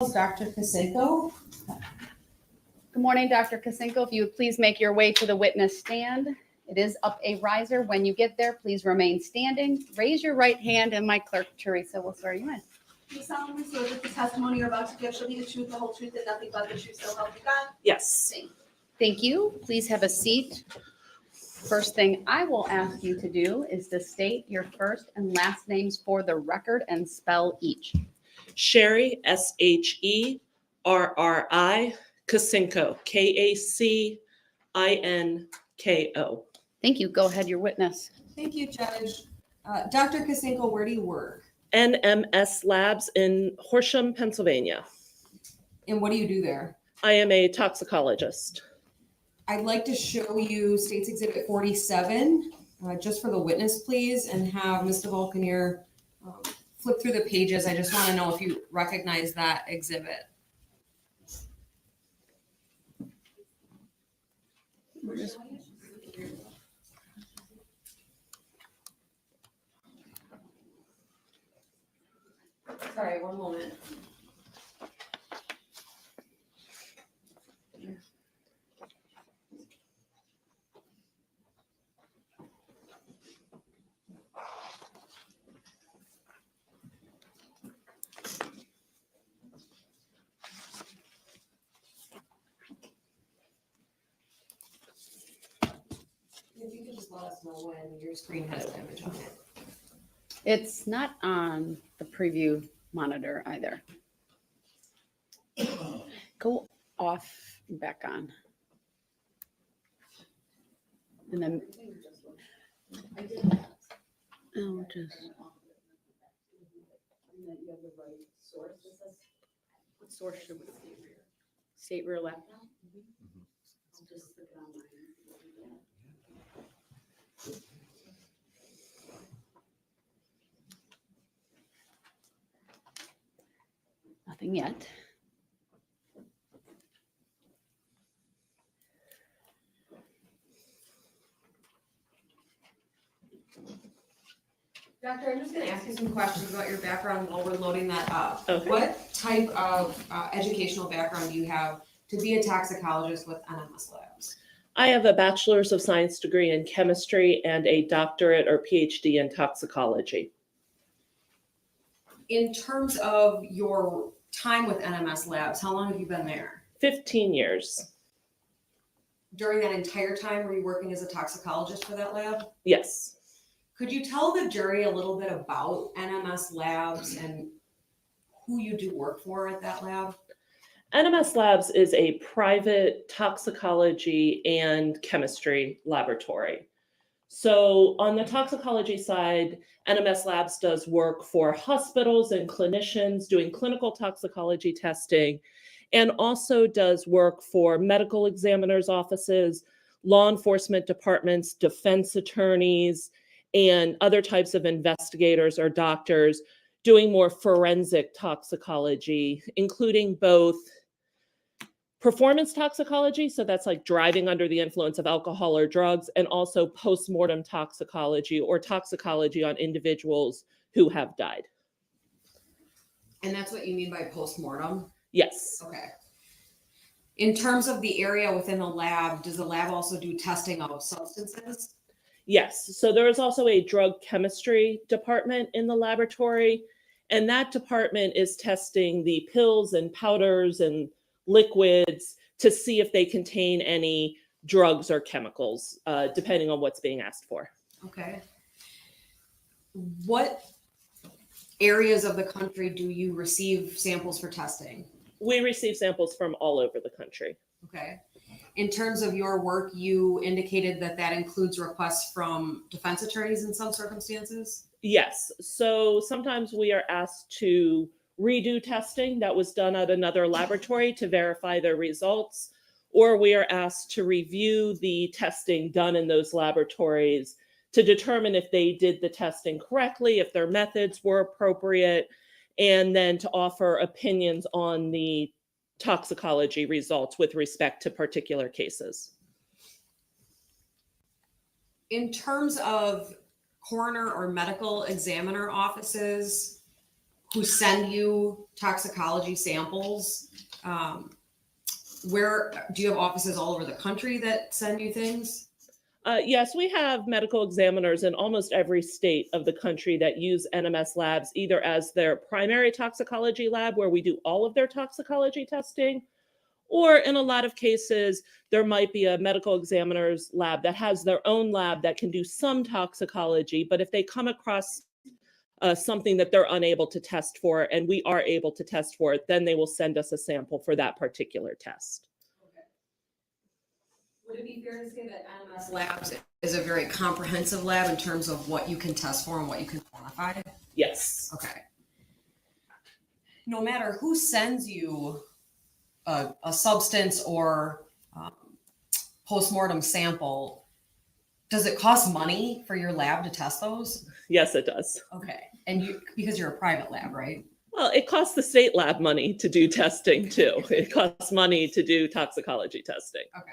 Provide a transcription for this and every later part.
Dr. Kosenko. Good morning, Dr. Kosenko. If you would please make your way to the witness stand. It is up a riser. When you get there, please remain standing. Raise your right hand, and my clerk, Teresa, will swear you in. Do you solemnly swear that the testimony you're about to give shall be the truth, the whole truth, and nothing but the truth, so help you God? Yes. Thank you. Please have a seat. First thing I will ask you to do is to state your first and last names for the record and spell each. Sherry, Sherri, Kosenko, Kacinko. Thank you. Go ahead, your witness. Thank you, Judge. Dr. Kosenko, where do you work? NMS Labs in Horsham, Pennsylvania. And what do you do there? I am a toxicologist. I'd like to show you State's Exhibit 47, just for the witness, please, and have Mr. Vulcanier flip through the pages. I just want to know if you recognize that exhibit. Sorry, one moment. If you could just let us know when your screen has an image on it. It's not on the preview monitor either. Go off and back on. And then, oh, just. What source should we see? State Real Laptop? Just click it online. Nothing yet. Doctor, I'm just going to ask you some questions about your background while we're loading that up. Okay. What type of educational background do you have to be a toxicologist with NMS Labs? I have a bachelor's of science degree in chemistry and a doctorate or PhD in toxicology. In terms of your time with NMS Labs, how long have you been there? 15 years. During that entire time, were you working as a toxicologist for that lab? Yes. Could you tell the jury a little bit about NMS Labs and who you do work for at that lab? NMS Labs is a private toxicology and chemistry laboratory. So on the toxicology side, NMS Labs does work for hospitals and clinicians doing clinical toxicology testing, and also does work for medical examiners' offices, law enforcement departments, defense attorneys, and other types of investigators or doctors doing more forensic toxicology, including both performance toxicology, so that's like driving under the influence of alcohol or drugs, and also post-mortem toxicology or toxicology on individuals who have died. And that's what you mean by post-mortem? Yes. Okay. In terms of the area within the lab, does the lab also do testing of substances? Yes. So there is also a drug chemistry department in the laboratory, and that department is testing the pills and powders and liquids to see if they contain any drugs or chemicals, depending on what's being asked for. Okay. What areas of the country do you receive samples for testing? We receive samples from all over the country. Okay. In terms of your work, you indicated that that includes requests from defense attorneys in some circumstances? Yes. So sometimes we are asked to redo testing that was done at another laboratory to verify their results, or we are asked to review the testing done in those laboratories to determine if they did the testing correctly, if their methods were appropriate, and then to offer opinions on the toxicology results with respect to particular cases. In terms of coroner or medical examiner offices, who send you toxicology samples. Where do you have offices all over the country that send you things? Yes, we have medical examiners in almost every state of the country that use NMS labs either as their primary toxicology lab, where we do all of their toxicology testing, or in a lot of cases, there might be a medical examiner's lab that has their own lab that can do some toxicology. But if they come across something that they're unable to test for and we are able to test for it, then they will send us a sample for that particular test. Would it be fair to say that NMS Labs is a very comprehensive lab in terms of what you can test for and what you can quantify? Yes. Okay. No matter who sends you a substance or postmortem sample, does it cost money for your lab to test those? Yes, it does. Okay. And you, because you're a private lab, right? Well, it costs the state lab money to do testing too. It costs money to do toxicology testing. Okay.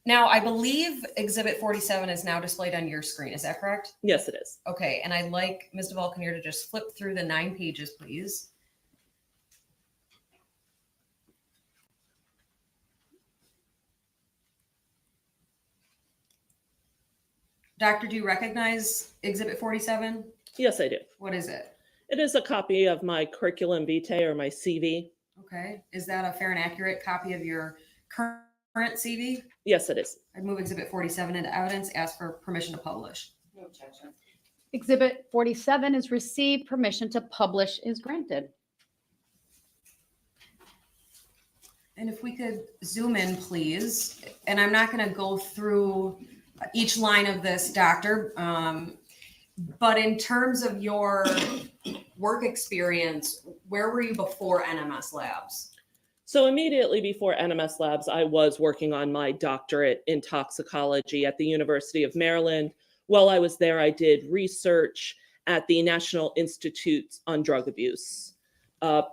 Now, I believe Exhibit 47 is now displayed on your screen. Is that correct? Yes, it is. Okay. And I'd like Mr. Vulcanier to just flip through the 9 pages, please. Doctor, do you recognize Exhibit 47? Yes, I do. What is it? It is a copy of my curriculum vitae or my CV. Okay. Is that a fair and accurate copy of your current CV? Yes, it is. I'd move Exhibit 47 into evidence, ask for permission to publish. No objection. Exhibit 47 is received. Permission to publish is granted. And if we could zoom in, please. And I'm not going to go through each line of this, doctor. But in terms of your work experience, where were you before NMS Labs? So immediately before NMS Labs, I was working on my doctorate in toxicology at the University of Maryland. While I was there, I did research at the National Institute on Drug Abuse.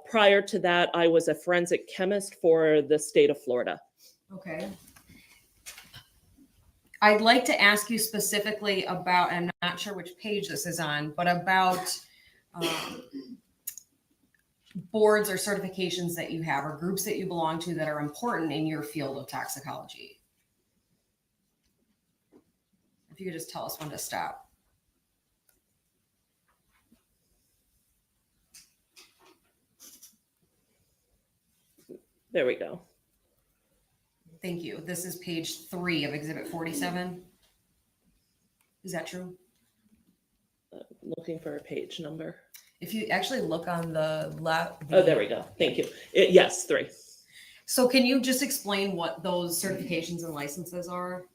Prior to that, I was a forensic chemist for the state of Florida. Okay. I'd like to ask you specifically about, and I'm not sure which page this is on, but about boards or certifications that you have or groups that you belong to that are important in your field of toxicology. If you could just tell us when to stop. There we go. Thank you. This is page 3 of Exhibit 47. Is that true? Looking for a page number. If you actually look on the left. Oh, there we go. Thank you. Yes, 3. So can you just explain what those certifications and licenses are?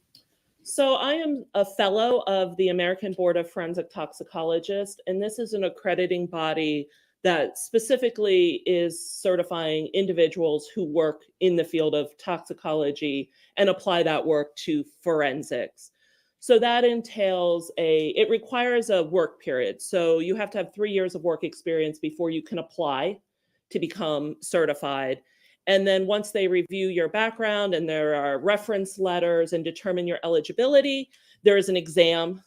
So I am a fellow of the American Board of Forensic Toxicologists, and this is an accrediting body that specifically is certifying individuals who work in the field of toxicology and apply that work to forensics. So that entails it requires a work period. So you have to have 3 years of work experience before you can apply to become certified. And then once they review your background and there are reference letters and determine your eligibility, there is an exam.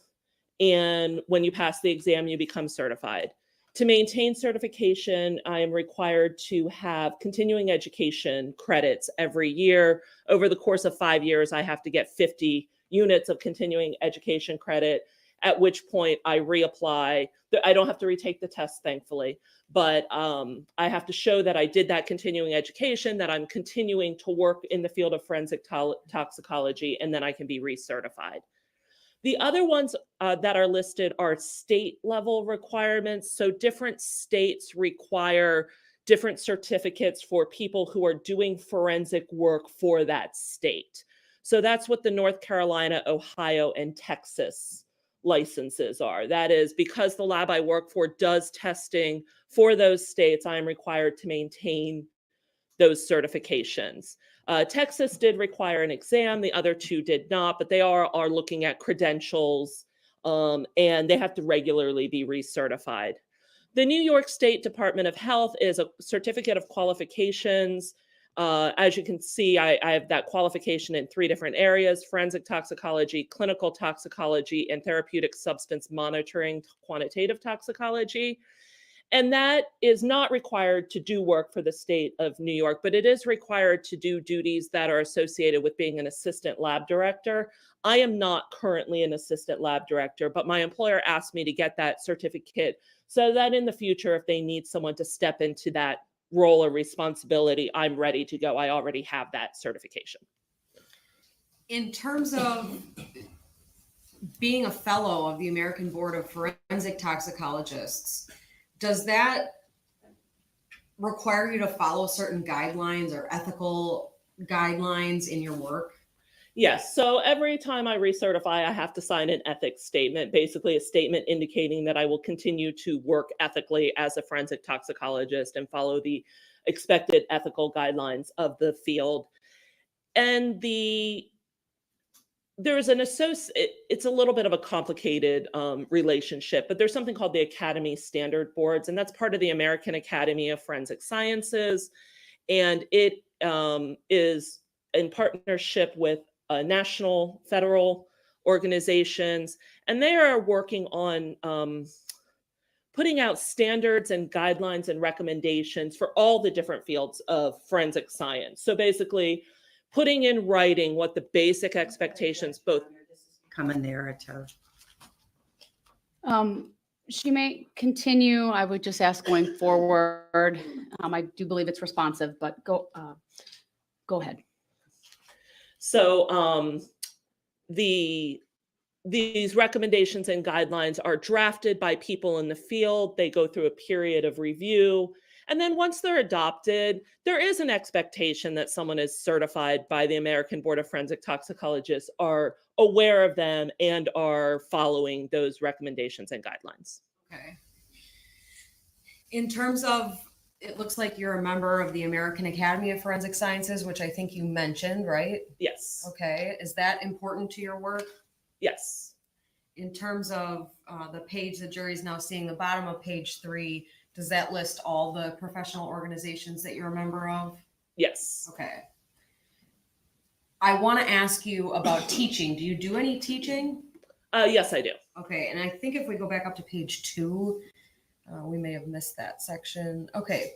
And when you pass the exam, you become certified. To maintain certification, I am required to have continuing education credits every year. Over the course of 5 years, I have to get 50 units of continuing education credit, at which point I reapply. I don't have to retake the test, thankfully, but I have to show that I did that continuing education, that I'm continuing to work in the field of forensic toxicology, and then I can be recertified. The other ones that are listed are state level requirements. So different states require different certificates for people who are doing forensic work for that state. So that's what the North Carolina, Ohio, and Texas licenses are. That is, because the lab I work for does testing for those states, I am required to maintain those certifications. Texas did require an exam. The other 2 did not, but they are looking at credentials and they have to regularly be recertified. The New York State Department of Health is a certificate of qualifications. As you can see, I have that qualification in 3 different areas: forensic toxicology, clinical toxicology, and therapeutic substance monitoring, quantitative toxicology. And that is not required to do work for the state of New York, but it is required to do duties that are associated with being an assistant lab director. I am not currently an assistant lab director, but my employer asked me to get that certificate so that in the future, if they need someone to step into that role or responsibility, I'm ready to go. I already have that certification. In terms of being a fellow of the American Board of Forensic Toxicologists, does that require you to follow certain guidelines or ethical guidelines in your work? Yes. So every time I recertify, I have to sign an ethics statement, basically a statement indicating that I will continue to work ethically as a forensic toxicologist and follow the expected ethical guidelines of the field. And there's an it's a little bit of a complicated relationship, but there's something called the Academy Standard Boards, and that's part of the American Academy of Forensic Sciences. And it is in partnership with national, federal organizations, and they are working on putting out standards and guidelines and recommendations for all the different fields of forensic science. So basically, putting in writing what the basic expectations both Become a narrative. She may continue. I would just ask going forward. I do believe it's responsive, but go ahead. So these recommendations and guidelines are drafted by people in the field. They go through a period of review. And then once they're adopted, there is an expectation that someone is certified by the American Board of Forensic Toxicologists, are aware of them, and are following those recommendations and guidelines. Okay. In terms of, it looks like you're a member of the American Academy of Forensic Sciences, which I think you mentioned, right? Yes. Okay. Is that important to your work? Yes. In terms of the page the jury's now seeing, the bottom of page 3, does that list all the professional organizations that you're a member of? Yes. Okay. I want to ask you about teaching. Do you do any teaching? Yes, I do. Okay. And I think if we go back up to page 2, we may have missed that section. Okay.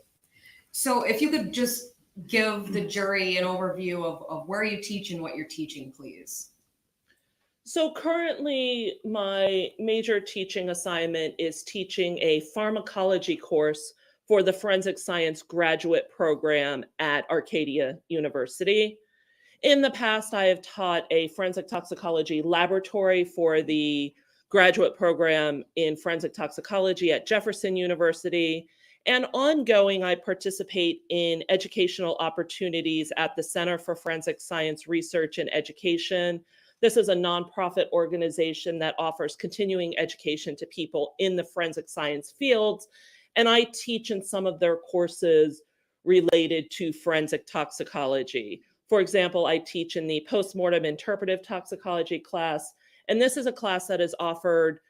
So if you could just give the jury an overview of where you teach and what you're teaching, please. So currently, my major teaching assignment is teaching a pharmacology course for the Forensic Science graduate program at Arcadia University. In the past, I have taught a forensic toxicology laboratory for the graduate program in forensic toxicology at Jefferson University. And ongoing, I participate in educational opportunities at the Center for Forensic Science Research and Education. This is a nonprofit organization that offers continuing education to people in the forensic science fields. And I teach in some of their courses related to forensic toxicology. For example, I teach in the postmortem interpretive toxicology class. And this is a class that is offered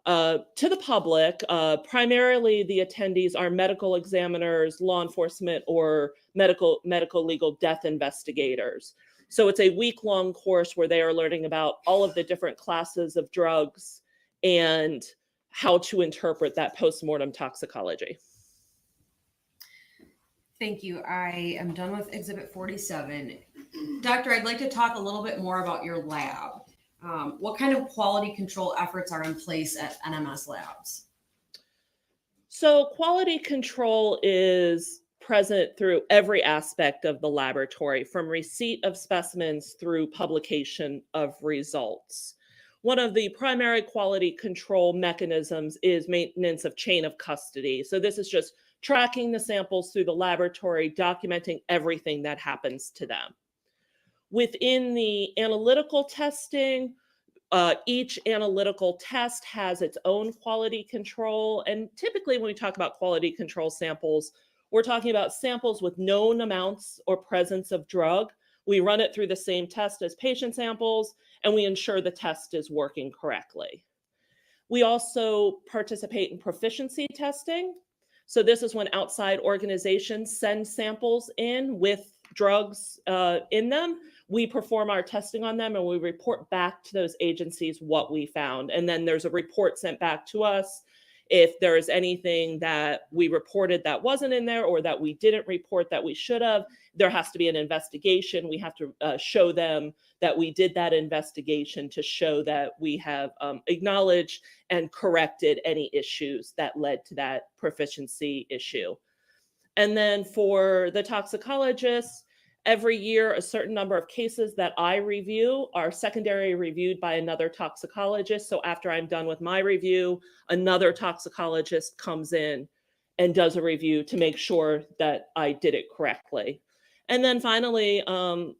to the public. Primarily, the attendees are medical examiners, law enforcement, or medical legal death investigators. So it's a week-long course where they are learning about all of the different classes of drugs and how to interpret that postmortem toxicology. Thank you. I am done with Exhibit 47. Doctor, I'd like to talk a little bit more about your lab. What kind of quality control efforts are in place at NMS Labs? So quality control is present through every aspect of the laboratory, from receipt of specimens through publication of results. One of the primary quality control mechanisms is maintenance of chain of custody. So this is just tracking the samples through the laboratory, documenting everything that happens to them. Within the analytical testing, each analytical test has its own quality control. And typically when we talk about quality control samples, we're talking about samples with known amounts or presence of drug. We run it through the same test as patient samples, and we ensure the test is working correctly. We also participate in proficiency testing. So this is when outside organizations send samples in with drugs in them. We perform our testing on them and we report back to those agencies what we found. And then there's a report sent back to us If there is anything that we reported that wasn't in there or that we didn't report that we should have, there has to be an investigation. We have to show them that we did that investigation to show that we have acknowledged and corrected any issues that led to that proficiency issue. And then for the toxicologists, every year, a certain number of cases that I review are secondary reviewed by another toxicologist. So after I'm done with my review, another toxicologist comes in and does a review to make sure that I did it correctly. And then finally,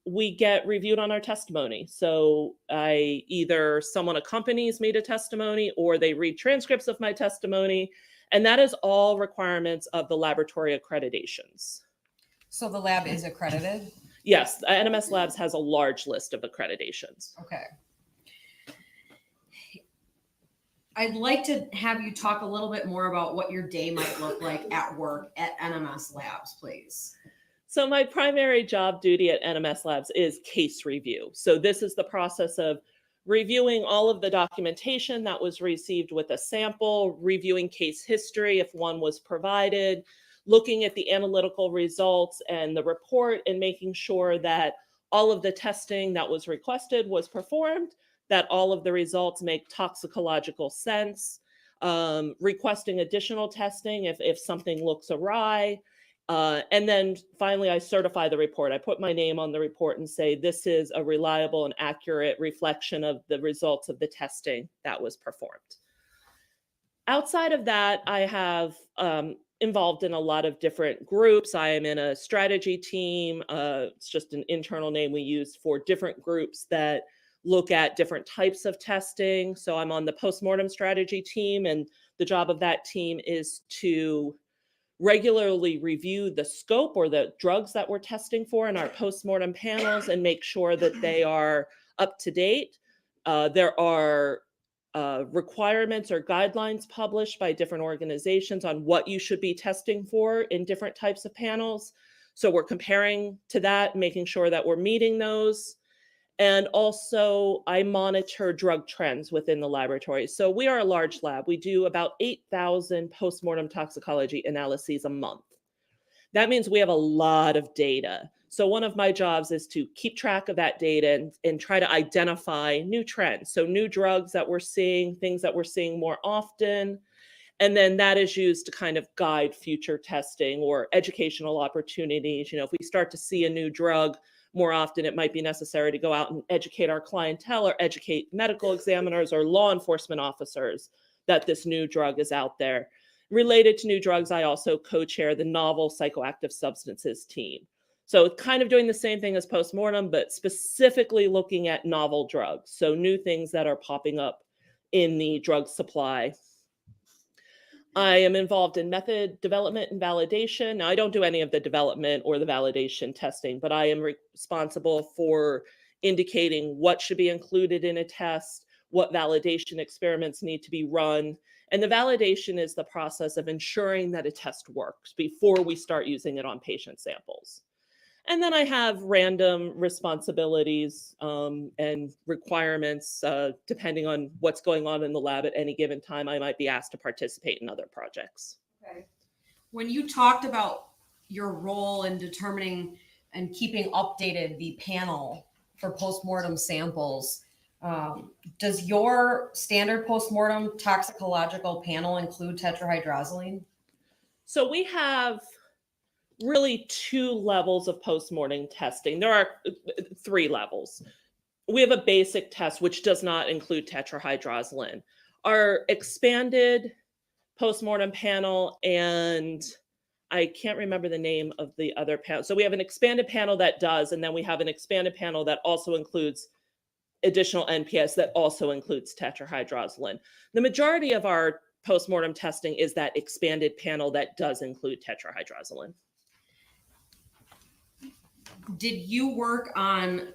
we get reviewed on our testimony. So someone accompanies me to testimony or they read transcripts of my testimony. And that is all requirements of the laboratory accreditations. So the lab is accredited? Yes, NMS Labs has a large list of accreditations. Okay. I'd like to have you talk a little bit more about what your day might look like at work at NMS Labs, please. So my primary job duty at NMS Labs is case review. So this is the process of reviewing all of the documentation that was received with a sample, reviewing case history if one was provided, looking at the analytical results and the report and making sure that all of the testing that was requested was performed, that all of the results make toxicological sense, requesting additional testing if something looks awry. And then finally, I certify the report. I put my name on the report and say, this is a reliable and accurate reflection of the results of the testing that was performed. Outside of that, I have involved in a lot of different groups. I am in a strategy team. It's just an internal name we use for different groups that look at different types of testing. So I'm on the postmortem strategy team, and the job of that team is to regularly review the scope or the drugs that we're testing for in our postmortem panels and make sure that they are up to date. There are requirements or guidelines published by different organizations on what you should be testing for in different types of panels. So we're comparing to that, making sure that we're meeting those. And also I monitor drug trends within the laboratory. So we are a large lab. We do about 8,000 postmortem toxicology analyses a month. That means we have a lot of data. So one of my jobs is to keep track of that data and try to identify new trends. So new drugs that we're seeing, things that we're seeing more often. And then that is used to kind of guide future testing or educational opportunities. If we start to see a new drug more often, it might be necessary to go out and educate our clientele or educate medical examiners or law enforcement officers that this new drug is out there. Related to new drugs, I also co-chair the novel psychoactive substances team. So kind of doing the same thing as postmortem, but specifically looking at novel drugs. So new things that are popping up in the drug supply. I am involved in method development and validation. Now, I don't do any of the development or the validation testing, but I am responsible for indicating what should be included in a test, what validation experiments need to be run. And the validation is the process of ensuring that a test works before we start using it on patient samples. And then I have random responsibilities and requirements depending on what's going on in the lab at any given time. I might be asked to participate in other projects. Okay. When you talked about your role in determining and keeping updated the panel for postmortem samples, does your standard postmortem toxicological panel include tetrahydrozoline? So we have really two levels of postmortem testing. There are 3 levels. We have a basic test, which does not include tetrahydrozoline. Our expanded postmortem panel, and I can't remember the name of the other panel. So we have an expanded panel that does, and then we have an expanded panel that also includes additional NPS that also includes tetrahydrozoline. The majority of our postmortem testing is that expanded panel that does include tetrahydrozoline. Did you work on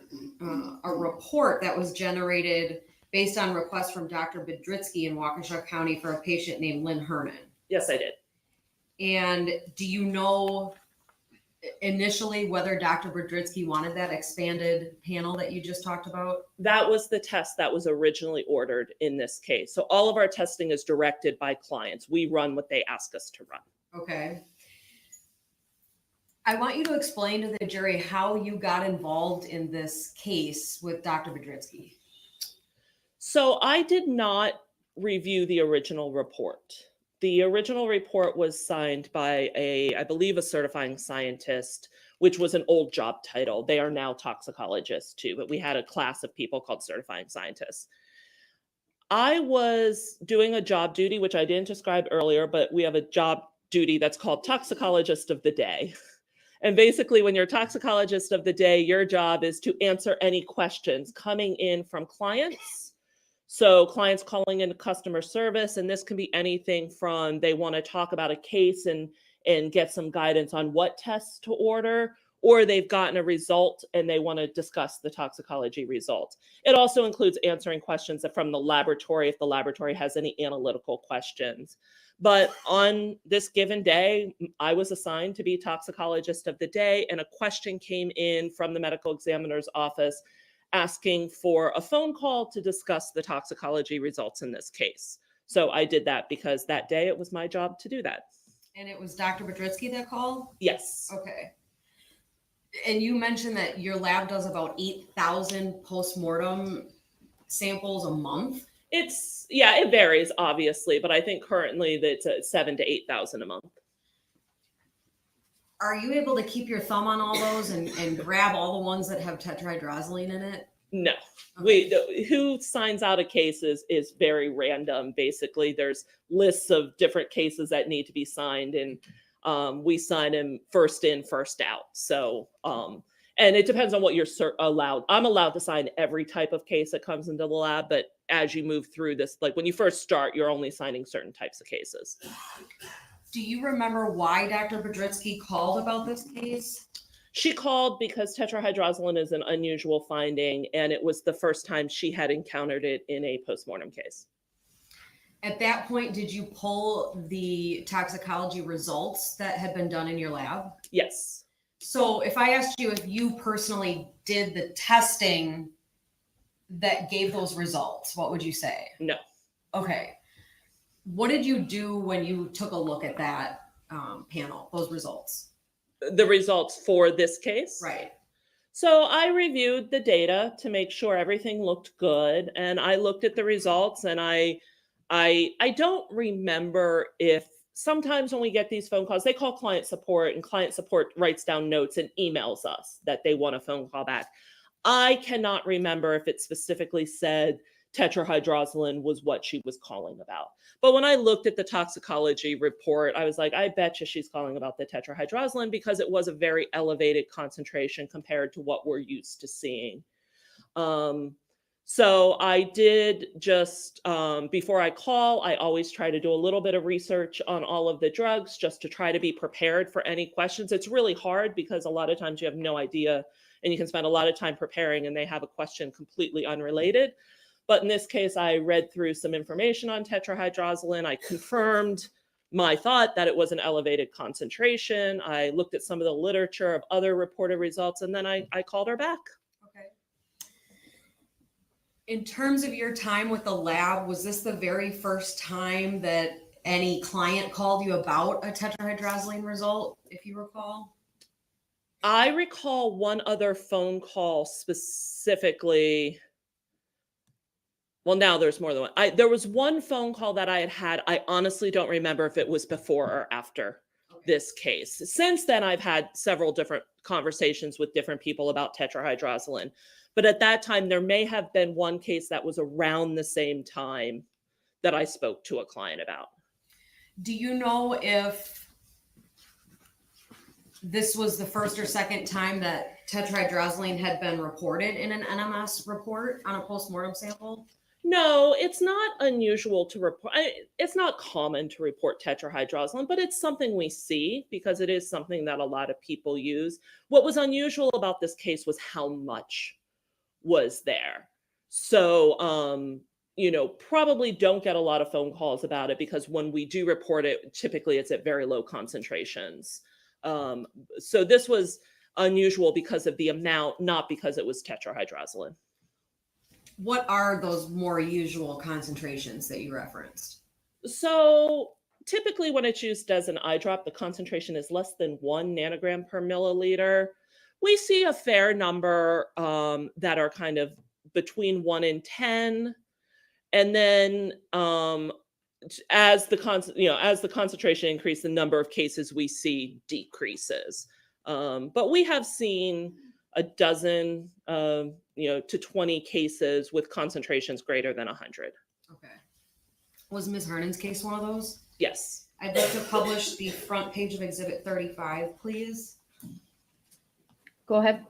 a report that was generated based on requests from Dr. Bedritsky in Waukesha County for a patient named Lynn Herman? Yes, I did. And do you know initially whether Dr. Brodritsky wanted that expanded panel that you just talked about? That was the test that was originally ordered in this case. So all of our testing is directed by clients. We run what they ask us to run. Okay. I want you to explain to the jury how you got involved in this case with Dr. Brodritsky. So I did not review the original report. The original report was signed by I believe, a certifying scientist, which was an old job title. They are now toxicologists too, but we had a class of people called certifying scientists. I was doing a job duty, which I didn't describe earlier, but we have a job duty that's called toxicologist of the day. And basically, when you're toxicologist of the day, your job is to answer any questions coming in from clients. So clients calling into customer service, and this can be anything from they want to talk about a case and get some guidance on what tests to order, or they've gotten a result and they want to discuss the toxicology result. It also includes answering questions from the laboratory if the laboratory has any analytical questions. But on this given day, I was assigned to be toxicologist of the day, and a question came in from the medical examiner's office asking for a phone call to discuss the toxicology results in this case. So I did that because that day it was my job to do that. And it was Dr. Brodritsky that called? Yes. Okay. And you mentioned that your lab does about 8,000 postmortem samples a month. It varies obviously, but I think currently it's 7,000 to 8,000 a month. Are you able to keep your thumb on all those and grab all the ones that have tetrahydrozoline in it? No. Okay. Who signs out a case is very random. Basically, there's lists of different cases that need to be signed, and we sign them first in, first out. So, and it depends on what you're allowed. I'm allowed to sign every type of case that comes into the lab, but as you move through this, like when you first start, you're only signing certain types of cases. Do you remember why Dr. Brodritsky called about this case? She called because tetrahydrozoline is an unusual finding, and it was the first time she had encountered it in a postmortem case. At that point, did you pull the toxicology results that had been done in your lab? Yes. So if I asked you if you personally did the testing that gave those results, what would you say? No. Okay. What did you do when you took a look at that panel, those results? The results for this case? Right. So I reviewed the data to make sure everything looked good, and I looked at the results, and I don't remember if sometimes when we get these phone calls, they call client support, and client support writes down notes and emails us that they want a phone call back. I cannot remember if it specifically said tetrahydrozoline was what she was calling about. But when I looked at the toxicology report, I was like, I bet you she's calling about the tetrahydrozoline because it was a very elevated concentration compared to what we're used to seeing. So I did just, before I call, I always try to do a little bit of research on all of the drugs just to try to be prepared for any questions. It's really hard because a lot of times you have no idea and you can spend a lot of time preparing and they have a question completely unrelated. But in this case, I read through some information on tetrahydrozoline. I confirmed my thought that it was an elevated concentration. I looked at some of the literature of other reported results, and then I called her back. Okay. In terms of your time with the lab, was this the very first time that any client called you about a tetrahydrozoline result, if you recall? I recall one other phone call specifically. Well, now there's more than one. There was one phone call that I had. I honestly don't remember if it was before or after this case. Since then, I've had several different conversations with different people about tetrahydrozoline. But at that time, there may have been one case that was around the same time that I spoke to a client about. Do you know if this was the first or second time that tetrahydrozoline had been reported in an NMS report on a postmortem sample? No, it's not unusual to report. It's not common to report tetrahydrozoline, but it's something we see because it is something that a lot of people use. What was unusual about this case was how much was there. So, probably don't get a lot of phone calls about it because when we do report it, typically it's at very low concentrations. So this was unusual because of the amount, not because it was tetrahydrozoline. What are those more usual concentrations that you referenced? So typically when it's used as an eye drop, the concentration is less than 1 nanogram per milliliter. We see a fair number that are kind of between 1 and 10. And then as the concentration increases, the number of cases we see decreases. But we have seen a dozen, to 20 cases with concentrations greater than 100. Okay. Was Ms. Hernan's case one of those? Yes. I'd like to publish the front page of Exhibit 35, please. Go ahead.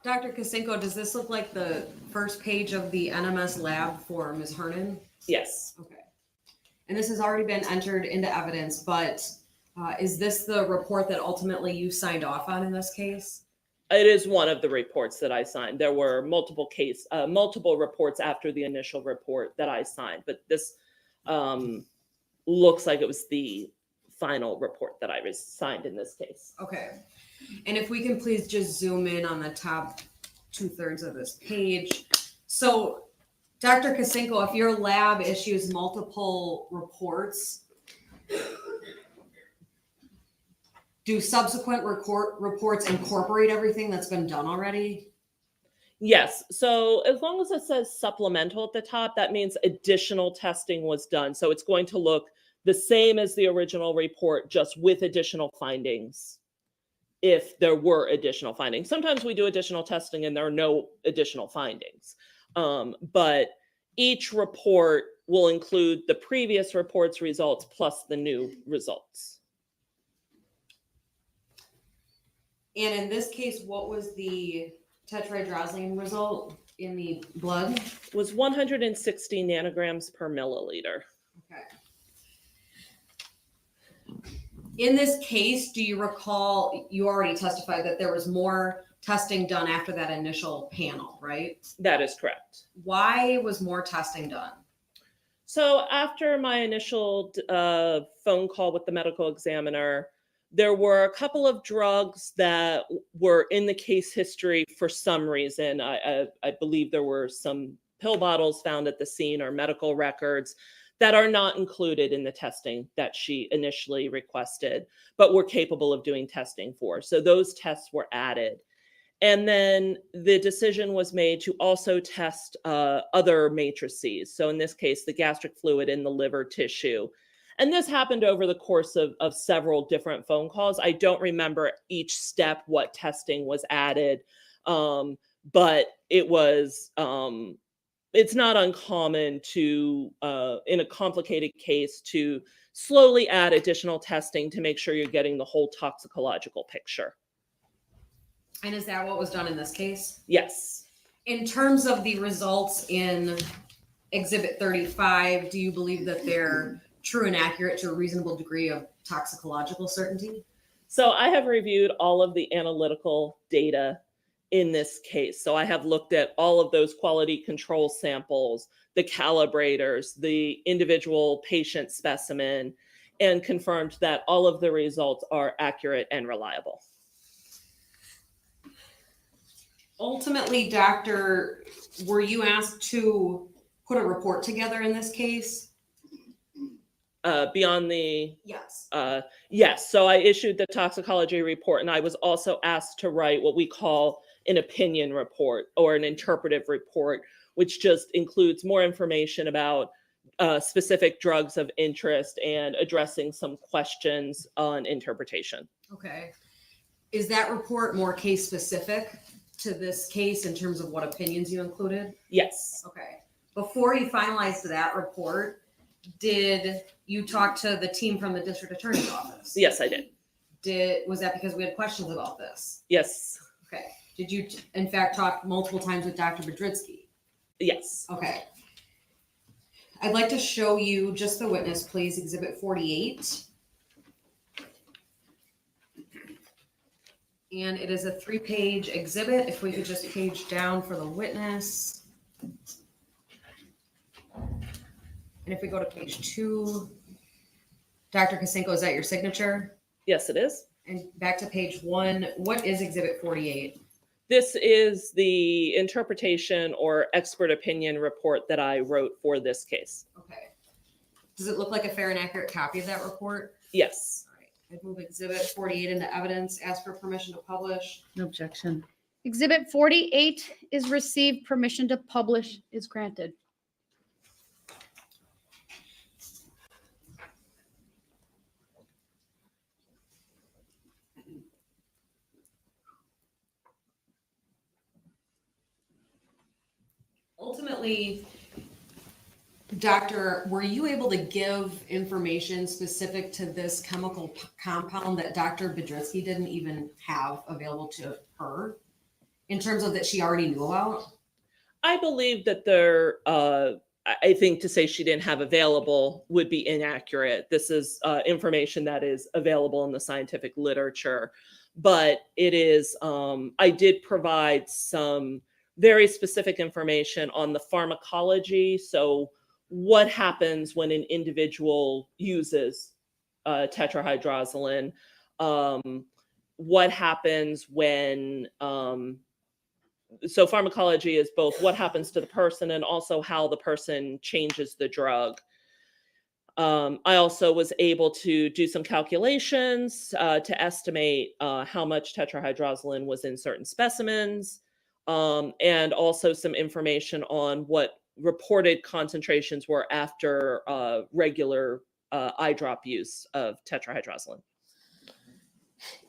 Dr. Kacinko, does this look like the first page of the NMS lab for Ms. Hernan? Yes. Okay. And this has already been entered into evidence, but is this the report that ultimately you signed off on in this case? It is one of the reports that I signed. There were multiple reports after the initial report that I signed, but this looks like it was the final report that I signed in this case. Okay. And if we can please just zoom in on the top 2/3 of this page. So, Dr. Kacinko, if your lab issues multiple reports, do subsequent reports incorporate everything that's been done already? Yes. So as long as it says supplemental at the top, that means additional testing was done. So it's going to look the same as the original report, just with additional findings. If there were additional findings, sometimes we do additional testing and there are no additional findings. But each report will include the previous report's results plus the new results. And in this case, what was the tetrahydrozoline result in the blood? It was 160 nanograms per milliliter. Okay. In this case, do you recall, you already testified that there was more testing done after that initial panel, right? That is correct. Why was more testing done? So after my initial phone call with the medical examiner, there were a couple of drugs that were in the case history for some reason. I believe there were some pill bottles found at the scene or medical records that are not included in the testing that she initially requested, but were capable of doing testing for. So those tests were added. And then the decision was made to also test other matrices. So in this case, the gastric fluid in the liver tissue. And this happened over the course of several different phone calls. I don't remember each step what testing was added, but it was it's not uncommon to, in a complicated case, to slowly add additional testing to make sure you're getting the whole toxicological picture. And is that what was done in this case? Yes. In terms of the results in Exhibit 35, do you believe that they're true and accurate to a reasonable degree of toxicological certainty? So I have reviewed all of the analytical data in this case. So I have looked at all of those quality control samples, the calibrators, the individual patient specimen, and confirmed that all of the results are accurate and reliable. Ultimately, doctor, were you asked to put a report together in this case? Beyond the Yes. yes. So I issued the toxicology report, and I was also asked to write what we call an opinion report or an interpretive report, which just includes more information about specific drugs of interest and addressing some questions on interpretation. Okay. Is that report more case specific to this case in terms of what opinions you included? Yes. Okay. Before you finalized that report, did you talk to the team from the district attorney's office? Yes, I did. Was that because we had questions about this? Yes. Okay. Did you, in fact, talk multiple times with Dr. Bedritsky? Yes. Okay. I'd like to show you just the witness, please, Exhibit 48. And it is a 3-page exhibit. If we could just page down for the witness. And if we go to page 2, Dr. Kosinko, is that your signature? Yes, it is. And back to page 1, what is Exhibit 48? This is the interpretation or expert opinion report that I wrote for this case. Okay. Does it look like a fair and accurate copy of that report? Yes. All right. I'd move Exhibit 48 into evidence. Ask for permission to publish. No objection. Exhibit 48 is received. Permission to publish is granted. Ultimately, Doctor, were you able to give information specific to this chemical compound that Dr. Bedritsky didn't even have available to her in terms of that she already knew about? I believe that I think to say she didn't have available would be inaccurate. This is information that is available in the scientific literature, but it is, I did provide some very specific information on the pharmacology. So what happens when an individual uses tetrahydrozoline? What happens when, so pharmacology is both what happens to the person and also how the person changes the drug. I also was able to do some calculations to estimate how much tetrahydrozoline was in certain specimens, and also some information on what reported concentrations were after regular eye drop use of tetrahydrozoline.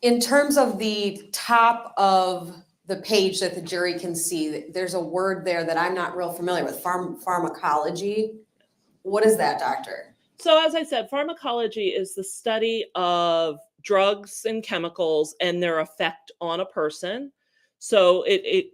In terms of the top of the page that the jury can see, there's a word there that I'm not real familiar with, pharmacology. What is that, doctor? So as I said, pharmacology is the study of drugs and chemicals and their effect on a person. So it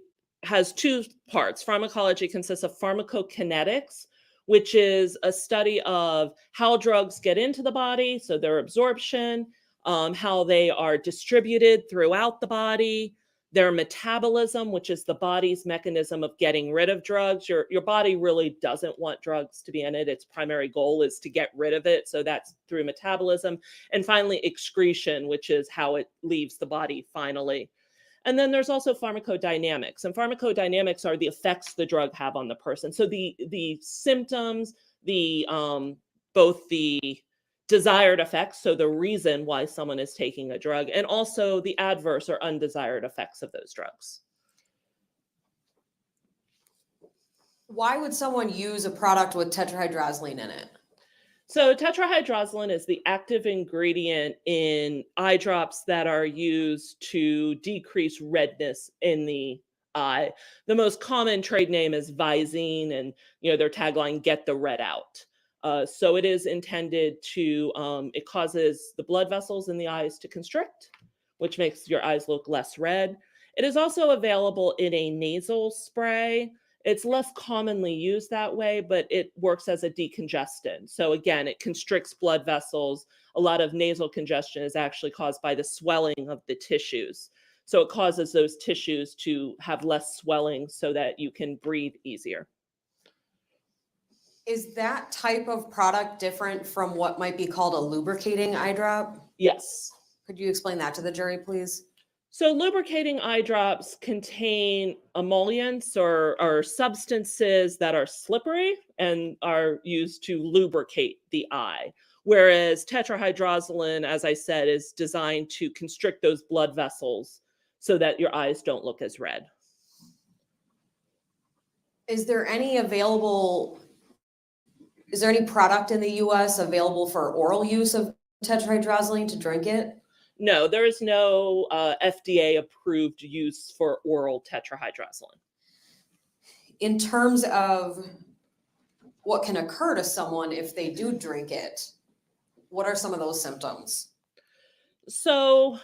has two parts. Pharmacology consists of pharmacokinetics, which is a study of how drugs get into the body, so their absorption, how they are distributed throughout the body, their metabolism, which is the body's mechanism of getting rid of drugs. Your body really doesn't want drugs to be in it. Its primary goal is to get rid of it. So that's through metabolism. And finally, excretion, which is how it leaves the body finally. And then there's also pharmacodynamics. And pharmacodynamics are the effects the drug have on the person. So the symptoms, both the desired effects, so the reason why someone is taking a drug, and also the adverse or undesired effects of those drugs. Why would someone use a product with tetrahydrozoline in it? So tetrahydrozoline is the active ingredient in eye drops that are used to decrease redness in the eye. The most common trade name is Visine, and their tagline, "Get the red out." So it is intended to, it causes the blood vessels in the eyes to constrict, which makes your eyes look less red. It is also available in a nasal spray. It's less commonly used that way, but it works as a decongestant. So again, it constricts blood vessels. A lot of nasal congestion is actually caused by the swelling of the tissues. So it causes those tissues to have less swelling so that you can breathe easier. Is that type of product different from what might be called a lubricating eye drop? Yes. Could you explain that to the jury, please? So lubricating eye drops contain emollients or substances that are slippery and are used to lubricate the eye. Whereas tetrahydrozoline, as I said, is designed to constrict those blood vessels so that your eyes don't look as red. Is there any product in the US available for oral use of tetrahydrozoline to drink it? No, there is no FDA approved use for oral tetrahydrozoline. In terms of what can occur to someone if they do drink it, what are some of those symptoms? So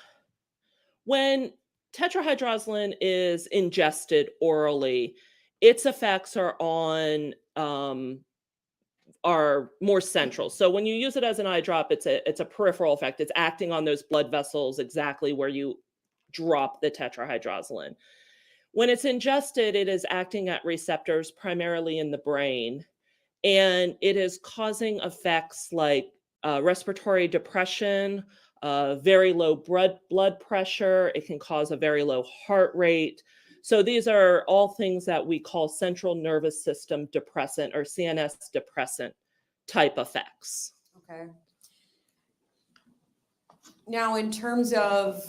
when tetrahydrozoline is ingested orally, its effects are on are more central. So when you use it as an eye drop, it's a peripheral effect. It's acting on those blood vessels exactly where you drop the tetrahydrozoline. When it's ingested, it is acting at receptors primarily in the brain, and it is causing effects like respiratory depression, very low blood pressure. It can cause a very low heart rate. So these are all things that we call central nervous system depressant or CNS depressant type effects. Okay. Now, in terms of,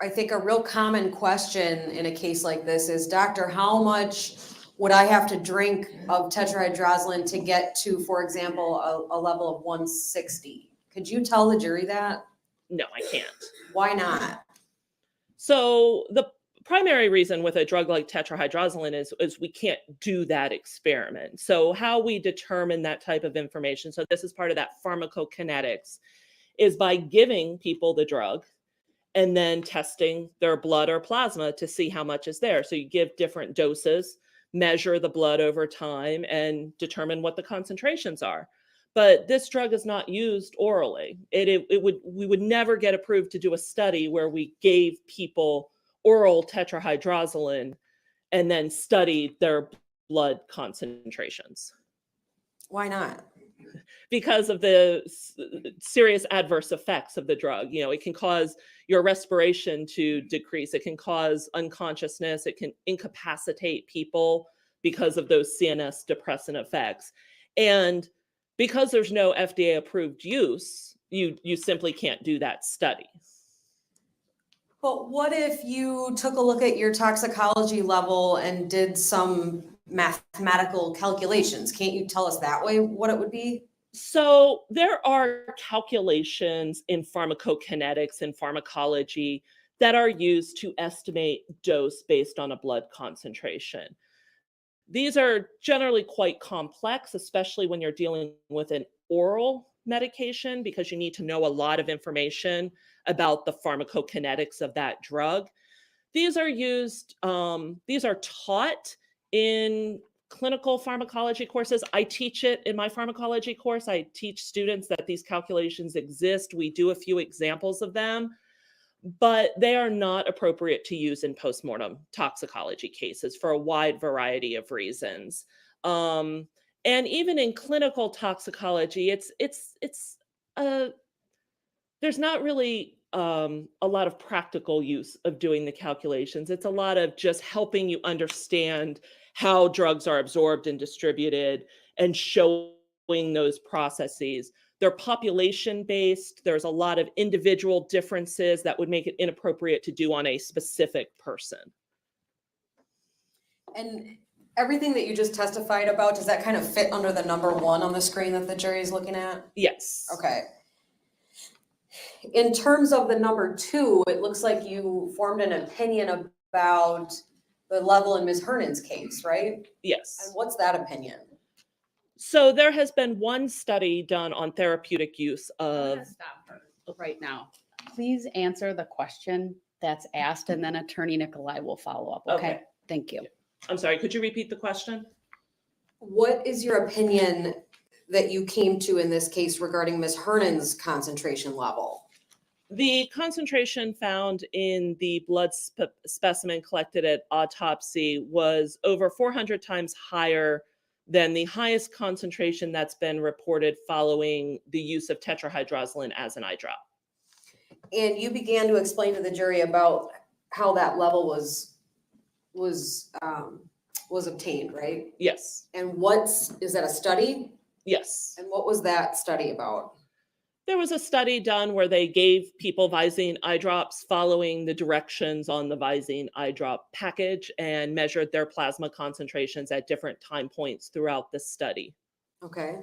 I think a real common question in a case like this is, doctor, how much would I have to drink of tetrahydrozoline to get to, for example, a level of 160? Could you tell the jury that? No, I can't. Why not? So the primary reason with a drug like tetrahydrozoline is we can't do that experiment. So how we determine that type of information, so this is part of that pharmacokinetics, is by giving people the drug and then testing their blood or plasma to see how much is there. So you give different doses, measure the blood over time, and determine what the concentrations are. But this drug is not used orally. We would never get approved to do a study where we gave people oral tetrahydrozoline and then studied their blood concentrations. Why not? Because of the serious adverse effects of the drug. You know, it can cause your respiration to decrease. It can cause unconsciousness. It can incapacitate people because of those CNS depressant effects. And because there's no FDA approved use, you simply can't do that study. But what if you took a look at your toxicology level and did some mathematical calculations? Can't you tell us that way what it would be? So there are calculations in pharmacokinetics and pharmacology that are used to estimate dose based on a blood concentration. These are generally quite complex, especially when you're dealing with an oral medication, because you need to know a lot of information about the pharmacokinetics of that drug. These are used, these are taught in clinical pharmacology courses. I teach it in my pharmacology course. I teach students that these calculations exist. We do a few examples of them, but they are not appropriate to use in postmortem toxicology cases for a wide variety of reasons. And even in clinical toxicology, there's not really a lot of practical use of doing the calculations. It's a lot of just helping you understand how drugs are absorbed and distributed and showing those processes. They're population-based. There's a lot of individual differences that would make it inappropriate to do on a specific person. And everything that you just testified about, does that kind of fit under the number 1 on the screen that the jury is looking at? Yes. Okay. In terms of the number 2, it looks like you formed an opinion about the level in Ms. Hernan's case, right? Yes. And what's that opinion? So there has been one study done on therapeutic use I'm of... gonna stop her right now. Please answer the question that's asked, and then Attorney Nikolai will follow up, okay? Okay. Thank you. I'm sorry, could you repeat the question? What is your opinion that you came to in this case regarding Ms. Hernan's concentration level? The concentration found in the blood specimen collected at autopsy was over 400 times higher than the highest concentration that's been reported following the use of tetrahydrozoline as an eye drop. And you began to explain to the jury about how that level was obtained, right? Yes. And is that a study? Yes. And what was that study about? There was a study done where they gave people Visine eye drops following the directions on the Visine eye drop package and measured their plasma concentrations at different time points throughout the study. Okay.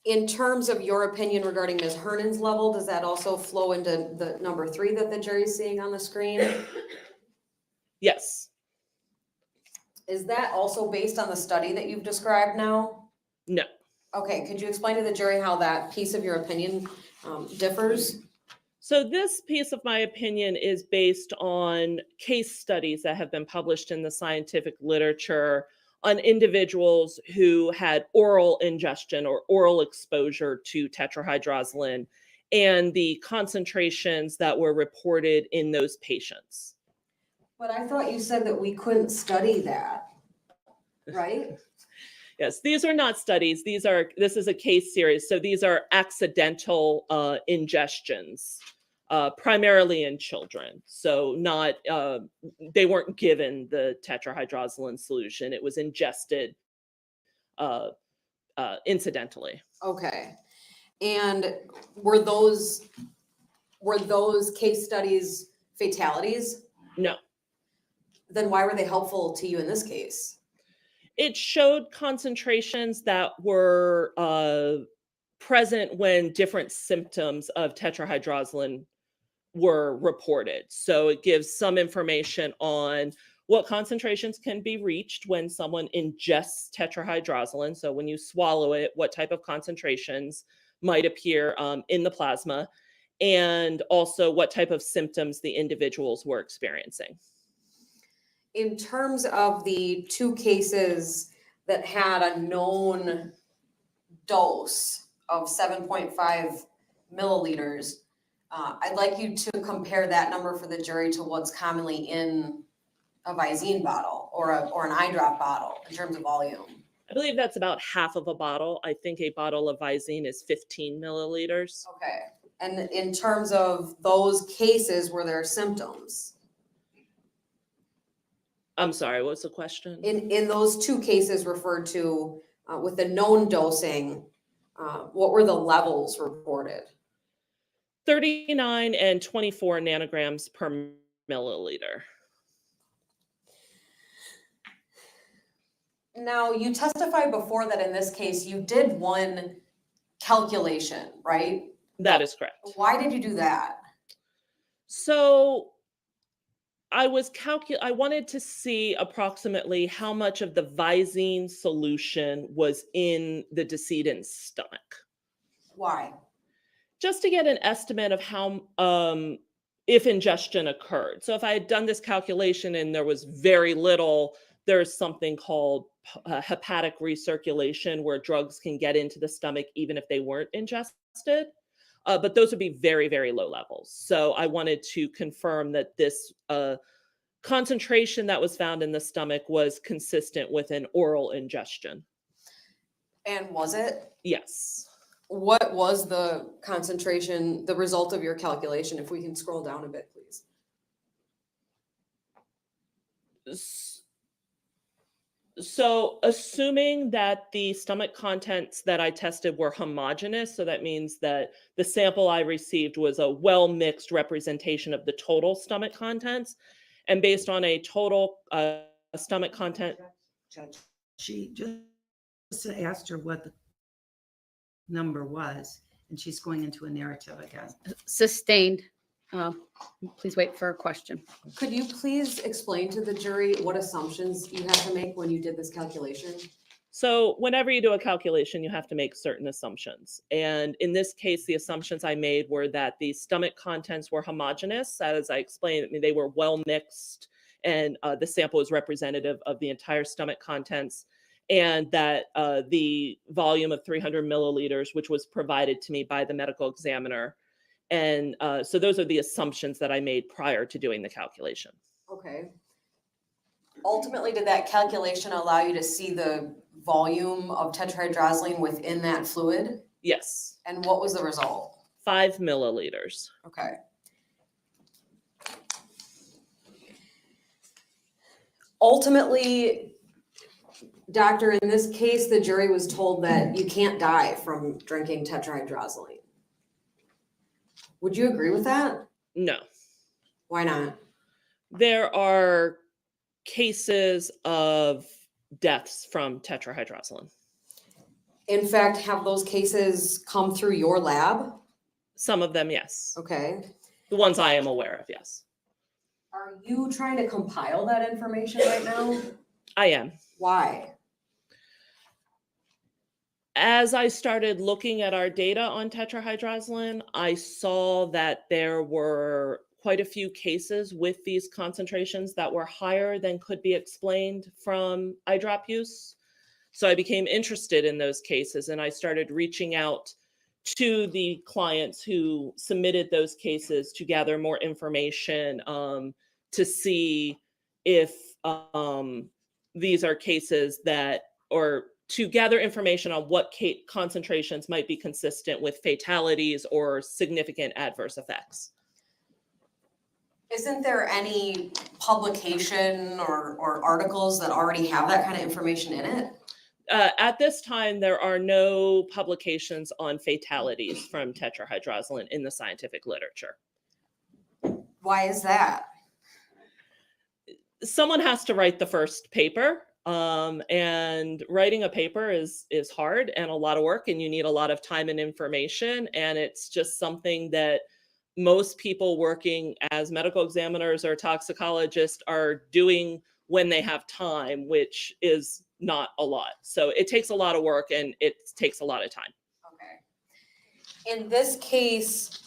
In terms of your opinion regarding Ms. Hernan's level, does that also flow into the number 3 that the jury's seeing on the screen? Yes. Is that also based on the study that you've described now? No. Okay, could you explain to the jury how that piece of your opinion differs? So this piece of my opinion is based on case studies that have been published in the scientific literature on individuals who had oral ingestion or oral exposure to tetrahydrozoline and the concentrations that were reported in those patients. But I thought you said that we couldn't study that, right? Yes, these are not studies. This is a case series. So these are accidental ingestions, primarily in children. So not, they weren't given the tetrahydrozoline solution. It was ingested incidentally. Okay. And were those case studies fatalities? No. Then why were they helpful to you in this case? It showed concentrations that were present when different symptoms of tetrahydrozoline were reported. So it gives some information on what concentrations can be reached when someone ingests tetrahydrozoline. So when you swallow it, what type of concentrations might appear in the plasma, and also what type of symptoms the individuals were experiencing. In terms of the two cases that had a known dose of 7.5 milliliters, I'd like you to compare that number for the jury to what's commonly in a Visine bottle or an eyedrop bottle in terms of volume. I believe that's about half of a bottle. I think a bottle of Visine is 15 milliliters. Okay. And in terms of those cases where there are symptoms, I'm sorry, what's the question? in those two cases referred to with the known dosing, what were the levels reported? 39 and 24 nanograms per milliliter. Now, you testified before that in this case, you did one calculation, right? That is correct. Why did you do that? So I wanted to see approximately how much of the Visine solution was in the decedent's stomach, Why? just to get an estimate of how, if ingestion occurred. So if I had done this calculation and there was very little, there's something called hepatic recirculation, where drugs can get into the stomach even if they weren't ingested. But those would be very, very low levels. So I wanted to confirm that this concentration that was found in the stomach was consistent with an oral ingestion. And was it? Yes. What was the concentration, the result of your calculation? If we can scroll down a bit, please. So assuming that the stomach contents that I tested were homogeneous, so that means that the sample I received was a well-mixed representation of the total stomach contents, and based on a total stomach content. Judge, she just asked her what the number was, and she's going into a narrative again. Sustained. Please wait for a question. Could you please explain to the jury what assumptions you had to make when you did this calculation? So whenever you do a calculation, you have to make certain assumptions. And in this case, the assumptions I made were that the stomach contents were homogeneous. As I explained, they were well mixed, and the sample is representative of the entire stomach contents, and that the volume of 300 milliliters, which was provided to me by the medical examiner. And so those are the assumptions that I made prior to doing the calculation. Okay. Ultimately, did that calculation allow you to see the volume of tetrahydrozoline within that fluid? Yes. And what was the result? 5 milliliters. Okay. Ultimately, doctor, in this case, the jury was told that you can't die from drinking tetrahydrozoline. Would you agree with that? No. Why not? There are cases of deaths from tetrahydrozoline. In fact, have those cases come through your lab? Some of them, yes. Okay. The ones I am aware of, yes. Are you trying to compile that information right now? I am. Why? As I started looking at our data on tetrahydrozoline, I saw that there were quite a few cases with these concentrations that were higher than could be explained from eye drop use. So I became interested in those cases and I started reaching out to the clients who submitted those cases to gather more information to see if these are cases that, or to gather information on what concentrations might be consistent with fatalities or significant adverse effects. Isn't there any publication or articles that already have that kind of information in it? At this time, there are no publications on fatalities from tetrahydrozoline in the scientific literature. Why is that? Someone has to write the first paper, and writing a paper is hard and a lot of work, and you need a lot of time and information, and it's just something that most people working as medical examiners or toxicologists are doing when they have time, which is not a lot. So it takes a lot of work and it takes a lot of time. Okay. In this case,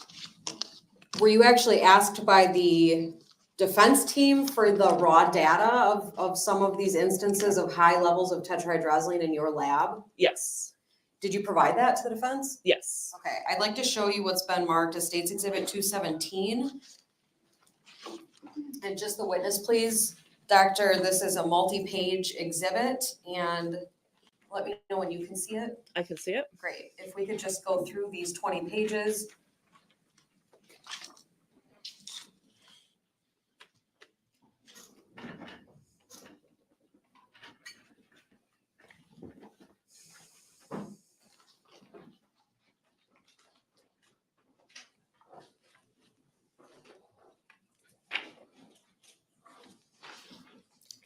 were you actually asked by the defense team for the raw data of some of these instances of high levels of tetrahydrozoline in your lab? Yes. Did you provide that to the defense? Yes. Okay, I'd like to show you what's been marked as State's Exhibit 217. And just the witness, please. Doctor, this is a multi-page exhibit, and let me know when you can see it. I can see it. Great. If we could just go through these 20 pages.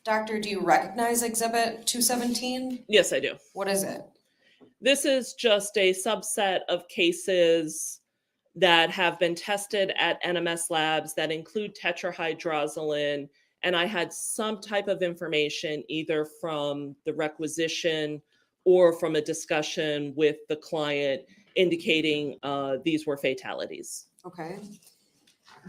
Doctor, do you recognize Exhibit 217? Yes, I do. What is it? This is just a subset of cases that have been tested at NMS labs that include tetrahydrozoline. And I had some type of information either from the requisition or from a discussion with the client indicating these were fatalities. Okay.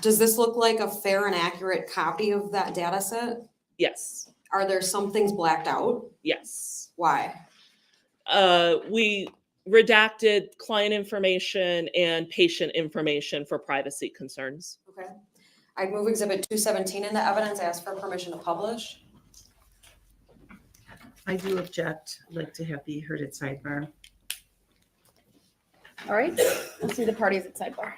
Does this look like a fair and accurate copy of that data set? Yes. Are there some things blacked out? Yes. Why? We redacted client information and patient information for privacy concerns. Okay. I'd move Exhibit 217 into evidence, ask for permission to publish. I do object. I'd like to have be heard at sidebar. All right, let's see the parties at sidebar.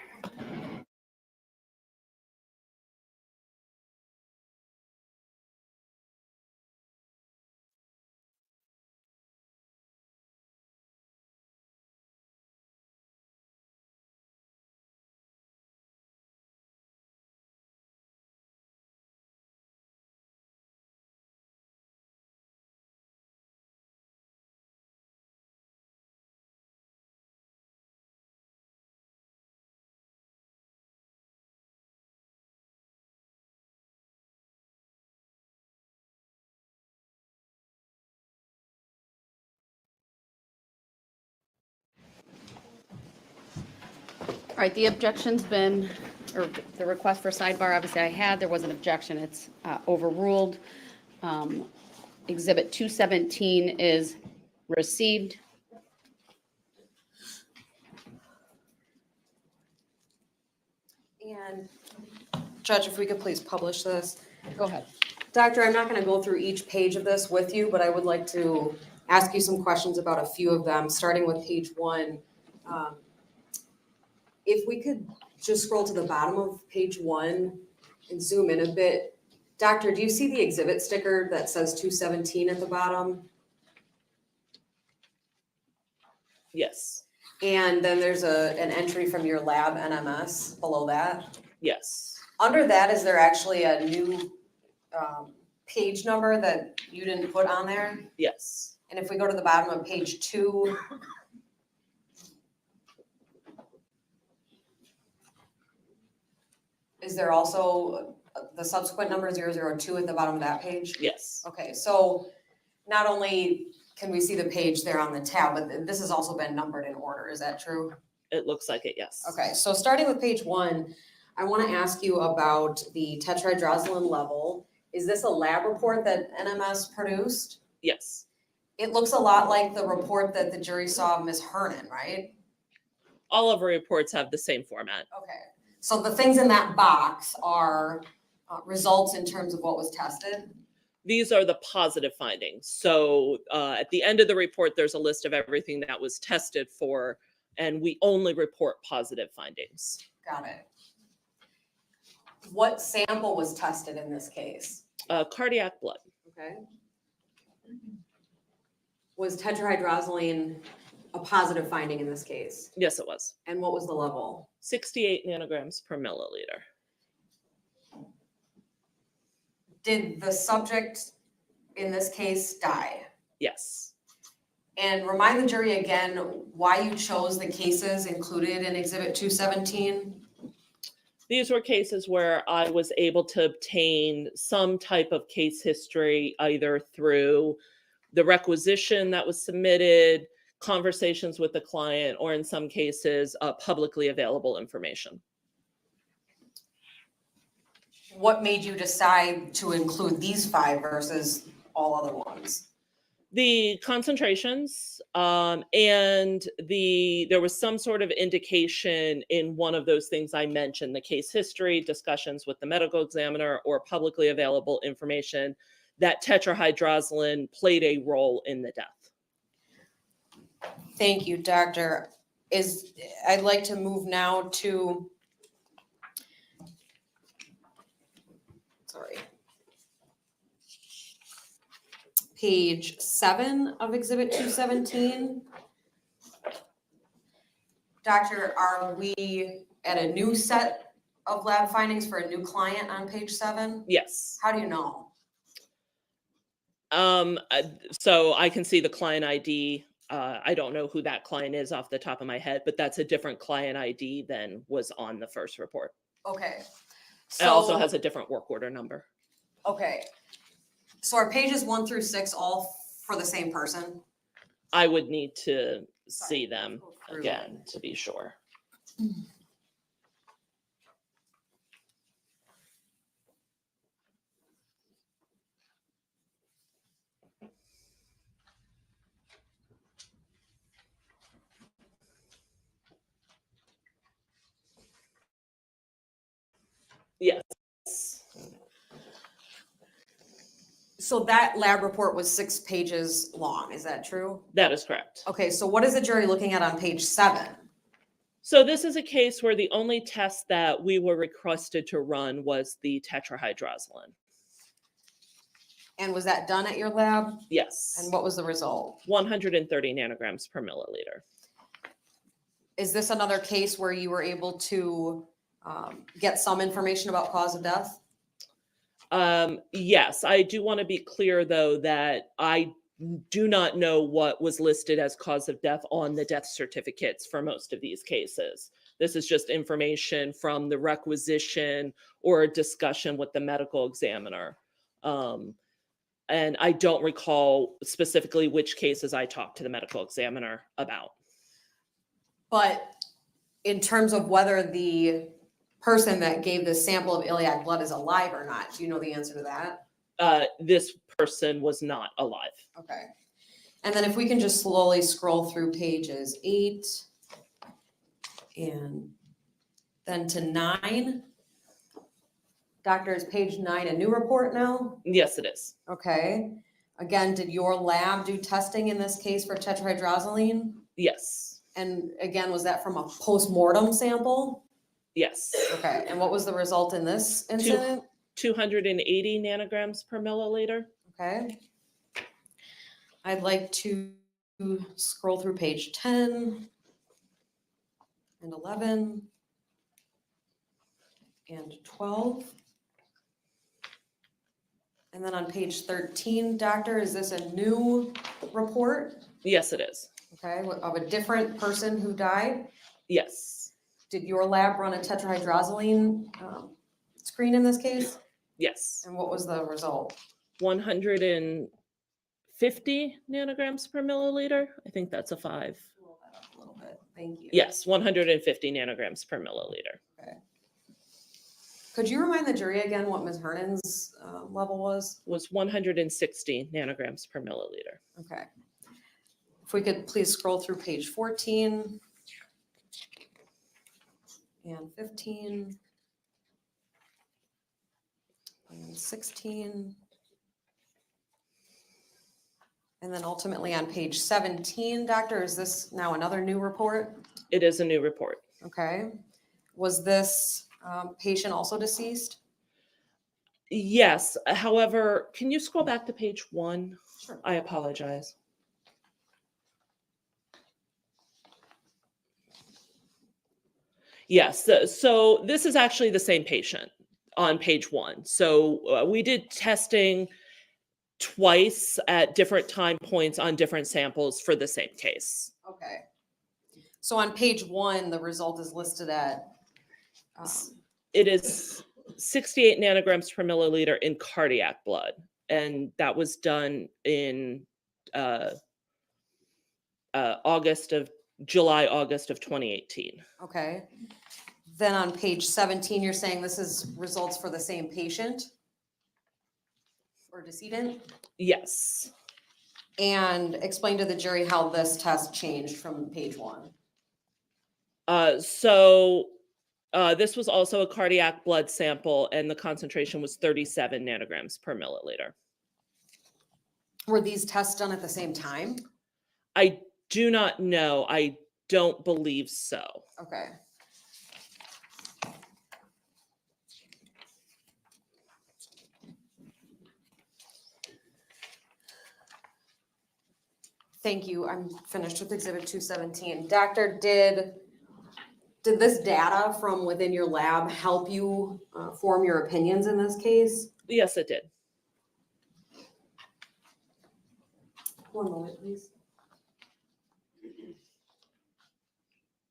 All right, the objection's been, or the request for sidebar, obviously I had, there was an objection, it's overruled. Exhibit 217 is received. And Judge, if we could please publish this. Go ahead. Doctor, I'm not going to go through each page of this with you, but I would like to ask you some questions about a few of them, starting with page 1. If we could just scroll to the bottom of page 1 and zoom in a bit. Doctor, do you see the exhibit sticker that says 217 at the bottom? Yes. And then there's an entry from your lab NMS below that. Yes. Under that, is there actually a new page number that you didn't put on there? Yes. And if we go to the bottom of page 2, is there also the subsequent number 002 at the bottom of that page? Yes. Okay, so not only can we see the page there on the tab? But this has also been numbered in order. Is that true? It looks like it, yes. Okay, so starting with page 1, I want to ask you about the tetrahydrozoline level. Is this a lab report that NMS produced? Yes. It looks a lot like the report that the jury saw of Ms. Hernan, right? All of our reports have the same format. Okay, so the things in that box are results in terms of what was tested? These are the positive findings. So at the end of the report, there's a list of everything that was tested for, and we only report positive findings. Got it. What sample was tested in this case? Cardiac blood. Okay. Was tetrahydrozoline a positive finding in this case? Yes, it was. And what was the level? 68 nanograms per milliliter. Did the subject in this case die? Yes. And remind the jury again why you chose the cases included in Exhibit 217. These were cases where I was able to obtain some type of case history, either through the requisition that was submitted, conversations with the client, or in some cases, publicly available information. What made you decide to include these 5 versus all other ones? The concentrations, and there was some sort of indication in one of those things I mentioned, the case history, discussions with the medical examiner, or publicly available information, that tetrahydrozoline played a role in the death. Thank you, Doctor. I'd like to move now to, page 7 of Exhibit 217. Doctor, are we at a new set of lab findings for a new client on page 7? Yes. How do you know? So I can see the client ID. I don't know who that client is off the top of my head, but that's a different client ID than was on the first report. Okay. It also has a different work order number. Okay. So are pages 1 through 6 all for the same person? I would need to Sorry, see them go through again to be sure. Yes. So that lab report was 6 pages long, is that true? That is correct. Okay, so what is the jury looking at on page 7? So this is a case where the only test that we were requested to run was the tetrahydrozoline. And was that done at your lab? Yes. And what was the result? 130 nanograms per milliliter. Is this another case where you were able to get some information about cause of death? Yes, I do want to be clear though that I do not know what was listed as cause of death on the death certificates for most of these cases. This is just information from the requisition or a discussion with the medical examiner. And I don't recall specifically which cases I talked to the medical examiner about. But in terms of whether the person that gave this sample of iliac blood is alive or not, do you know the answer to that? This person was not alive. Okay. And then if we can just slowly scroll through pages 8 and then to 9. Doctor, is page 9 a new report now? Yes, it is. Okay. Again, did your lab do testing in this case for tetrahydrozoline? Yes. And again, was that from a post-mortem sample? Yes. Okay. And what was the result in this incident? 280 nanograms per milliliter. Okay. I'd like to scroll through page 10 and 11 and 12. And then on page 13, doctor, is this a new report? Yes, it is. Okay, of a different person who died? Yes. Did your lab run a tetrahydrozoline screen in this case? Yes. And what was the result? 150 150 nanograms per milliliter. I think that's a 5. Roll that up a little bit. Thank you. Yes, 150 nanograms per milliliter. Okay. Could you remind the jury again what Ms. Hernan's level was? Was 160 nanograms per milliliter. Okay. If we could please scroll through page 14 and 15 and 16. And then ultimately on page 17, doctor, is this now another new report? It is a new report. Okay. Was this patient also deceased? Yes. However, can you scroll back to page 1? Sure. I apologize. Yes. So this is actually the same patient on page 1. So we did testing twice at different time points on different samples for the same case. Okay. So on page 1, the result is listed at It is 68 nanograms per milliliter in cardiac blood. And that was done in July, August of 2018. okay. Then on page 17, you're saying this is results for the same patient or decedent? Yes. And explain to the jury how this test changed from page 1. This was also a cardiac blood sample, and the concentration was 37 nanograms per milliliter. Were these tests done at the same time? I do not know. I don't believe so. Okay. Thank you. I'm finished with exhibit 217. Doctor, did this data from within your lab help you form your opinions in this case? Yes, it did. One moment, please.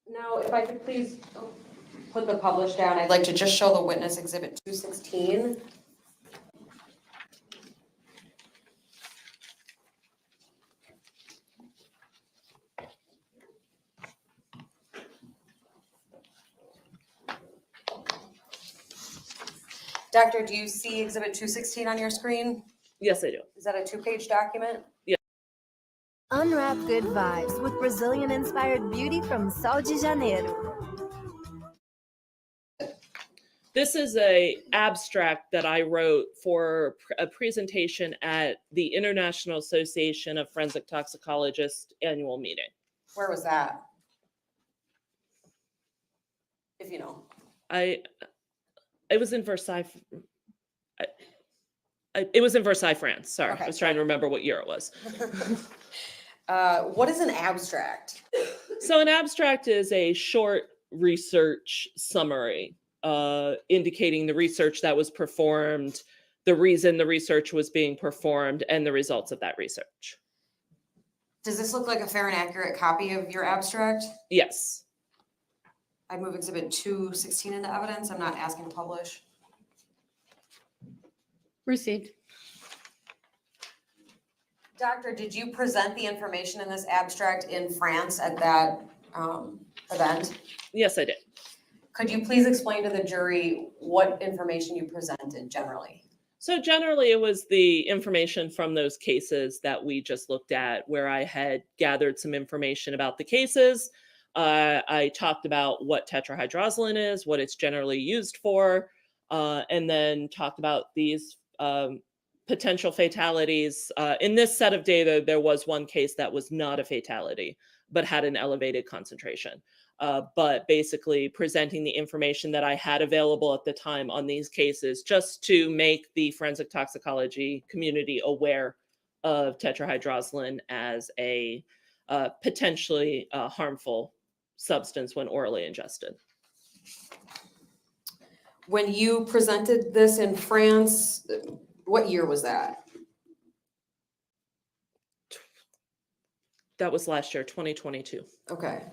Now, if I could please put the publish down, I'd like to just show the witness exhibit 216. Doctor, do you see exhibit 216 on your screen? Yes, I do. Is that a 2-page document? Unwrap good vibes with Brazilian-inspired beauty from Sol de Janeiro. This is an abstract that I wrote for a presentation at the International Association of Forensic Toxicologists annual meeting. Where was that? If you know. It was in Versailles. It was in Versailles, France. Sorry, Okay. I was trying to remember what year it was. What is an abstract? So an abstract is a short research summary indicating the research that was performed, the reason the research was being performed, and the results of that research. Does this look like a fair and accurate copy of your abstract? Yes. I move exhibit 216 into evidence. I'm not asking to publish. Received. Doctor, did you present the information in this abstract in France at that event? Yes, I did. Could you please explain to the jury what information you presented generally? So generally, it was the information from those cases that we just looked at, where I had gathered some information about the cases. I talked about what tetrahydrozoline is, what it's generally used for, and then talked about these potential fatalities. In this set of data, there was one case that was not a fatality, but had an elevated concentration. But basically presenting the information that I had available at the time on these cases, just to make the forensic toxicology community aware of tetrahydrozoline as a potentially harmful substance when orally ingested. When you presented this in France, what year was that? That was last year, 2022. Okay.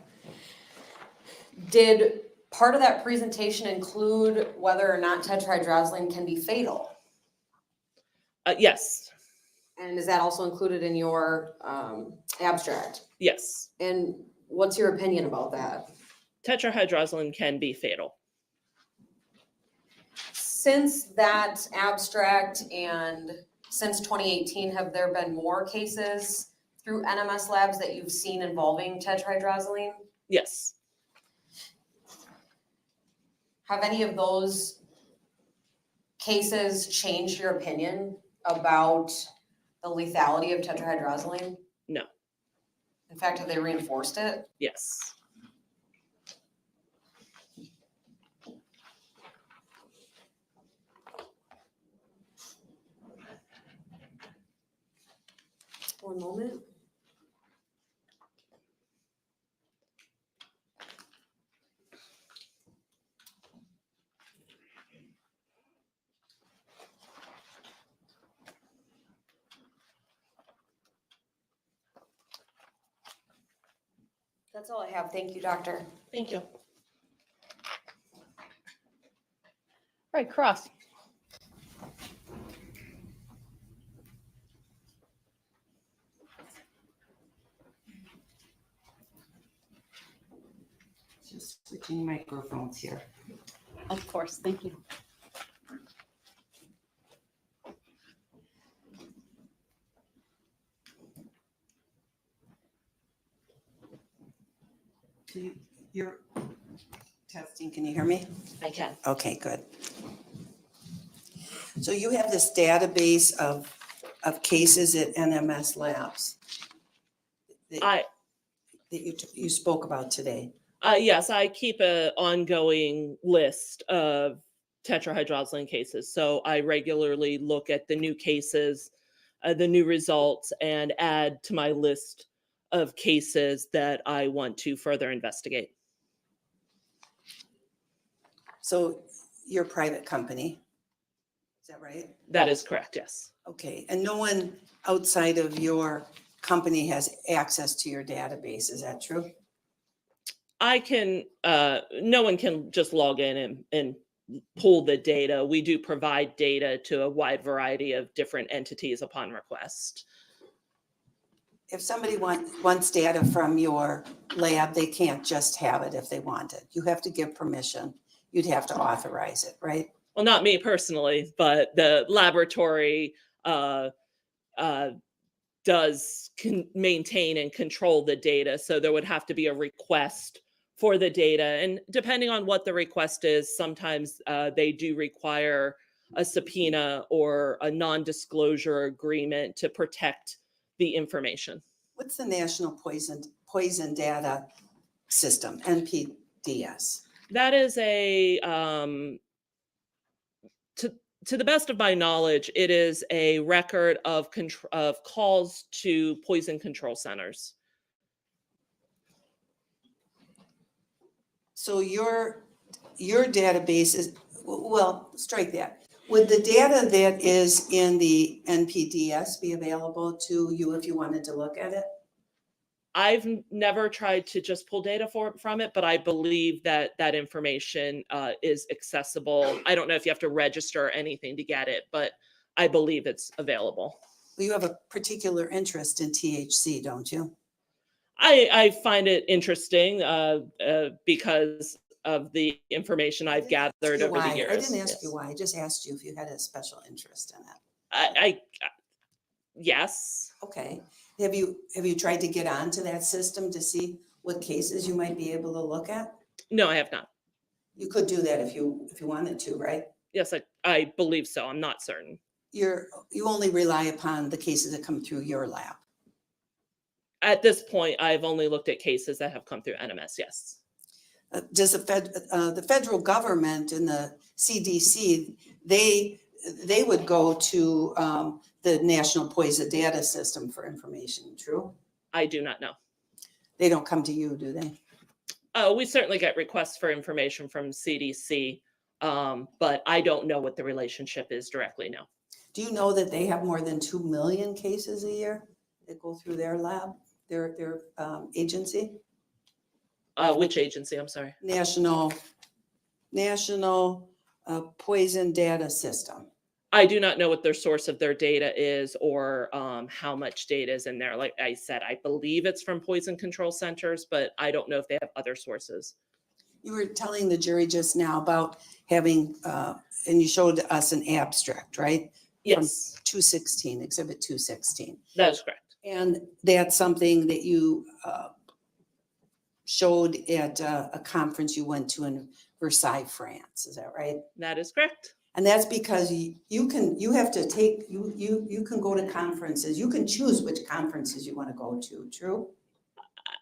Did part of that presentation include whether or not tetrahydrozoline can be fatal? Yes. And is that also included in your abstract? Yes. And what's your opinion about that? Tetrahydrozoline can be fatal. Since that abstract and since 2018, have there been more cases through NMS labs that you've seen involving tetrahydrozoline? Yes. Have any of those cases changed your opinion about the lethality of tetrahydrozoline? No. In fact, have they reinforced it? Yes. One moment. That's all I have. Thank you, doctor. Thank you. All right, Cross. Just switching microphones here. Of course, thank you. You're testing, can you hear me? I can. Okay, good. So you have this database of cases at NMS labs that you spoke about today. Yes, I keep an ongoing list of tetrahydrozoline cases. So I regularly look at the new cases, the new results, and add to my list of cases that I want to further investigate. So you're a private company, is that right? That is correct, yes. Okay, and no one outside of your company has access to your database, is that true? I can, no one can just log in and pull the data. We do provide data to a wide variety of different entities upon request. If somebody wants data from your lab, they can't just have it if they want it. You have to give permission. You'd have to authorize it, right? Well, not me personally, but the laboratory does maintain and control the data. So there would have to be a request for the data. And depending on what the request is, sometimes they do require a subpoena or a non-disclosure agreement to protect the information. What's the National Poison Data System, NPDS? That is a, to the best of my knowledge, it is a record of calls to poison control centers. So your database is, well, strike that. Would the data that is in the NPDS be available to you if you wanted to look at it? I've never tried to just pull data from it, but I believe that that information is accessible. I don't know if you have to register or anything to get it, but I believe it's available. Well, you have a particular interest in THC, don't you? I find it interesting because of the information I've gathered over the years. I didn't ask you why. I just asked you if you had a special interest in I it. yes. Okay. Have you tried to get onto that system to see what cases you might be able to look at? No, I have not. You could do that if you wanted to, right? Yes, I believe so. I'm not certain. You only rely upon the cases that come through your lab. At this point, I've only looked at cases that have come through NMS. Yes. Does the federal government and the CDC, they would go to the National Poison Data System for information, true? I do not know. They don't come to you, do they? We certainly get requests for information from CDC, but I don't know what the relationship is directly now. Do you know that they have more than 2 million cases a year that go through their lab, their agency? Which agency? I'm sorry. National Poison Data System. I do not know what their source of their data is or how much data is in there. Like I said, I believe it's from poison control centers, but I don't know if they have other sources. You were telling the jury just now about having, and you showed us an abstract, right? Yes, 216, Exhibit 216. that is correct. And that's something that you showed at a conference you went to in Versailles, France. Is that right? That is correct. And that's because you can go to conferences. You can choose which conferences you want to go to. True?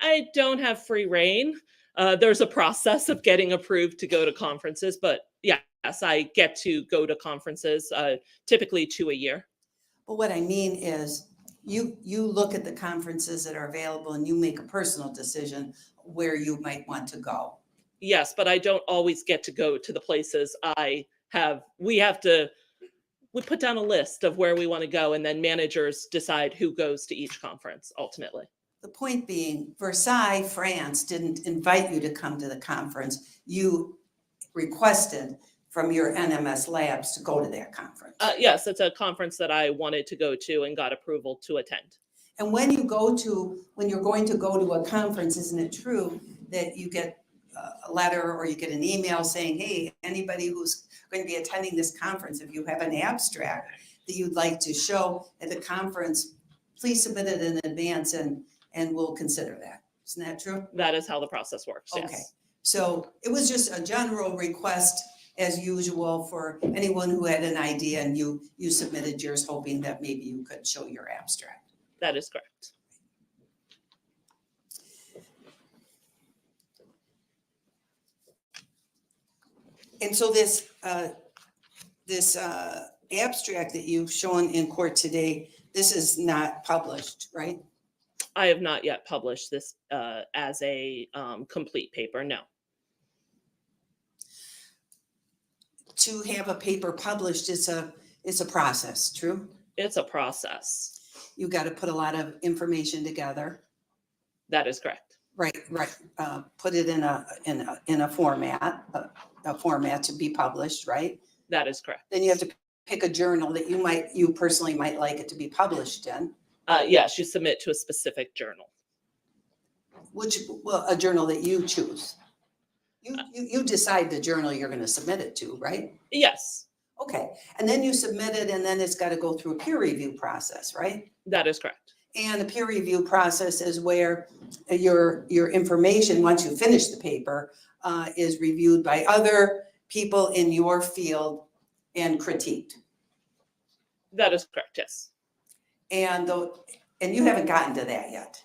I don't have free reign. There's a process of getting approved to go to conferences, but yes, I get to go to conferences, typically 2 a year. But what I mean is you look at the conferences that are available and you make a personal decision where you might want to go. Yes, but I don't always get to go to the places we put down a list of where we want to go, and then managers decide who goes to each conference ultimately. The point being, Versailles, France didn't invite you to come to the conference. You requested from your NMS labs to go to that conference. Yes, it's a conference that I wanted to go to and got approval to attend. And when you're going to go to a conference, isn't it true that you get a letter or you get an email saying, hey, anybody who's going to be attending this conference, if you have an abstract that you'd like to show at the conference, please submit it in advance and we'll consider that. Isn't that true? That is how the process works. Okay. Yes. So it was just a general request as usual for anyone who had an idea and you submitted yours hoping that maybe you could show your abstract. That is correct. And so this abstract that you've shown in court today, this is not published, right? I have not yet published this as a complete paper. No. To have a paper published, it's a process, true? It's a process. You got to put a lot of information together. That is correct. Right. Put it in a format, a format to be published, right? That is correct. Then you have to pick a journal that you personally might like it to be published in. Yes, you submit to a specific journal. A journal that you choose. You decide the journal you're going to submit it to, right? Yes, Okay, and then you submit it, and then it's got to go through a peer review process, right? that is correct. And the peer review process is where your information, once you finish the paper, is reviewed by other people in your field and critiqued. That is correct. Yes. And you haven't gotten to that yet.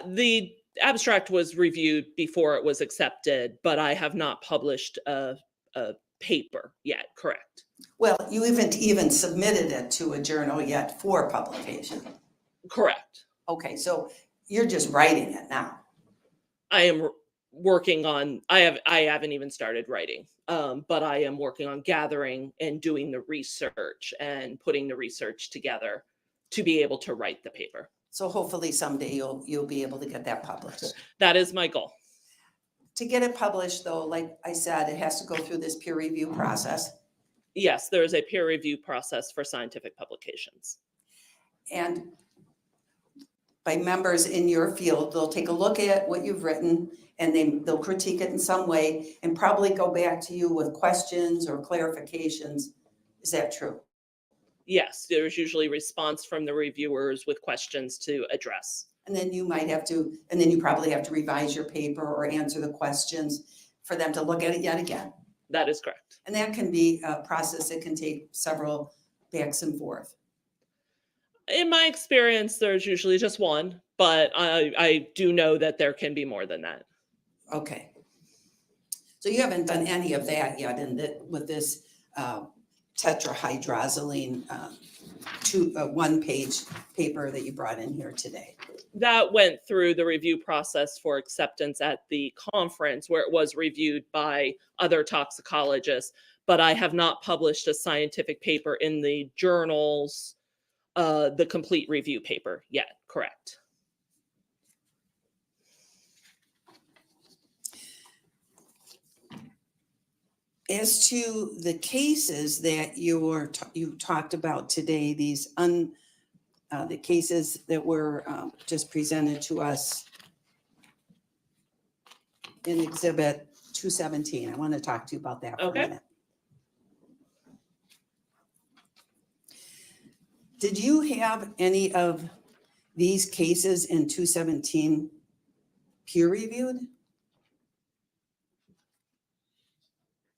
The abstract was reviewed before it was accepted, but I have not published a paper yet. Correct. Well, you haven't even submitted it to a journal yet for publication. Correct. Okay, so you're just writing it now. I am working on, I haven't even started writing, but I am working on gathering and doing the research and putting the research together to be able to write the paper. So hopefully someday you'll be able to get that published. That is my goal. To get it published though, like I said, it has to go through this peer review process. Yes, there is a peer review process for scientific publications. And by members in your field, they'll take a look at what you've written and they'll critique it in some way and probably go back to you with questions or clarifications. Is that true? Yes, there's usually response from the reviewers with questions to address. And then you probably have to revise your paper or answer the questions for them to look at it yet again. That is correct. And that can be a process that can take several backs and forth. In my experience, there's usually just one, but I do know that there can be more than that. Okay. So you haven't done any of that yet with this tetrahydrozoline one-page paper that you brought in here today. That went through the review process for acceptance at the conference where it was reviewed by other toxicologists, but I have not published a scientific paper in the journals, the complete review paper yet. Correct. As to the cases that you talked about today, the cases that were just presented to us in Exhibit 217, I want to talk to you about that for a Okay. minute. Did you have any of these cases in 217 peer reviewed?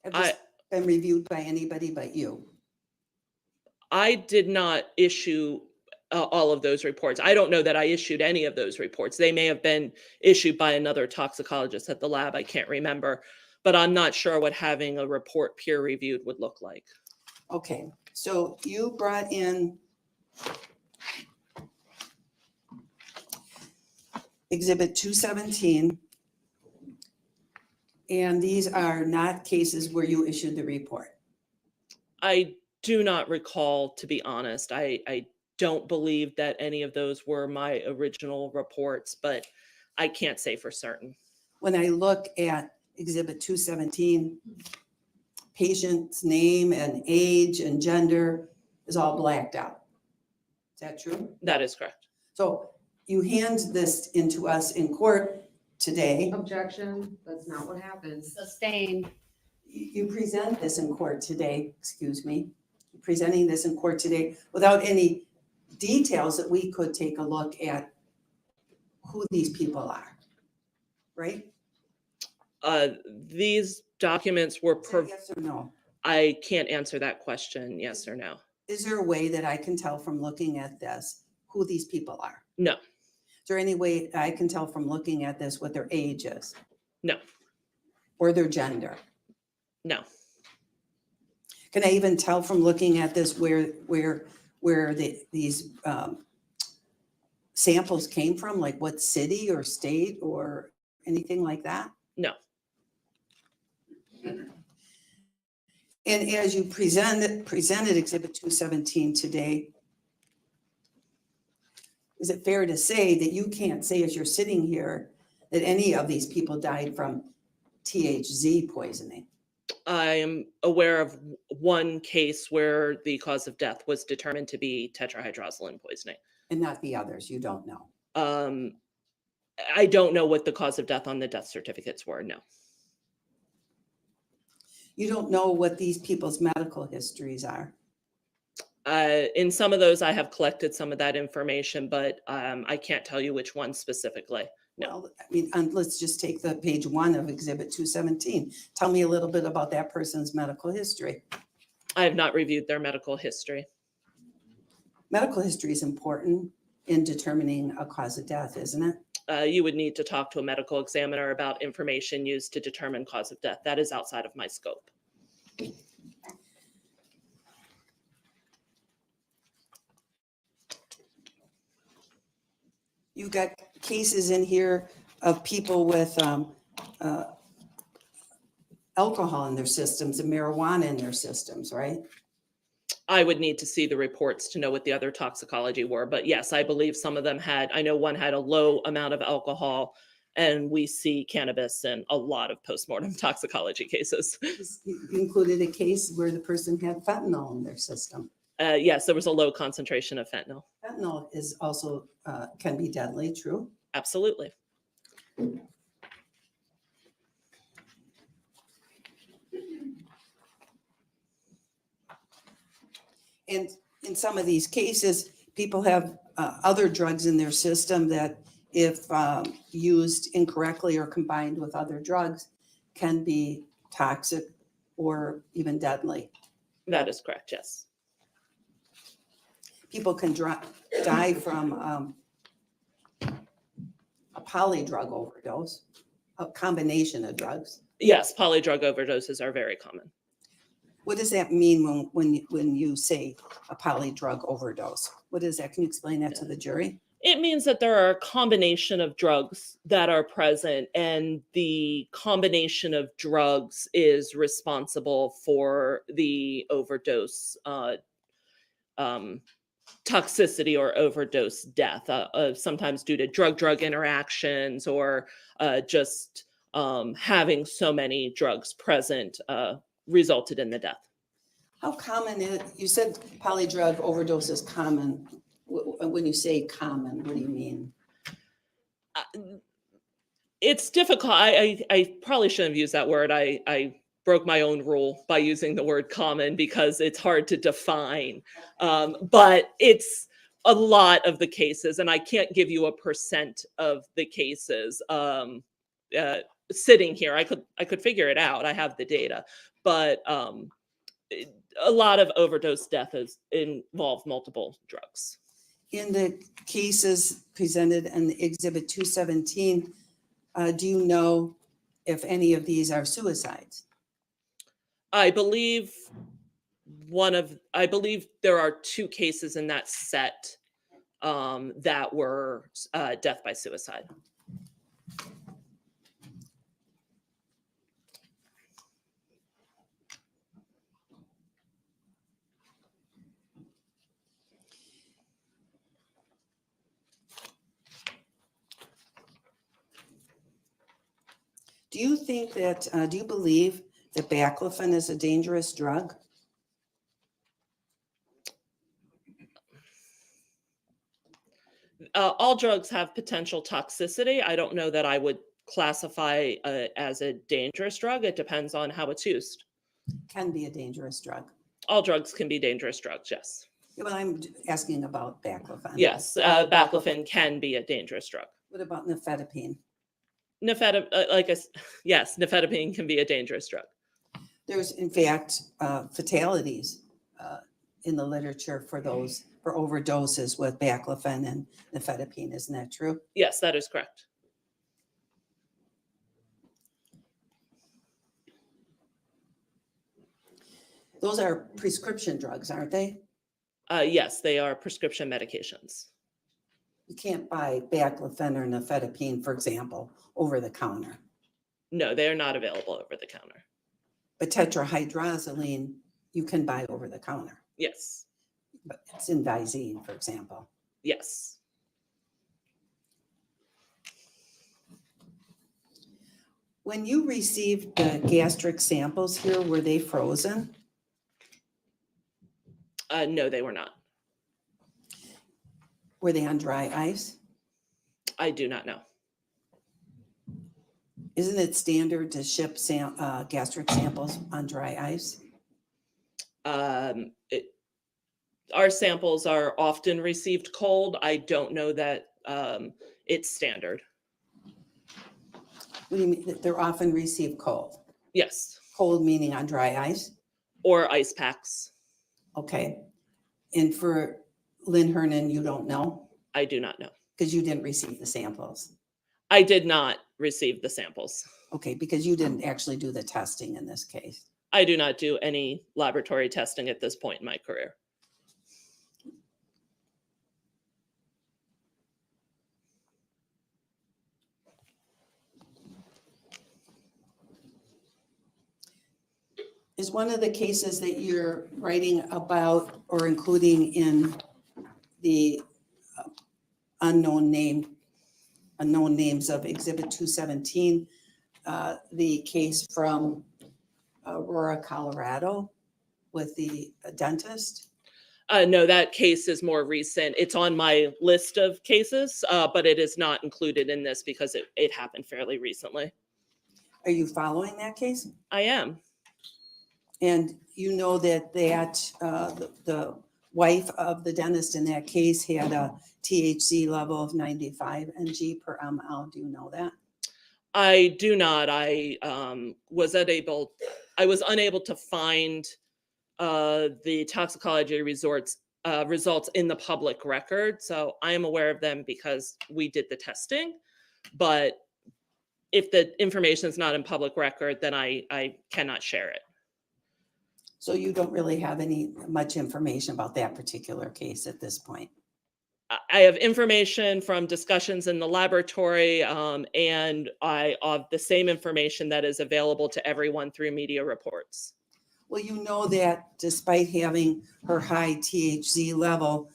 Have this been reviewed by anybody but you? I did not issue all of those reports. I don't know that I issued any of those reports. They may have been issued by another toxicologist at the lab. I can't remember, but I'm not sure what having a report peer reviewed would look like. Okay, so you brought in Exhibit 217, and these are not cases where you issued the report. I do not recall, to be honest. I don't believe that any of those were my original reports, but I can't say for certain. When I look at Exhibit 217, patient's name and age and gender is all blacked out. Is that true? That is correct. So you hand this into us in court today. Objection, that's not what happens. Sustained. You present this in court today, excuse me, you're presenting this in court today without any details that we could take a look at who these people are, right? These documents were, Is that yes or no? I can't answer that question, yes or no. Is there a way that I can tell from looking at this who these people are? No. Is there any way I can tell from looking at this what their age is? No. Or their gender? No. Can I even tell from looking at this where these samples came from, like what city or state or anything like that? No. And as you presented Exhibit 217 today, is it fair to say that you can't say as you're sitting here that any of these people died from THZ poisoning? I am aware of one case where the cause of death was determined to be tetrahydrozoline poisoning. And not the others, you don't know? I don't know what the cause of death on the death certificates were, no. You don't know what these people's medical histories are? In some of those, I have collected some of that information, but I can't tell you which one specifically. No. Well, I mean, let's just take the page 1 of Exhibit 217. Tell me a little bit about that person's medical history. I have not reviewed their medical history. Medical history is important in determining a cause of death, isn't it? You would need to talk to a medical examiner about information used to determine cause of death. That is outside of my scope. You got cases in here of people with alcohol in their systems and marijuana in their systems, right? I would need to see the reports to know what the other toxicology were. But yes, I believe some of them had, I know one had a low amount of alcohol, and we see cannabis in a lot of postmortem toxicology cases. You included a case where the person had fentanyl in their system. Yes, there was a low concentration of fentanyl. Fentanyl is also, can be deadly, true? Absolutely. And in some of these cases, people have other drugs in their system that if used incorrectly or combined with other drugs can be toxic or even deadly. That is correct, yes. People can die from a polydrug overdose, a combination of drugs. Yes, polydrug overdoses are very common. What does that mean when you say a polydrug overdose? What is that? Can you explain that to the jury? It means that there are a combination of drugs that are present, and the combination of drugs is responsible for the overdose toxicity or overdose death, sometimes due to drug-drug interactions or just having so many drugs present resulted in the death. How common is, you said polydrug overdose is common. When you say common, what do you mean? It's difficult. I probably shouldn't have used that word. I broke my own rule by using the word common because it's hard to define. But it's a lot of the cases, and I can't give you a percent of the cases. Sitting here, I could figure it out. I have the data, but a lot of overdose deaths involve multiple drugs. In the cases presented in Exhibit 217, do you know if any of these are suicides? I believe there are 2 cases in that set that were death by suicide. Do you think that, do you believe that baclofen is a dangerous drug? All drugs have potential toxicity. I don't know that I would classify as a dangerous drug. It depends on how it's used. Can be a dangerous drug. All drugs can be dangerous drugs, yes. Yeah, but I'm asking about baclofen. Yes, baclofen can be a dangerous drug. What about nifedipine? Yes, nifedipine can be a dangerous drug. There's in fact fatalities in the literature for those, for overdoses with baclofen and nifedipine. Isn't that true? Yes, that is correct. Those are prescription drugs, aren't they? Yes, they are prescription medications. You can't buy baclofen or nifedipine, for example, over the counter. No, they are not available over the counter. But tetrahydrozoline, you can buy over the counter. Yes. But it's in Visine, for example. Yes. When you received the gastric samples here, were they frozen? No, they were not. Were they on dry ice? I do not know. Isn't it standard to ship gastric samples on dry ice? Our samples are often received cold. I don't know that it's standard. What do you mean? They're often received cold? Yes. Cold meaning on dry ice? Or ice packs. Okay. And for Lynn Hernan, you don't know? I do not know. Because you didn't receive the samples. I did not receive the samples. Okay, because you didn't actually do the testing in this case. I do not do any laboratory testing at this point in my career. Is one of the cases that you're writing about or including in the unknown names of Exhibit 217, the case from Aurora, Colorado with the dentist? No, that case is more recent. It's on my list of cases, but it is not included in this because it happened fairly recently. Are you following that case? I am. And you know that the wife of the dentist in that case had a THC level of 95 ng per ml. Do you know that? I do not. I was unable to find the toxicology results in the public record. So I am aware of them because we did the testing. But if the information is not in public record, then I cannot share it. So you don't really have much information about that particular case at this point? I have information from discussions in the laboratory, and I have the same information that is available to everyone through media reports. Well, you know that despite having her high THC level,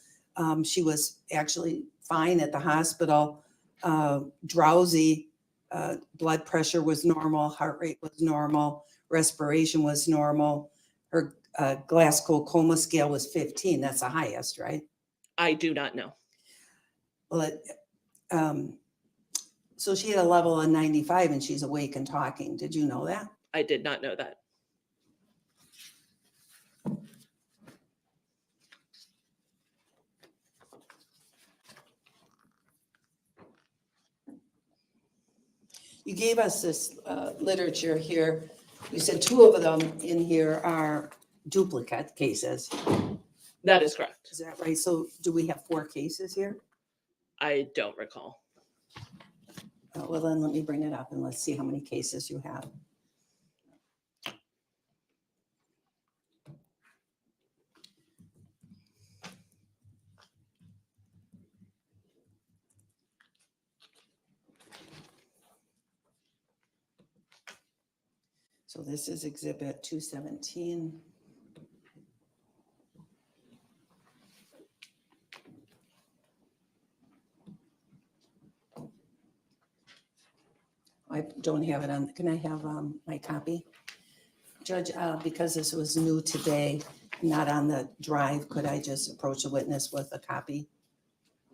she was actually fine at the hospital, drowsy, blood pressure was normal, heart rate was normal, respiration was normal. Her Glasgow Coma scale was 15. That's the highest, right? I do not know. Well, so she had a level of 95 and she's awake and talking. Did you know that? I did not know that. You gave us this literature here. You said 2 of them in here are duplicate cases. That is correct. Is that right? So do we have 4 cases here? I don't recall. Well, then let me bring it up and let's see how many cases you have. So this is Exhibit 217. I don't have it on, can I have my copy? Judge, because this was new today, not on the drive, could I just approach the witness with a copy?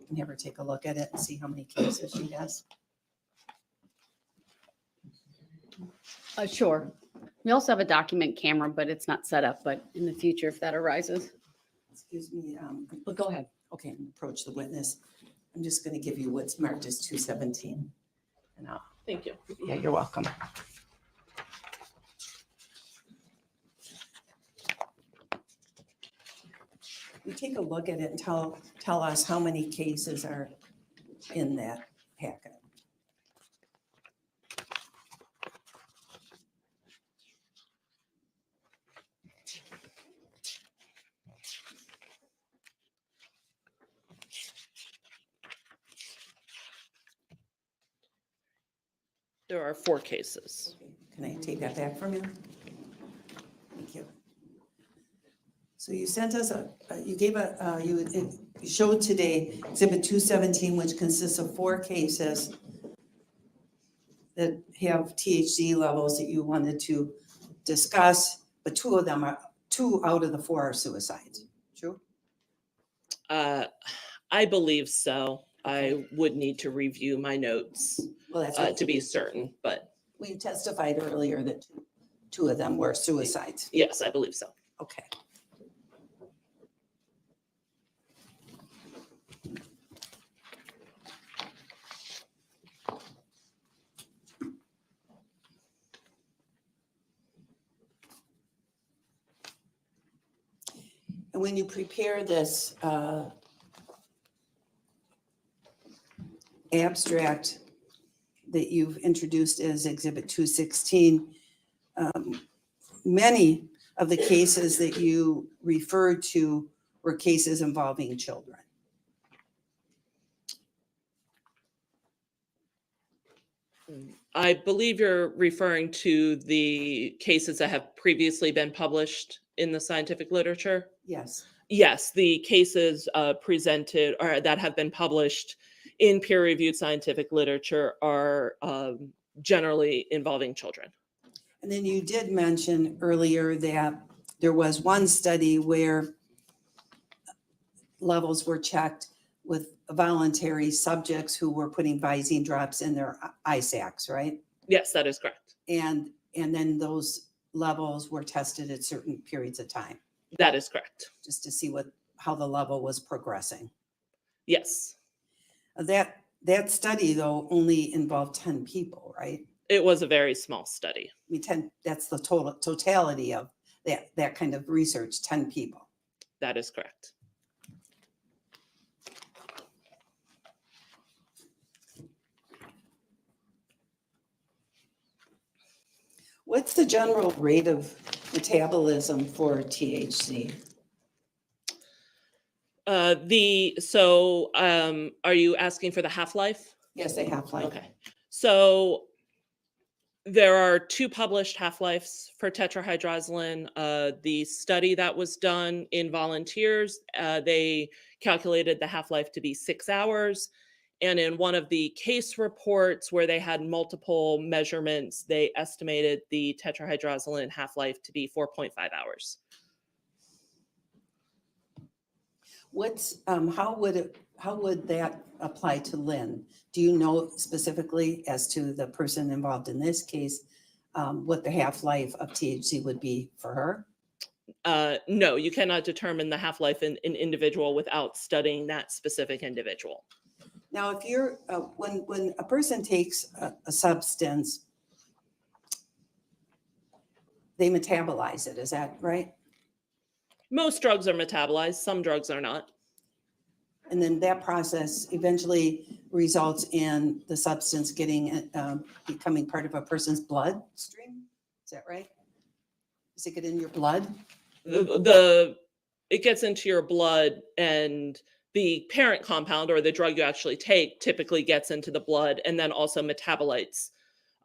And have her take a look at it and see how many cases she has? Sure. We also have a document camera, but it's not set up, but in the future, if that arises. Excuse me, But go ahead. okay, I'm gonna approach the witness. I'm just gonna give you what's marked as 217. And I'll, Thank you. yeah, you're welcome. You take a look at it and tell us how many cases are in that packet. There are 4 cases. Can I take that back from you? Thank you. So you sent us you showed today Exhibit 217, which consists of 4 cases that have THC levels that you wanted to discuss, but 2 out of the 4 are suicides. True? I believe so. I would need to review my notes Well, that's what to be certain, but we testified earlier that 2 of them were suicides. yes, I believe so. Okay. And when you prepare this abstract that you've introduced as Exhibit 216, many of the cases that you referred to were cases involving children. I believe you're referring to the cases that have previously been published in the scientific literature. Yes. Yes, the cases presented or that have been published in peer-reviewed scientific literature are generally involving children. And then you did mention earlier that there was one study where levels were checked with voluntary subjects who were putting Visine drops in their eye sacs, right? Yes, that is correct. And then those levels were tested at certain periods of time, That is correct. just to see how the level was progressing. Yes, That study though only involved 10 people, right? it was a very small study. I mean, 10, that's the totality of that kind of research, 10 people. That is correct. What's the general rate of metabolism for THC? Are you asking for the half-life? Yes, they have like, Okay. So there are 2 published half-lives for tetrahydrozoline. The study that was done in volunteers, they calculated the half-life to be 6 hours. And in one of the case reports where they had multiple measurements, they estimated the tetrahydrozoline half-life to be 4.5 hours. How would that apply to Lynn? Do you know specifically as to the person involved in this case, what the half-life of THC would be for her? No, you cannot determine the half-life in an individual without studying that specific individual. Now, if you're, when a person takes a substance, they metabolize it, is that right? Most drugs are metabolized, some drugs are not. And then that process eventually results in the substance getting, becoming part of a person's bloodstream? Is that right? Does it get in your blood? It gets into your blood, and the parent compound, or the drug you actually take, typically gets into the blood, and then also metabolites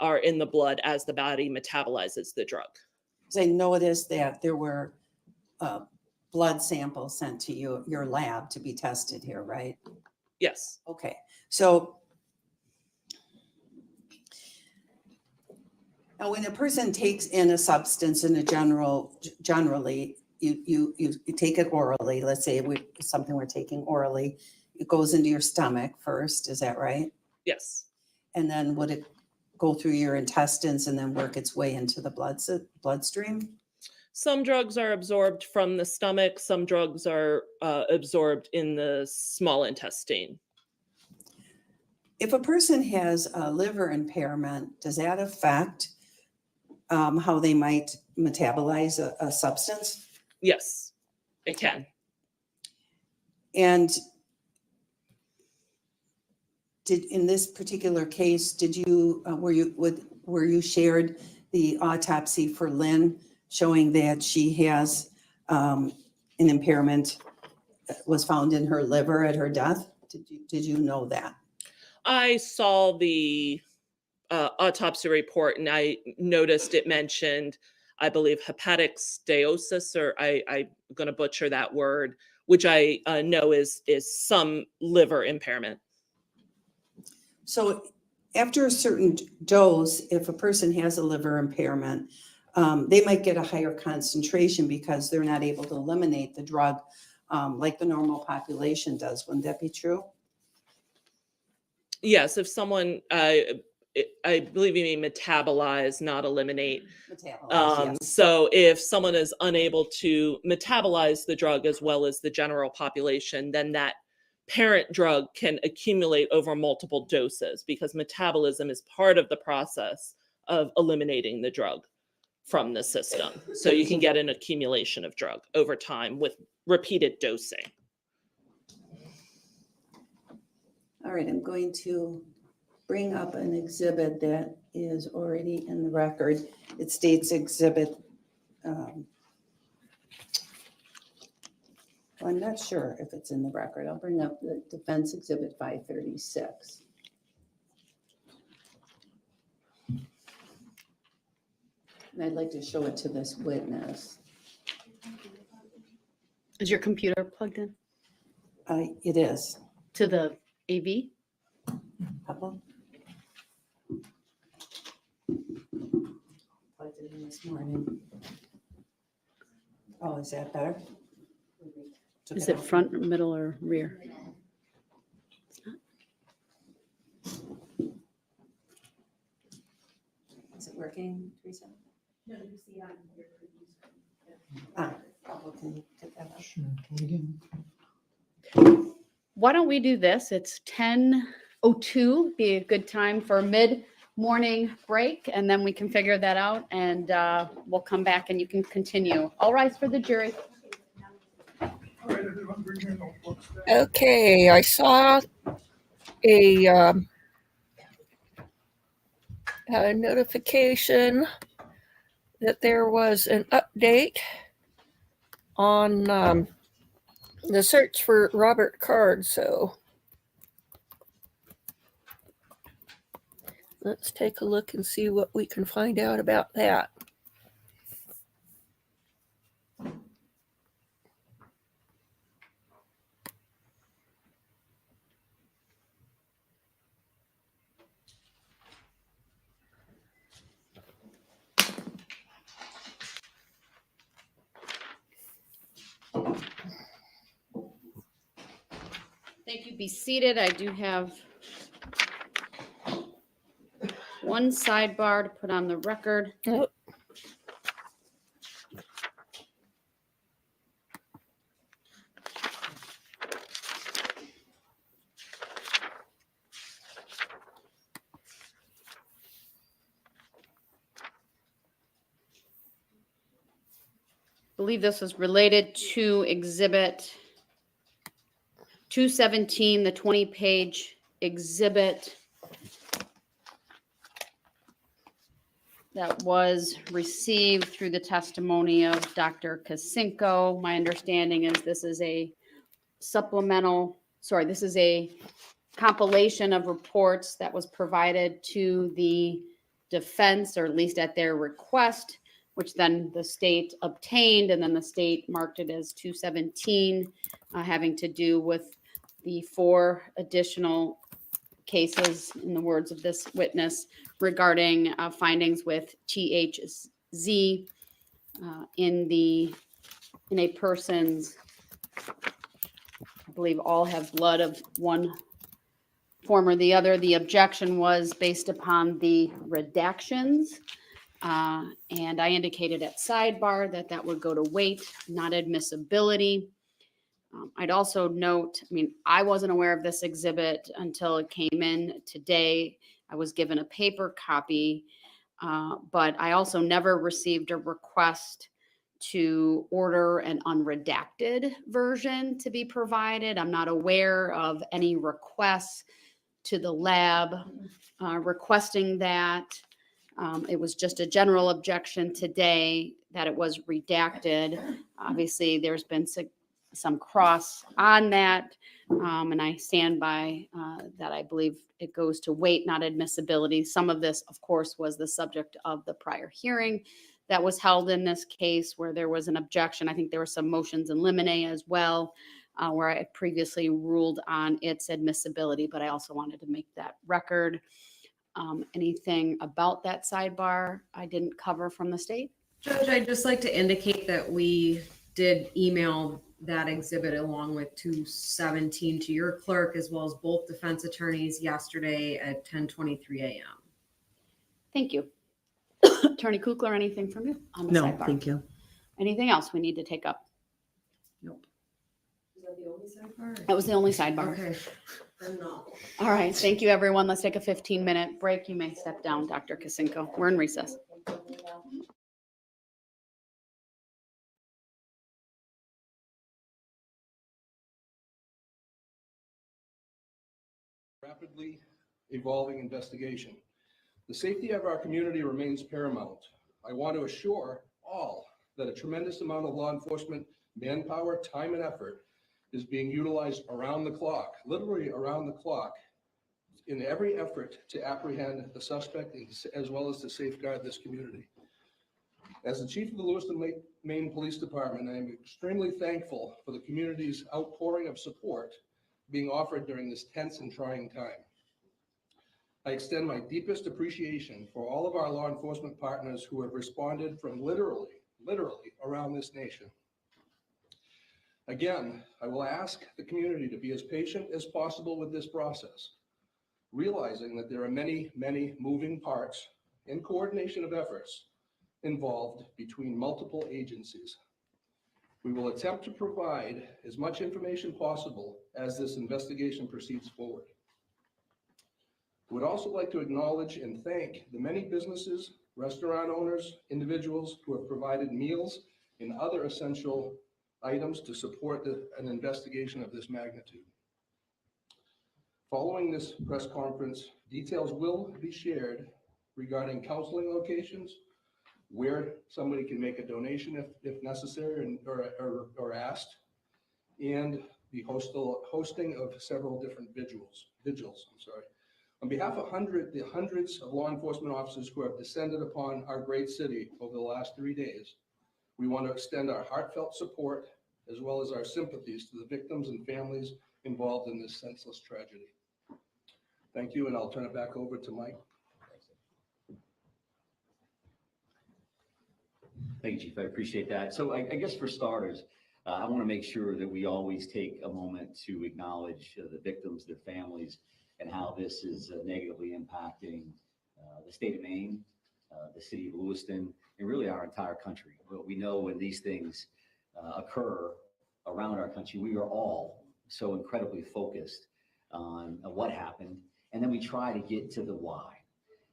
are in the blood as the body metabolizes the drug. Because I noticed that there were blood samples sent to your lab to be tested here, right? Yes. Okay, so now when a person takes in a substance in a generally, you take it orally. Let's say something we're taking orally, it goes into your stomach first. Is that right? Yes. And then would it go through your intestines and then work its way into the bloodstream? Some drugs are absorbed from the stomach. Some drugs are absorbed in the small intestine. If a person has a liver impairment, does that affect how they might metabolize a substance? Yes, it can. And in this particular case, were you shared the autopsy for Lynn showing that she has an impairment was found in her liver at her death? Did you know that? I saw the autopsy report, and I noticed it mentioned, I believe, hepatic steatosis, or I'm going to butcher that word, which I know is some liver impairment. So after a certain dose, if a person has a liver impairment, they might get a higher concentration because they're not able to eliminate the drug like the normal population does. Wouldn't that be true? Yes, if someone, I believe you mean metabolize, not eliminate. Metabolize, yes. So if someone is unable to metabolize the drug as well as the general population, then that parent drug can accumulate over multiple doses, because metabolism is part of the process of eliminating the drug from the system. So you can get an accumulation of drug over time with repeated dosing. All right, I'm going to bring up an exhibit that is already in the record. It states exhibit, I'm not sure if it's in the record. I'll bring up the defense exhibit 536. And I'd like to show it to this witness. Is your computer plugged in It is. to the AV? Couple. Plugged it in this morning. Oh, is that better? Took Is it out. front, middle, or rear? Is it working, Teresa? No, you see on your Can you get that up? Sure, do it again. Why don't we do this? It's 10:02, be a good time for a mid-morning break, and then we can figure that out, and we'll come back and you can continue. All rise for the jury. Okay, I saw a notification that there was an update on the search for Robert Card. So let's take a look and see what we can find out about that. Thank you. Be seated. I do have one sidebar to put on the record. Oh, I believe this was related to Exhibit 217, the 20-page exhibit that was received through the testimony of Dr. Kacinko. My understanding is this is a this is a compilation of reports that was provided to the defense, or at least at their request, which then the state obtained, and then the state marked it as 217, having to do with the 4 additional cases, in the words of this witness, regarding findings with THZ in a person's, I believe all have blood of one form or the other. The objection was based upon the redactions. And I indicated at sidebar that that would go to weight, not admissibility. I'd also note, I mean, I wasn't aware of this exhibit until it came in today. I was given a paper copy, but I also never received a request to order an unredacted version to be provided. I'm not aware of any requests to the lab requesting that. It was just a general objection today that it was redacted. Obviously, there's been some cross on that, and I stand by that. I believe it goes to weight, not admissibility. Some of this, of course, was the subject of the prior hearing that was held in this case, where there was an objection. I think there were some motions in limine as well, where I previously ruled on its admissibility, but I also wanted to make that record. Anything about that sidebar I didn't cover from the state? Judge, I'd just like to indicate that we did email that exhibit along with 217 to your clerk, as well as both defense attorneys yesterday at 10:23 a.m. Thank you. Attorney Kukler, anything from you on the No, sidebar? thank you. Anything else we need to take up? Nope. Is that the only sidebar? That was the only sidebar. Okay. Then no. All right. Thank you, everyone. Let's take a 15-minute break. You may step down, Dr. Kacinko. We're in recess. Rapidly evolving investigation. The safety of our community remains paramount. I want to assure all that a tremendous amount of law enforcement manpower, time, and effort is being utilized around the clock, literally around the clock, in every effort to apprehend the suspect as well as to safeguard this community. As the chief of the Lewiston Maine Police Department, I am extremely thankful for the community's outpouring of support being offered during this tense and trying time. I extend my deepest appreciation for all of our law enforcement partners who have responded from literally around this nation. Again, I will ask the community to be as patient as possible with this process, realizing that there are many, many moving parts and coordination of efforts involved between multiple agencies. We will attempt to provide as much information possible as this investigation proceeds forward. I would also like to acknowledge and thank the many businesses, restaurant owners, individuals who have provided meals and other essential items to support an investigation of this magnitude. Following this press conference, details will be shared regarding counseling locations, where somebody can make a donation if necessary or asked, and the hosting of several different vigils. On behalf of the hundreds of law enforcement officers who have descended upon our great city over the last 3 days, we want to extend our heartfelt support as well as our sympathies to the victims and families involved in this senseless tragedy. Thank you, and I'll turn it back over to Mike. Thank you, Chief. I appreciate that. So I guess for starters, I want to make sure that we always take a moment to acknowledge the victims, their families, and how this is negatively impacting the state of Maine, the city of Lewiston, and really our entire country. We know when these things occur around our country, we are all so incredibly focused on what happened, and then we try to get to the why.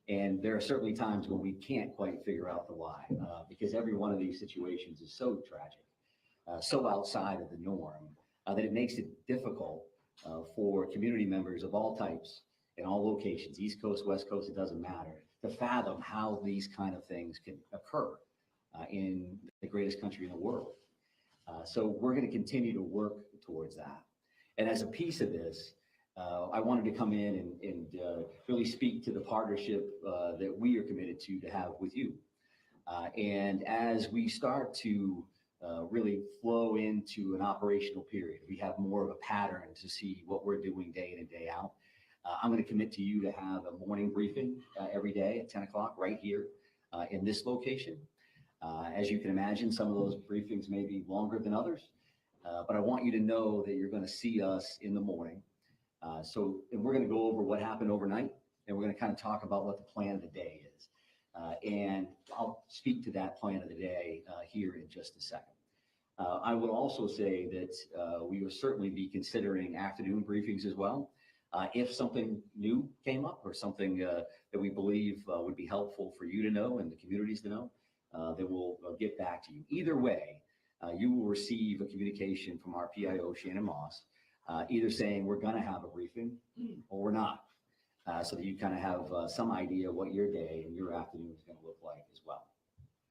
And there are certainly times when we can't quite figure out the why, because every one of these situations is so tragic, so outside of the norm, that it makes it difficult for community members of all types in all locations, East Coast, West Coast, it doesn't matter, to fathom how these kind of things can occur in the greatest country in the world. So we're going to continue to work towards that. And as a piece of this, I wanted to come in and really speak to the partnership that we are committed to have with you. And as we start to really flow into an operational period, we have more of a pattern to see what we're doing day in and day out. I'm going to commit to you to have a morning briefing every day at 10 o'clock right here in this location. As you can imagine, some of those briefings may be longer than others, but I want you to know that you're going to see us in the morning. And we're going to go over what happened overnight, and we're going to kind of talk about what the plan of the day is. And I'll speak to that plan of the day here in just a second. I would also say that we will certainly be considering afternoon briefings as well. If something new came up or something that we believe would be helpful for you to know and the communities to know, then we'll get back to you. Either way, you will receive a communication from our PIO, Shannon Moss, either saying we're going to have a briefing or we're not, so that you kind of have some idea what your day and your afternoon is going to look like as well.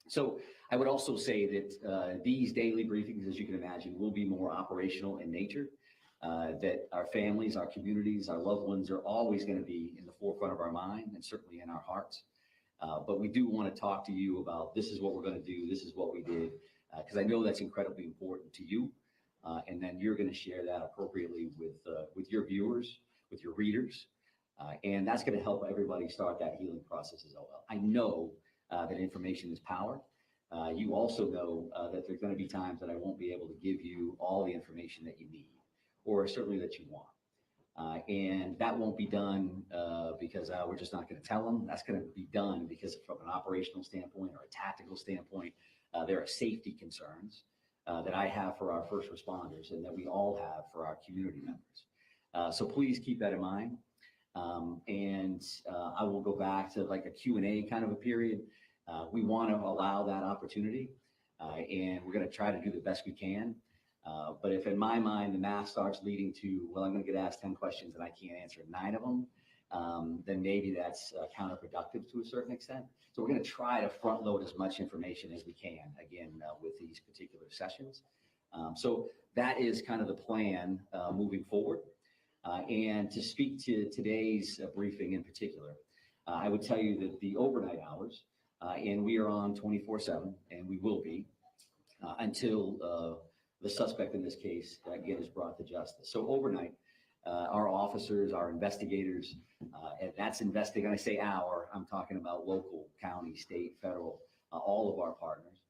So I would also say that these daily briefings, as you can imagine, will be more operational in nature, that our families, our communities, our loved ones are always going to be in the forefront of our mind and certainly in our hearts. But we do want to talk to you about this is what we're going to do, this is what we did, because I know that's incredibly important to you. And then you're going to share that appropriately with your viewers, with your readers. And that's going to help everybody start that healing process as well. I know that information is power. You also know that there's going to be times that I won't be able to give you all the information that you need, or certainly that you want. And that won't be done because we're just not going to tell them. That's going to be done because from an operational standpoint or a tactical standpoint, there are safety concerns that I have for our first responders and that we all have for our community members. So please keep that in mind. And I will go back to like a Q&A kind of a period. We want to allow that opportunity and we're going to try to do the best we can. But if in my mind, the math starts leading to, well, I'm going to get asked 10 questions and I can't answer 9 of them, then maybe that's counterproductive to a certain extent. So we're going to try to front load as much information as we can, again, with these particular sessions. So that is kind of the plan moving forward. And to speak to today's briefing in particular, I would tell you that the overnight hours, and we are on 24/7, and we will be until the suspect in this case, again, is brought to justice. So overnight, our officers, our investigators, and that's investigating, when I say our, I'm talking about local, county, state, federal, all of our partners,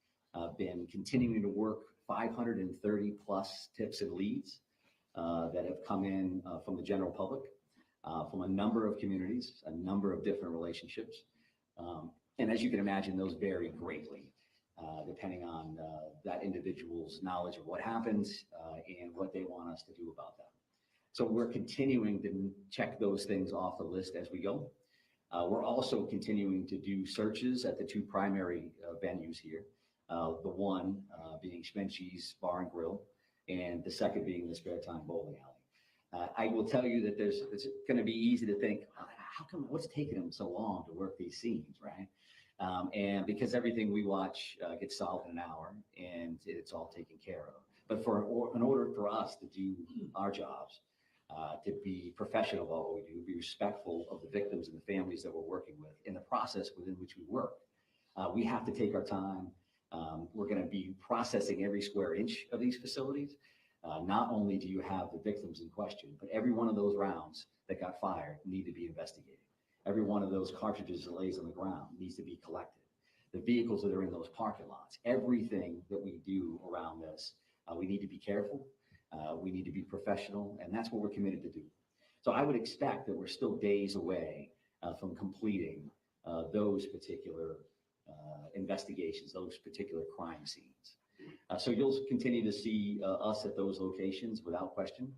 been continuing to work 530 plus tips and leads that have come in from the general public, from a number of communities, a number of different relationships. And as you can imagine, those vary greatly. Depending on that individual's knowledge of what happens and what they want us to do about that. So we're continuing to check those things off the list as we go. We're also continuing to do searches at the 2 primary venues here. The one being Schmenschie's Bar and Grill, and the second being the Spare Time Bowling Alley. I will tell you that it's going to be easy to think, how come, what's taking them so long to work these scenes, right? And because everything we watch gets solved in an hour and it's all taken care of. But in order for us to do our jobs, to be professional about what we do, be respectful of the victims and the families that we're working with in the process within which we work, we have to take our time. We're going to be processing every square inch of these facilities. Not only do you have the victims in question, but every one of those rounds that got fired need to be investigated. Every one of those cartridges that lays on the ground needs to be collected. The vehicles that are in those parking lots, everything that we do around this We need to be careful. We need to be professional, and that's what we're committed to do. So I would expect that we're still days away from completing those particular investigations, those particular crime scenes. So you'll continue to see us at those locations without question.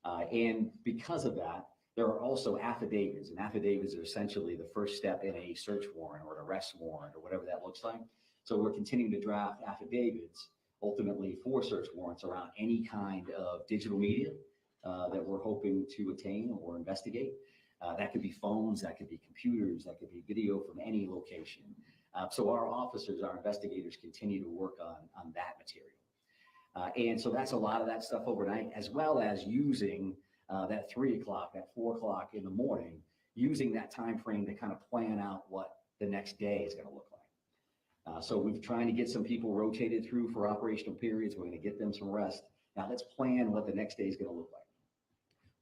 And because of that, there are also affidavits, and affidavits are essentially the first step in a search warrant or an arrest warrant or whatever that looks like. So we're continuing to draft affidavits ultimately for search warrants around any kind of digital media that we're hoping to attain or investigate. That could be phones, that could be computers, that could be video from any location. So our officers, our investigators continue to work on that material. And so that's a lot of that stuff overnight, as well as using that 3 o'clock, that 4 o'clock in the morning, using that time frame to kind of plan out what the next day is going to look like. So we've trying to get some people rotated through for operational periods. We're going to get them some rest. Now let's plan what the next day is going to look like.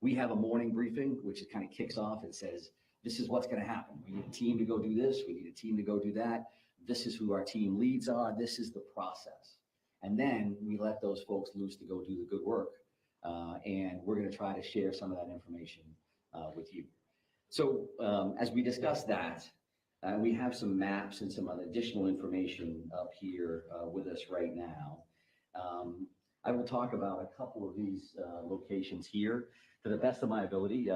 We have a morning briefing, which kind of kicks off and says, this is what's going to happen. We need a team to go do this. We need a team to go do that. This is who our team leads are. This is the process. And then we let those folks loose to go do the good work. And we're going to try to share some of that information with you. So as we discuss that, we have some maps and some other additional information up here with us right now. I will talk about a couple of these locations here to the best of my ability.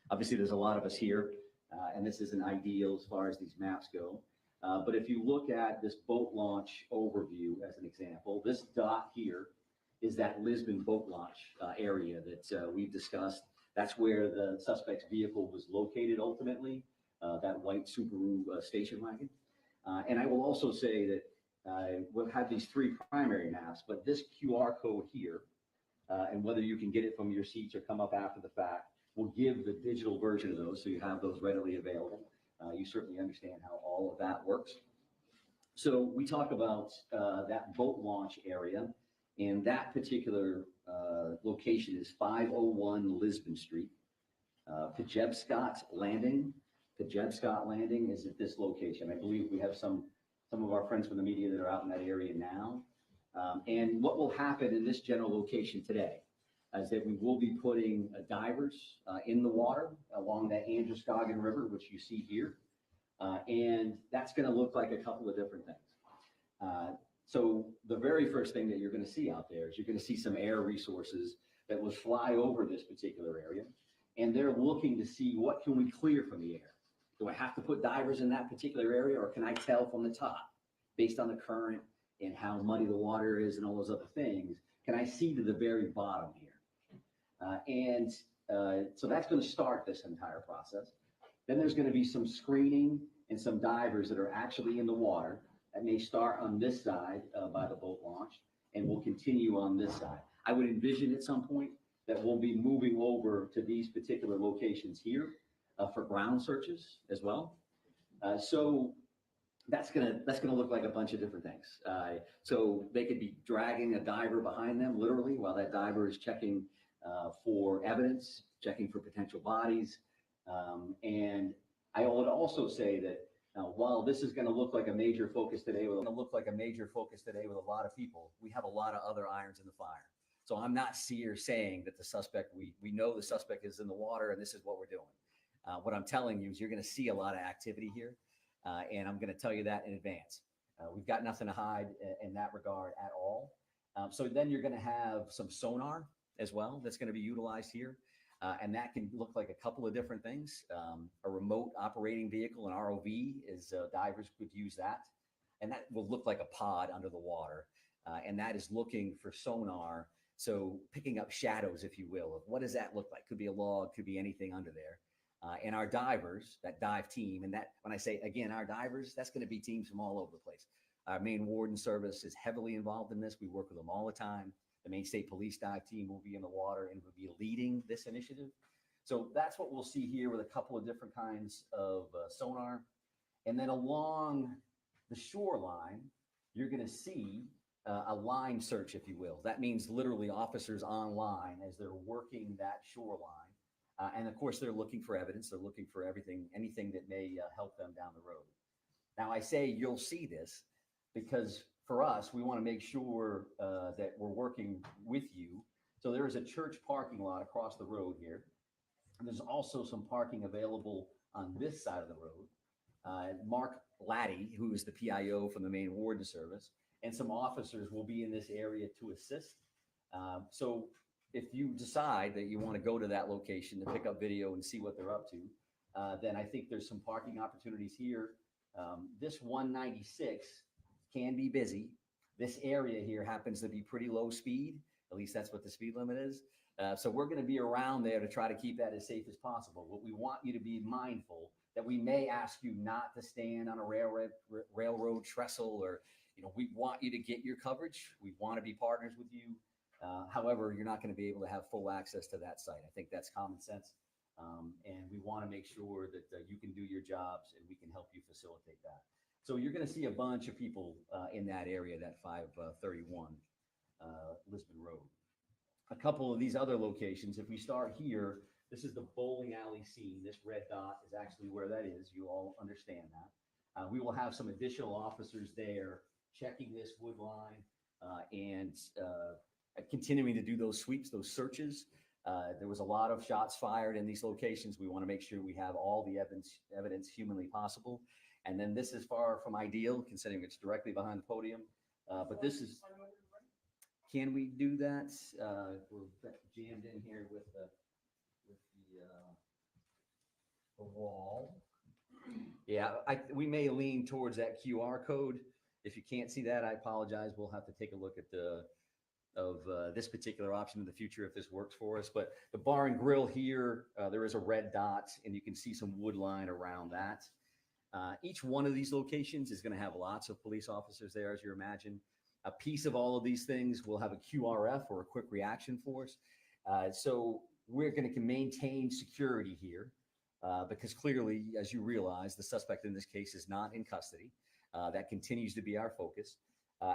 Obviously, there's a lot of us here, and this isn't ideal as far as these maps go. But if you look at this boat launch overview as an example, this dot here is that Lisbon boat launch area that we've discussed. That's where the suspect's vehicle was located ultimately, that white Subaru station wagon. And I will also say that we'll have these 3 primary maps, but this QR code here, and whether you can get it from your seats or come up after the fact, will give the digital version of those, so you have those readily available. You certainly understand how all of that works. So we talk about that boat launch area, and that particular location is 501 Lisbon Street. Pewaukee Landing. Pewaukee Landing is at this location. I believe we have some of our friends from the media that are out in that area now. And what will happen in this general location today is that we will be putting divers in the water along that Androscoggin River, which you see here. And that's going to look like a couple of different things. So the very first thing that you're going to see out there is you're going to see some air resources that will fly over this particular area. And they're looking to see what can we clear from the air. Do I have to put divers in that particular area, or can I tell from the top, based on the current and how muddy the water is and all those other things, can I see to the very bottom here? So that's going to start this entire process. Then there's going to be some screening and some divers that are actually in the water that may start on this side by the boat launch and will continue on this side. I would envision at some point that we'll be moving over to these particular locations here for ground searches as well. So that's gonna look like a bunch of different things. So they could be dragging a diver behind them, literally, while that diver is checking for evidence, checking for potential bodies. And I would also say that while this is going to look like a major focus today with a lot of people, we have a lot of other irons in the fire. So I'm not saying that the suspect, we know the suspect is in the water and this is what we're doing. What I'm telling you is you're going to see a lot of activity here. And I'm going to tell you that in advance. We've got nothing to hide in that regard at all. So then you're going to have some sonar as well that's going to be utilized here. And that can look like a couple of different things. A remote operating vehicle, an ROV, is divers could use that. And that will look like a pod under the water. And that is looking for sonar. So picking up shadows, if you will, of what does that look like? Could be a log, could be anything under there. And our divers, that dive team, and that, when I say, again, our divers, that's going to be teams from all over the place. Our Maine Warden Service is heavily involved in this. We work with them all the time. The Maine State Police dive team will be in the water and will be leading this initiative. So that's what we'll see here with a couple of different kinds of sonar. And then along the shoreline, you're going to see a line search, if you will. That means literally officers on line as they're working that shoreline. And of course, they're looking for evidence. They're looking for anything that may help them down the road. Now, I say you'll see this because for us, we want to make sure that we're working with you. So there is a church parking lot across the road here. And there's also some parking available on this side of the road. Mark Laddie, who is the PIO from the Maine Warden Service, and some officers will be in this area to assist. So if you decide that you want to go to that location to pick up video and see what they're up to, then I think there's some parking opportunities here. This 196 can be busy. This area here happens to be pretty low speed. At least that's what the speed limit is. So we're going to be around there to try to keep that as safe as possible. But we want you to be mindful that we may ask you not to stand on a railroad trestle, or, we want you to get your coverage. We want to be partners with you. However, you're not going to be able to have full access to that site. I think that's common sense. And we want to make sure that you can do your jobs and we can help you facilitate that. So you're going to see a bunch of people in that area, that 531 Lisbon Road. A couple of these other locations, if we start here, this is the bowling alley scene. This red dot is actually where that is. You all understand that. We will have some additional officers there checking this wood line and continuing to do those sweeps, those searches. There was a lot of shots fired in these locations. We want to make sure we have all the evidence humanly possible. And then this is far from ideal, considering it's directly behind the podium. But this is, can we do that? We're jammed in here with the wall. Yeah, we may lean towards that QR code. If you can't see that, I apologize. We'll have to take a look at this particular option in the future if this works for us. But the bar and grill here, there is a red dot, and you can see some wood line around that. Each one of these locations is going to have lots of police officers there, as you imagine. A piece of all of these things will have a QRF, or a quick reaction force. So we're going to maintain security here because clearly, as you realize, the suspect in this case is not in custody. That continues to be our focus.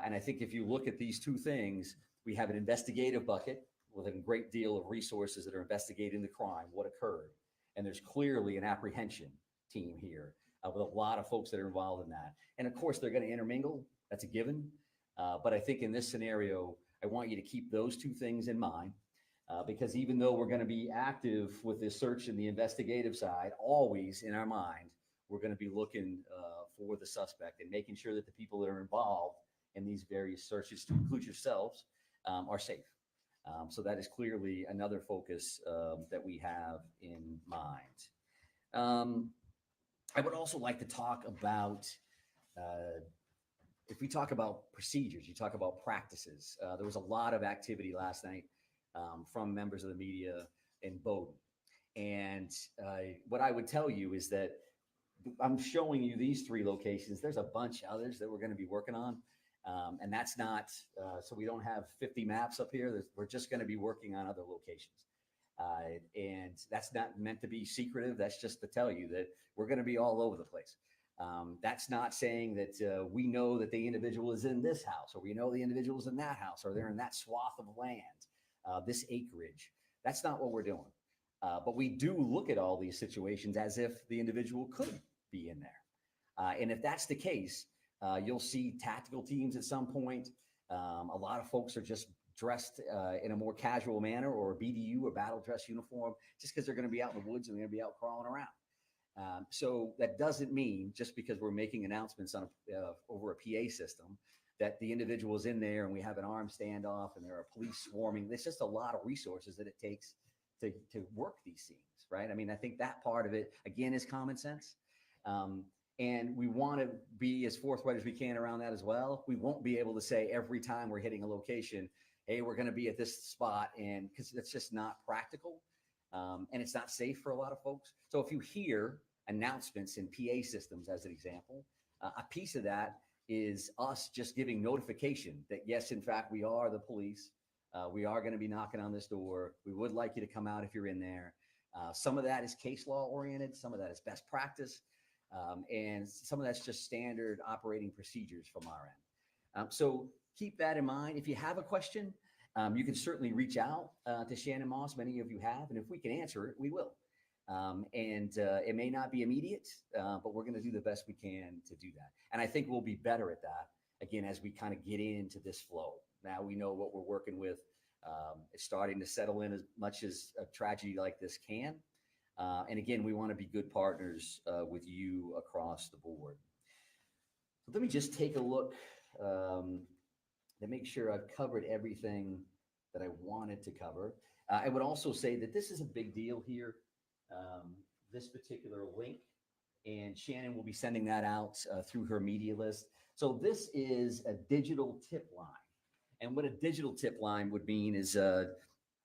And I think if you look at these two things, we have an investigative bucket with a great deal of resources that are investigating the crime, what occurred. And there's clearly an apprehension team here with a lot of folks that are involved in that. And of course, they're going to intermingle. That's a given. But I think in this scenario, I want you to keep those two things in mind because even though we're going to be active with this search and the investigative side, always in our mind, we're going to be looking for the suspect and making sure that the people that are involved in these various searches, to include yourselves, are safe. So that is clearly another focus that we have in mind. I would also like to talk about, if we talk about procedures, you talk about practices. There was a lot of activity last night from members of the media in Bowdoin. And what I would tell you is that I'm showing you these three locations. There's a bunch of others that we're going to be working on. And that's not, so we don't have 50 maps up here. We're just going to be working on other locations. And that's not meant to be secretive. That's just to tell you that we're going to be all over the place. That's not saying that we know that the individual is in this house, or we know the individual is in that house, or they're in that swath of land, this acreage. That's not what we're doing. But we do look at all these situations as if the individual could be in there. And if that's the case, you'll see tactical teams at some point. A lot of folks are just dressed in a more casual manner, or a BDU, or battle dress uniform, just because they're going to be out in the woods and they're going to be out crawling around. So that doesn't mean just because we're making announcements on over a PA system that the individual is in there and we have an armed standoff and there are police swarming. There's just a lot of resources that it takes to work these scenes, right? I mean, I think that part of it, again, is common sense. And we want to be as forthright as we can around that as well. We won't be able to say every time we're hitting a location, hey, we're going to be at this spot, and because that's just not practical. And it's not safe for a lot of folks. So if you hear announcements in PA systems, as an example, a piece of that is us just giving notification that, yes, in fact, we are the police. We are going to be knocking on this door. We would like you to come out if you're in there. Some of that is case law oriented. Some of that is best practice. And some of that's just standard operating procedures from our end. So keep that in mind. If you have a question, you can certainly reach out to Shannon Moss. Many of you have, and if we can answer it, we will. And it may not be immediate, but we're going to do the best we can to do that. And I think we'll be better at that again, as we kind of get into this flow. Now we know what we're working with. It's starting to settle in as much as a tragedy like this can. And again, we want to be good partners with you across the board. So let me just take a look to make sure I've covered everything that I wanted to cover. I would also say that this is a big deal here, this particular link, and Shannon will be sending that out through her media list. So this is a digital tip line. And what a digital tip line would mean is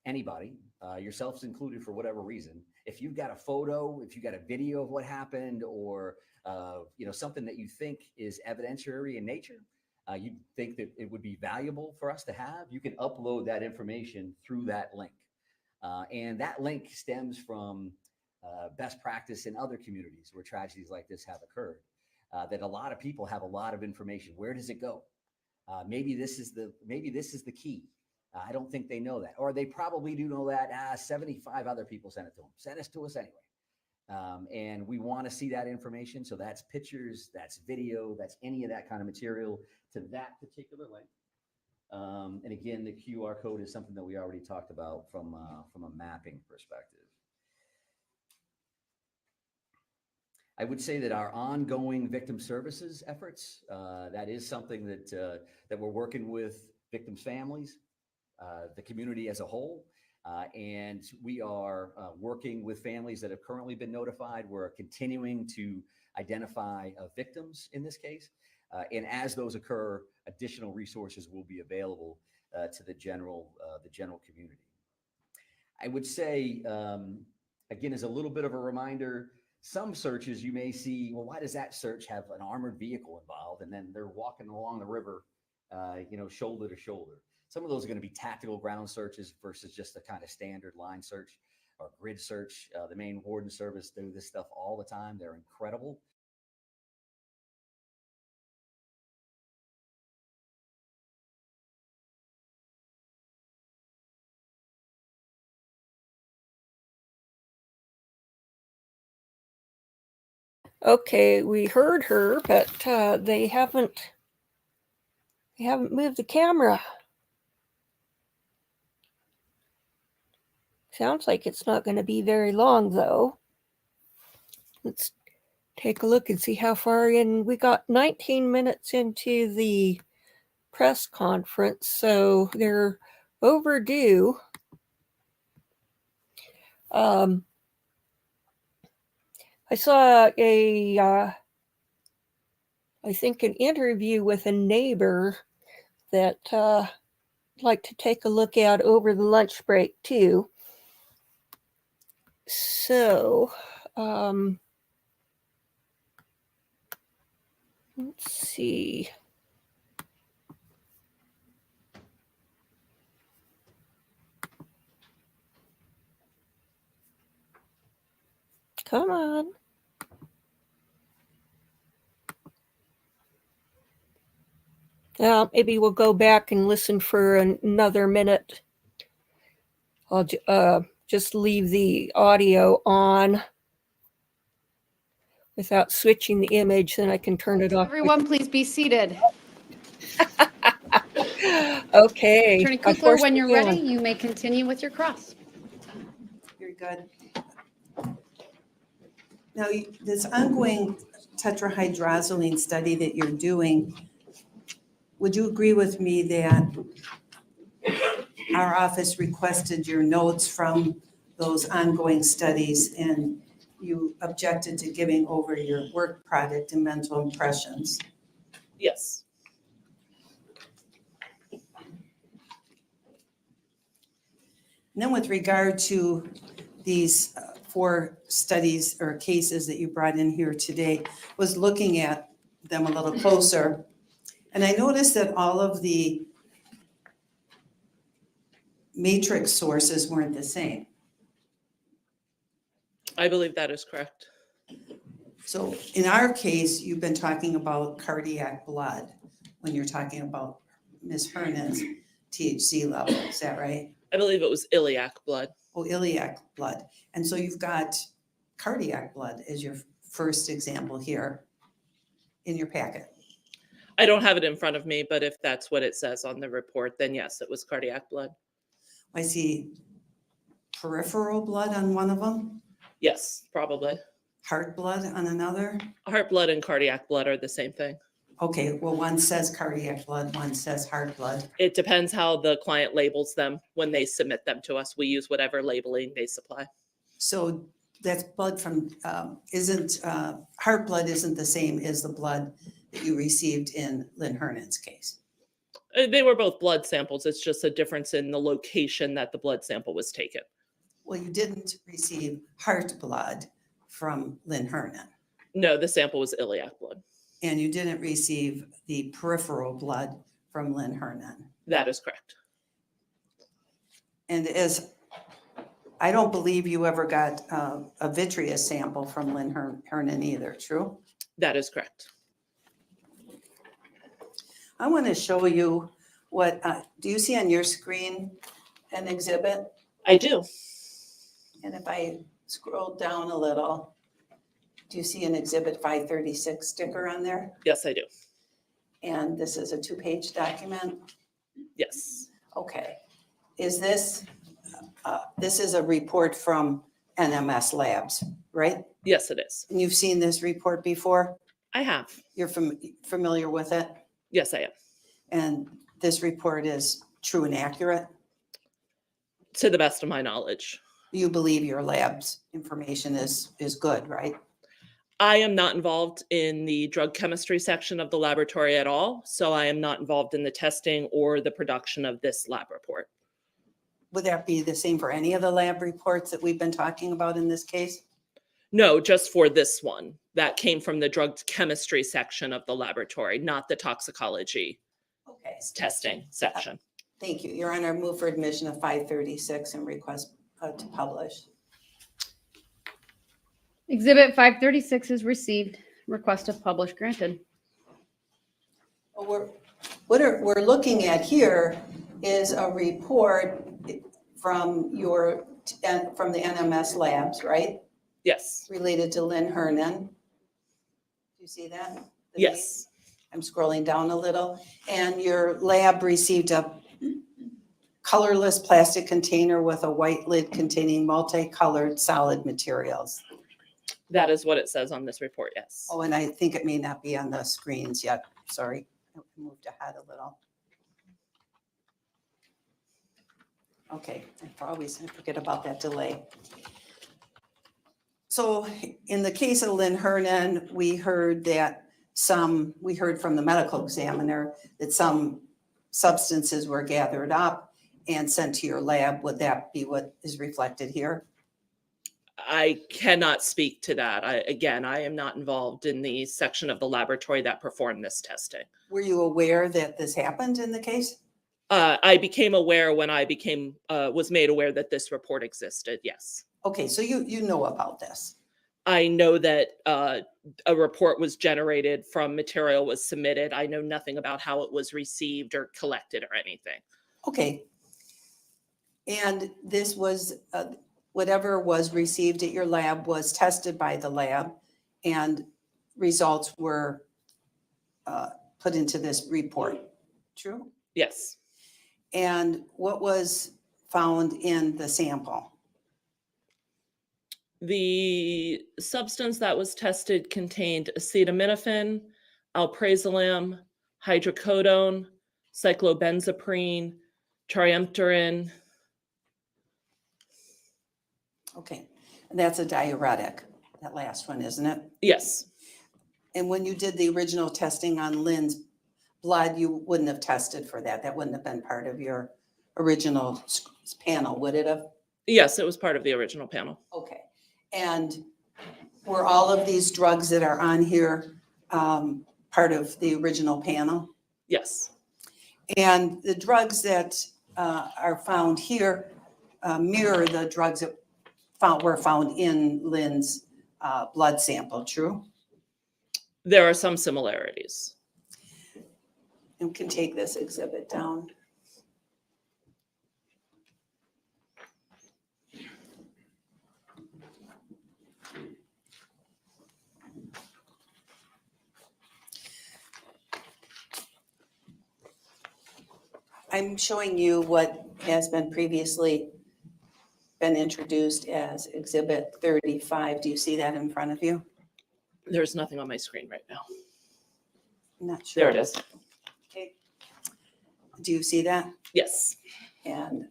anybody, yourselves included for whatever reason, if you've got a photo, if you've got a video of what happened, or something that you think is evidentiary in nature, you think that it would be valuable for us to have, you can upload that information through that link. And that link stems from best practice in other communities where tragedies like this have occurred, that a lot of people have a lot of information. Where does it go? Maybe this is the key. I don't think they know that, or they probably do know that. 75 other people sent it to them. Send it to us anyway. And we want to see that information. So that's pictures, that's video, that's any of that kind of material to that particular link. And again, the QR code is something that we already talked about from a mapping perspective. I would say that our ongoing victim services efforts, that is something that we're working with victims' families, the community as a whole. And we are working with families that have currently been notified. We're continuing to identify victims in this case. And as those occur, additional resources will be available to the general community. I would say, again, as a little bit of a reminder, some searches you may see, well, why does that search have an armored vehicle involved? And then they're walking along the river, shoulder to shoulder. Some of those are going to be tactical ground searches versus just a kind of standard line search or grid search. The Maine Warden Service do this stuff all the time. They're incredible. Okay, we heard her, but they haven't moved the camera. Sounds like it's not going to be very long, though. Let's take a look and see how far in. We got 19 minutes into the press conference, so they're overdue. I saw I think an interview with a neighbor that I'd like to take a look at over the lunch break too. So, let's see. Come on. Maybe we'll go back and listen for another minute. I'll just leave the audio on without switching the image, then I can turn it off. Everyone, please be seated. Okay. Attorney Kukler, when you're ready, you may continue with your cross. Very good. Now, this ongoing tetrahydrozoline study that you're doing, would you agree with me that our office requested your notes from those ongoing studies and you objected to giving over your work product and mental impressions? Yes. And then with regard to these 4 studies or cases that you brought in here today, was looking at them a little closer. And I noticed that all of the matrix sources weren't the same. I believe that is correct. So in our case, you've been talking about cardiac blood when you're talking about Ms. Hernan's THC level. Is that right? I believe it was iliac blood. Oh, iliac blood. And so you've got cardiac blood as your first example here in your packet. I don't have it in front of me, but if that's what it says on the report, then yes, it was cardiac blood. I see peripheral blood on one of them, Yes, probably. heart blood on another. Heart blood and cardiac blood are the same thing. Okay, well, one says cardiac blood, one says heart blood. It depends how the client labels them when they submit them to us. We use whatever labeling they supply. So that's blood from, heart blood isn't the same as the blood that you received in Lynn Hernan's case. They were both blood samples. It's just a difference in the location that the blood sample was taken. Well, you didn't receive heart blood from Lynn Hernan, No, the sample was iliac blood. and you didn't receive the peripheral blood from Lynn Hernan. That is correct. And I don't believe you ever got a vitreous sample from Lynn Hernan either, true? That is correct. I want to show you what, do you see on your screen an exhibit? I do. And if I scroll down a little, do you see an exhibit 536 sticker on there? Yes, I do. And this is a 2-page document? Yes. Okay. Is this is a report from NMS Labs, right? Yes, it is. And you've seen this report before? I have. You're familiar with it? Yes, I am. And this report is true and accurate? To the best of my knowledge. You believe your lab's information is good, right? I am not involved in the drug chemistry section of the laboratory at all, so I am not involved in the testing or the production of this lab report. Would that be the same for any of the lab reports that we've been talking about in this case? No, just for this one. That came from the drug chemistry section of the laboratory, not the toxicology Okay. testing section. Thank you. Your Honor, move for admission of 536 and request to publish. Exhibit 536 is received. Request of publish granted. What we're looking at here is a report from the NMS Labs, right? Yes. Related to Lynn Hernan. Do you see that? The Yes. date? I'm scrolling down a little. And your lab received a colorless plastic container with a white lid containing multicolored solid materials. That is what it says on this report, yes. Oh, and I think it may not be on the screens yet. Sorry, I moved ahead a little. Okay, I forget about that delay. So in the case of Lynn Hernan, we heard from the medical examiner that some substances were gathered up and sent to your lab. Would that be what is reflected here? I cannot speak to that. I am not involved in the section of the laboratory that performed this testing. Were you aware that this happened in the case? I became aware when I was made aware that this report existed, yes. Okay, so you know about this. I know that a report was generated from material was submitted. I know nothing about how it was received or collected or anything. Okay. And this was, whatever was received at your lab was tested by the lab and results were put into this report. True? Yes. And what was found in the sample? The substance that was tested contained acetaminophen, alprazolam, hydrocodone, cyclobenzaprine, triamterene. Okay, and that's a diuretic, that last one, isn't it? Yes. And when you did the original testing on Lynn's blood, you wouldn't have tested for that. That wouldn't have been part of your original panel, would it have? Yes, it was part of the original panel. Okay. And were all of these drugs that are on here part of the original panel? Yes. And the drugs that are found here mirror the drugs that were found in Lynn's blood sample, true? There are some similarities. And we can take this exhibit down. I'm showing you what has been previously been introduced as Exhibit 35. Do you see that in front of you? There's nothing on my screen right now. I'm not sure. There it is. Okay. Do you see that? Yes, And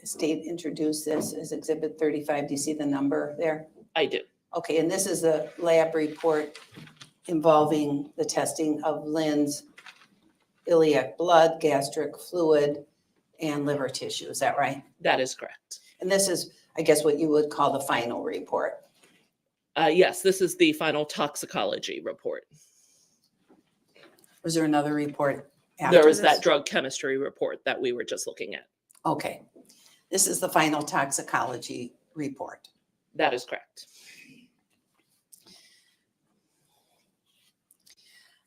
the state introduced this as Exhibit 35. Do you see the number there? I do. Okay, and this is a lab report involving the testing of Lynn's iliac blood, gastric fluid, and liver tissue. Is that right? That is correct. And this is, I guess, what you would call the final report. Yes, this is the final toxicology report. Was there another report after There was this? that drug chemistry report that we were just looking at. Okay. This is the final toxicology report. That is correct.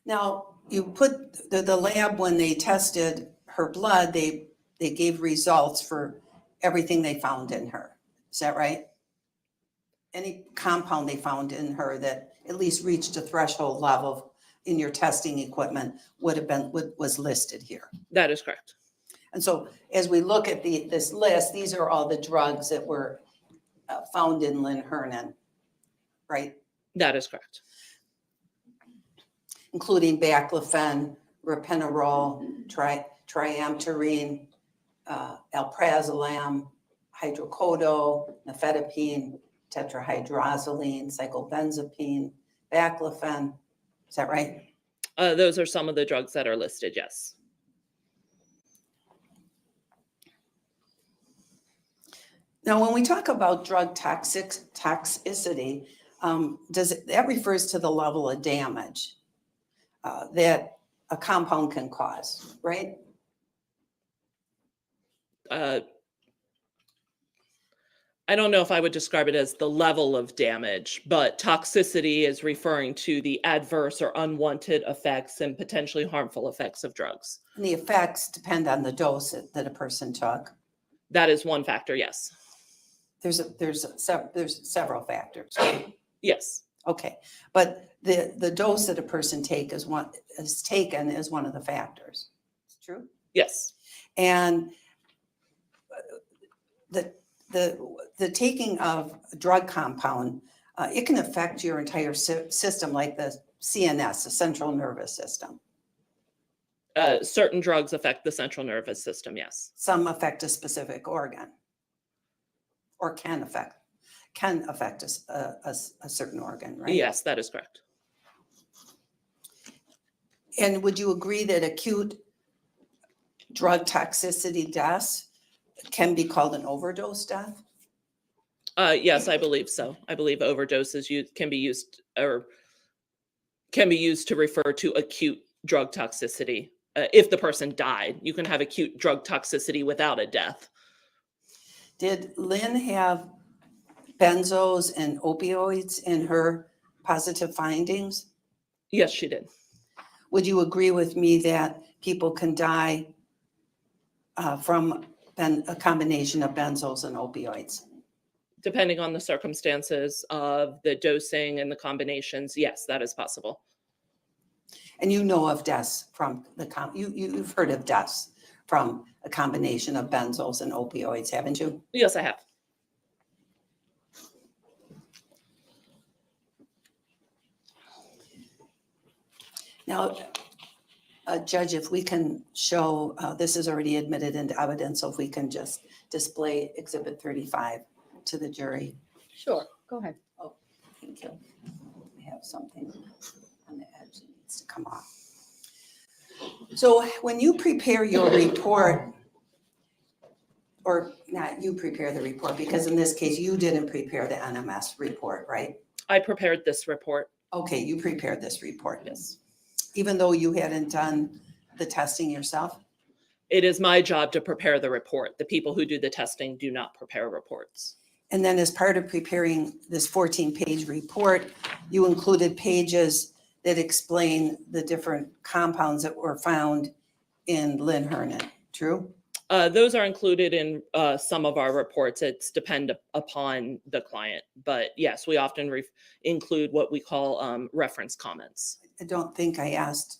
Now, you put the lab, when they tested her blood, they gave results for everything they found in her. Is that right? Any compound they found in her that at least reached a threshold level in your testing equipment was listed here. That is correct. And so as we look at this list, these are all the drugs that were found in Lynn Hernan, right? That is correct. Including baclofen, ropinirole, triamterene, alprazolam, hydrocodone, nifedipine, tetrahydrozoline, cyclobenzapine, baclofen. Is that right? Those are some of the drugs that are listed, yes. Now, when we talk about drug toxicity, that refers to the level of damage that a compound can cause, right? I don't know if I would describe it as the level of damage, but toxicity is referring to the adverse or unwanted effects and potentially harmful effects of drugs. And the effects depend on the dose that a person took. That is one factor, yes. There's several factors, right? Yes, Okay, but the dose that a person taken is one of the factors. It's true. yes. And the taking of a drug compound, it can affect your entire system, like the CNS, the central nervous system. Certain drugs affect the central nervous system, yes. Some affect a specific organ, or can affect a certain organ, right? Yes, that is correct. And would you agree that acute drug toxicity deaths can be called an overdose death? Yes, I believe so. I believe overdoses can be used to refer to acute drug toxicity. If the person died, you can have acute drug toxicity without a death. Did Lynn have benzos and opioids in her positive findings? Yes, she did. Would you agree with me that people can die from a combination of benzos and opioids? Depending on the circumstances of the dosing and the combinations, yes, that is possible. And you know of deaths from you've heard of deaths from a combination of benzos and opioids, haven't you? Yes, I have. Now, Judge, if we can show, this is already admitted into evidence, so if we can just display Exhibit 35 to the jury. Sure, go ahead. Oh, thank you. We have something on the edge that needs to come off. So when you prepare your report, or not you prepare the report, because in this case, you didn't prepare the NMS report, right? I prepared this report. Okay, you prepared this report. Yes. Even though you hadn't done the testing yourself? It is my job to prepare the report. The people who do the testing do not prepare reports. And then as part of preparing this 14-page report, you included pages that explain the different compounds that were found in Lynn Hernan, true? Those are included in some of our reports. It's depend upon the client. But yes, we often include what we call reference comments. I don't think I asked,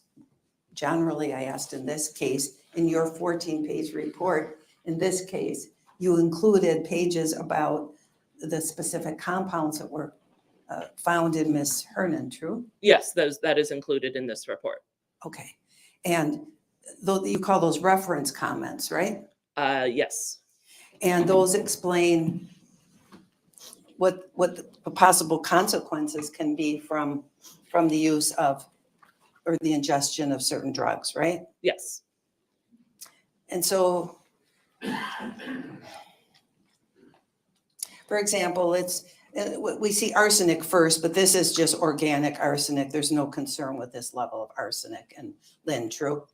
generally I asked in this case, in your 14-page report, in this case, you included pages about the specific compounds that were found in Miss Hernan, true? Yes, that is included in this report. Okay. And you call those reference comments, right? Yes. And those explain what the possible consequences can be from the use of or the ingestion of certain drugs, right? Yes. And so, for example, we see arsenic first, but this is just organic arsenic. There's no concern with this level of arsenic. And Lynn, true?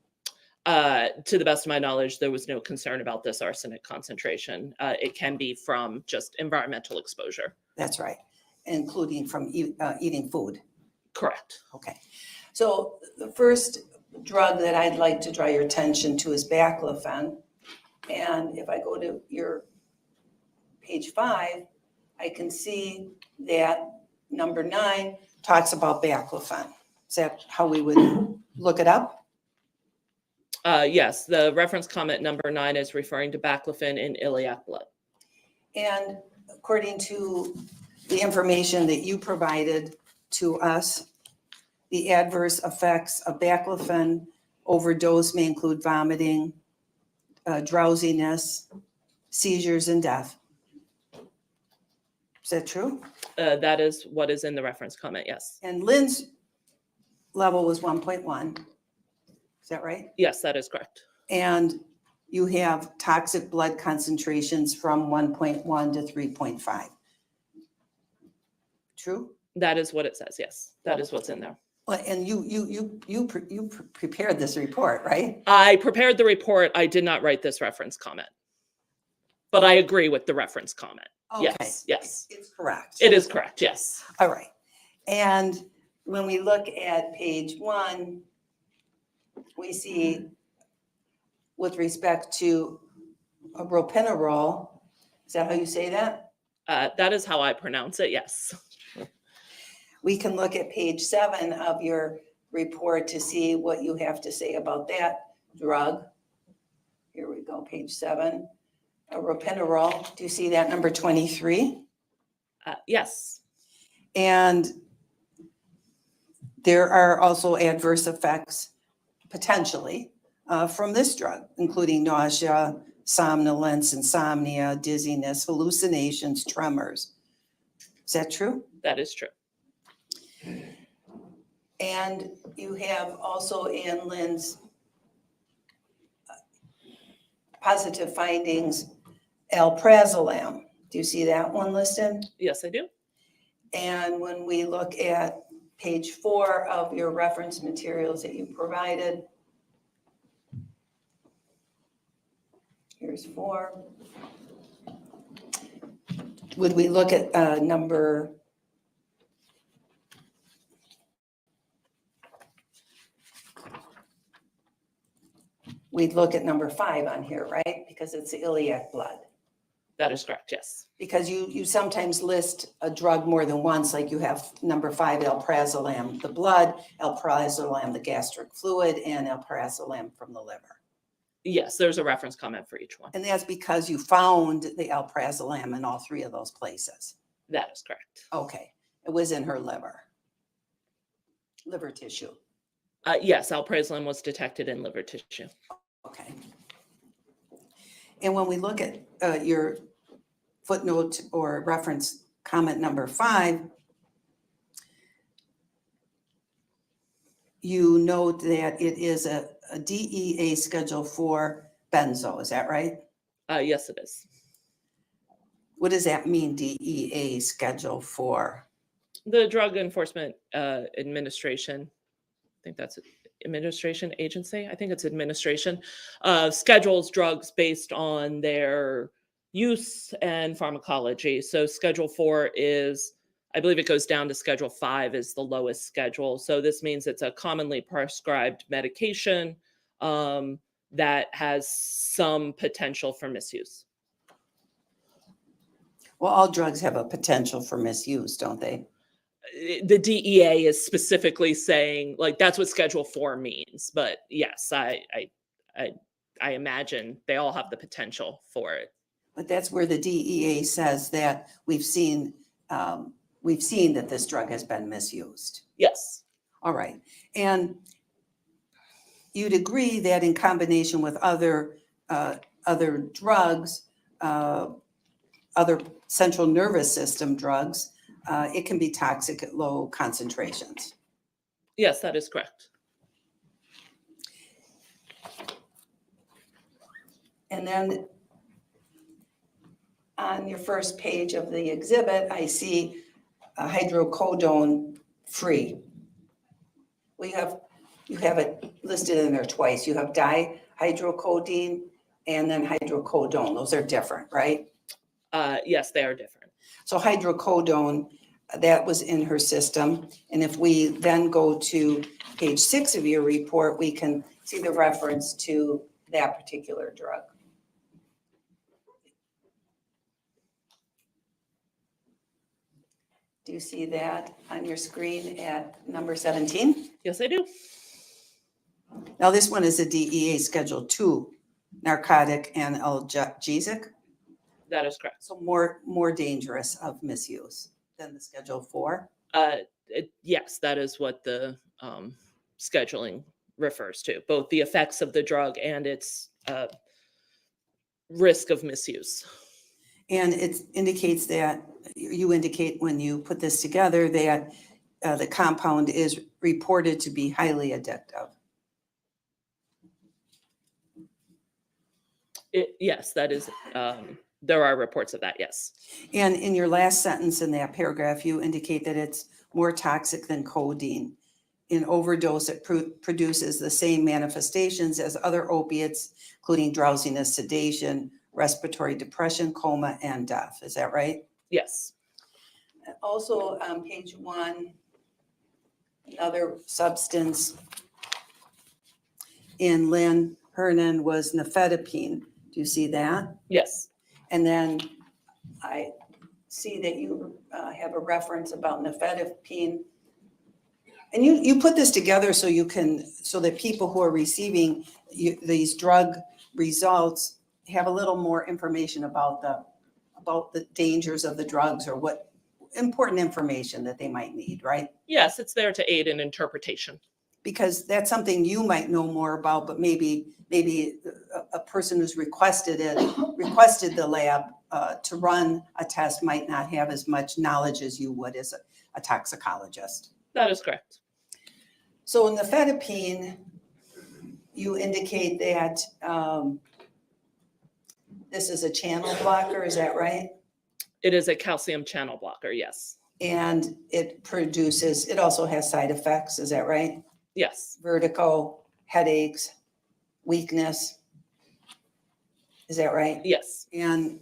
To the best of my knowledge, there was no concern about this arsenic concentration. It can be from just environmental exposure. That's right, including from eating food. Correct. Okay. So the first drug that I'd like to draw your attention to is baclofen. And if I go to your page 5, I can see that number 9 talks about baclofen. Is that how we would look it up? Yes, the reference comment number 9 is referring to baclofen in iliac blood. And according to the information that you provided to us, the adverse effects of baclofen overdose may include vomiting, drowsiness, seizures, and death. Is that true? That is what is in the reference comment, yes. And Lynn's level was 1.1. Is that right? Yes, that is correct. And you have toxic blood concentrations from 1.1 to 3.5. True? That is what it says, yes. That is what's in there. Well, and you prepared this report, right? I prepared the report. I did not write this reference comment. But I agree with the reference comment. Okay. Yes. It's correct. It is correct, yes. All right. And when we look at page 1, we see with respect to ropinirole, is that how you say that? That is how I pronounce it, yes. We can look at page 7 of your report to see what you have to say about that drug. Here we go, page 7. Ropinirole, do you see that number 23? Yes. And there are also adverse effects potentially from this drug, including nausea, somnolence, insomnia, dizziness, hallucinations, tremors. Is that true? That is true. And you have also in Lynn's positive findings, alprazolam. Do you see that one listed? Yes, I do. And when we look at page 4 of your reference materials that you provided, here's 4. Would we look at number we'd look at number 5 on here, right? Because it's the iliac blood. That is correct, yes. Because you sometimes list a drug more than once, like you have number 5, alprazolam, the blood, alprazolam, the gastric fluid, and alprazolam from the liver. Yes, there's a reference comment for each one. And that's because you found the alprazolam in all 3 of those places. That is correct. Okay, it was in her liver tissue. Yes, alprazolam was detected in liver tissue. Okay. And when we look at your footnote or reference comment number 5, you note that it is a DEA Schedule 4 benzo. Is that right? Yes, it is. What does that mean, DEA Schedule 4? The Drug Enforcement Administration, I think that's administration agency. I think it's administration, schedules drugs based on their use and pharmacology. So Schedule 4 is, I believe it goes down to Schedule 5 is the lowest schedule. So this means it's a commonly prescribed medication that has some potential for misuse. Well, all drugs have a potential for misuse, don't they? The DEA is specifically saying, like, that's what Schedule 4 means. But yes, I I imagine they all have the potential for it. But that's where the DEA says that we've seen that this drug has been misused. Yes. All right. And you'd agree that in combination with other drugs, other central nervous system drugs, it can be toxic at low concentrations. Yes, that is correct. And then on your first page of the exhibit, I see hydrocodone free. You have it listed in there twice. You have dihydrocodone and then hydrocodone. Those are different, right? Yes, they are different. So hydrocodone, that was in her system. And if we then go to page 6 of your report, we can see the reference to that particular drug. Do you see that on your screen at number 17? Yes, I do. Now, this one is a DEA Schedule 2 narcotic and analgesic, That is correct. so more dangerous of misuse than the Schedule 4. Yes, that is what the scheduling refers to, both the effects of the drug and its risk of misuse. And it indicates that, you indicate when you put this together that the compound is reported to be highly addictive. Yes, that is, there are reports of that, yes. And in your last sentence in that paragraph, you indicate that it's more toxic than codeine. In overdose, it produces the same manifestations as other opiates, including drowsiness, sedation, respiratory depression, coma, and death. Is that right? Yes. Also, on page 1, another substance in Lynn Hernan was nifedipine. Do you see that? Yes. And then I see that you have a reference about nifedipine. And you put this together so that people who are receiving these drug results have a little more information about the dangers of the drugs or what important information that they might need, right? Yes, it's there to aid in interpretation. Because that's something you might know more about, but maybe a person who's requested the lab to run a test might not have as much knowledge as you would as a toxicologist. That is correct. So in the nifedipine, you indicate that this is a channel blocker, is that right? It is a calcium channel blocker, yes. And it also has side effects, is that right? Yes. Vertigo, headaches, weakness. Is that right? Yes. And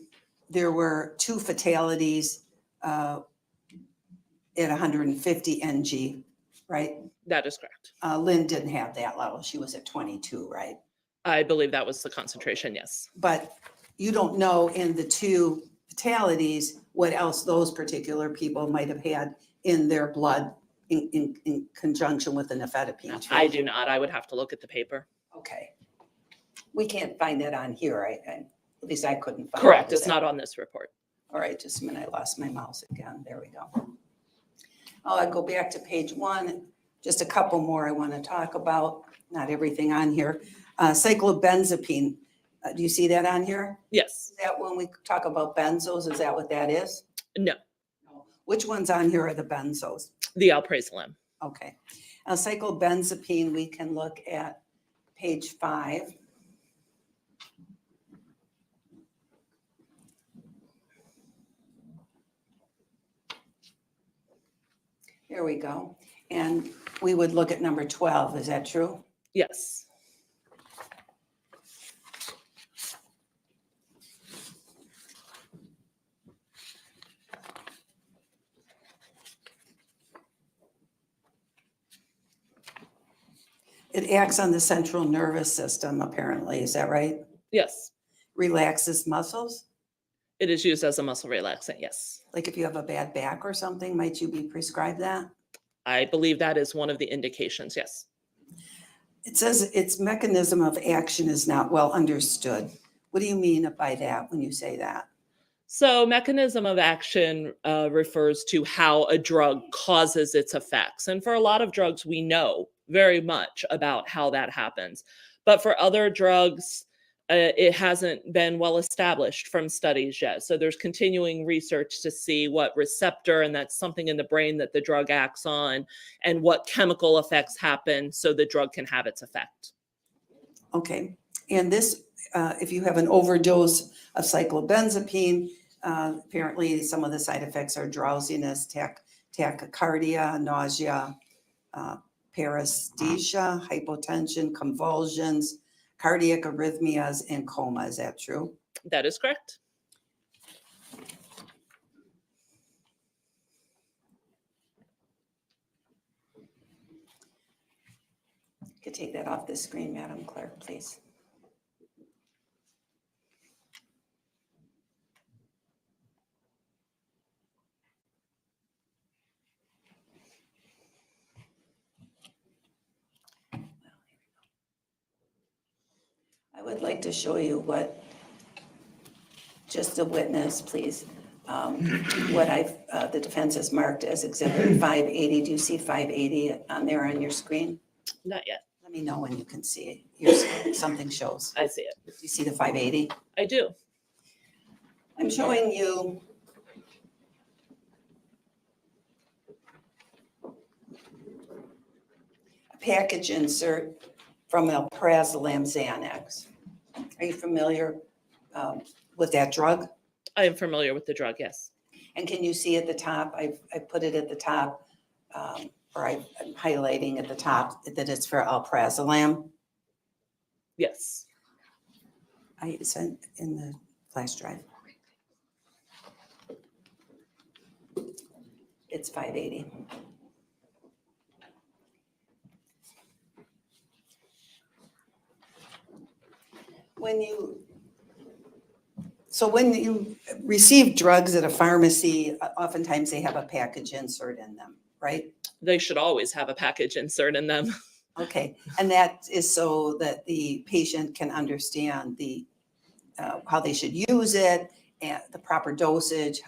there were 2 fatalities at 150 ng, right? That is correct. Lynn didn't have that level. She was at 22, right? I believe that was the concentration, yes. But you don't know in the 2 fatalities what else those particular people might have had in their blood in conjunction with the nifedipine. I do not. I would have to look at the paper. Okay. We can't find that on here. At least I couldn't find it. Correct. Is It's that- not on this report. All right, just a minute. I lost my mouse again. There we go. I'll go back to page 1. Just a couple more I want to talk about. Not everything on here. Cyclobenzapine. Do you see that on here? Yes. Is that when we talk about benzos? Is that what that is? No. No. Which ones on here are the benzos? The alprazolam. Okay. Now, cyclobenzapine, we can look at page 5. Here we go. And we would look at number 12. Is that true? Yes. It acts on the central nervous system, apparently. Is that right? Yes. Relaxes muscles? It is used as a muscle relaxant, yes. Like if you have a bad back or something, might you be prescribed that? I believe that is one of the indications, yes. It says its mechanism of action is not well understood. What do you mean by that when you say that? So mechanism of action refers to how a drug causes its effects. And for a lot of drugs, we know very much about how that happens. But for other drugs, it hasn't been well established from studies yet. So there's continuing research to see what receptor, and that's something in the brain that the drug acts on, and what chemical effects happen so the drug can have its effect. Okay, and this, if you have an overdose of cyclobenzapine, apparently some of the side effects are drowsiness, tachycardia, nausea, paresthesia, hypotension, convulsions, cardiac arrhythmias, and coma. Is that true? That is correct. Could take that off the screen, Madam Clerk, please. I would like to show you what, just a witness, please, what the defense has marked as Exhibit 580. Do you see 580 on there on your screen? Not yet. Let me know when you can see it. Something shows. I see it. Do you see the 580? I do. I'm showing you a package insert from alprazolam Xanax. Are you familiar with that drug? I am familiar with the drug, yes. And can you see at the top, I put it at the top, or I'm highlighting at the top that it's for alprazolam. Yes. I sent in the flash drive. It's 580. When you receive drugs at a pharmacy, oftentimes they have a package insert in them, right? They should always have a package insert in them. Okay, and that is so that the patient can understand how they should use it, and the proper dosage,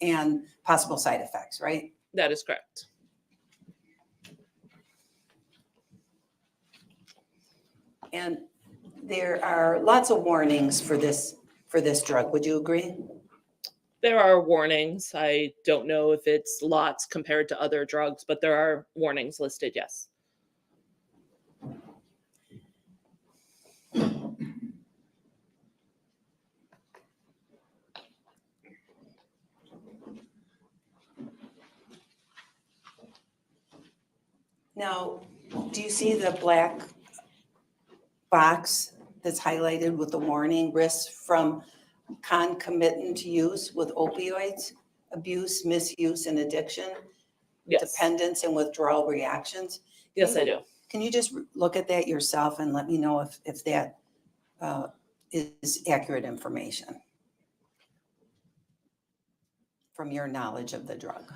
and possible side effects, right? That is correct. And there are lots of warnings for this drug. Would you agree? There are warnings. I don't know if it's lots compared to other drugs, but there are warnings listed, yes. Now, do you see the black box that's highlighted with the warning, risks from concomitant use with opioids, abuse, misuse, and addiction, Yes. dependence and withdrawal reactions? Yes, I do. Can you just look at that yourself and let me know if that is accurate information from your knowledge of the drug?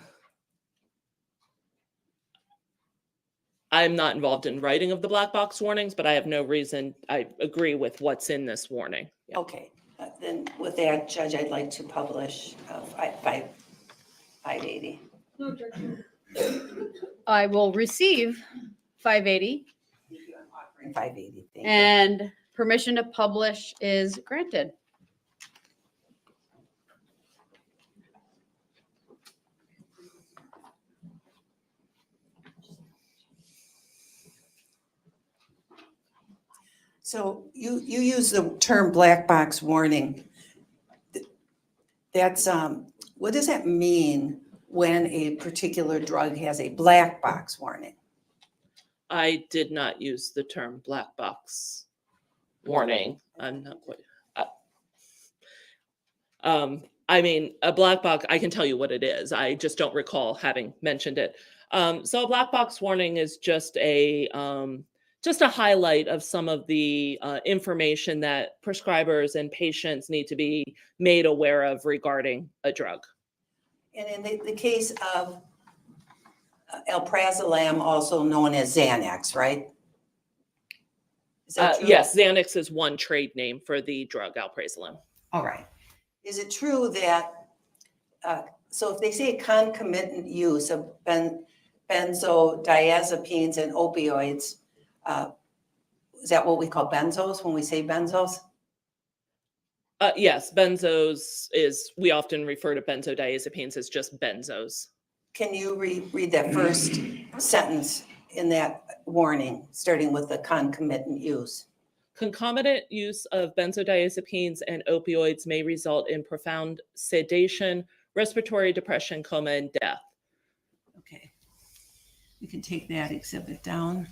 I'm not involved in writing of the black box warnings, but I have no reason. I agree with what's in this warning. Yeah. Okay, then with that, Judge, I'd like to publish 580. I will receive 580 I'm offering 580. Thank you. and permission to publish is granted. So you use the term black box warning. That's, what does that mean when a particular drug has a black box warning? I did not use the term black box warning. I'm not quite. I mean, a black box, I can tell you what it is. I just don't recall having mentioned it. So a black box warning is just a highlight of some of the information that prescribers and patients need to be made aware of regarding a drug. And in the case of alprazolam, also known as Xanax, right? Is that true? Yes, Xanax is one trade name for the drug alprazolam. All right. Is it true that, so if they say concomitant use of benzodiazepines and opioids, is that what we call benzos when we say benzos? Yes, benzos we often refer to benzodiazepines as just benzos. Can you read that first sentence in that warning, starting with the concomitant use? Concomitant use of benzodiazepines and opioids may result in profound sedation, respiratory depression, coma, and death. Okay. We can take that exhibit down.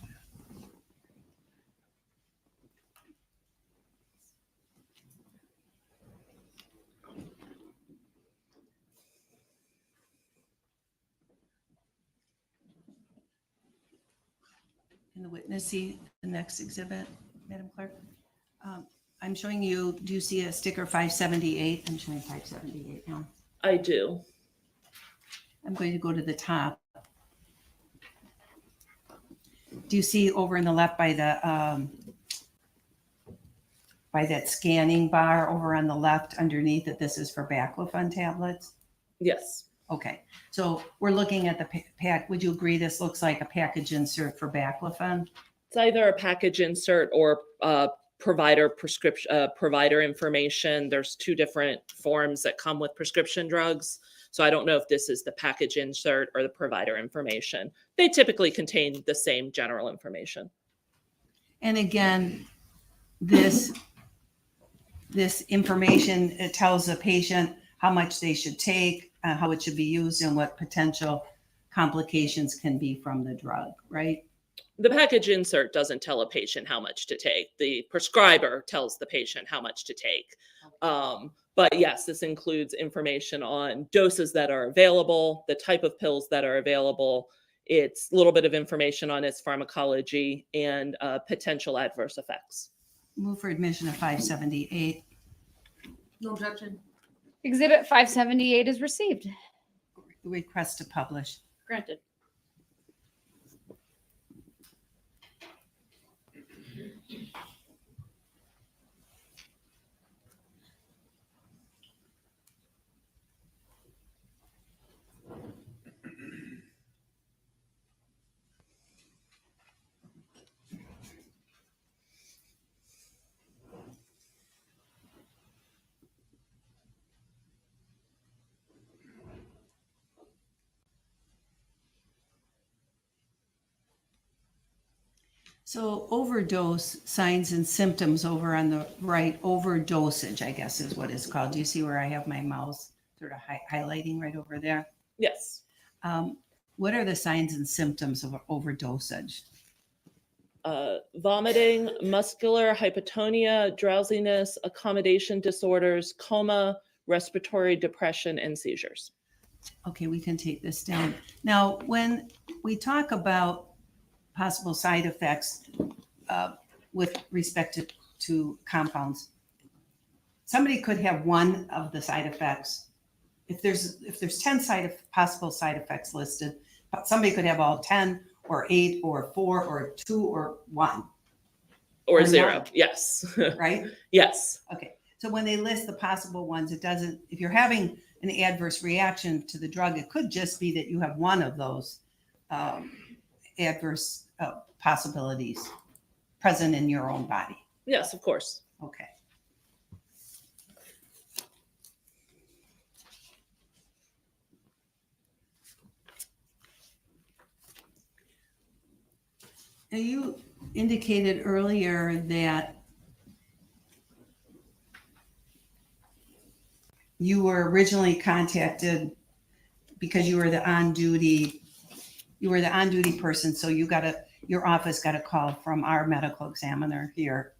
Can the witness see the next exhibit, Madam Clerk? I'm showing you, do you see a sticker 578? I'm showing 578 now. I do. I'm going to go to the top. Do you see over in the left by the by that scanning bar over on the left underneath that this is for baclofen tablets? Yes. Okay, so we're looking at the pack. Would you agree this looks like a package insert for baclofen? It's either a package insert or provider prescription, provider information. There's two different forms that come with prescription drugs. So I don't know if this is the package insert or the provider information. They typically contain the same general information. And again, this information, it tells the patient how much they should take, how it should be used, and what potential complications can be from the drug, right? The package insert doesn't tell a patient how much to take. The prescriber tells the patient how much to take. But yes, this includes information on doses that are available, the type of pills that are available. It's a little bit of information on its pharmacology and potential adverse effects. Move for admission of 578. No objection. Exhibit 578 is received. Request to publish. Granted. So overdose signs and symptoms over on the right, overdosage, I guess is what it's called. Do you see where I have my mouse sort of highlighting right over there? Yes. What are the signs and symptoms of overdosage? Vomiting, muscular hypotonia, drowsiness, accommodation disorders, coma, respiratory depression, and seizures. Okay, we can take this down. Now, when we talk about possible side effects with respect to compounds, somebody could have one of the side effects. If there's 10 possible side effects listed, somebody could have all 10 or 8 or 4 or 2 or 1. Or Or 0. none. Yes. Right? Yes. Okay. So when they list the possible ones, it doesn't, if you're having an adverse reaction to the drug, it could just be that you have one of those adverse possibilities present in your own body. Yes, of course. Okay. Now, you indicated earlier that you were originally contacted because you were the on-duty person. So your office got a call from our medical examiner here.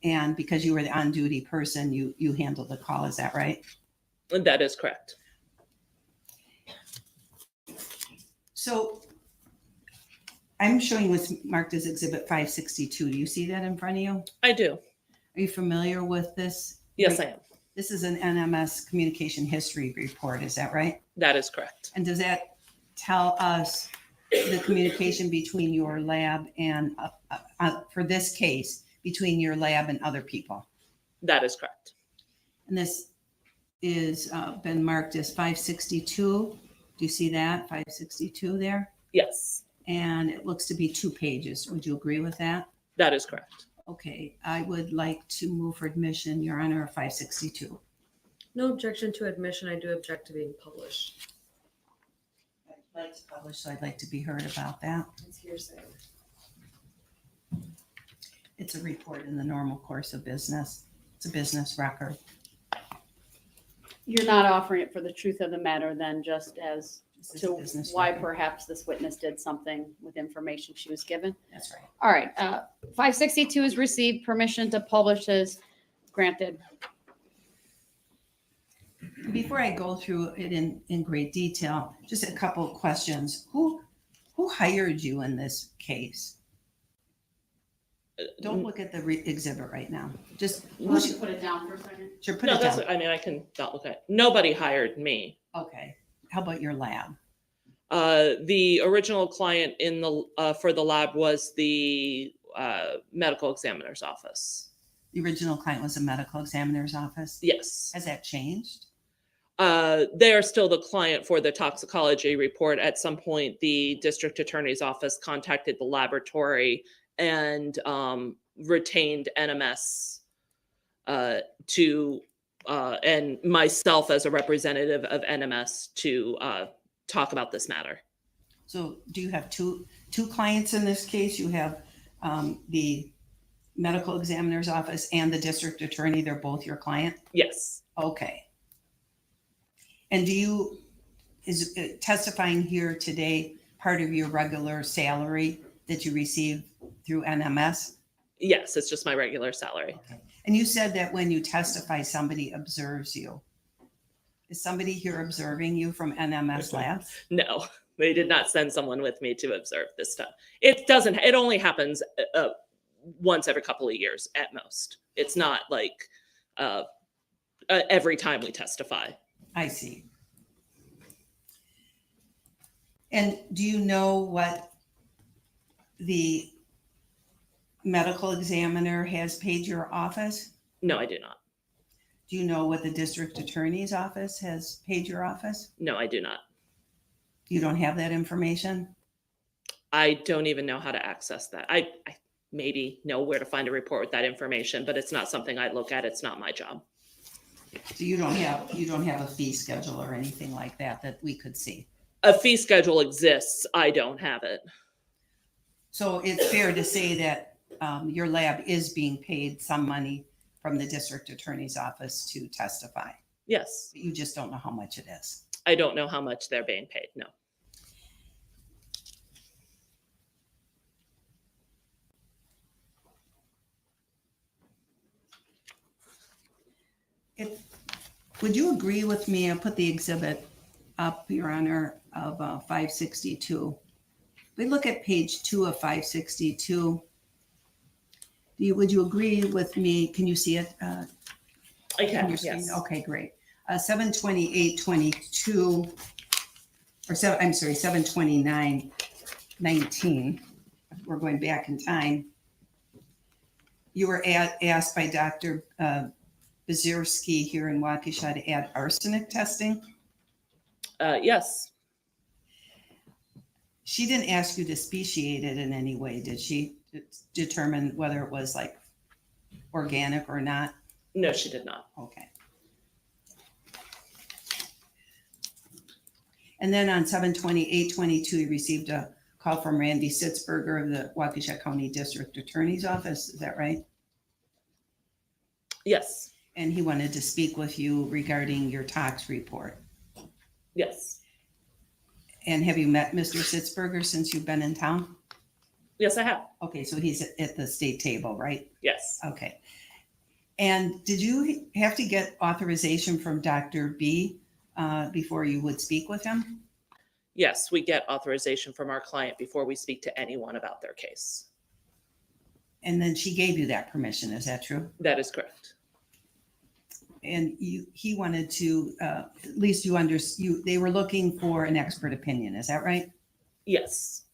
And because you were the on-duty person, you handled the call. Is that right? That is correct. So I'm showing what's marked as Exhibit 562. Do you see that in front of you? I do. Are you familiar with this? Yes, I am. This is an NMS communication history report. Is that right? That is correct. And does that tell us the communication between your lab and, for this case, between your lab and other people. That is correct. And this is been marked as 562. Do you see that? 562 there? Yes, And it looks to be 2 pages. Would you agree with that? that is correct. Okay, I would like to move for admission, Your Honor, of 562. No objection to admission. I do object to being published. I'd like to publish, so I'd like to be heard about that. It's hearsay. It's a report in the normal course of business. It's a business record. You're not offering it for the truth of the matter then, just as This is a to business why record. perhaps this witness did something with information she was given. That's right. All right, 562 is received, permission to publish is granted. Before I go through it in great detail, just a couple of questions. Who hired you in this case? Don't look at the exhibit right now. Just, Why don't you put it down for a second? sure, put No, it that's, down. I mean, I can not look at, nobody hired me. Okay. How about your lab? The original client in the, for the lab was the medical examiner's office. The original client was a medical examiner's office. Yes. Has that changed? They are still the client for the toxicology report. At some point, the district attorney's office contacted the laboratory and retained NMS and myself as a representative of NMS to talk about this matter. So do you have two clients in this case? You have the medical examiner's office and the district attorney. They're both your client? Yes. Okay. And is testifying here today part of your regular salary that you receive through NMS? Yes, it's just my regular salary. Okay. And you said that when you testify, somebody observes you. Is somebody here observing you from NMS Labs? No, they did not send someone with me to observe this stuff. It only happens once every couple of years at most. It's not like every time we testify. I see. And do you know what the medical examiner has paid your office? No, I do not. Do you know what the district attorney's office has paid your office? No, I do not. You don't have that information? I don't even know how to access that. I maybe know where to find a report with that information, but it's not something I look at. It's not my job. So you don't have a fee schedule or anything like that we could see? A fee schedule exists. I don't have it. So it's fair to say that your lab is being paid some money from the district attorney's office to testify. Yes. You just don't know how much it is. I don't know how much they're being paid. No. Would you agree with me? I'll put the exhibit up, Your Honor, of 562. We look at page 2 of 562. Would you agree with me? Can you see it? I on can. your screen? Yes. Okay, great. 72822, or 72919. We're going back in time. You were asked by Dr. Kurczewski here in Waukesha to add arsenic testing. Yes. She didn't ask you to speciate it in any way, did she? Determine whether it was like organic or not? No, she did not. Okay. And then on 7/28/22, you received a call from Randy Sitzberger of the Waukesha County District Attorney's Office. Is that right? Yes. And he wanted to speak with you regarding your tox report. Yes. And have you met Mr. Sitzberger since you've been in town? Yes, I have. Okay, so he's at the state table, right? Yes. Okay. And did you have to get authorization from Dr. B before you would speak with him? Yes, we get authorization from our client before we speak to anyone about their case. And then she gave you that permission, is that true? That is correct. And he wanted to, at least they were looking for an expert opinion, is that right? Yes.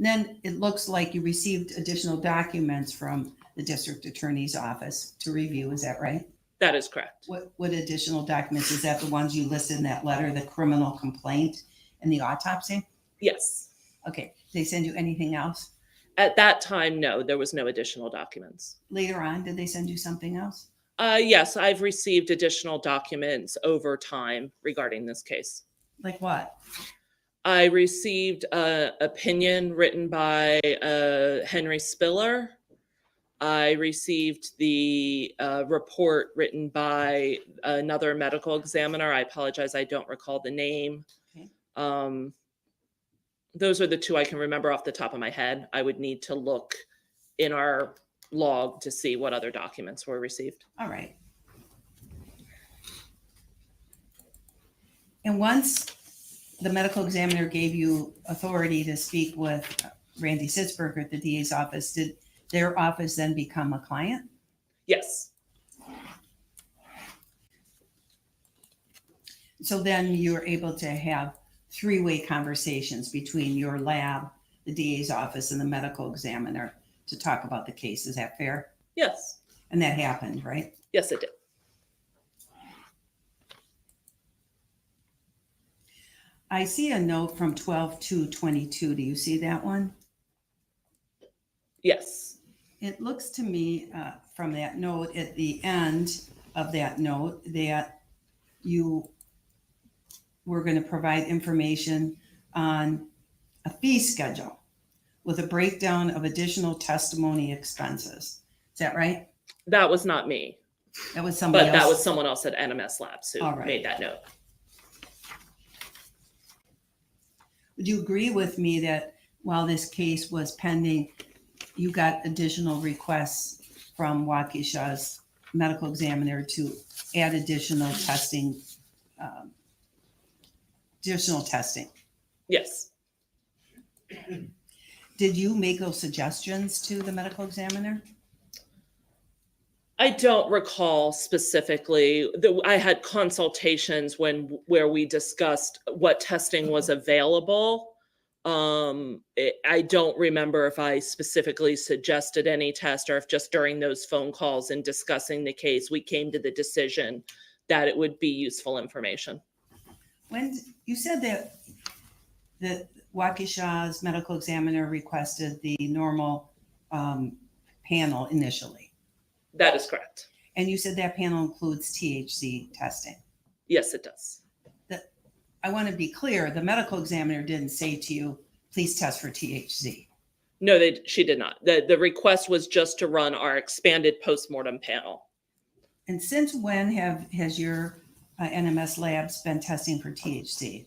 Then it looks like you received additional documents from the district attorney's office to review. Is that right? That is correct. What additional documents? Is that the ones you listed in that letter, the criminal complaint and the autopsy? Yes. Okay. Did they send you anything else? At that time, no, there was no additional documents. Later on, did they send you something else? Yes, I've received additional documents over time regarding this case. Like what? I received an opinion written by Henry Spiller. I received the report written by another medical examiner. I apologize, I don't recall the name. Okay. Those are the two I can remember off the top of my head. I would need to look in our log to see what other documents were received. All right. And once the medical examiner gave you authority to speak with Randy Sitzberger at the DA's office, did their office then become a client? Yes, So then you're able to have three-way conversations between your lab, the DA's office, and the medical examiner to talk about the case. Is that fair? yes, And that happened, right? yes, it did. I see a note from 12/2/22. Do you see that one? Yes, It looks to me from that note, at the end of that note, that you were going to provide information on a fee schedule with a breakdown of additional testimony expenses. Is that right? that was not me, That was somebody but else. that was someone else at NMS Labs who All right. made that note. Would you agree with me that while this case was pending, you got additional requests from Waukesha's medical examiner to add additional testing? Yes, Did you make those suggestions to the medical examiner? I don't recall specifically. I had consultations where we discussed what testing was available. I don't remember if I specifically suggested any test or if just during those phone calls and discussing the case, we came to the decision that it would be useful information. When you said that Waukesha's medical examiner requested the normal panel initially, That is correct. and you said that panel includes THC testing. Yes, it does. I want to be clear, the medical examiner didn't say to you, please test for THC. No, she did not. The request was just to run our expanded postmortem panel. And since when has your NMS labs been testing for THC?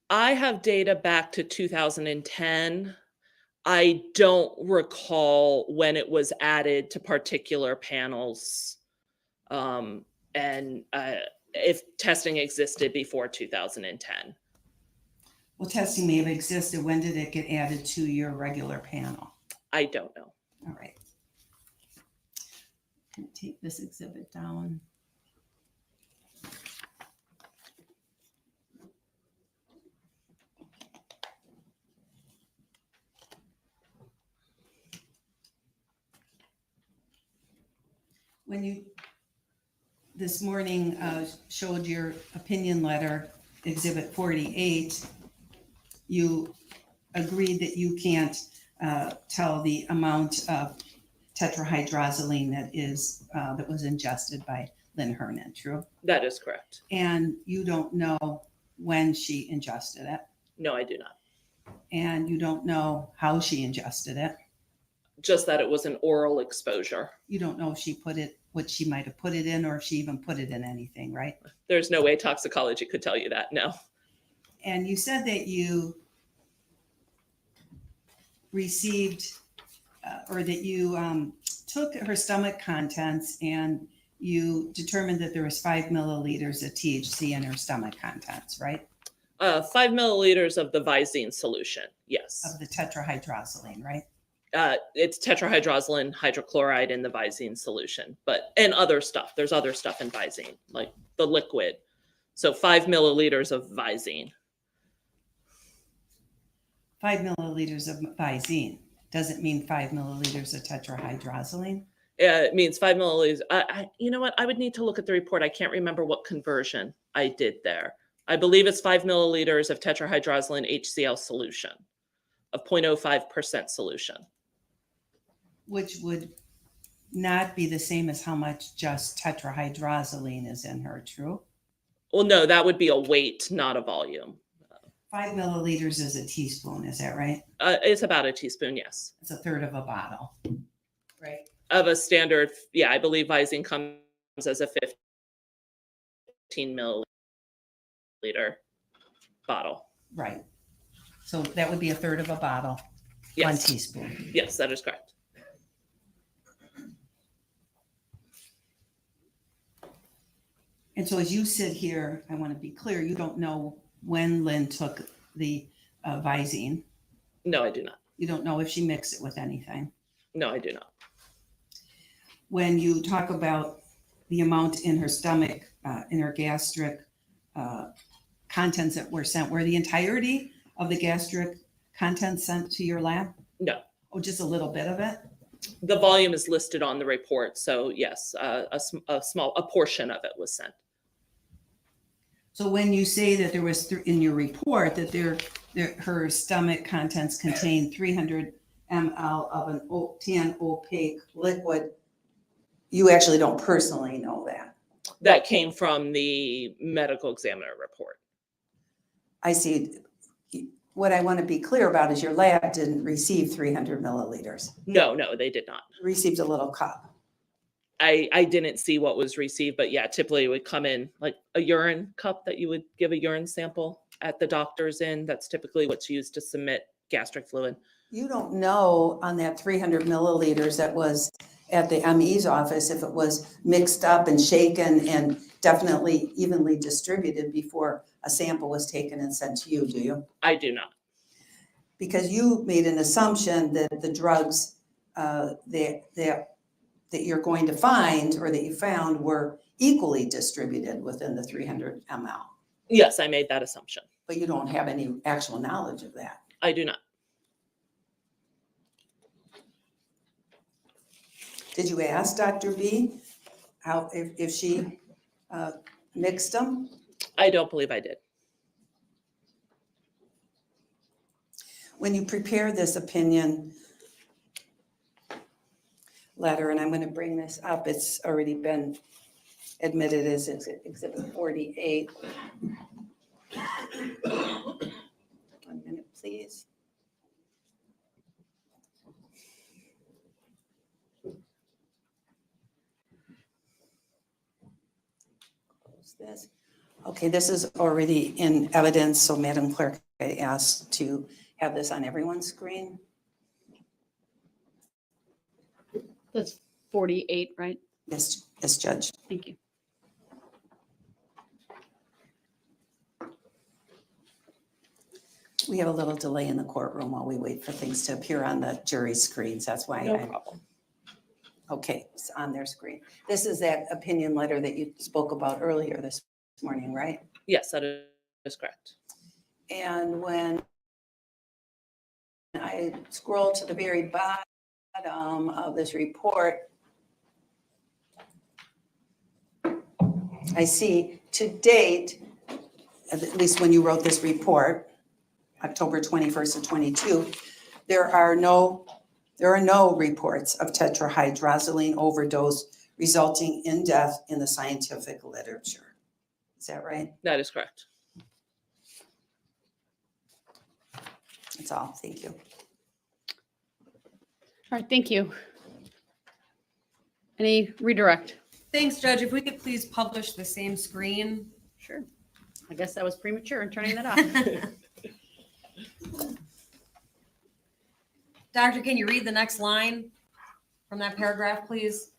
I have data back to 2010. I don't recall when it was added to particular panels, and if testing existed before 2010. Well, testing may have existed. When did it get added to your regular panel? I don't know. All right. Can I take this exhibit down? When you this morning showed your opinion letter, Exhibit 48, you agreed that you can't tell the amount of tetrahydrozoline that was ingested by Lynn Hernan, true? That is correct. And you don't know when she ingested it, No, I do not. and you don't know how she ingested it. Just that it was an oral exposure. You don't know if she put it, what she might have put it in, or if she even put it in anything, right? There's no way toxicology could tell you that. No. And you said that you received or that you took her stomach contents and you determined that there was 5 milliliters of THC in her stomach contents, right? 5 milliliters of the Visine solution. Yes. Of the tetrahydrozoline, right? It's tetrahydrozoline hydrochloride in the Visine solution, and other stuff. There's other stuff in Visine, like the liquid. So 5 milliliters of Visine. 5 milliliters of Visine doesn't mean 5 milliliters of tetrahydrozoline. It means 5 milliliters. You know what? I would need to look at the report. I can't remember what conversion I did there. I believe it's 5 milliliters of tetrahydrozoline HCl solution of 0.05% solution. Which would not be the same as how much just tetrahydrozoline is in her, true? Well, no, that would be a weight, not a volume. 5 milliliters is a teaspoon, is that right? It's about a teaspoon, yes. It's a third of a bottle, right? Of a standard, yeah, I believe Visine comes as a 15 milliliter bottle. Right. So that would be a third of a bottle, 1 Yes, teaspoon. yes, that is correct. And so as you sit here, I want to be clear, you don't know when Lynn took the Visine. No, I do not. You don't know if she mixed it with anything. No, I do not. When you talk about the amount in her stomach, in her gastric contents that were sent, were the entirety of the gastric contents sent to your lab? No. Oh, just a little bit of it? The volume is listed on the report. So yes, a portion of it was sent. So when you say that there was in your report that her stomach contents contained 300 ml of an tan opaque liquid, you actually don't personally know that. That came from the medical examiner report. I see. What I want to be clear about is your lab didn't receive 300 milliliters. No, they did not. Received a little cup. I didn't see what was received, but yeah, typically it would come in like a urine cup that you would give a urine sample at the doctor's in. That's typically what's used to submit gastric fluid. You don't know on that 300 milliliters that was at the ME's office if it was mixed up and shaken and definitely evenly distributed before a sample was taken and sent to you, do you? I do not. Because you made an assumption that the drugs that you're going to find or that you found were equally distributed within the 300 ml. Yes, I made that assumption. But you don't have any actual knowledge of that. I do not. Did you ask Dr. B how if she mixed them? I don't believe I did. When you prepare this opinion letter, and I'm going to bring this up, it's already been admitted as Exhibit 48. 1 minute, please. Close this. Okay, this is already in evidence, so Madam Clerk, I asked to have this on everyone's screen. That's 48, right? Yes, yes, Judge. Thank you. We have a little delay in the courtroom while we wait for things to appear on the jury screens. That's why No problem. Okay, it's on their screen. This is that opinion letter that you spoke about earlier this morning, right? Yes, that is correct. And when I scroll to the very bottom of this report, I see to date, at least when you wrote this report, October 21st of 22, there are no reports of tetrahydrozoline overdose resulting in death in the scientific literature. Is that right? That is correct. That's all. Thank you. All right, thank you. Any redirect? Thanks, Judge. If we could please publish the same screen. Sure. I guess I was premature in turning that off. Doctor, can you read the next line from that paragraph, please?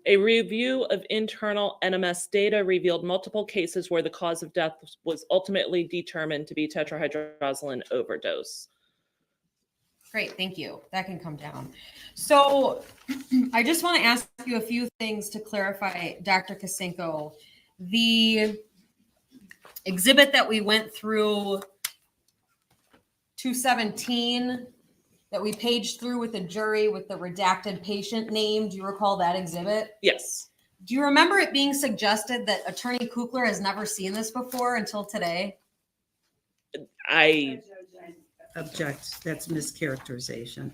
A review of internal NMS data revealed multiple cases where the cause of death was ultimately determined to be tetrahydrozoline overdose. Great, thank you. That can come down. So I just want to ask you a few things to clarify, Dr. Kasinko. The exhibit that we went through 217 that we paged through with the jury with the redacted patient name. Do you recall that exhibit? Yes. Do you remember it being suggested that Attorney Kukler has never seen this before until today? I Object, that's mischaracterization.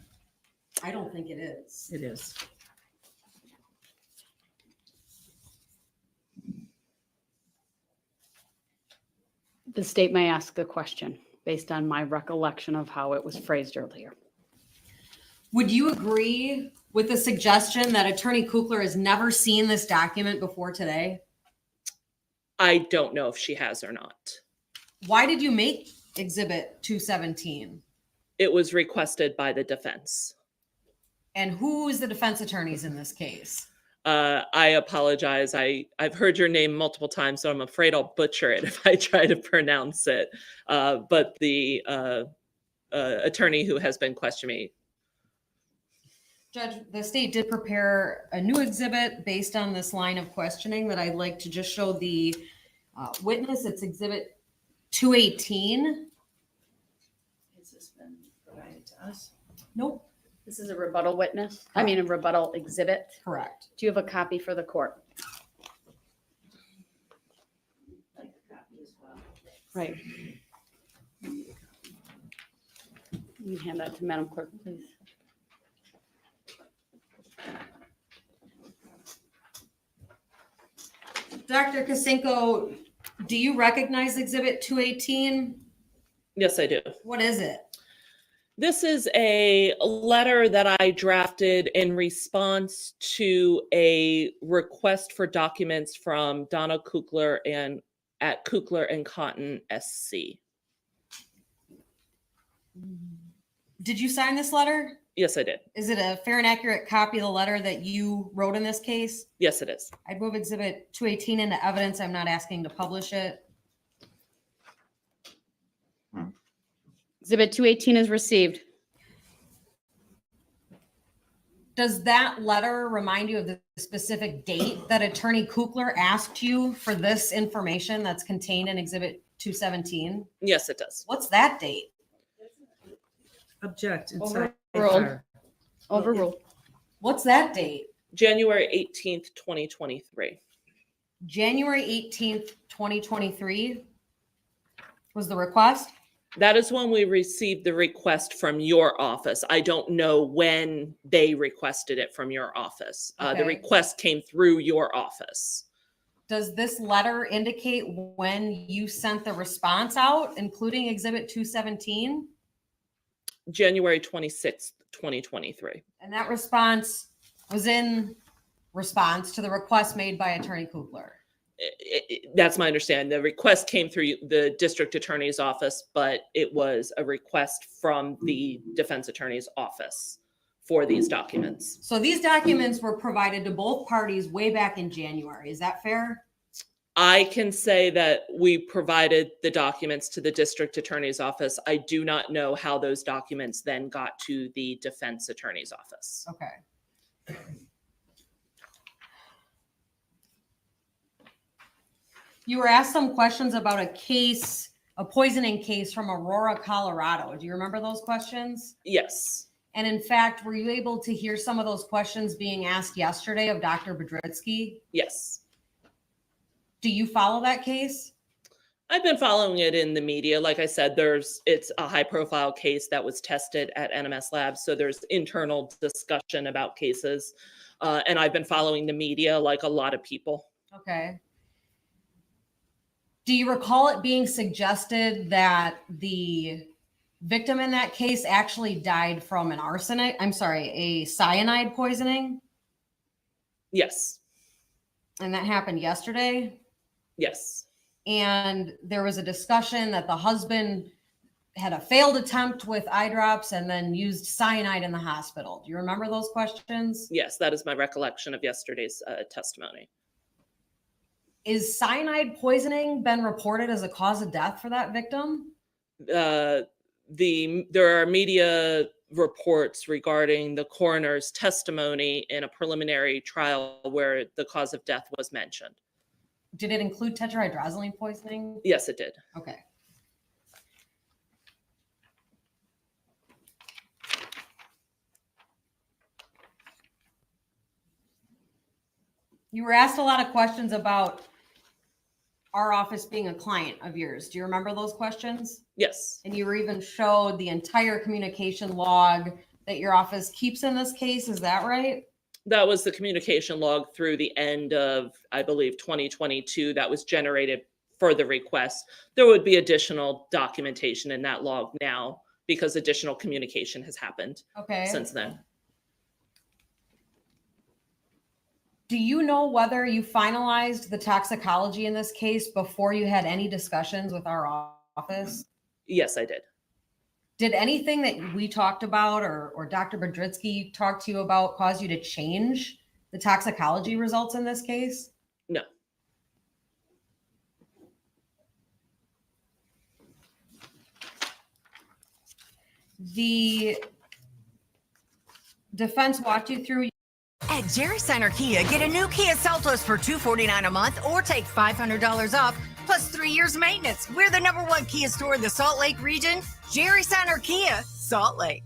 I don't think it is. It is. The state may ask the question based on my recollection of how it was phrased earlier. Would you agree with the suggestion that Attorney Kukler has never seen this document before today? I don't know if she has or not. Why did you make Exhibit 217? It was requested by the defense. And who is the defense attorneys in this case? I apologize. I've heard your name multiple times, so I'm afraid I'll butcher it if I try to pronounce it. But the attorney who has been questioning me. Judge, the state did prepare a new exhibit based on this line of questioning that I'd like to just show the witness. It's Exhibit 218. Has this been provided to us? Nope. This is a rebuttal witness. I mean, a rebuttal exhibit. Correct. Do you have a copy for the court? Right. You can hand that to Madam Clerk, please. Dr. Kosinko, do you recognize Exhibit 218? Yes, I do. What is it? This is a letter that I drafted in response to a request for documents from Donna Kukler and at Kukler and Cotton SC. Did you sign this letter? Yes, I did. Is it a fair and accurate copy of the letter that you wrote in this case? Yes, it is. I'd move Exhibit 218 into evidence. I'm not asking to publish it. Exhibit 218 is received. Does that letter remind you of the specific date that Attorney Kukler asked you for this information that's contained in Exhibit 217? Yes, it does. What's that date? Object. Overruled. Sidebar. Overruled. What's that date? January 18th, 2023. January 18th, 2023 was the request? That is when we received the request from your office. I don't know when they requested it from your office. The Okay. request came through your office. Does this letter indicate when you sent the response out, including Exhibit 217? January 26th, 2023. And that response was in response to the request made by Attorney Kukler. That's my understanding. The request came through the district attorney's office, but it was a request from the defense attorney's office for these documents. So these documents were provided to both parties way back in January. Is that fair? I can say that we provided the documents to the district attorney's office. I do not know how those documents then got to the defense attorney's office. Okay. You were asked some questions about a case, a poisoning case from Aurora, Colorado. Do you remember those questions? Yes. And in fact, were you able to hear some of those questions being asked yesterday of Dr. Bedritsky? Yes. Do you follow that case? I've been following it in the media. Like I said, it's a high profile case that was tested at NMS Labs. So there's internal discussion about cases. And I've been following the media like a lot of people. Okay. Do you recall it being suggested that the victim in that case actually died from a cyanide poisoning? Yes. And that happened yesterday? Yes. And there was a discussion that the husband had a failed attempt with eyedrops and then used cyanide in the hospital. Do you remember those questions? Yes, that is my recollection of yesterday's testimony. Is cyanide poisoning been reported as a cause of death for that victim? There are media reports regarding the coroner's testimony in a preliminary trial where the cause of death was mentioned. Did it include tetrahydrozoline poisoning? Yes, it did. Okay. You were asked a lot of questions about our office being a client of yours. Do you remember those questions? Yes, And you were even showed the entire communication log that your office keeps in this case. Is that right? that was the communication log through the end of, I believe, 2022 that was generated for the request. There would be additional documentation in that log now because additional communication has happened Okay. since then. Do you know whether you finalized the toxicology in this case before you had any discussions with our office? Yes, I did. Did anything that we talked about or Dr. Bodritsky talked to you about cause you to change the toxicology results in this case? No. The defense walked you through. At Jerry Center Kia, get a new Kia Seltos for $249 a month or take $500 off plus 3 years maintenance. We're the #1 Kia store in the Salt Lake region. Jerry Center Kia, Salt Lake.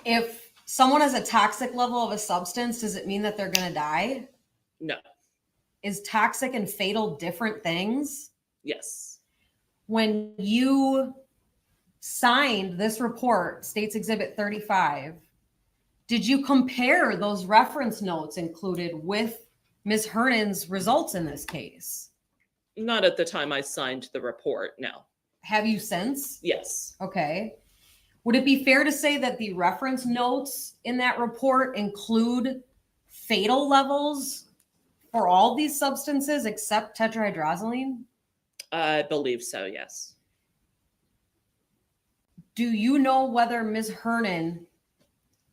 If someone has a toxic level of a substance, does it mean that they're going to die? No. Is toxic and fatal different things? Yes. When you signed this report, States Exhibit 35, did you compare those reference notes included with Ms. Hernan's results in this case? Not at the time I signed the report, no. Have you since? Yes. Okay. Would it be fair to say that the reference notes in that report include fatal levels for all these substances except tetrahydrozoline? I believe so, yes. Do you know whether Ms. Hernan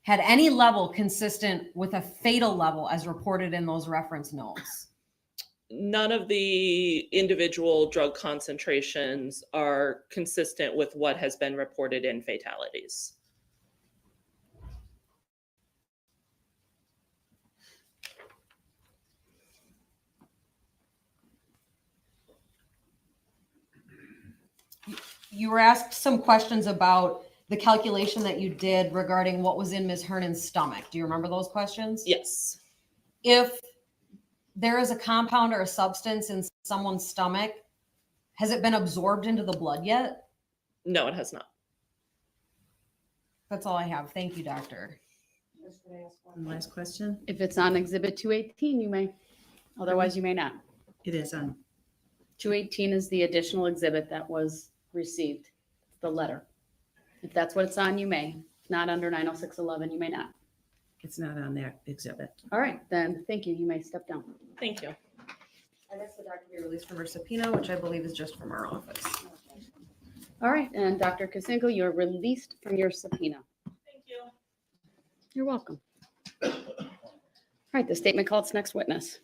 had any level consistent with a fatal level as reported in those reference notes? None of the individual drug concentrations are consistent with what has been reported in fatalities. You were asked some questions about the calculation that you did regarding what was in Ms. Hernan's stomach. Do you remember those questions? Yes. If there is a compound or a substance in someone's stomach, has it been absorbed into the blood yet? No, it has not. That's all I have. Thank you, doctor. One last question. If it's on Exhibit 218, you may. Otherwise, you may not. It is on. 218 is the additional exhibit that was received, the letter. If that's what it's on, you may. Not under 90611, you may not. It's not on that exhibit. All right, then, thank you. You may step down. Thank you. I asked the doctor to be released from her subpoena, which I believe is just from our office. All right, and Dr. Kasinko, you're released from your subpoena. Thank you. You're welcome. All right, the statement called its next witness.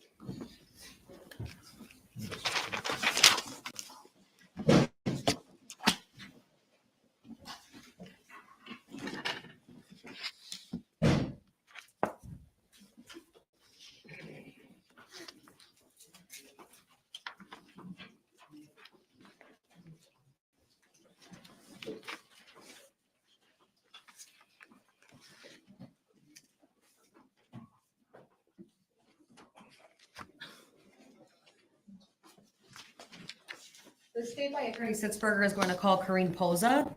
The state by Attorney Sitzberger is going to call Corrine Poza. All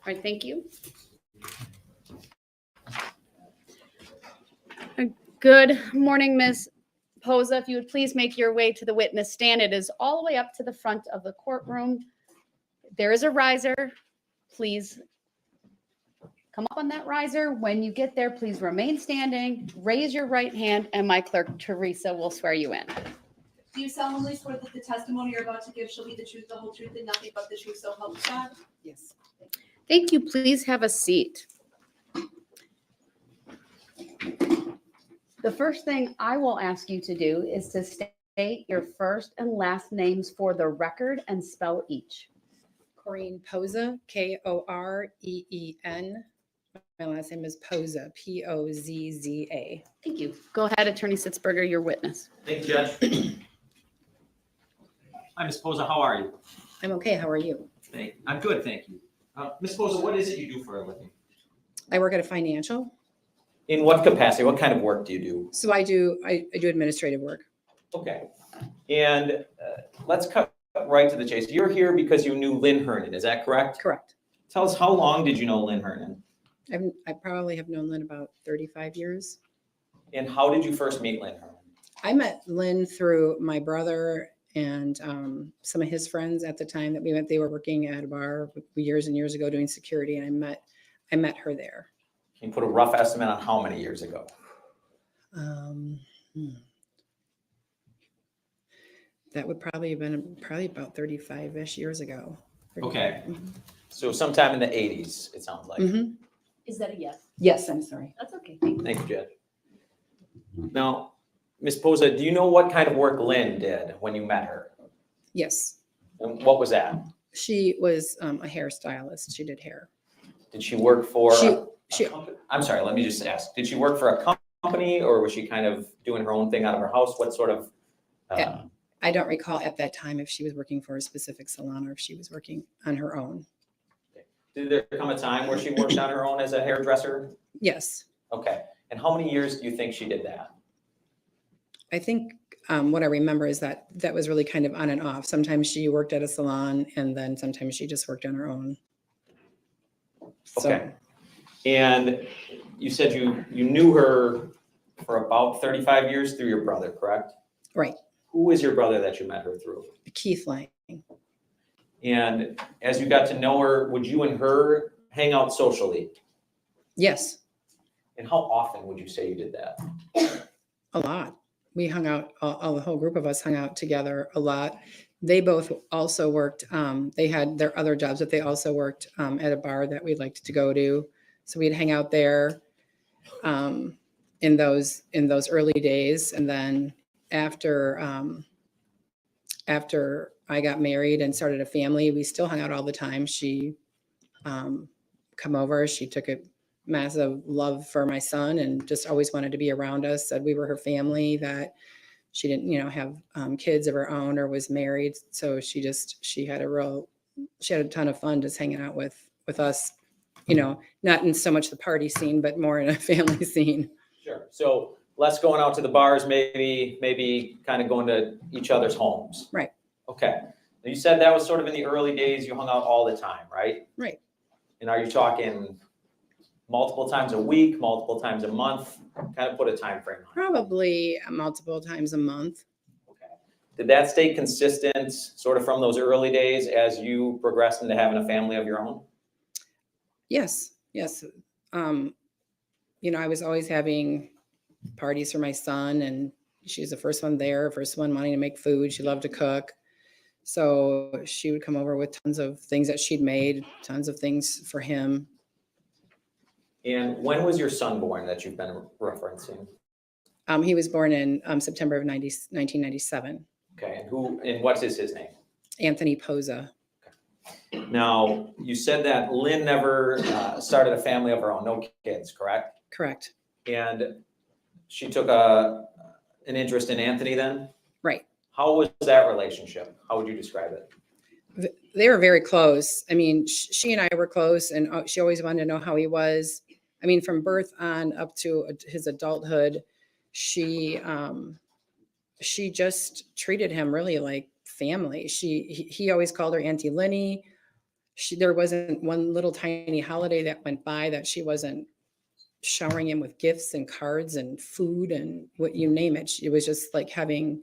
right, thank you. Good morning, Ms. Poza. If you would please make your way to the witness stand. It is all the way up to the front of the courtroom. There is a riser. Please come up on that riser. When you get there, please remain standing, raise your right hand, and my clerk, Teresa, will swear you in. Do you solemnly swear that the testimony you're about to give shall be the truth, the whole truth, and nothing but the truth, so help you God? Yes. Thank you. Please have a seat. The first thing I will ask you to do is to state your first and last names for the record and spell each. Corrine Poza, Koreen. My last name is Poza, Pozza. Thank you. Go ahead, Attorney Sitzberger, your witness. Thank you, Judge. Hi, Ms. Poza, how are you? I'm okay. How are you? I'm good, thank you. Ms. Poza, what is it you do for a living? I work at a financial. In what capacity? What kind of work do you do? So I do administrative work. Okay. And let's cut right to the chase. You're here because you knew Lynn Hernan, is that correct? Correct. Tell us, how long did you know Lynn Hernan? I probably have known Lynn about 35 years. And how did you first meet Lynn Hernan? I met Lynn through my brother and some of his friends at the time that we went. They were working at a bar years and years ago doing security, and I met her there. Can you put a rough estimate on how many years ago? That would probably have been about 35-ish years ago. Okay. So sometime in the 80s, it sounds like. Mm-hmm. Is that a yes? Yes, I'm sorry. That's okay. Thank you. Thank you, Jed. Now, Ms. Poza, do you know what kind of work Lynn did when you met her? Yes. And what was that? She was a hairstylist. She did hair. Did she work for She I'm sorry, let me just ask. Did she work for a company, or was she kind of doing her own thing out of her house? What sort of I don't recall at that time if she was working for a specific salon or if she was working on her own. Did there come a time where she worked on her own as a hairdresser? Yes. Okay. And how many years do you think she did that? I think what I remember is that was really kind of on and off. Sometimes she worked at a salon and then sometimes she just worked on her own. Okay. And you said you knew her for about 35 years through your brother, correct? Right. Who is your brother that you met her through? Keith Lang. And as you got to know her, would you and her hang out socially? Yes. And how often would you say you did that? A lot. We hung out, all the whole group of us hung out together a lot. They both also worked, they had their other jobs, but they also worked at a bar that we liked to go to. So we'd hang out there in those early days. And then after I got married and started a family, we still hung out all the time. She come over, she took a massive love for my son and just always wanted to be around us, said we were her family, that she didn't, have kids of her own or was married. So she had a ton of fun just hanging out with us, not in so much the party scene, but more in a family scene. Sure. So less going out to the bars, maybe kind of going to each other's homes. Right. Okay. Now you said that was sort of in the early days, you hung out all the time, right? Right. And are you talking multiple times a week, multiple times a month? Kind of put a time frame on it. Probably multiple times a month. Okay. Did that stay consistent sort of from those early days as you progressed into having a family of your own? Yes. I was always having parties for my son, and she was the first one there, first one wanting to make food. She loved to cook. So she would come over with tons of things that she'd made, tons of things for him. And when was your son born that you've been referencing? He was born in September of 1997. Okay. And what's his name? Anthony Poza. Now, you said that Lynn never started a family of her own, no kids, correct? Correct. And she took an interest in Anthony then? Right. How was that relationship? How would you describe it? They were very close. I mean, she and I were close, and she always wanted to know how he was. I mean, from birth on up to his adulthood, she just treated him really like family. He always called her Auntie Lenny. There wasn't one little tiny holiday that went by that she wasn't showering him with gifts and cards and food and what you name it. It was just like having,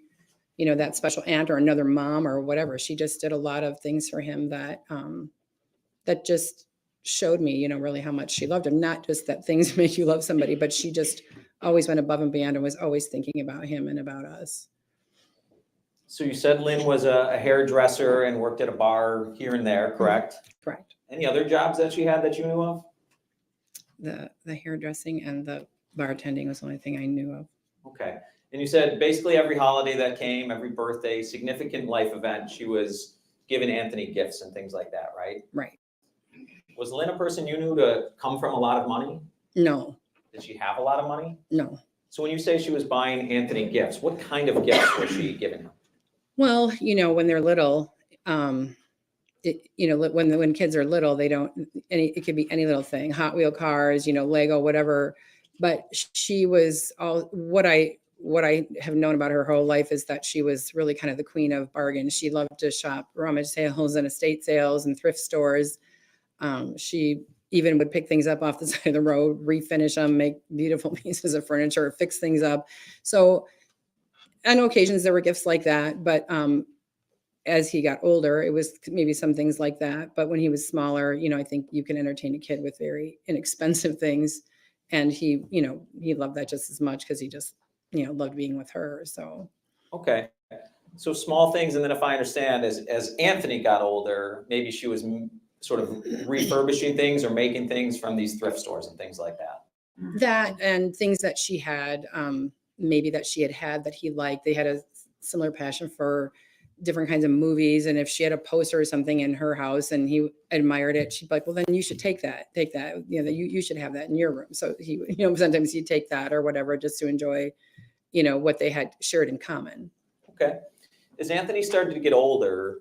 that special aunt or another mom or whatever. She just did a lot of things for him that just showed me, really how much she loved him. Not just that things make you love somebody, but she just always went above and beyond and was always thinking about him and about us. So you said Lynn was a hairdresser and worked at a bar here and there, correct? Correct. Any other jobs that she had that you knew of? The hairdressing and the bartending was the only thing I knew of. Okay. And you said basically every holiday that came, every birthday, significant life event, she was giving Anthony gifts and things like that, right? Right. Was Lynn a person you knew to come from a lot of money? No. Did she have a lot of money? No. So when you say she was buying Anthony gifts, what kind of gifts was she giving him? Well, when they're little, when kids are little, they don't, it could be any little thing, Hot Wheel cars, Lego, whatever. But she was what I have known about her whole life is that she was really kind of the queen of bargains. She loved to shop rummage sales and estate sales and thrift stores. She even would pick things up off the side of the road, refinish them, make beautiful pieces of furniture, fix things up. So on occasions there were gifts like that, but as he got older, it was maybe some things like that. But when he was smaller, I think you can entertain a kid with very inexpensive things. And he loved that just as much because he just, loved being with her. So. Okay. So small things. And then if I understand, as Anthony got older, maybe she was sort of refurbishing things or making things from these thrift stores and things like that. That and things that she had, maybe that she had that he liked. They had a similar passion for different kinds of movies. And if she had a poster or something in her house and he admired it, she'd be like, well, then you should take that, you should have that in your room. So he, sometimes he'd take that or whatever, just to enjoy, what they had shared in common. Okay. As Anthony started to get older,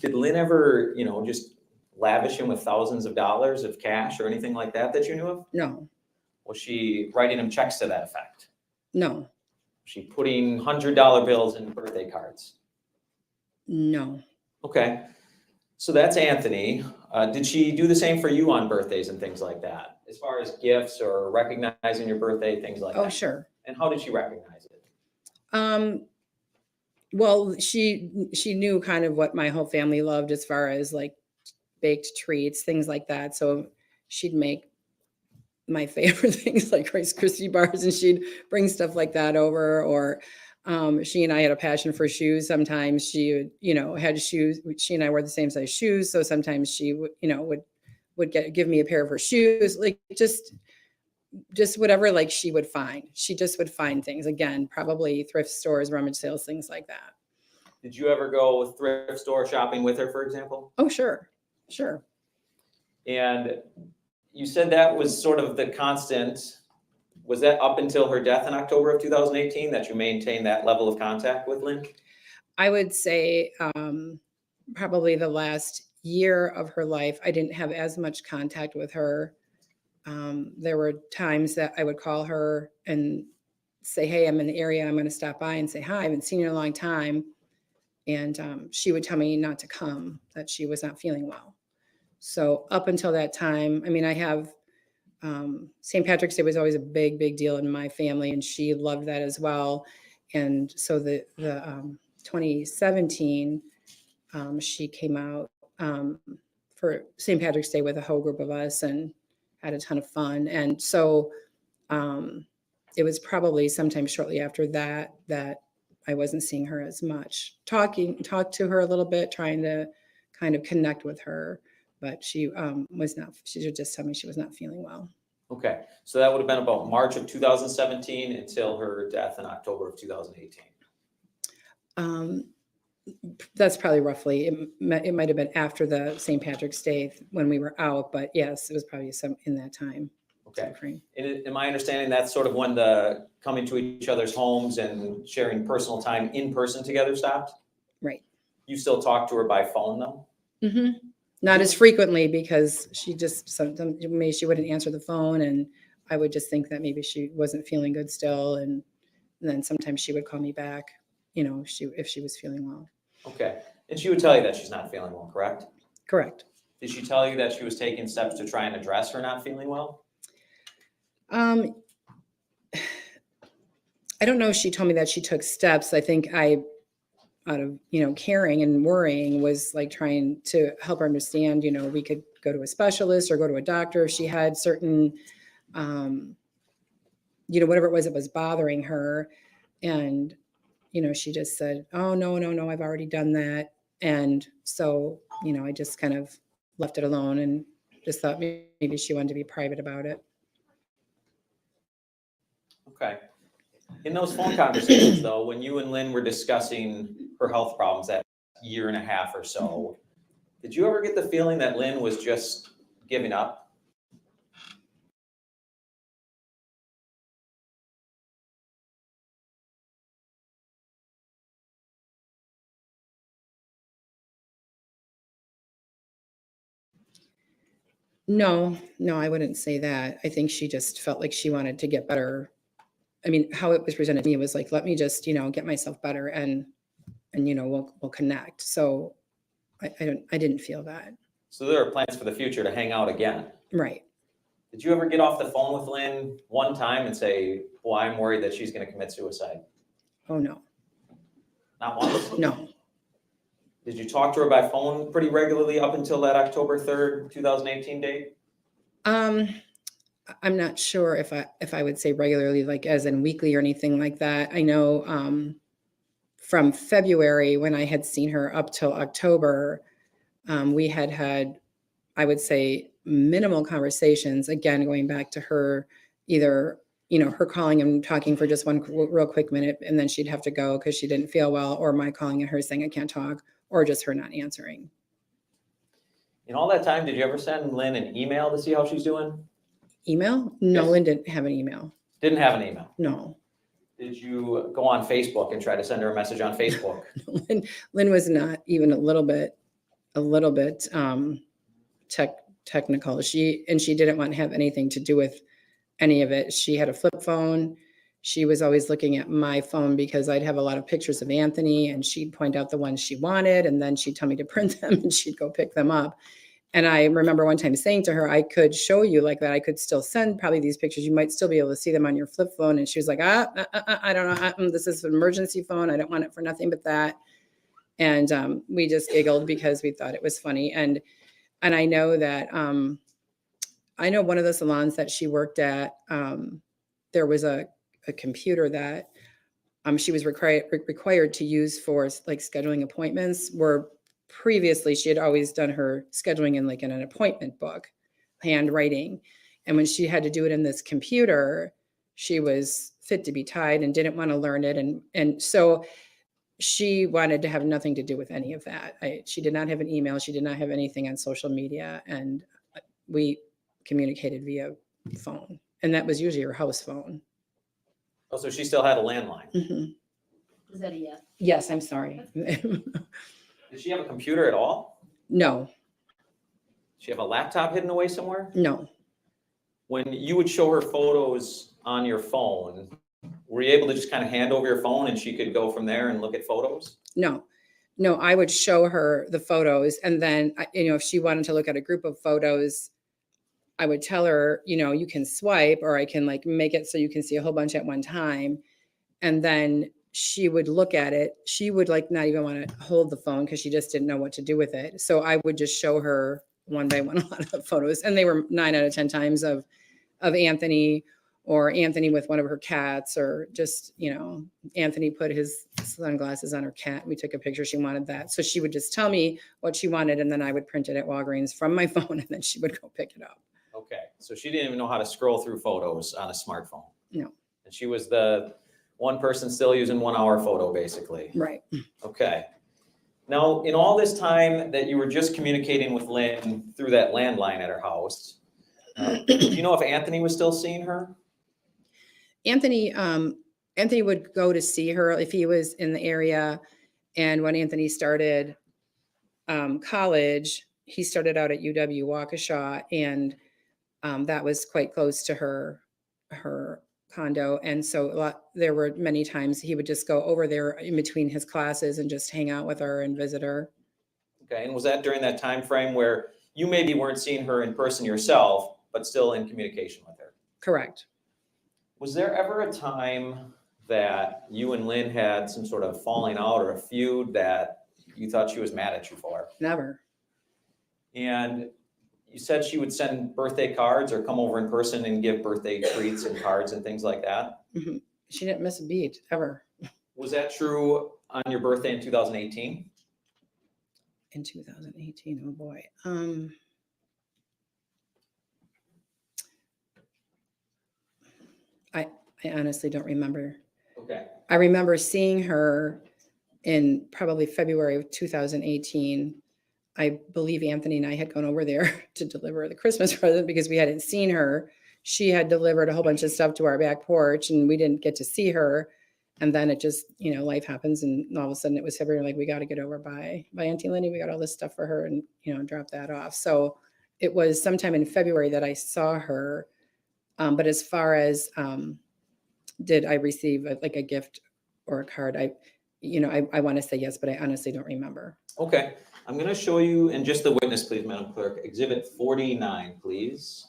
did Lynn ever, just lavish him with thousands of dollars of cash or anything like that you knew of? No. Was she writing him checks to that effect? No. Was she putting $100 bills in birthday cards? No. Okay. So that's Anthony. Did she do the same for you on birthdays and things like that? As far as gifts or recognizing your birthday, things like that? Oh, sure. And how did she recognize it? Well, she knew kind of what my whole family loved as far as like baked treats, things like that. So she'd make my favorite things like Rice Krispie bars, and she'd bring stuff like that over. Or she and I had a passion for shoes. Sometimes she would, had shoes. She and I wore the same size shoes. So sometimes she would give me a pair of her shoes, like just whatever, like she would find. She just would find things, again, probably thrift stores, rummage sales, things like that. Did you ever go thrift store shopping with her, for example? Oh, sure. Sure. And you said that was sort of the constant. Was that up until her death in October of 2018 that you maintained that level of contact with Lynn? I would say probably the last year of her life, I didn't have as much contact with her. There were times that I would call her and say, hey, I'm in the area. I'm going to stop by and say, hi, I haven't seen you in a long time. And she would tell me not to come, that she was not feeling well. So up until that time, I mean, I have St. Patrick's Day was always a big, big deal in my family, and she loved that as well. And so the 2017, she came out for St. Patrick's Day with a whole group of us and had a ton of fun. And so it was probably sometime shortly after that I wasn't seeing her as much. Talked to her a little bit, trying to kind of connect with her, but she was not. She would just tell me she was not feeling well. Okay, so that would have been about March of 2017 until her death in October of 2018. That's probably roughly. It might have been after the St. Patrick's Day when we were out, but yes, it was probably some in that time. Okay. And am I understanding that's sort of when the coming to each other's homes and sharing personal time in person together stopped? Right. You still talk to her by phone though? Mm-hmm. Not as frequently, because she just sometimes maybe she wouldn't answer the phone, and I would just think that maybe she wasn't feeling good still, and then sometimes she would call me back, if she was feeling well. Okay. And she would tell you that she's not feeling well, correct? Correct. Did she tell you that she was taking steps to try and address her not feeling well? I don't know if she told me that she took steps. I think out of, caring and worrying, was like trying to help her understand, we could go to a specialist or go to a doctor if she had certain, whatever it was that was bothering her. And, she just said, oh, no, I've already done that. And so, I just kind of left it alone and just thought maybe she wanted to be private about it. Okay. In those phone conversations though, when you and Lynn were discussing her health problems that year and a half or so, did you ever get the feeling that Lynn was just giving up? No, I wouldn't say that. I think she just felt like she wanted to get better. I mean, how it was presented to me was like, let me just, get myself better and we'll connect. So I didn't feel that. So there are plans for the future to hang out again. Right. Did you ever get off the phone with Lynn one time and say, well, I'm worried that she's going to commit suicide? Oh, no. Not once? No. Did you talk to her by phone pretty regularly up until that October 3rd, 2018 date? I'm not sure if I would say regularly, like as in weekly or anything like that. I know from February when I had seen her up till October, we had, I would say, minimal conversations. Again, going back to her, either her calling and talking for just one real quick minute, and then she'd have to go because she didn't feel well, or my calling and her saying I can't talk, or just her not answering. In all that time, did you ever send Lynn an email to see how she's doing? Email? No, Yes. Lynn didn't have an email. Didn't have an email. No. Did you go on Facebook and try to send her a message on Facebook? Lynn was not even a little bit technical. She didn't want to have anything to do with any of it. She had a flip phone. She was always looking at my phone because I'd have a lot of pictures of Anthony, and she'd point out the ones she wanted, and then she'd tell me to print them, and she'd go pick them up. And I remember one time saying to her, I could show you like that. I could still send probably these pictures. You might still be able to see them on your flip phone. And she was like, I don't know. This is an emergency phone. I don't want it for nothing but that. And we just giggled because we thought it was funny. And I know that, I know one of the salons that she worked at, there was a computer that she was required to use for like scheduling appointments, where previously she had always done her scheduling in like in an appointment book, handwriting. And when she had to do it in this computer, she was fit to be tied and didn't want to learn it. And so she wanted to have nothing to do with any of that. She did not have an email. She did not have anything on social media. And we communicated via phone. And that was usually her house phone. Oh, so she still had a landline. Mm-hmm. Is that a yes? Yes, I'm sorry. Did she have a computer at all? No. Did she have a laptop hidden away somewhere? No. When you would show her photos on your phone, were you able to just kind of hand over your phone and she could go from there and look at photos? No, I would show her the photos. And then, if she wanted to look at a group of photos, I would tell her, you can swipe, or I can like make it so you can see a whole bunch at one time. And then she would look at it. She would like not even want to hold the phone because she just didn't know what to do with it. So I would just show her one by one a lot of the photos. And they were 9 out of 10 times of Anthony, or Anthony with one of her cats, or just, Anthony put his sunglasses on her cat. We took a picture. She wanted that. So she would just tell me what she wanted, and then I would print it at Walgreens from my phone, and then she would go pick it up. Okay. So she didn't even know how to scroll through photos on a smartphone. No. And she was the one person still using 1 hour photo, basically. Right. Okay. Now, in all this time that you were just communicating with Lynn through that landline at her house, do you know if Anthony was still seeing her? Anthony would go to see her if he was in the area. And when Anthony started college, he started out at UW Waukesha, and that was quite close to her condo. And so there were many times he would just go over there in between his classes and just hang out with her and visit her. Okay. And was that during that time frame where you maybe weren't seeing her in person yourself, but still in communication with her? Correct. Was there ever a time that you and Lynn had some sort of falling out or a feud that you thought she was mad at you for? Never. And you said she would send birthday cards or come over in person and give birthday treats and cards and things like that. Mm-hmm. She didn't miss a beat ever. Was that true on your birthday in 2018? In 2018, oh boy. I honestly don't remember. Okay. I remember seeing her in probably February of 2018. I believe Anthony and I had gone over there to deliver the Christmas present because we hadn't seen her. She had delivered a whole bunch of stuff to our back porch, and we didn't get to see her. And then it just, life happens. And all of a sudden it was February, like, we got to get over by Auntie Lenny. We got all this stuff for her, and, drop that off. So it was sometime in February that I saw her. But as far as, did I receive like a gift or a card? I want to say yes, but I honestly don't remember. Okay, I'm gonna show you, and just the witness, please, Madam Clerk, Exhibit 49, please.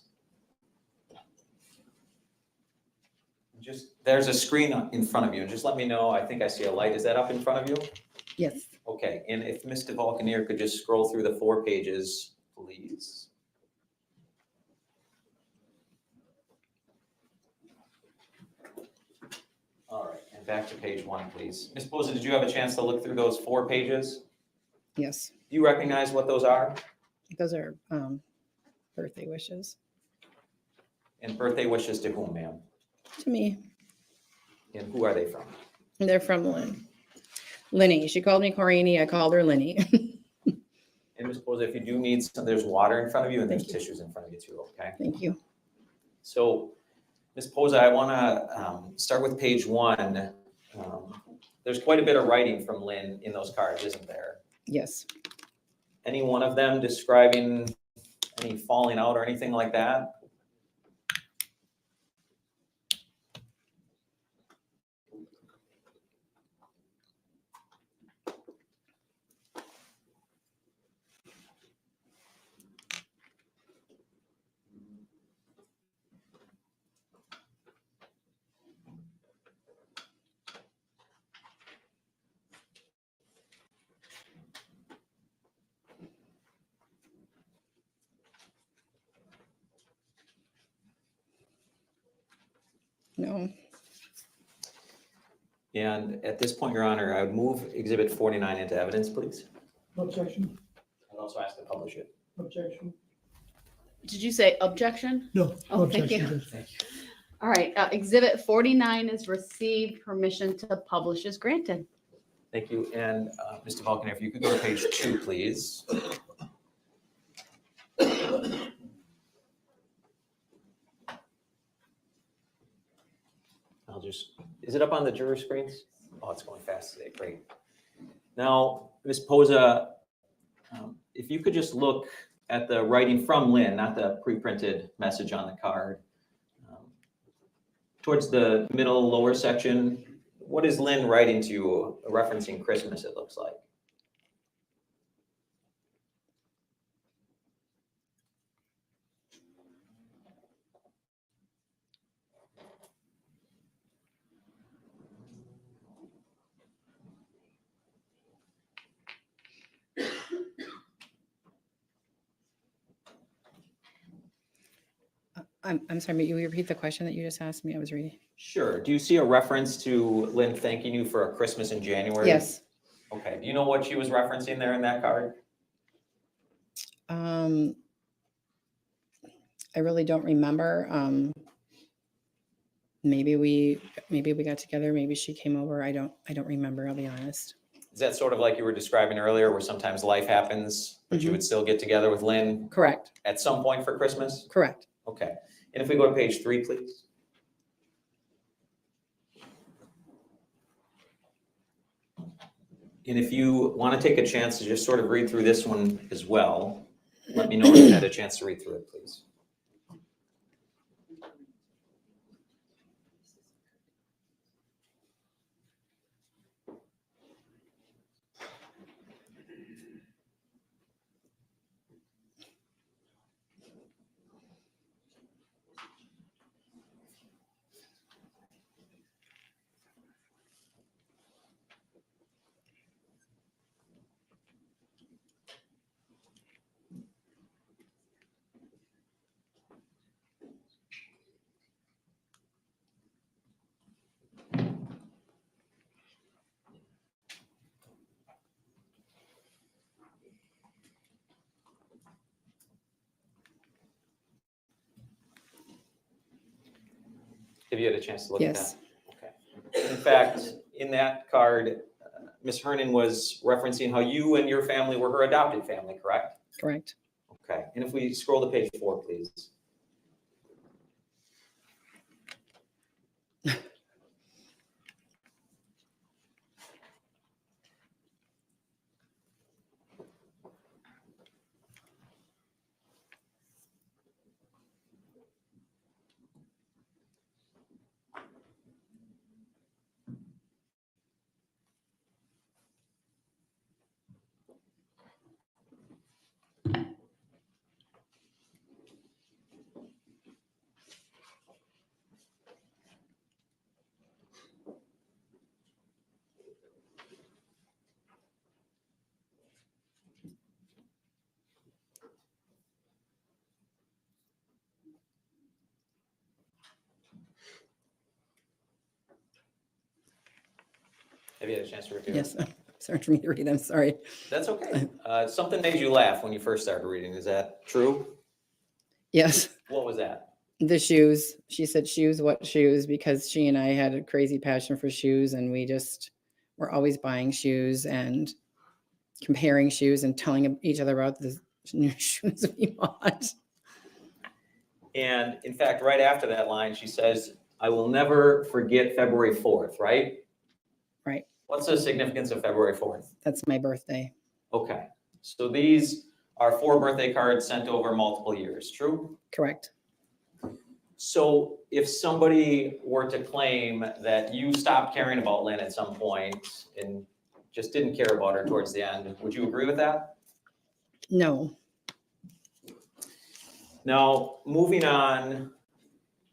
There's a screen in front of you, and just let me know, I think I see a light. Is that up in front of you? Yes. Okay, and if Mr. Vulcanier could just scroll through the 4 pages, please. All right, and back to page 1, please. Ms. Posa, did you have a chance to look through those 4 pages? Yes. Do you recognize what those are? Those are birthday wishes. And birthday wishes to whom, ma'am? To me. And who are they from? They're from Lynn. Lenny. She called me Corini. I called her Lenny. And Ms. Posa, if you do need some, there's water in front of you and there's tissues in front of you too, okay? Thank you. So, Ms. Posa, I want to start with page 1. There's quite a bit of writing from Lynn in those cards, isn't there? Yes. Any one of them describing any falling out or anything like that? No. And at this point, Your Honor, I would move Exhibit 49 into evidence, please. Objection. I'd also ask to publish it. Objection. Did you say objection? No. Oh, thank you. Objection. Thank you. All right, Exhibit 49 is received. Permission to publish is granted. Thank you. And Mr. Vulcan, if you could go to page 2, please. Is it up on the juror screens? Oh, it's going fast today. Great. Now, Ms. Posa, if you could just look at the writing from Lynn, not the pre-printed message on the card. Towards the middle lower section, what is Lynn writing to you, referencing Christmas, it looks like? I'm sorry, but you repeat the question that you just asked me? I was reading. Sure. Do you see a reference to Lynn thanking you for a Christmas in January? Yes. Okay. Do you know what she was referencing there in that card? I really don't remember. Maybe we got together. Maybe she came over. I don't remember. I'll be honest. Is that sort of like you were describing earlier, where sometimes life happens, but you would still get together with Lynn? Correct. At some point for Christmas? Correct. Okay. And if we go to page 3, please. And if you want to take a chance to just sort of read through this one as well, let me know if you had a chance to read through it, please. Have you had a chance to look at that? Yes. Okay. In fact, in that card, Ms. Hernan was referencing how you and your family were her adopted family, correct? Correct. Okay. And if we scroll to page 4, please. Have you had a chance to review it? Yes, sorry for me to read, I'm sorry. That's okay. Something made you laugh when you first started reading. Is that true? Yes, What was that? the shoes. She said shoes, what shoes? Because she and I had a crazy passion for shoes and we just were always buying shoes and comparing shoes and telling each other about the new shoes we bought. And in fact, right after that line, she says, I will never forget February 4th, right? Right. What's the significance of February 4th? That's my birthday. Okay. So these are 4 birthday cards sent over multiple years, true? Correct. So if somebody were to claim that you stopped caring about Lynn at some point and just didn't care about her towards the end, would you agree with that? No. Now, moving on,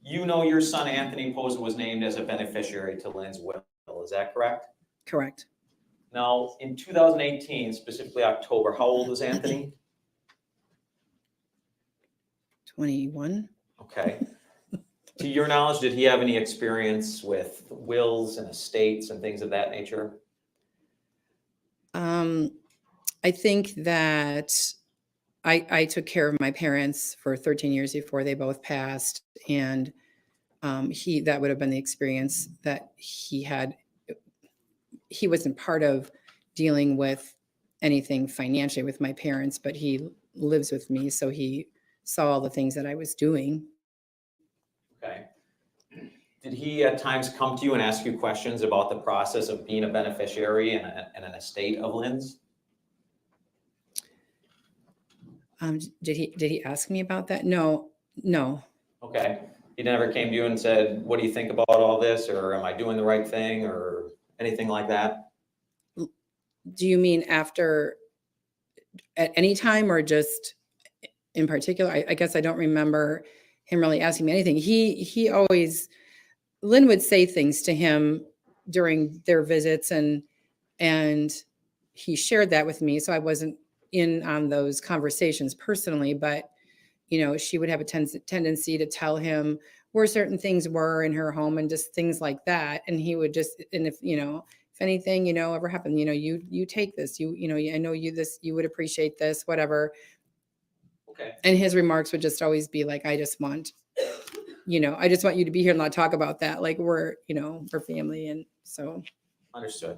you know your son Anthony Posa was named as a beneficiary to Lynn's will, is that correct? Correct. Now, in 2018, specifically October, how old was Anthony? 21. Okay. To your knowledge, did he have any experience with wills and estates and things of that nature? I think that I took care of my parents for 13 years before they both passed. And that would have been the experience that he had. He wasn't part of dealing with anything financially with my parents, but he lives with me. So he saw all the things that I was doing. Okay. Did he at times come to you and ask you questions about the process of being a beneficiary in an estate of Lynn's? Did he ask me about that? No. Okay. He never came to you and said, what do you think about all this? Or am I doing the right thing? Or anything like that? Do you mean after at any time or just in particular? I guess I don't remember him really asking me anything. He always, Lynn would say things to him during their visits and he shared that with me. So I wasn't in on those conversations personally, but she would have a tendency to tell him where certain things were in her home and just things like that. And he would just, and if anything, ever happened, you take this, I know you would appreciate this, whatever. Okay. And his remarks would just always be like, I just want you to be here and not talk about that. Like we're family. And so. Understood.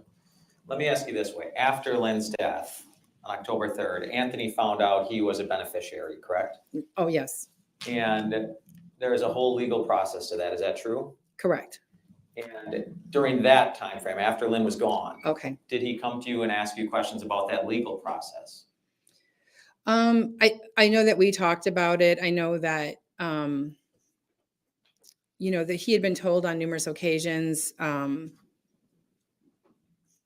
Let me ask you this way. After Lynn's death on October 3rd, Anthony found out he was a beneficiary, correct? Oh, yes. And there is a whole legal process to that. Is that true? Correct. And during that time frame, after Lynn was gone, Okay. did he come to you and ask you questions about that legal process? I know that we talked about it. I know that, that he had been told on numerous occasions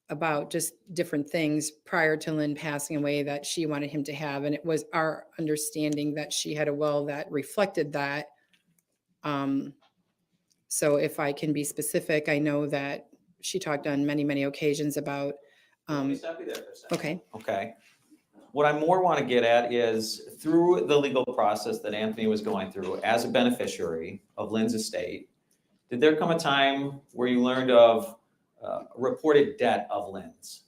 about just different things prior to Lynn passing away that she wanted him to have. And it was our understanding that she had a will that reflected that. So if I can be specific, I know that she talked on many, many occasions about. Let me stop you there for a second. Okay. Okay. What I more want to get at is through the legal process that Anthony was going through as a beneficiary of Lynn's estate, did there come a time where you learned of reported debt of Lynn's?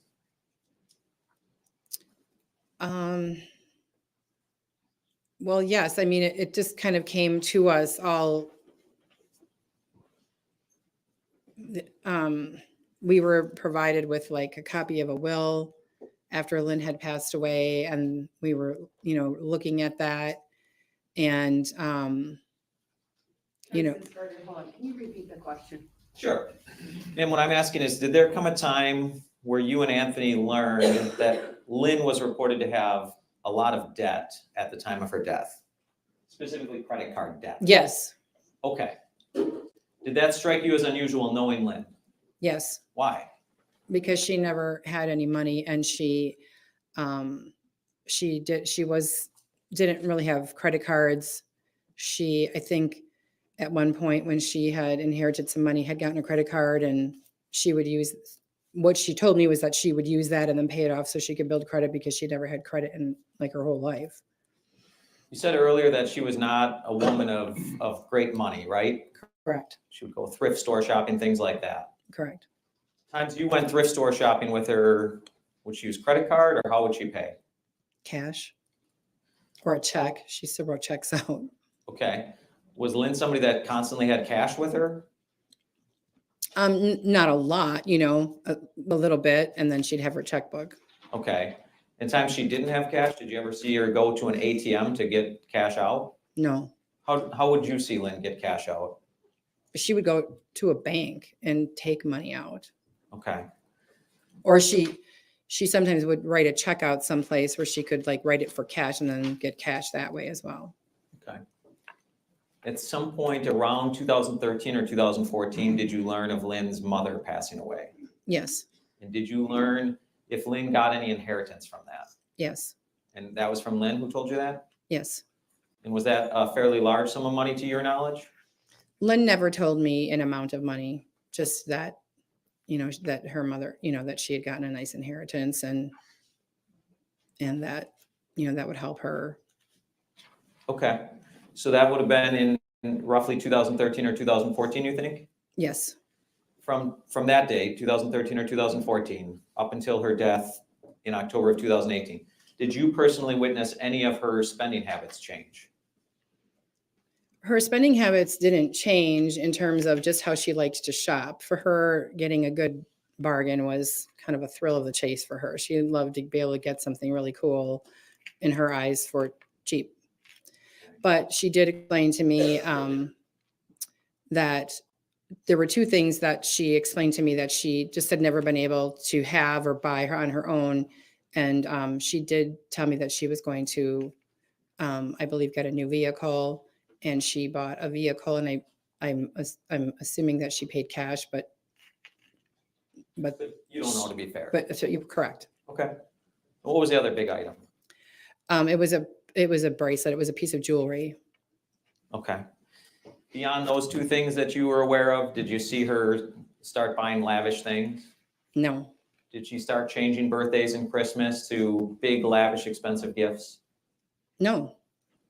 Well, yes. I mean, it just kind of came to us all. We were provided with like a copy of a will after Lynn had passed away, and we were, looking at that, and Hold on. Can you repeat the question? Sure. And what I'm asking is, did there come a time where you and Anthony learned that Lynn was reported to have a lot of debt at the time of her death, specifically credit card debt? Yes. Okay. Did that strike you as unusual knowing Lynn? Yes. Why? Because she never had any money, and she didn't really have credit cards. I think at one point when she had inherited some money, had gotten a credit card, and she would use, what she told me was that she would use that and then pay it off so she could build credit, because she never had credit in like her whole life. You said earlier that she was not a woman of great money, right? Correct. She would go thrift store shopping, things like that. Correct. Times you went thrift store shopping with her, would she use credit card or how would she pay? Cash or a check. She still wrote checks out. Okay. Was Lynn somebody that constantly had cash with her? Not a lot, a little bit, and then she'd have her checkbook. Okay. In times she didn't have cash, did you ever see her go to an ATM to get cash out? No, How would you see Lynn get cash out? she would go to a bank and take money out. Okay. Or she sometimes would write a check out someplace where she could like write it for cash and then get cash that way as well. Okay. At some point around 2013 or 2014, did you learn of Lynn's mother passing away? Yes, And did you learn if Lynn got any inheritance from that? yes, And that was from Lynn who told you that? yes. And was that a fairly large sum of money to your knowledge? Lynn never told me an amount of money, just that, that her mother, that she had gotten a nice inheritance and that, that would help her. Okay. So that would have been in roughly 2013 or 2014, you think? Yes, From that day, 2013 or 2014, up until her death in October of 2018, did you personally witness any of her spending habits change? her spending habits didn't change in terms of just how she liked to shop. For her, getting a good bargain was kind of a thrill of the chase for her. She loved to be able to get something really cool in her eyes for cheap. But she did explain to me that there were two things that she explained to me that she just had never been able to have or buy her on her own. And she did tell me that she was going to, I believe, get a new vehicle. And she bought a vehicle, and I'm assuming that she paid cash, but You don't know, to be fair. but so you're correct. Okay. What was the other big item? It was a bracelet. It was a piece of jewelry. Okay. Beyond those two things that you were aware of, did you see her start buying lavish things? No, Did she start changing birthdays and Christmas to big, lavish, expensive gifts? no,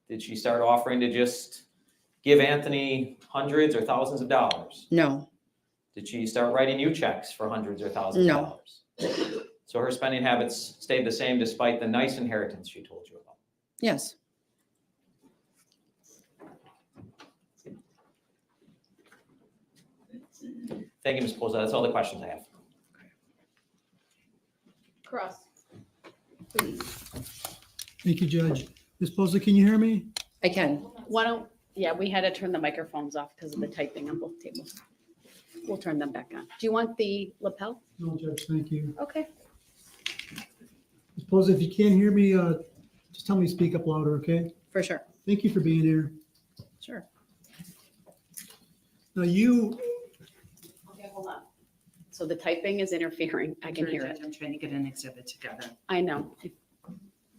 Did she start offering to just give Anthony hundreds or thousands of dollars? no, Did she start writing you checks for hundreds or thousands No. of dollars? So her spending habits stayed the same despite the nice inheritance she told you about. yes. Thank you, Ms. Poza. That's all the questions I have. Cross. Please. Thank you, Judge. Ms. Poza, can you hear me? I can. Why don't, yeah, we had to turn the microphones off because of the typing on both tables. We'll turn them back on. Do you want the lapel? No, Judge, thank you. Okay. Ms. Poza, if you can't hear me, just tell me to speak up louder, okay? For sure. Thank you for being here. Sure. Now you, Okay, hold on. So the typing is interfering. I can hear it. I'm trying to get an exhibit together. I know.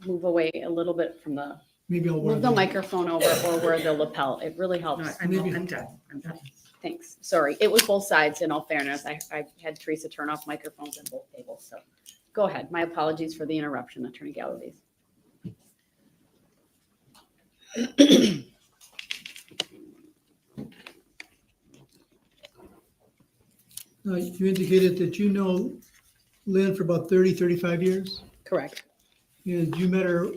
Move away a little bit from the, maybe I'll. move the microphone over or where the lapel. It really helps. I'm done. I'm done. Thanks. Sorry. It was both sides in all fairness. I had Teresa turn off microphones on both tables. So go ahead. My apologies for the interruption, Attorney Galaviz. You indicated that you know Lynn for about 30, 35 years? Correct. And you met her,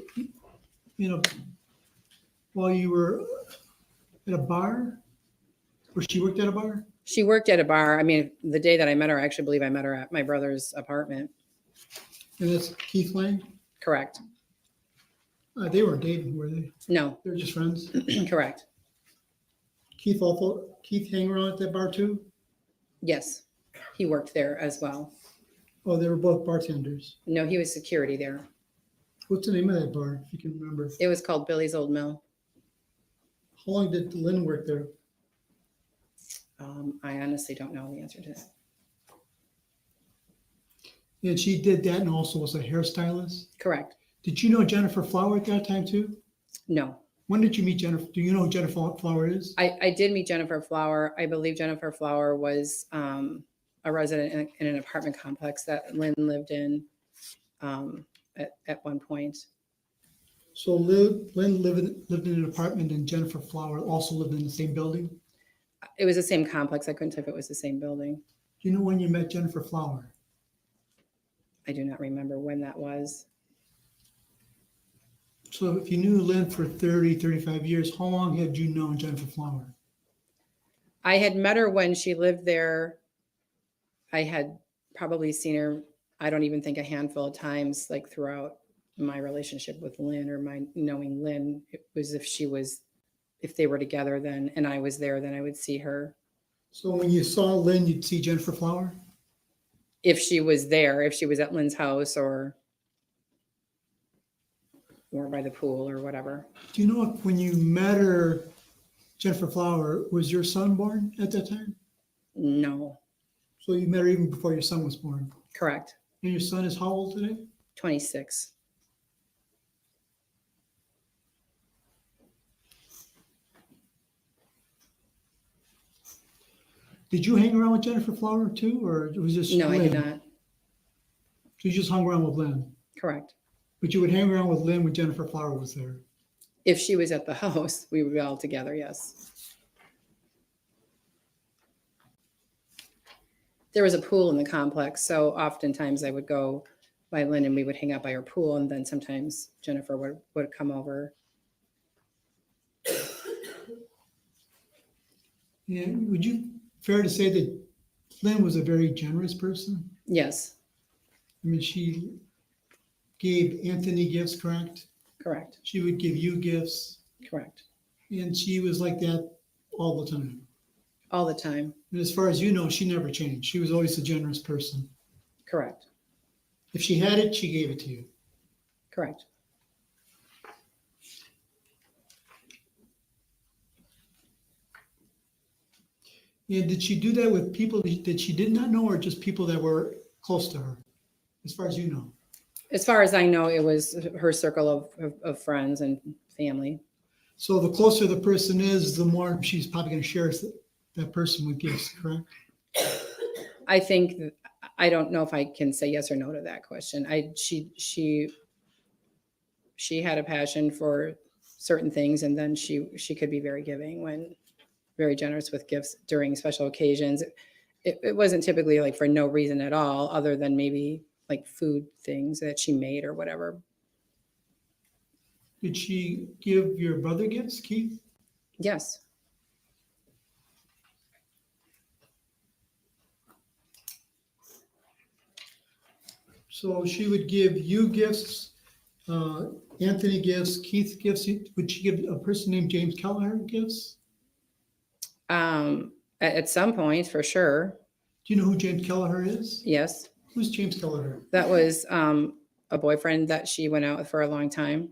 while you were at a bar? Or she worked at a bar? She worked at a bar. I mean, the day that I met her, I actually believe I met her at my brother's apartment. And that's Keith Lane? Correct. They weren't dating, were they? No, They were just friends? correct. Keith hang around at that bar too? Yes. He worked there as well. Oh, they were both bartenders. No, he was security there. What's the name of that bar, if you can remember? It was called Billy's Old Mill. How long did Lynn work there? I honestly don't know the answer to that. And she did that and also was a hairstylist? Correct. Did you know Jennifer Flower at that time too? No. When did you meet Jennifer? Do you know who Jennifer Flower is? I did meet Jennifer Flower. I believe Jennifer Flower was a resident in an apartment complex that Lynn lived in at one point. So Lynn lived in an apartment and Jennifer Flower also lived in the same building? It was the same complex. I couldn't tell if it was the same building. Do you know when you met Jennifer Flower? I do not remember when that was. So if you knew Lynn for 30, 35 years, how long had you known Jennifer Flower? I had met her when she lived there. I had probably seen her, I don't even think a handful of times, like throughout my relationship with Lynn or my knowing Lynn. It was if they were together then and I was there, then I would see her. So when you saw Lynn, you'd see Jennifer Flower? If she was there, if she was at Lynn's house or by the pool or whatever. Do you know if when you met her, Jennifer Flower, was your son born at that time? No. So you met her even before your son was born? Correct. And your son is how old today? 26. Did you hang around with Jennifer Flower too, or it was just No, I Lynn? did not. So you just hung around with Lynn? Correct. But you would hang around with Lynn when Jennifer Flower was there? If she was at the house, we would be all together, yes. There was a pool in the complex, so oftentimes I would go by Lynn and we would hang out by her pool, and then sometimes Jennifer would come over. Yeah, would you, fair to say that Lynn was a very generous person? Yes. I mean, she gave Anthony gifts, correct? Correct. She would give you gifts. Correct. And she was like that all the time. All the time. And as far as you know, she never changed. She was always a generous person. Correct. If she had it, she gave it to you. Correct. And did she do that with people that she did not know, or just people that were close to her, as far as you know? As far as I know, it was her circle of friends and family. So the closer the person is, the more she's probably going to share that person with gifts, correct? I think, I don't know if I can say yes or no to that question. She had a passion for certain things, and then she could be very giving, very generous with gifts during special occasions. It wasn't typically like for no reason at all, other than maybe like food things that she made or whatever. Did she give your brother gifts, Keith? Yes. So she would give you gifts, Anthony gifts, Keith gifts. Would she give a person named James Kelleher gifts? At some point, for sure. Do you know who James Kelleher is? Yes. Who's James Kelleher? That was a boyfriend that she went out with for a long time.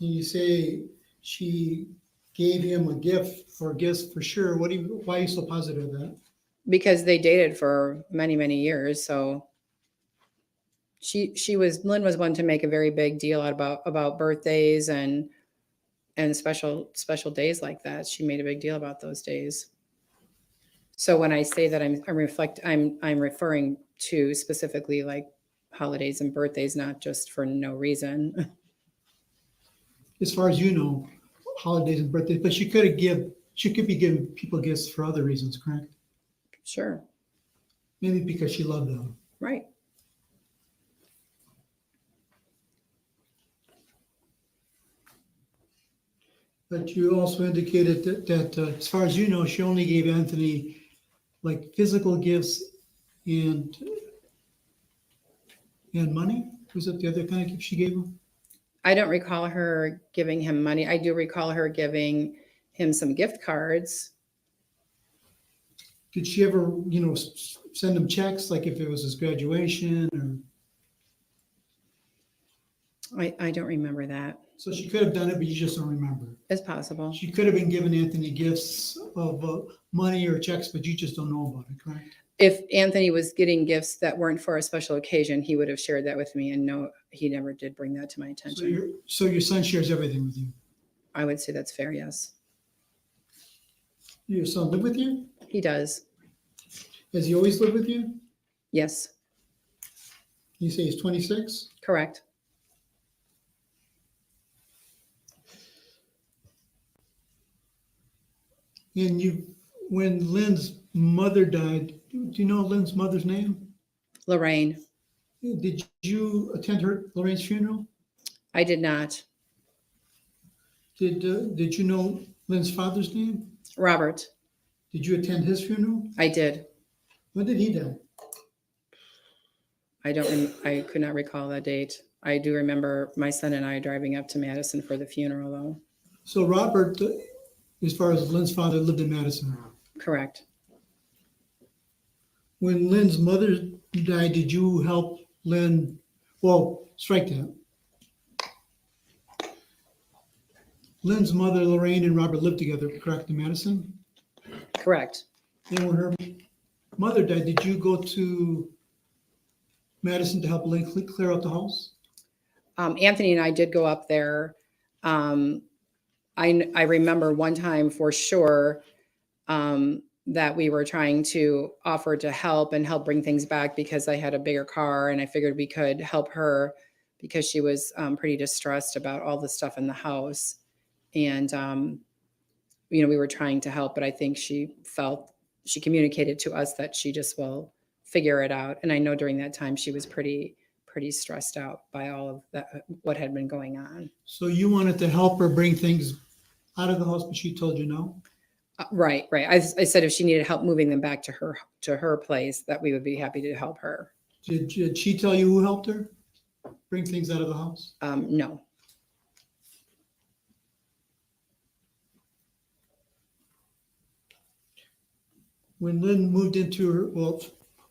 And you say she gave him a gift for gifts for sure. Why are you so positive of that? Because they dated for many, many years. So Lynn was one to make a very big deal about birthdays and special days like that. She made a big deal about those days. So when I say that I'm referring to specifically like holidays and birthdays, not just for no reason. As far as you know, holidays and birthdays, but she could be giving people gifts for other reasons, correct? Sure. Maybe because she loved them. Right. But you also indicated that as far as you know, she only gave Anthony like physical gifts and money. Was that the other kind of gift she gave him? I don't recall her giving him money. I do recall her giving him some gift cards. Did she ever, send him checks, like if it was his graduation or? I don't remember that. So she could have done it, but you just don't remember. It's possible. She could have been giving Anthony gifts of money or checks, but you just don't know about it, correct? If Anthony was getting gifts that weren't for a special occasion, he would have shared that with me, and no, he never did bring that to my attention. So your son shares everything with you? I would say that's fair, yes. Your son live with you? He does. Has he always lived with you? Yes. You say he's 26? Correct. And when Lynn's mother died, Do you know Lynn's mother's name? Lorraine. Did you attend Lorraine's funeral? I did not. Did you know Lynn's father's name? Robert. Did you attend his funeral? I did. When did he die? I could not recall that date. I do remember my son and I driving up to Madison for the funeral, though. So Robert, as far as Lynn's father, lived in Madison. Correct. When Lynn's mother died, did you help Lynn? Well, strike that. Lynn's mother, Lorraine, and Robert lived together, correct, in Madison? Correct. And when her mother died, did you go to Madison to help Lynn clear out the house? Anthony and I did go up there. I remember one time for sure that we were trying to offer to help bring things back because I had a bigger car and I figured we could help her because she was pretty distressed about all the stuff in the house. And, we were trying to help, but I think she communicated to us that she just will figure it out. And I know during that time she was pretty stressed out by all of that, what had been going on. So you wanted to help her bring things out of the house, but she told you no? Right. I said if she needed help moving them back to her place, that we would be happy to help her. Did she tell you who helped her bring things out of the house? No. When Lynn moved into her,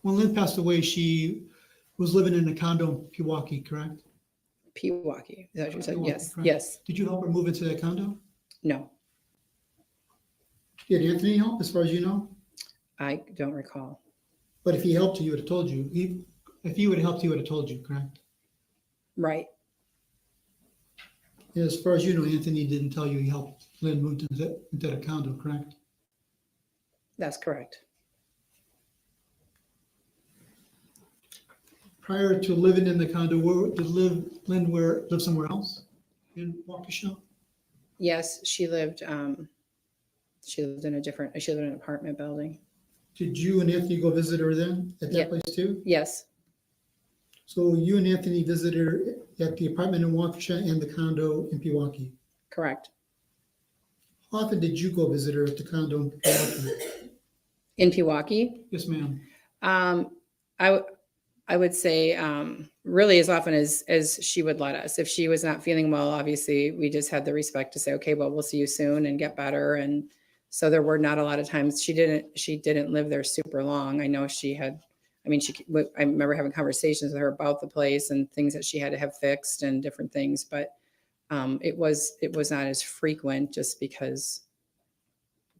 when Lynn passed away, she was living in a condo in Pewaukee, correct? Pewaukee. Is that what you said? Pewaukee, Yes. correct. Yes. Did you help her move into that condo? No. Did Anthony help, as far as you know? I don't recall. But if he helped you, he would have told you. If he would have helped you, he would have told you, correct? Right. As far as you know, Anthony didn't tell you he helped Lynn move into the condo, correct? That's correct. Prior to living in the condo, did Lynn live somewhere else in Waukesha? Yes, she lived in an apartment building. Did you and Anthony go visit her then at that place too? Yes. So you and Anthony visited her at the apartment in Waukesha and the condo in Pewaukee? Correct. How often did you go visit her at the condo in Pewaukee? In Pewaukee? Yes, ma'am. I would say really as often as she would let us. If she was not feeling well, obviously we just had the respect to say, okay, well, we'll see you soon and get better. And so there were not a lot of times she didn't live there super long. I know I remember having conversations with her about the place and things that she had to have fixed and different things, but it was not as frequent just because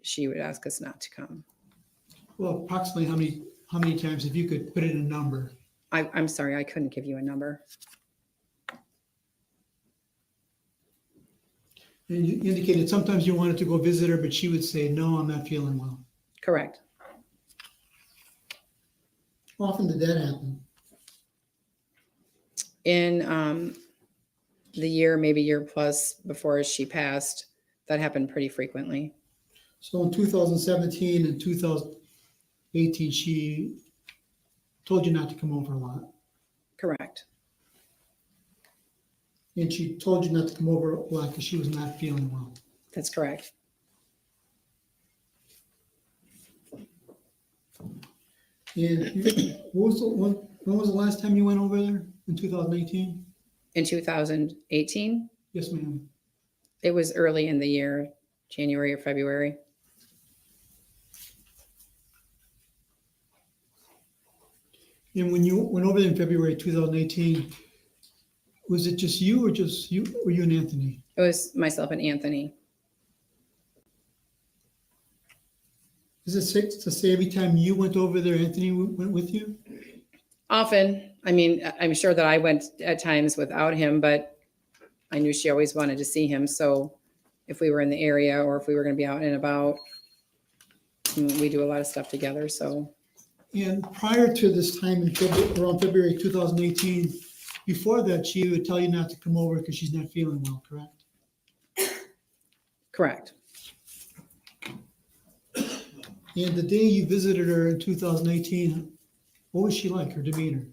she would ask us not to come. Well, approximately how many times, if you could put it in a number? I'm sorry, I couldn't give you a number. And you indicated sometimes you wanted to go visit her, but she would say, no, I'm not feeling well. Correct. How often did that happen? In the year, maybe year plus before she passed, that happened pretty frequently. So in 2017 and 2018, she told you not to come over a lot. Correct. And she told you not to come over a lot because she was not feeling well. That's correct. And when was the last time you went over there? In 2018? In 2018? Yes, ma'am. It was early in the year, January or February. And when you went over there in February 2018, was it just you or you and Anthony? It was myself and Anthony. Is it safe to say every time you went over there, Anthony went with you? Often. I mean, I'm sure that I went at times without him, but I knew she always wanted to see him. So if we were in the area or if we were going to be out and about, we do a lot of stuff together. So. And prior to this time in around February 2018, before that, she would tell you not to come over because she's not feeling well, correct? Correct. And the day you visited her in 2018, what was she like, her demeanor?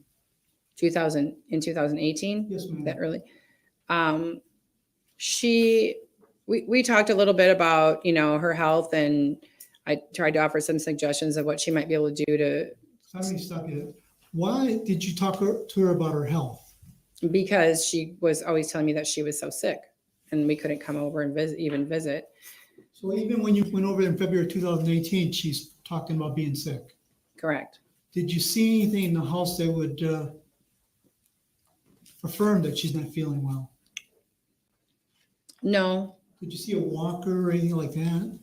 In 2018? Yes, ma'am. That early. We talked a little bit about, her health, and I tried to offer some suggestions of what she might be able to do to, Let me stop you there. Why did you talk to her about her health? because she was always telling me that she was so sick and we couldn't come over and visit. So even when you went over in February 2018, she's talking about being sick. Correct. Did you see anything in the house that would affirm that she's not feeling well? No, Did you see a walker or anything like that?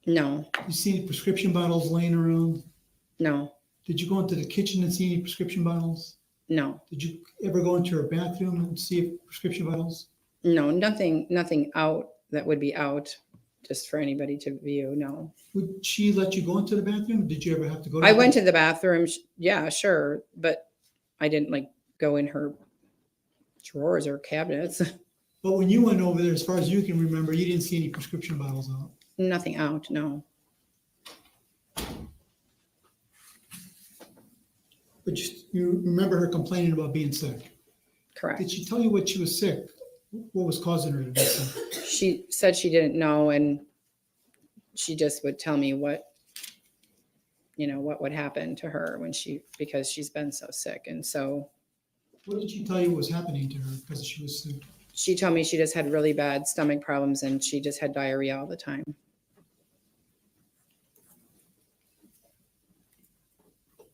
no, Did you see any prescription bottles laying around? no, Did you go into the kitchen and see any prescription bottles? no, Did you ever go into her bathroom and see if prescription bottles? no, nothing out that would be out just for anybody to view. No. Would she let you go into the bathroom? Did you ever have to go? I went to the bathroom. Yeah, sure. But I didn't go in her drawers or cabinets. But when you went over there, as far as you can remember, you didn't see any prescription bottles out. Nothing out. No. But you remember her complaining about being sick. Correct. Did she tell you what she was sick? What was causing her to be sick? She said she didn't know, and she just would tell me what would happen to her because she's been so sick. And so What did she tell you was happening to her because she was sick? she told me she just had really bad stomach problems and she just had diarrhea all the time.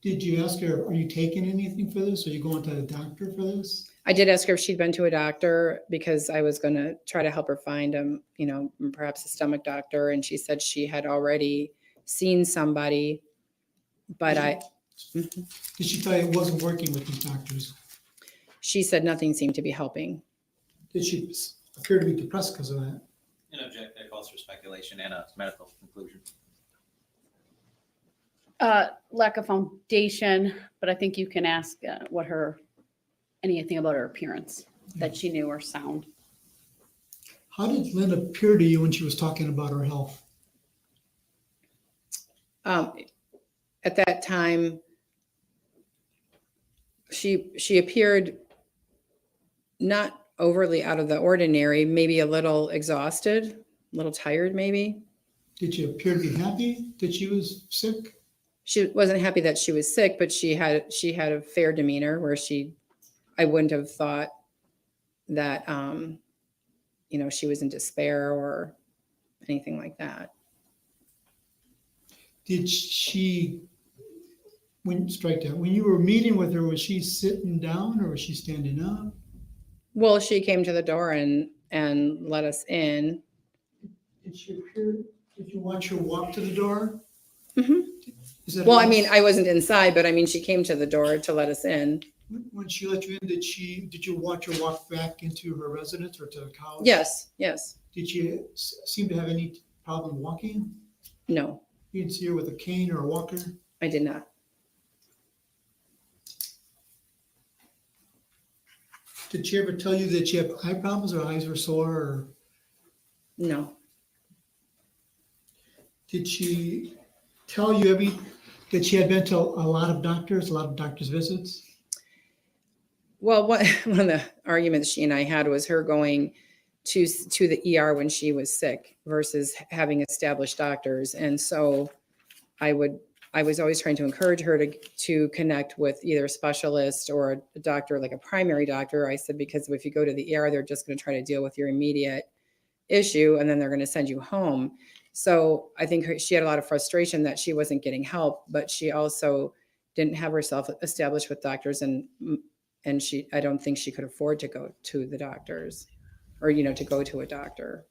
Did you ask her, are you taking anything for this? Are you going to the doctor for this? I did ask her if she'd been to a doctor because I was going to try to help her find perhaps a stomach doctor. And she said she had already seen somebody, but Did she tell you it wasn't working with these doctors? She said nothing seemed to be helping. Did she appear to be depressed because of that? Interject, that calls for speculation and a medical conclusion. Lack of foundation, but I think you can ask anything about her appearance that she knew or sound. How did Lynn appear to you when she was talking about her health? At that time, she appeared not overly out of the ordinary, maybe a little exhausted, a little tired, maybe. Did she appear to be happy that she was sick? She wasn't happy that she was sick, but she had a fair demeanor where I wouldn't have thought that, she was in despair or anything like that. Did she, when you were meeting with her, was she sitting down or was she standing up? Well, she came to the door and let us in. Did you watch her walk to the door? Mm-hmm. Well, I wasn't inside, but she came to the door to let us in. When she let you in, did you watch her walk back into her residence or to the couch? Yes. Did she seem to have any problem walking? No. You didn't see her with a cane or a walker? I did not. Did she ever tell you that she had eye problems or eyes were sore? Or no. Did she tell you that she had been to a lot of doctor's visits? Well, one of the arguments she and I had was her going to the ER when she was sick versus having established doctors. And so I was always trying to encourage her to connect with either a specialist or a doctor, like a primary doctor. I said, because if you go to the ER, they're just going to try to deal with your immediate issue and then they're going to send you home. So I think she had a lot of frustration that she wasn't getting help, but she also didn't have herself established with doctors, and I don't think she could afford to go to the doctors or, to go to a doctor.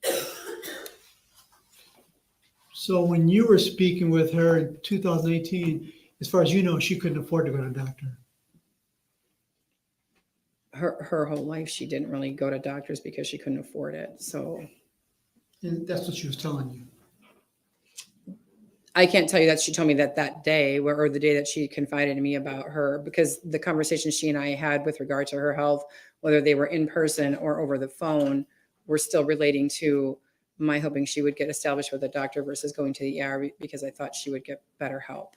So when you were speaking with her in 2018, as far as you know, she couldn't afford to go to a doctor. Her whole life, she didn't really go to doctors because she couldn't afford it. So. And that's what she was telling you. I can't tell you that she told me that day or the day that she confided in me about her, because the conversation she and I had with regard to her health, whether they were in person or over the phone, were still relating to my hoping she would get established with a doctor versus going to the ER because I thought she would get better help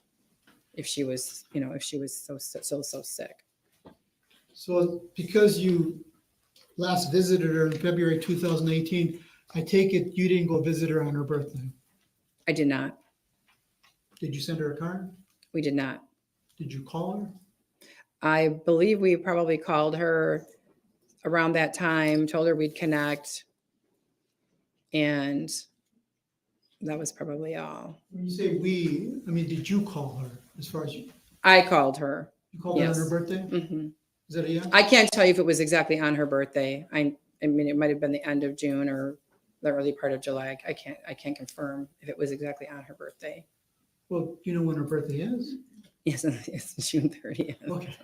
if she was, if she was so sick. So because you last visited her in February 2018, I take it you didn't go visit her on her birthday. I did not. Did you send her a card? We did not. Did you call her? I believe we probably called her around that time, told her we'd connect, and that was probably all. When you say we, I mean, did you call her as far as you I called her. called her on Yes. her birthday? hmm Is that a yes? I can't tell you if it was exactly on her birthday. I mean, it might have been the end of June or the early part of July. I can't confirm if it was exactly on her birthday. Well, do you know when her birthday is? Yes, it's June 30th. Okay.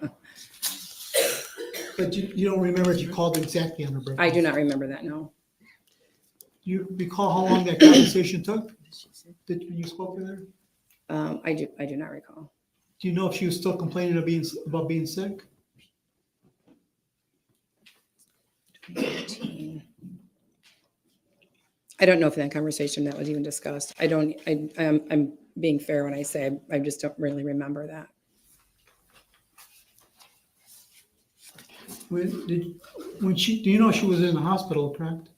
But you don't remember if you called exactly on her birthday? I do not remember that, no. Do you recall how long that conversation took? When you spoke with her? I do not recall. Do you know if she was still complaining about being sick? 2018. I don't know if in that conversation that was even discussed. I'm being fair when I say I just don't really remember that. Do you know she was in the hospital, correct?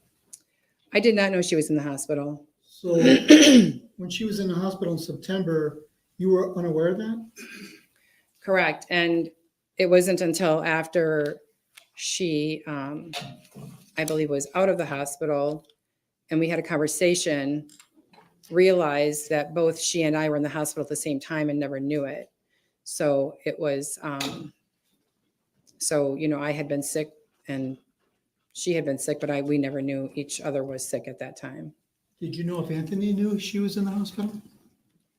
I did not know she was in the hospital. So when she was in the hospital in September, you were unaware of that? Correct. And it wasn't until after she, I believe, was out of the hospital and we had a conversation, realized that both she and I were in the hospital at the same time and never knew it. So it was, I had been sick and she had been sick, but we never knew each other was sick at that time. Did you know if Anthony knew she was in the hospital?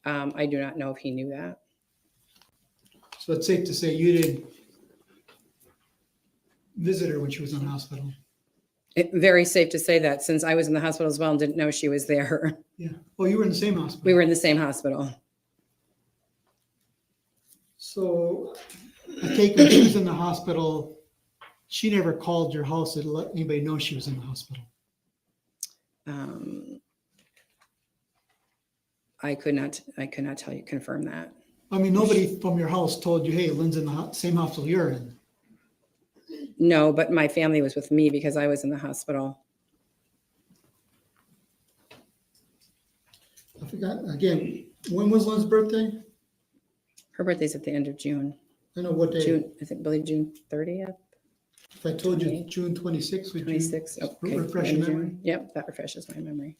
I do not know if he knew that. So it's safe to say you didn't visit her when she was in the hospital? Very safe to say that, since I was in the hospital as well and didn't know she was there. Yeah. Oh, you were in the same hospital? We were in the same hospital. So I take it she was in the hospital. She never called your house to let anybody know she was in the hospital? I could not confirm that. I mean, nobody from your house told you, hey, Lynn's in the same hospital you're in? No, but my family was with me because I was in the hospital. I forgot, again, when was Lynn's birthday? Her birthday's at the end of June. I know what day. June, I believe June 30th. If I told you June 26th, would you 26th. Okay. refresh your end of June. memory? Yep, that refreshes my memory.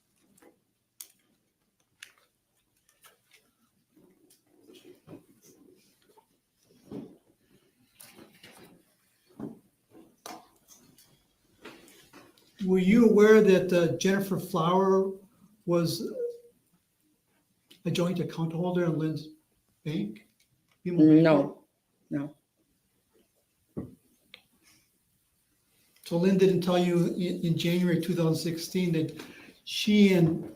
Were you aware that Jennifer Flower was a joint account holder in Lynn's bank? No, no. So Lynn didn't tell you in January 2016 that she and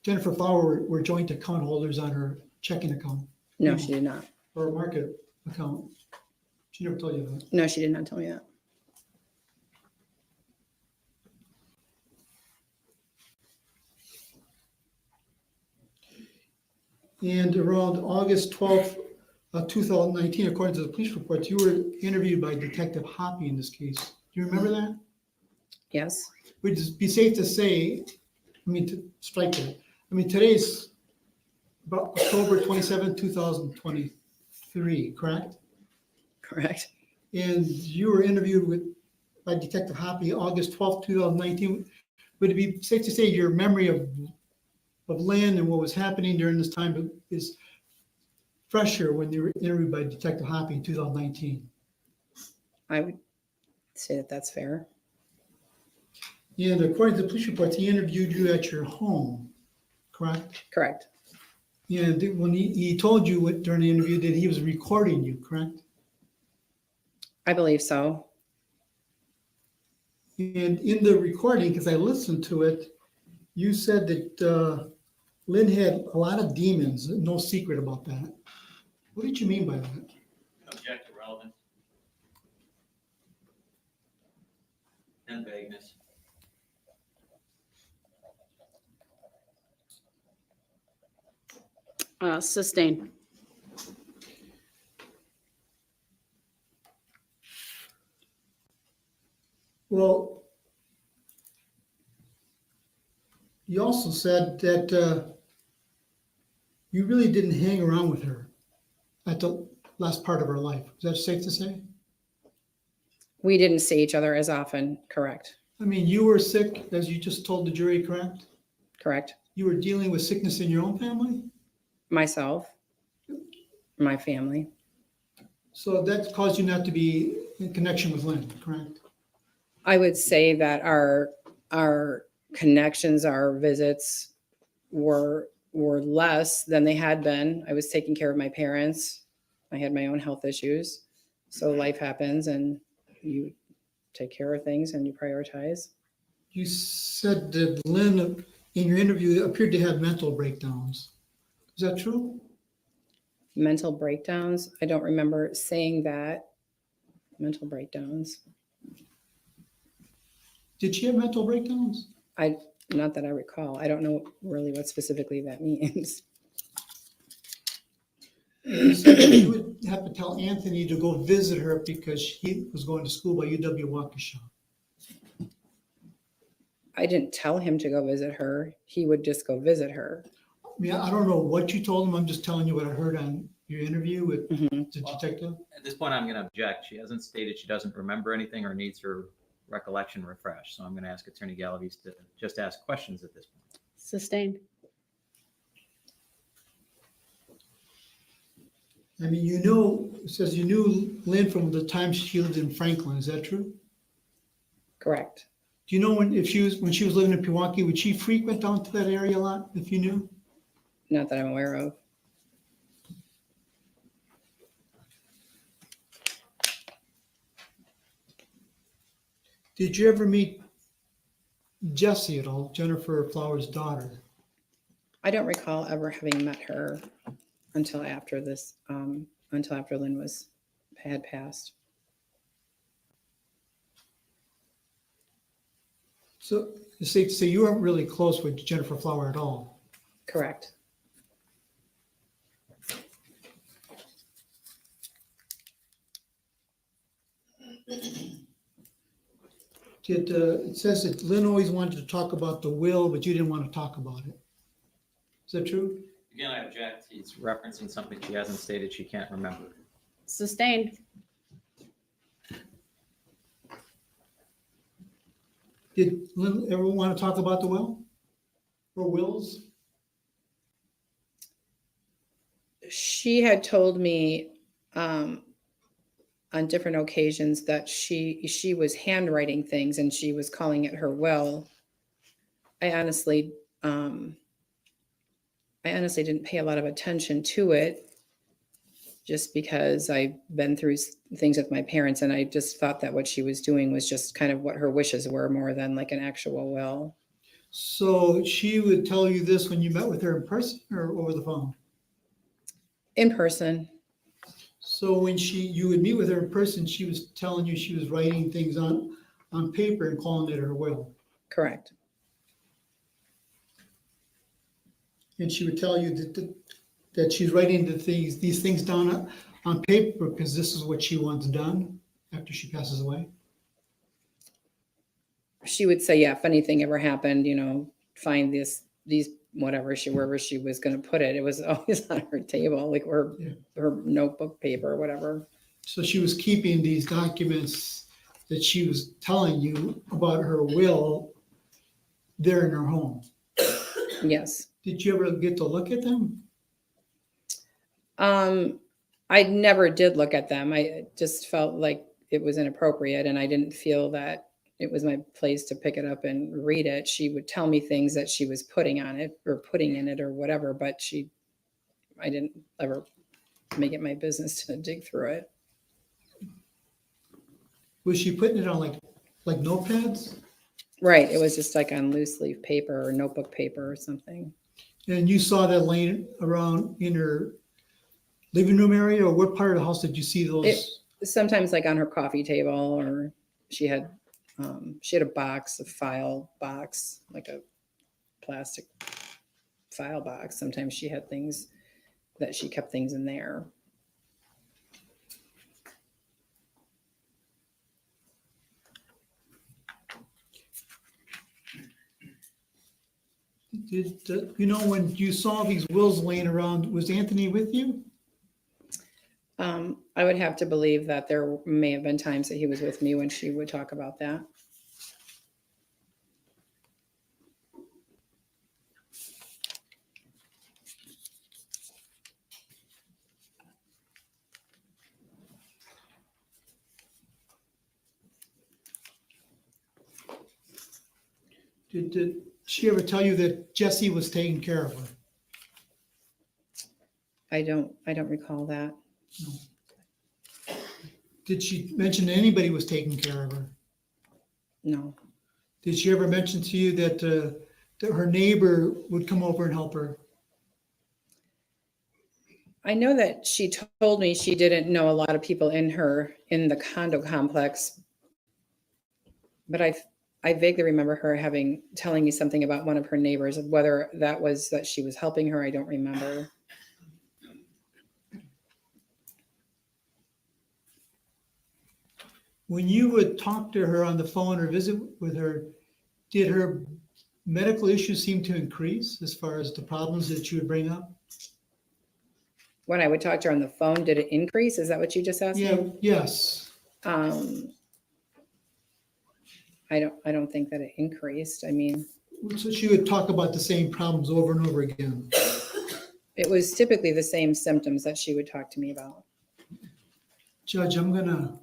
Jennifer Flower were joint account holders on her checking account? No, she did not. Or a market account? She never told you that? No, she did not tell me that. And around August 12th, 2019, according to the police reports, you were interviewed by Detective Hoppy in this case. Do you remember that? Yes. Would it be safe to say, to strike that, today's about October 27, 2023, correct? Correct. And you were interviewed by Detective Hoppy August 12th, 2019. Would it be safe to say your memory of Lynn and what was happening during this time is fresher when you were interviewed by Detective Hoppy in 2019? I would say that that's fair. And according to the police reports, he interviewed you at your home, correct? Correct. And when he told you during the interview that he was recording you, correct? I believe so. And in the recording, because I listened to it, you said that Lynn had a lot of demons, no secret about that. What did you mean by that? Objective relevance. And vagueness. Sustained. Well, you also said that you really didn't hang around with her at the last part of her life. Is that safe to say? We didn't see each other as often, correct? I mean, you were sick, as you just told the jury, correct? Correct. You were dealing with sickness in your own family? Myself, my family. So that caused you not to be in connection with Lynn, correct? I would say that our connections, our visits were less than they had been. I was taking care of my parents. I had my own health issues. So life happens and you take care of things and you prioritize. You said that Lynn, in your interview, appeared to have mental breakdowns. Is that true? Mental breakdowns. I don't remember saying that. Mental breakdowns. Did she have mental breakdowns? Not that I recall. I don't know really what specifically that means. You said that you would have to tell Anthony to go visit her because he was going to school by UW Waukesha. I didn't tell him to go visit her. He would just go visit her. I mean, I don't know what you told him. I'm just telling you what I heard on your interview with the detective. At this point, I'm going to object. She hasn't stated she doesn't remember anything or needs her recollection refreshed. So I'm going to ask Attorney Galavis to just ask questions at this point. Sustained. I mean, you know, it says you knew Lynn from the time she lived in Franklin. Is that true? Correct. Do you know when she was living in Pewaukee, would she frequent down to that area a lot, if you knew? Not that I'm aware of. Did you ever meet Jessy at all, Jennifer Flower's daughter? I don't recall ever having met her until after this, until after Lynn had passed. So it's safe to say you weren't really close with Jennifer Flower at all. Correct. It says that Lynn always wanted to talk about the will, but you didn't want to talk about it. Is that true? Again, I object. He's referencing something she hasn't stated she can't remember. Sustained. Did Lynn ever want to talk about the will or wills? She had told me on different occasions that she was handwriting things and she was calling it her will. I honestly didn't pay a lot of attention to it just because I've been through things with my parents and I just thought that what she was doing was just kind of what her wishes were more than like an actual will. So she would tell you this when you met with her in person or over the phone? In person. So when you would meet with her in person, she was telling you she was writing things on paper and calling it her will. Correct. And she would tell you that she's writing these things down on paper because this is what she wants done after she passes away. She would say, yeah, if anything ever happened, find these whatever wherever she was going to put it. It was always on her table, like her notebook paper or whatever. So she was keeping these documents that she was telling you about her will there in her home. Yes. Did you ever get to look at them? I never did look at them. I just felt like it was inappropriate and I didn't feel that it was my place to pick it up and read it. She would tell me things that she was putting on it or putting in it or whatever, but I didn't ever make it my business to dig through it. Was she putting it on like notepads? Right. It was just like on loose leaf paper or notebook paper or something. And you saw that laying around in her living room area, or what part of the house did you see those? Sometimes like on her coffee table, or she had a box, a file box, like a plastic file box. Sometimes she had things that she kept things in there. Did, you know, when you saw these wills laying around, was Anthony with you? I would have to believe that there may have been times that he was with me when she would talk about that. Did she ever tell you that Jessy was taking care of her? I don't recall that. Did she mention anybody was taking care of her? No. Did she ever mention to you that, that her neighbor would come over and help her? I know that she told me she didn't know a lot of people in the condo complex, but I vaguely remember her telling me something about one of her neighbors. Whether that was that she was helping her, I don't remember. When you would talk to her on the phone or visit with her, did her medical issues seem to increase as far as the problems that you would bring up? When I would talk to her on the phone, did it increase? Is that what you just asked Yeah, me? yes. I don't think that it increased. I mean, So she would talk about the same problems over and over again. it was typically the same symptoms that she would talk to me about. Judge, I'm gonna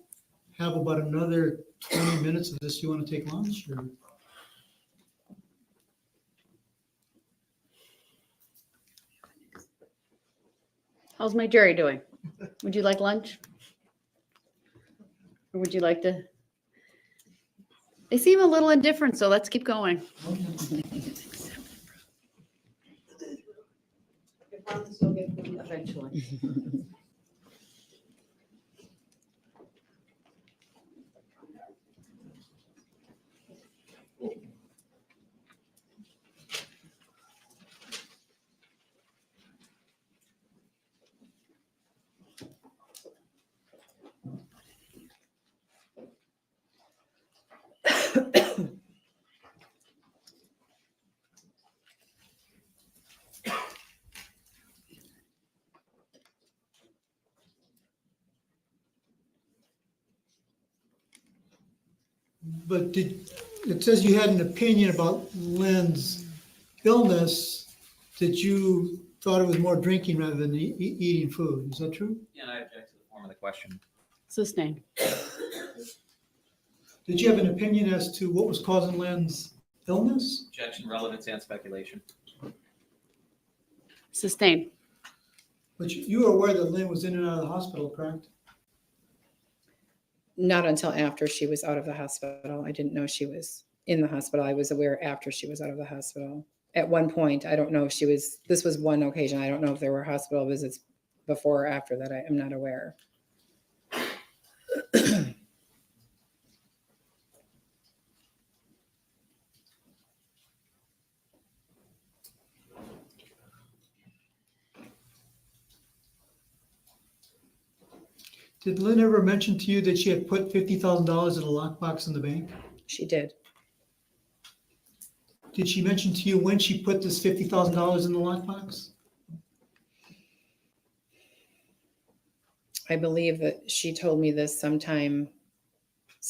have about another 20 minutes of this. You want to take lunch or? How's my jury doing? Would you like lunch? Or would you like to? They seem a little indifferent, so let's keep going. Eventually. But it says you had an opinion about Lynn's illness, that you thought it was more drinking rather than eating food. Is that true? Yeah, and I object to the form of the question. Sustained. Did you have an opinion as to what was causing Lynn's illness? Objection, relevance, and speculation. Sustained. But you were aware that Lynn was in and out of the hospital, correct? Not until after she was out of the hospital. I didn't know she was in the hospital. I was aware after she was out of the hospital. At one point, I don't know if this was one occasion. I don't know if there were hospital visits before or after that. I am not aware. Did Lynn ever mention to you that she had put $50,000 in a lockbox in the bank? She did. Did she mention to you when she put this $50,000 in the lockbox? I believe that she told me this sometime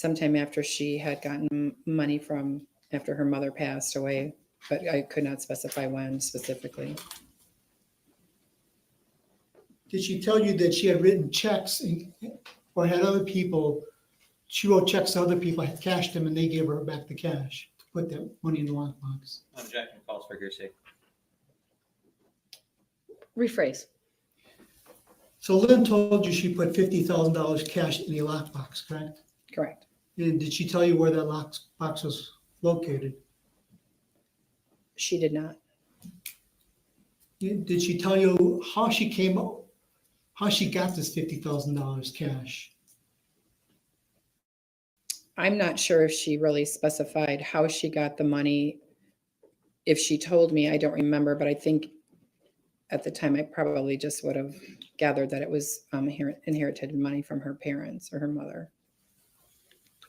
after she had gotten money after her mother passed away, but I could not specify when specifically. Did she tell you that she had written checks or had other people, she wrote checks to other people, had cashed them, and they gave her back the cash to put that money in the lockbox? Objection, calls for hearsay. Rephrase. So Lynn told you she put $50,000 cash in a lockbox, correct? Correct. And did she tell you where that lockbox was located? She did not. Did she tell you how she got this $50,000 cash? I'm not sure if she really specified how she got the money. If she told me, I don't remember, but I think at the time, I probably just would have gathered that it was inherited money from her parents or her mother,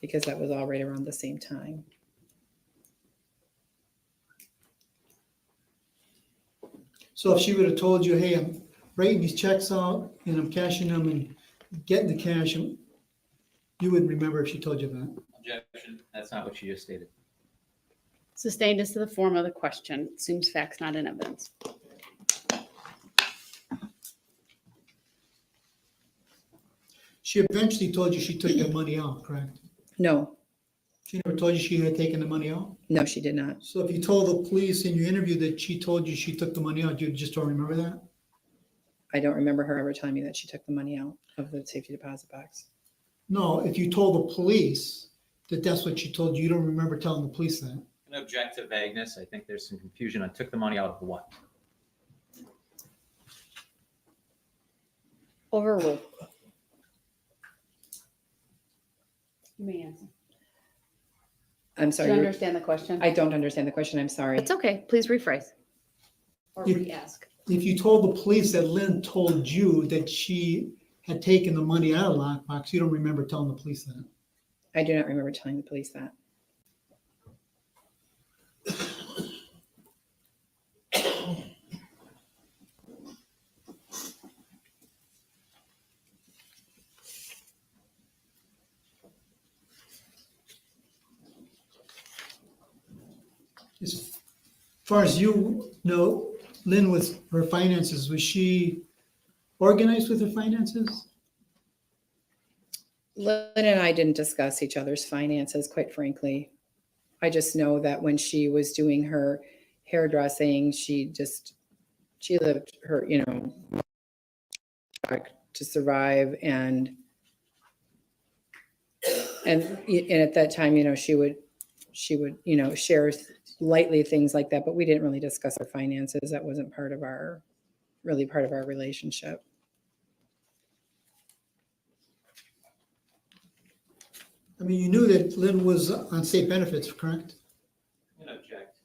because that was all right around the same time. So if she would have told you, hey, I'm writing these checks out and I'm cashing them and getting the cash, you wouldn't remember if she told you that. Objection. That's not what she just stated. Sustained as to the form of the question. Assumes facts not in evidence. She eventually told you she took the money out, correct? No, She never told you she had taken the money out? no, she did not. So if you told the police in your interview that she told you she took the money out, you just don't remember that? I don't remember her ever telling me that she took the money out of the safety deposit box. No, if you told the police that that's what she told you, you don't remember telling the police that? An objective vagueness. I think there's some confusion on took the money out of what? Overruled. You may answer. I'm Do sorry. you you're- understand the question? I don't understand the question. I'm sorry. It's okay. Please rephrase. Or If- re-ask. If you told the police that Lynn told you that she had taken the money out of the lockbox, you don't remember telling the police that? I do not remember telling the police that. As far as you know, Lynn with her finances, was she organized with her finances? Lynn and I didn't discuss each other's finances, quite frankly. I just know that when she was doing her hairdressing, she lived her, to survive, and at that time, she would, share lightly things like that, but we didn't really discuss our finances. That wasn't part of our relationship. I mean, you knew that Lynn was on state benefits, correct? An object.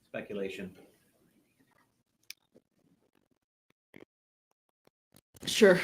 Speculation. Sure.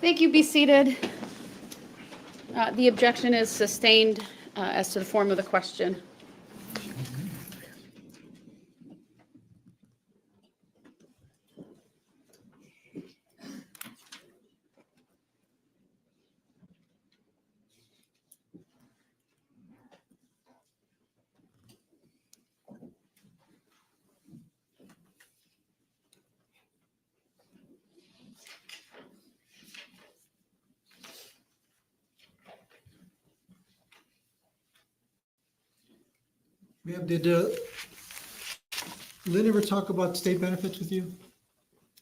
Thank you. Be seated. The objection is sustained as to the form of the question. Ma'am, did Lynn ever talk about state benefits with you?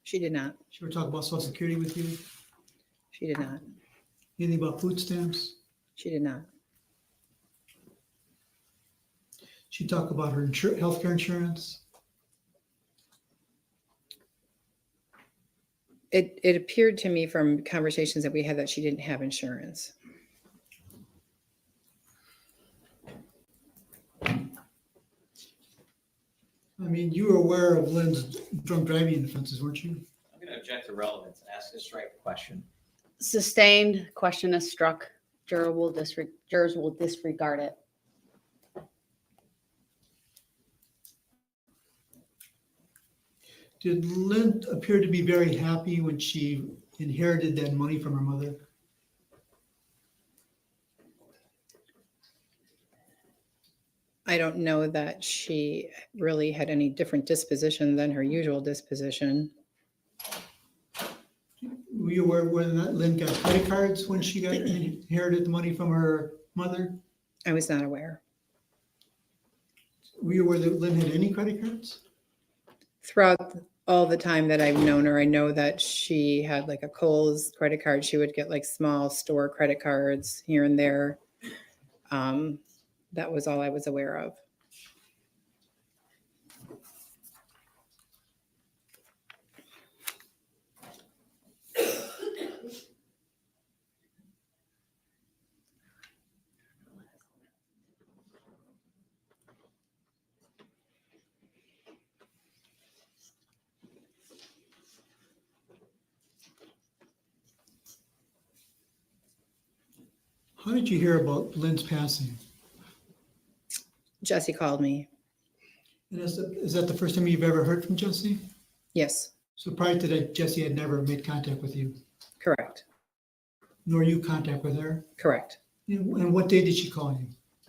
She did not. She ever talk about social security with you? She did not. Anything about food stamps? She did not. She talked about her healthcare insurance? It appeared to me from conversations that we had that she didn't have insurance. I mean, you were aware of Lynn's drunk driving offenses, weren't you? I'm going to object to relevance and ask a strike question. Sustained, question is struck. Jurors will disregard it. Did Lynn appear to be very happy when she inherited that money from her mother? I don't know that she really had any different disposition than her usual disposition. Were you aware whether or not Lynn got credit cards when she inherited the money from her mother? I was not aware. Were you aware that Lynn had any credit cards? Throughout all the time that I've known her, I know that she had like a Kohl's credit card. She would get like small store credit cards here and there. That was all I was aware of. How did you hear about Lynn's passing? Jessy called me. And is that the first time you've ever heard from Jessy? Yes, So prior to that, Jessy had never made contact with you, correct, nor you contact with her? correct. And what day did she call you?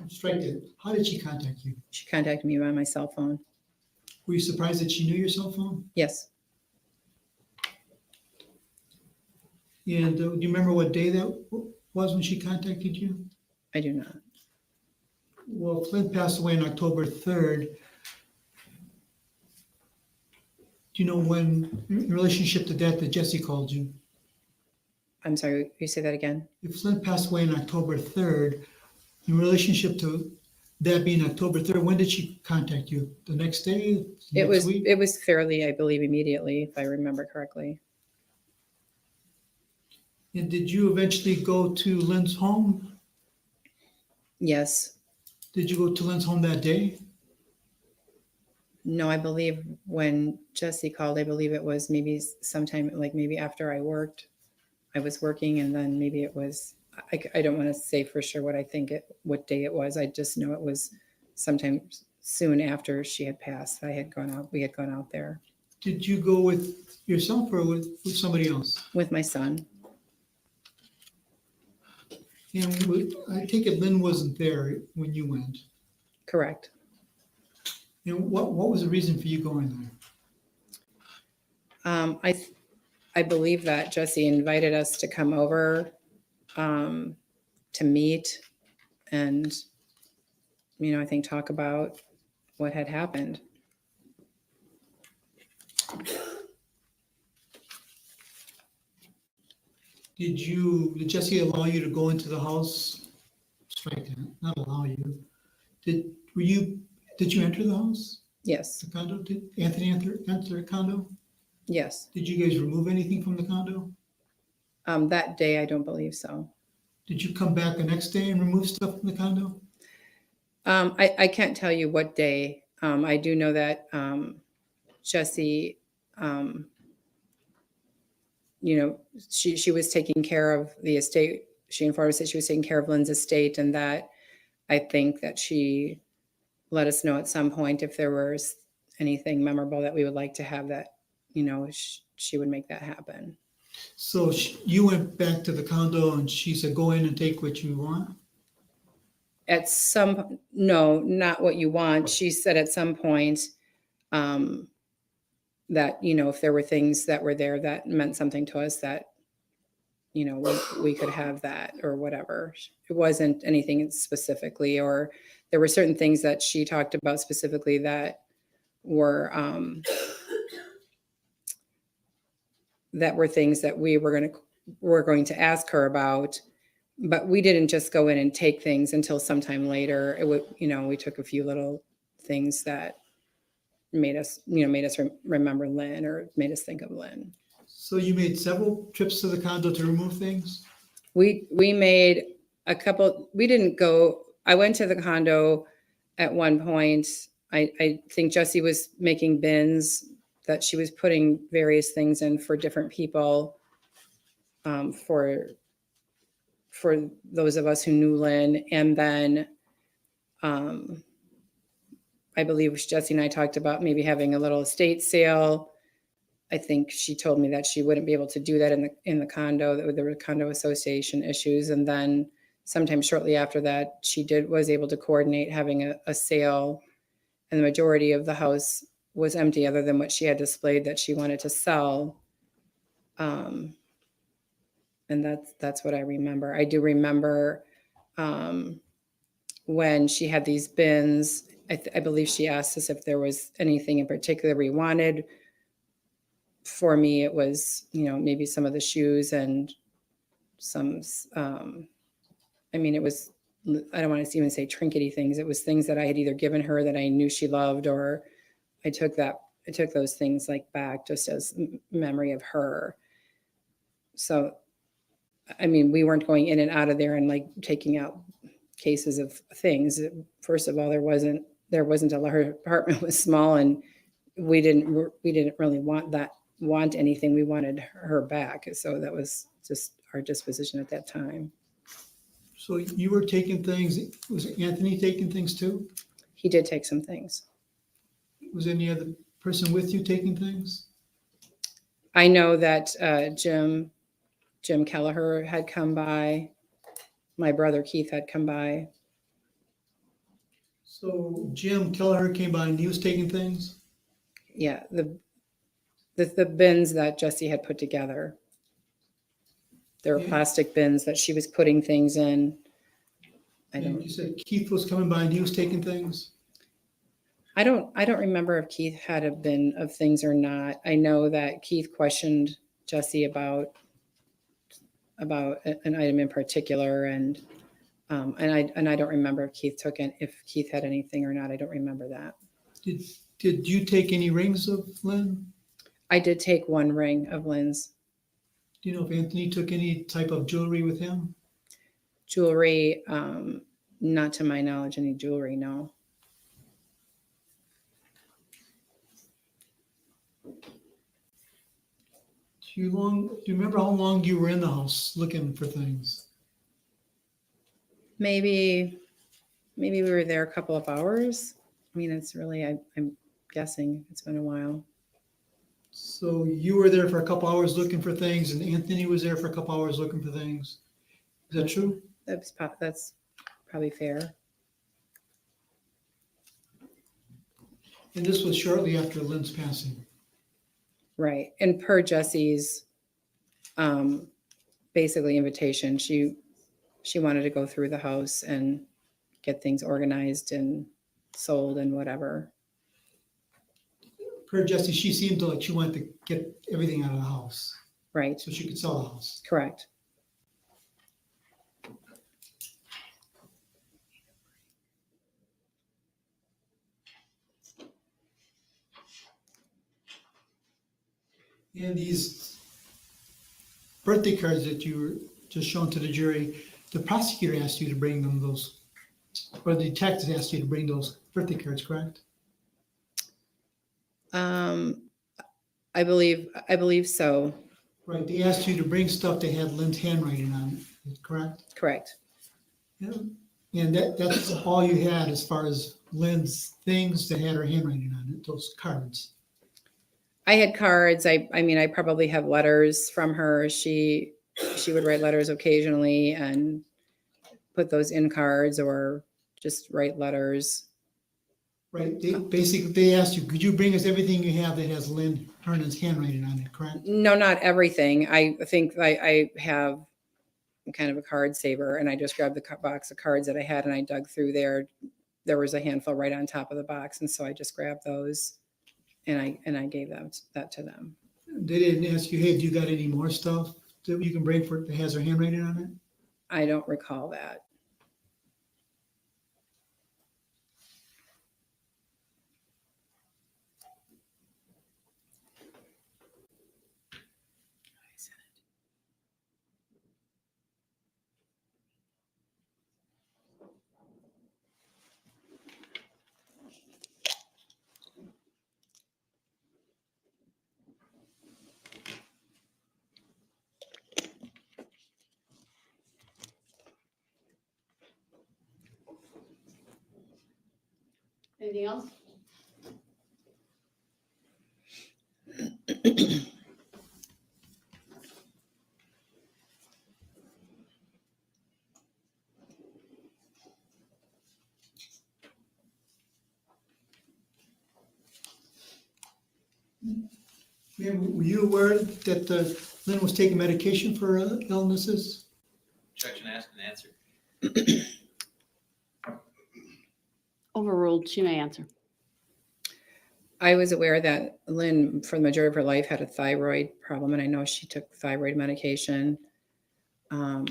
Strike it. How did she contact you? She contacted me by my cell phone. Were you surprised that she knew your cell phone? Yes, And do you remember what day that was when she contacted you? I do not. Well, Flint passed away on October 3rd. Do you know when, in relationship to that Jessy called you? I'm sorry, will you say that again? If Flint passed away on October 3rd, in relationship to that being October 3rd, when did she contact you? The next day? It Next week? was fairly, I believe, immediately, if I remember correctly. And did you eventually go to Lynn's home? Yes. Did you go to Lynn's home that day? No, I believe when Jessy called, I believe it was maybe sometime, like maybe after I worked. I was working and then maybe it was, I don't want to say for sure what day it was. I just know it was sometime soon after she had passed. We had gone out there. Did you go with yourself or with somebody else? With my son. And I take it Lynn wasn't there when you went. Correct. And what was the reason for you going there? I believe that Jessy invited us to come over to meet and, I think talk about what had happened. Did Jessy allow you to go into the house? Strike that, not allow you. Did you enter the house? Yes. The condo? Did Anthony enter the condo? Yes. Did you guys remove anything from the condo? That day, I don't believe so. Did you come back the next day and remove stuff from the condo? I can't tell you what day. I do know that Jessy, she was taking care of the estate. She informed us that she was taking care of Lynn's estate, and that I think that she let us know at some point if there was anything memorable that we would like to have, that, she would make that happen. So you went back to the condo and she said, go in and take what you want? No, not what you want. She said at some point that, if there were things that were there that meant something to us, that, we could have that or whatever. It wasn't anything specifically, or there were certain things that she talked about specifically that were things that we were going to ask her about, but we didn't just go in and take things until sometime later. It would, we took a few little things that made us remember Lynn or made us think of Lynn. So you made several trips to the condo to remove things? We made a couple, we didn't go, I went to the condo at one point. I think Jessy was making bins that she was putting various things in for different people. For those of us who knew Lynn. And then I believe Jessy and I talked about maybe having a little estate sale. I think she told me that she wouldn't be able to do that in the condo, that there were condo association issues. And then sometime shortly after that, she was able to coordinate having a sale, and the majority of the house was empty other than what she had displayed that she wanted to sell. And that's what I remember. I do remember when she had these bins, I believe she asked us if there was anything in particular we wanted. For me, it was, maybe some of the shoes and some, it was, I don't want to even say trinkety things. It was things that I had either given her that I knew she loved, or I took those things like back just as memory of her. So, we weren't going in and out of there and like taking out cases of things. First of all, there wasn't a lot. Her apartment was small, and we didn't really want anything. We wanted her back. So that was just our disposition at that time. So you were taking things, was Anthony taking things too? He did take some things. Was any other person with you taking things? I know that Jim Kelleher had come by. My brother Keith had come by. So Jim Kelleher came by and he was taking things? Yeah, the bins that Jessy had put together. There were plastic bins that she was putting things in. You said Keith was coming by and he was taking things? I don't remember if Keith had a bin of things or not. I know that Keith questioned Jessy about an item in particular, and I don't remember if Keith had anything or not. I don't remember that. Did you take any rings of Lynn? I did take one ring of Lynn's. Do you know if Anthony took any type of jewelry with him? Jewelry, not to my knowledge, any jewelry, no. Do you remember how long you were in the house looking for things? Maybe we were there a couple of hours. It's really, I'm guessing it's been a while. So you were there for a couple hours looking for things, and Anthony was there for a couple hours looking for things. Is that true? That's probably fair. And this was shortly after Lynn's passing. Right. And per Jessy's basically invitation, she wanted to go through the house and get things organized and sold and whatever. Per Jessy, she seemed like she wanted to get everything out of the house. Right. So she could sell the house. Correct. And these birthday cards that you were just shown to the jury, the prosecutor asked you to bring them those, or the detective asked you to bring those birthday cards, correct? I believe so. Right, they asked you to bring stuff that had Lynn's handwriting on it, correct? Correct. Yeah. And that's all you had as far as Lynn's things that had her handwriting on it, those cards. I had cards. I probably have letters from her. She would write letters occasionally and put those in cards or just write letters. Right, they asked you, could you bring us everything you have that has Lynn Hernan's handwriting on it, correct? No, not everything. I think I have kind of a card saver, and I just grabbed the box of cards that I had and I dug through there there was a handful right on top of the box. And so I just grabbed those and I gave that to them. They didn't ask you, hey, do you got any more stuff that you can bring that has their handwriting on it? I don't recall that. Anything else? Ma'am, were you aware that Lynn was taking medication for illnesses? Objection asked and answered. Overruled. She may answer. I was aware that Lynn, for the majority of her life, had a thyroid problem, and I know she took thyroid medication. I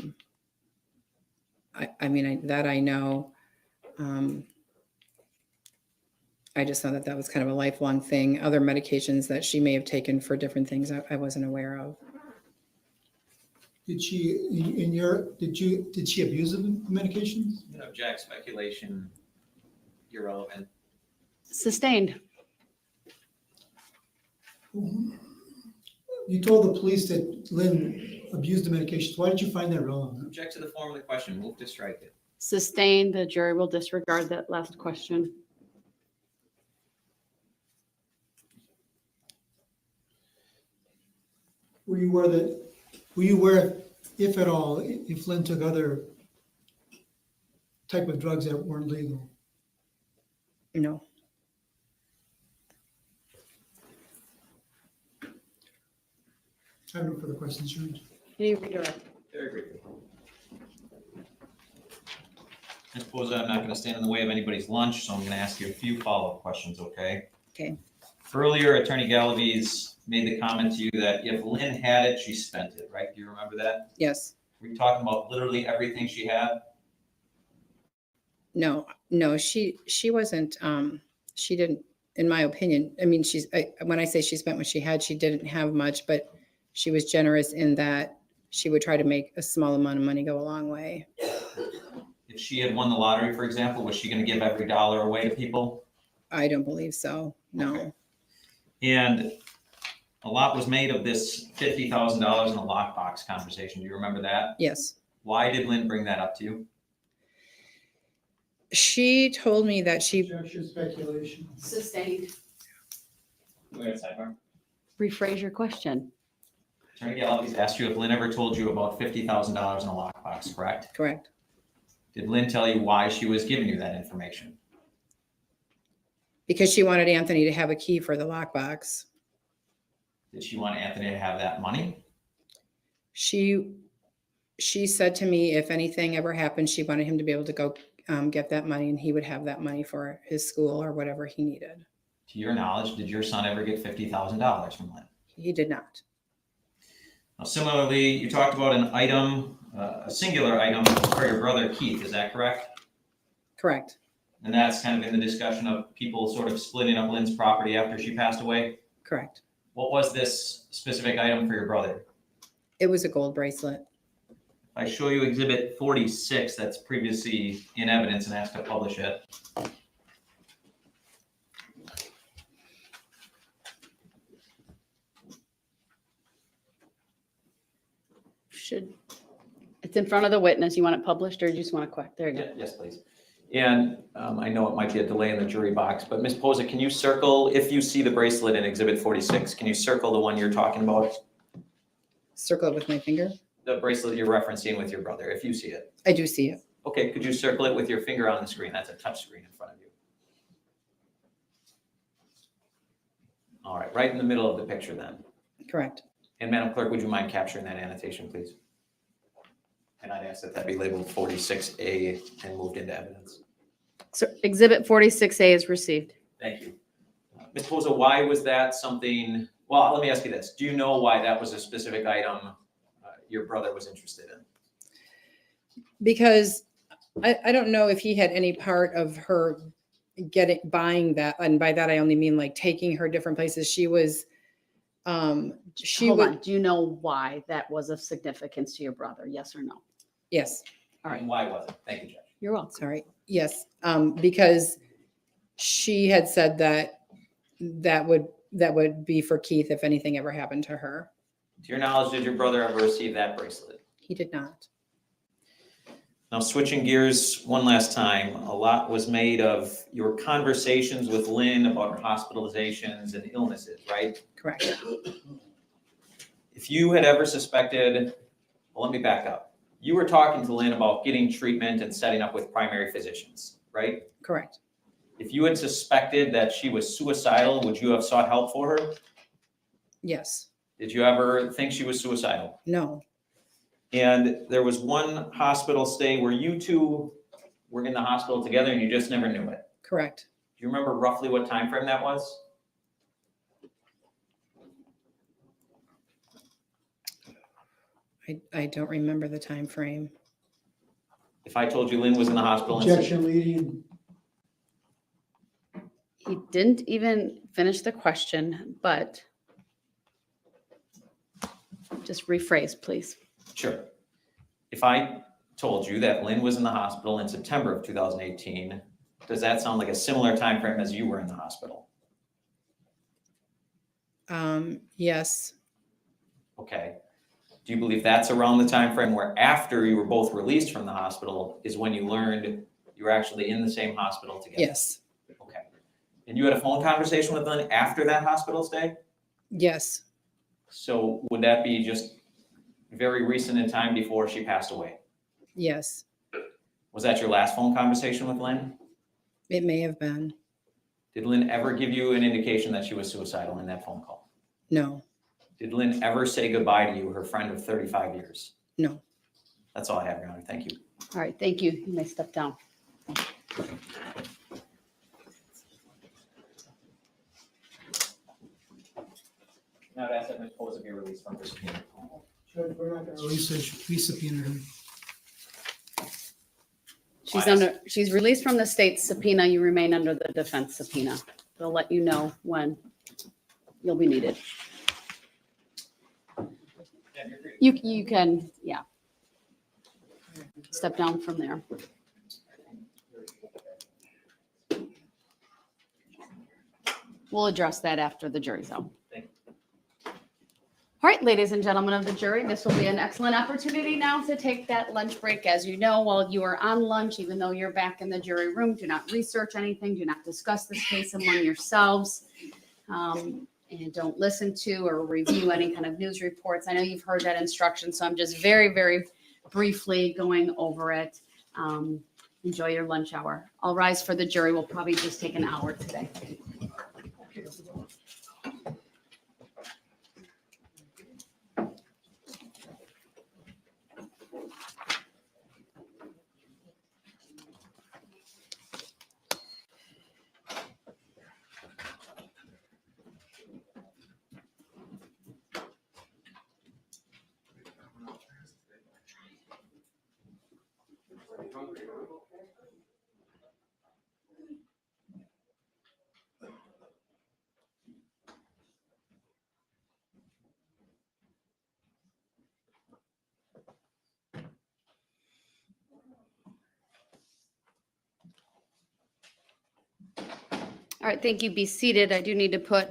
know. I just know that that was kind of a lifelong thing. Other medications that she may have taken for different things, I wasn't aware of. Did she did she abuse the medications? Object, speculation, irrelevant. Sustained. You told the police that Lynn abused the medications. Why did you find that relevant? Object to the form of the question. Move to strike it. Sustained. The jury will disregard that last question. Were you aware, if at all, if Lynn took other type of drugs that weren't legal? No. I have no further questions, Judge. Any redirect? Very briefly. I suppose I'm not going to stand in the way of anybody's lunch, so I'm going to ask you a few follow-up questions, okay? Okay. Earlier, Attorney Galaviz made the comment to you that if Lynn had it, she spent it, right? Do you remember that? Yes. Were you talking about literally everything she had? No, she wasn't, she didn't, in my opinion, I mean, when I say she spent what she had, she didn't have much, but she was generous in that she would try to make a small amount of money go a long way. If she had won the lottery, for example, was she going to give every dollar away to people? I don't believe so, no. Okay. And a lot was made of this $50,000 in the lockbox conversation. Do you remember that? Yes. Why did Lynn bring that up to you? She told me that she, Objection, speculation. Sustained. We have a sidebar. Rephrase your question. Attorney Galaviz asked you if Lynn ever told you about $50,000 in a lockbox, correct? correct. Did Lynn tell you why she was giving you that information? Because she wanted Anthony to have a key for the lockbox. Did she want Anthony to have that money? She said to me, if anything ever happened, she wanted him to be able to go get that money and he would have that money for his school or whatever he needed. To your knowledge, did your son ever get $50,000 from Lynn? He did not. Now, similarly, you talked about an item, a singular item for your brother Keith, is that correct? Correct. And that's kind of in the discussion of people sort of splitting up Lynn's property after she passed away? Correct. What was this specific item for your brother? It was a gold bracelet. I show you exhibit 46 that's previously in evidence and asked to publish it. It's in front of the witness. You want it published or you just want to quick? There you go. Yes, please. And I know it might be a delay in the jury box, but Ms. Posa, can you circle, if you see the bracelet in exhibit 46, can you circle the one you're talking about? Circle it with my finger. The bracelet you're referencing with your brother, if you see it. I do see it. Okay, could you circle it with your finger on the screen? That's a touch screen in front of you. All right, right in the middle of the picture then. Correct. And Madam Clerk, would you mind capturing that annotation, please? And I'd ask that that be labeled 46A and moved into evidence. So Exhibit 46A is received. Thank you. Ms. Posa, why was that something, well, let me ask you this. Do you know why that was a specific item your brother was interested in? Because I don't know if he had any part of her buying that. And by that, I only mean like taking her different places. She was, Hold on. Do you know why that was of significance to your brother? Yes or no? Yes. All right. And why was it? Thank you, Judge. You're welcome. Sorry. Yes. Because she had said that would be for Keith if anything ever happened to her. To your knowledge, did your brother ever receive that bracelet? He did not. Now, switching gears one last time, a lot was made of your conversations with Lynn about her hospitalizations and illnesses, right? Correct. If you had ever suspected, well, let me back up. You were talking to Lynn about getting treatment and setting up with primary physicians, right? Correct. If you had suspected that she was suicidal, would you have sought help for her? Yes. Did you ever think she was suicidal? No. And there was one hospital stay where you two were in the hospital together and you just never knew it. Correct. Do you remember roughly what time frame that was? I don't remember the time frame. If I told you Lynn was in the hospital and Objection, leading. He didn't even finish the question, but just rephrase, please. Sure. If I told you that Lynn was in the hospital in September of 2018, does that sound like a similar time frame as you were in the hospital? Yes. Okay. Do you believe that's around the time frame where after you were both released from the hospital is when you learned you were actually in the same hospital together? Yes. Okay. And you had a phone conversation with Lynn after that hospital stay? Yes. So would that be just very recent in time before she passed away? Yes. Was that your last phone conversation with Lynn? It may have been. Did Lynn ever give you an indication that she was suicidal in that phone call? No. Did Lynn ever say goodbye to you, her friend of 35 years? No. That's all I have, Your Honor. Thank you. All right, thank you. You may step down. Now to ask that Ms. Posa be released from her subpoena. Judge, we're not going to release subpoena her. She's released from the state subpoena. You remain under the defense subpoena. They'll let you know when you'll be needed. You can, yeah. Step down from there. We'll address that after the jury's out. All right, ladies and gentlemen of the jury, this will be an excellent opportunity now to take that lunch break. As you know, while you are on lunch, even though you're back in the jury room, do not research anything, do not discuss this case among yourselves, and don't listen to or review any kind of news reports. I know you've heard that instruction, so I'm just very, very briefly going over it. Enjoy your lunch hour. I'll rise for the jury. We'll probably just take an hour today. All right, thank you. Be seated. I do need to put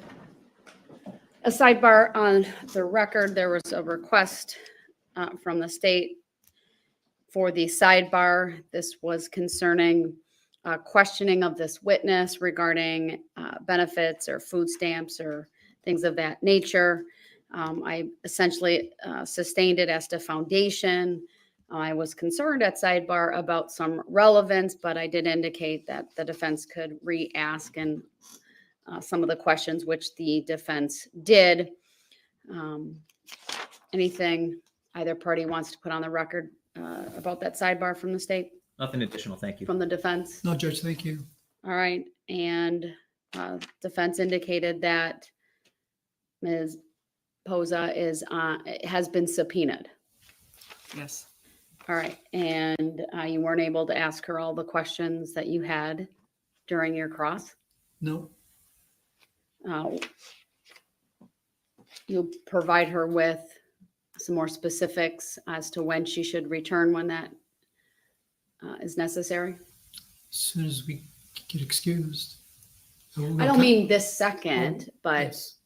a sidebar on the record. There was a request from the state for the sidebar. This was concerning questioning of this witness regarding benefits or food stamps or things of that nature. I essentially sustained it as to foundation. I was concerned at sidebar about some relevance, but I did indicate that the defense could re-ask and some of the questions which the defense did. Anything either party wants to put on the record about that sidebar from the state? Nothing additional, thank you. from the defense? No, Judge, thank you. All right, and defense indicated that Ms. Posa has been subpoenaed. Yes. All right, and you weren't able to ask her all the questions that you had during your cross? No, You'll provide her with some more specifics as to when she should return when that is necessary? as soon as we get excused. I don't mean this second, but, Yes.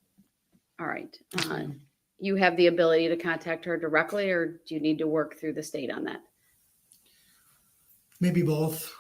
all right. Yes, ma'am. You have the ability to contact her directly, or do you need to work through the state on that? Maybe both.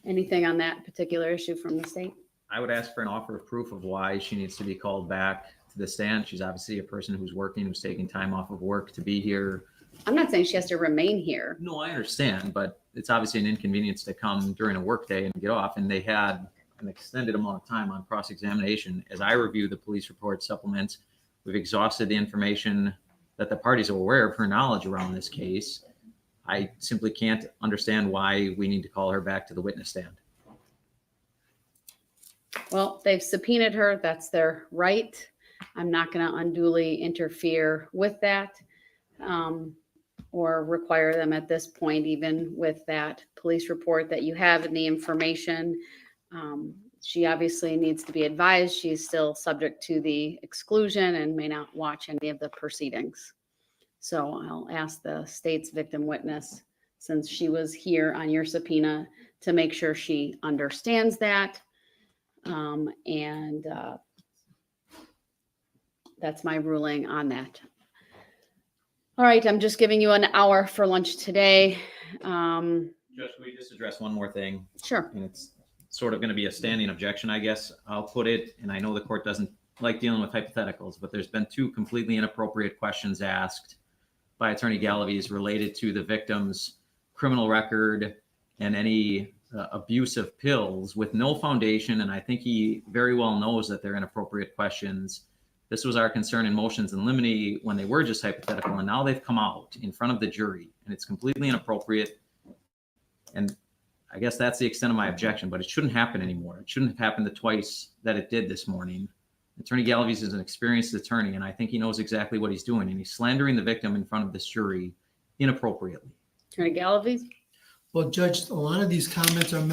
Anything on that particular issue from the state? I would ask for an offer of proof of why she needs to be called back to the stand. She's obviously a person who's working, who's taking time off of work to be here. I'm not saying she has to remain here. No, I understand, but it's obviously an inconvenience to come during a work day and get off. And they had an extended amount of time on cross-examination. As I review the police report supplements, we've exhausted the information that the parties are aware of her knowledge around this case. I simply can't understand why we need to call her back to the witness stand. Well, they've subpoenaed her. That's their right. I'm not going to unduly interfere with that or require them at this point, even with that police report that you have and the information. She obviously needs to be advised. She's still subject to the exclusion and may not watch any of the proceedings. So I'll ask the state's victim witness, since she was here on your subpoena, to make sure she understands that. That's my ruling on that. All right, I'm just giving you an hour for lunch today. Judge, can we just address one more thing? Sure. And it's sort of going to be a standing objection, I guess I'll put it. And I know the court doesn't like dealing with hypotheticals, but there's been two completely inappropriate questions asked by Attorney Galaviz related to the victim's criminal record and any abuse of pills with no foundation. And I think he very well knows that they're inappropriate questions. This was our concern in motions in limine when they were just hypothetical, and now they've come out in front of the jury and it's completely inappropriate. And I guess that's the extent of my objection, but it shouldn't happen anymore. It shouldn't have happened the twice that it did this morning. Attorney Galaviz is an experienced attorney, and I think he knows exactly what he's doing, and he's slandering the victim in front of this jury inappropriately. Attorney Galaviz? Well, Judge, a lot of these comments are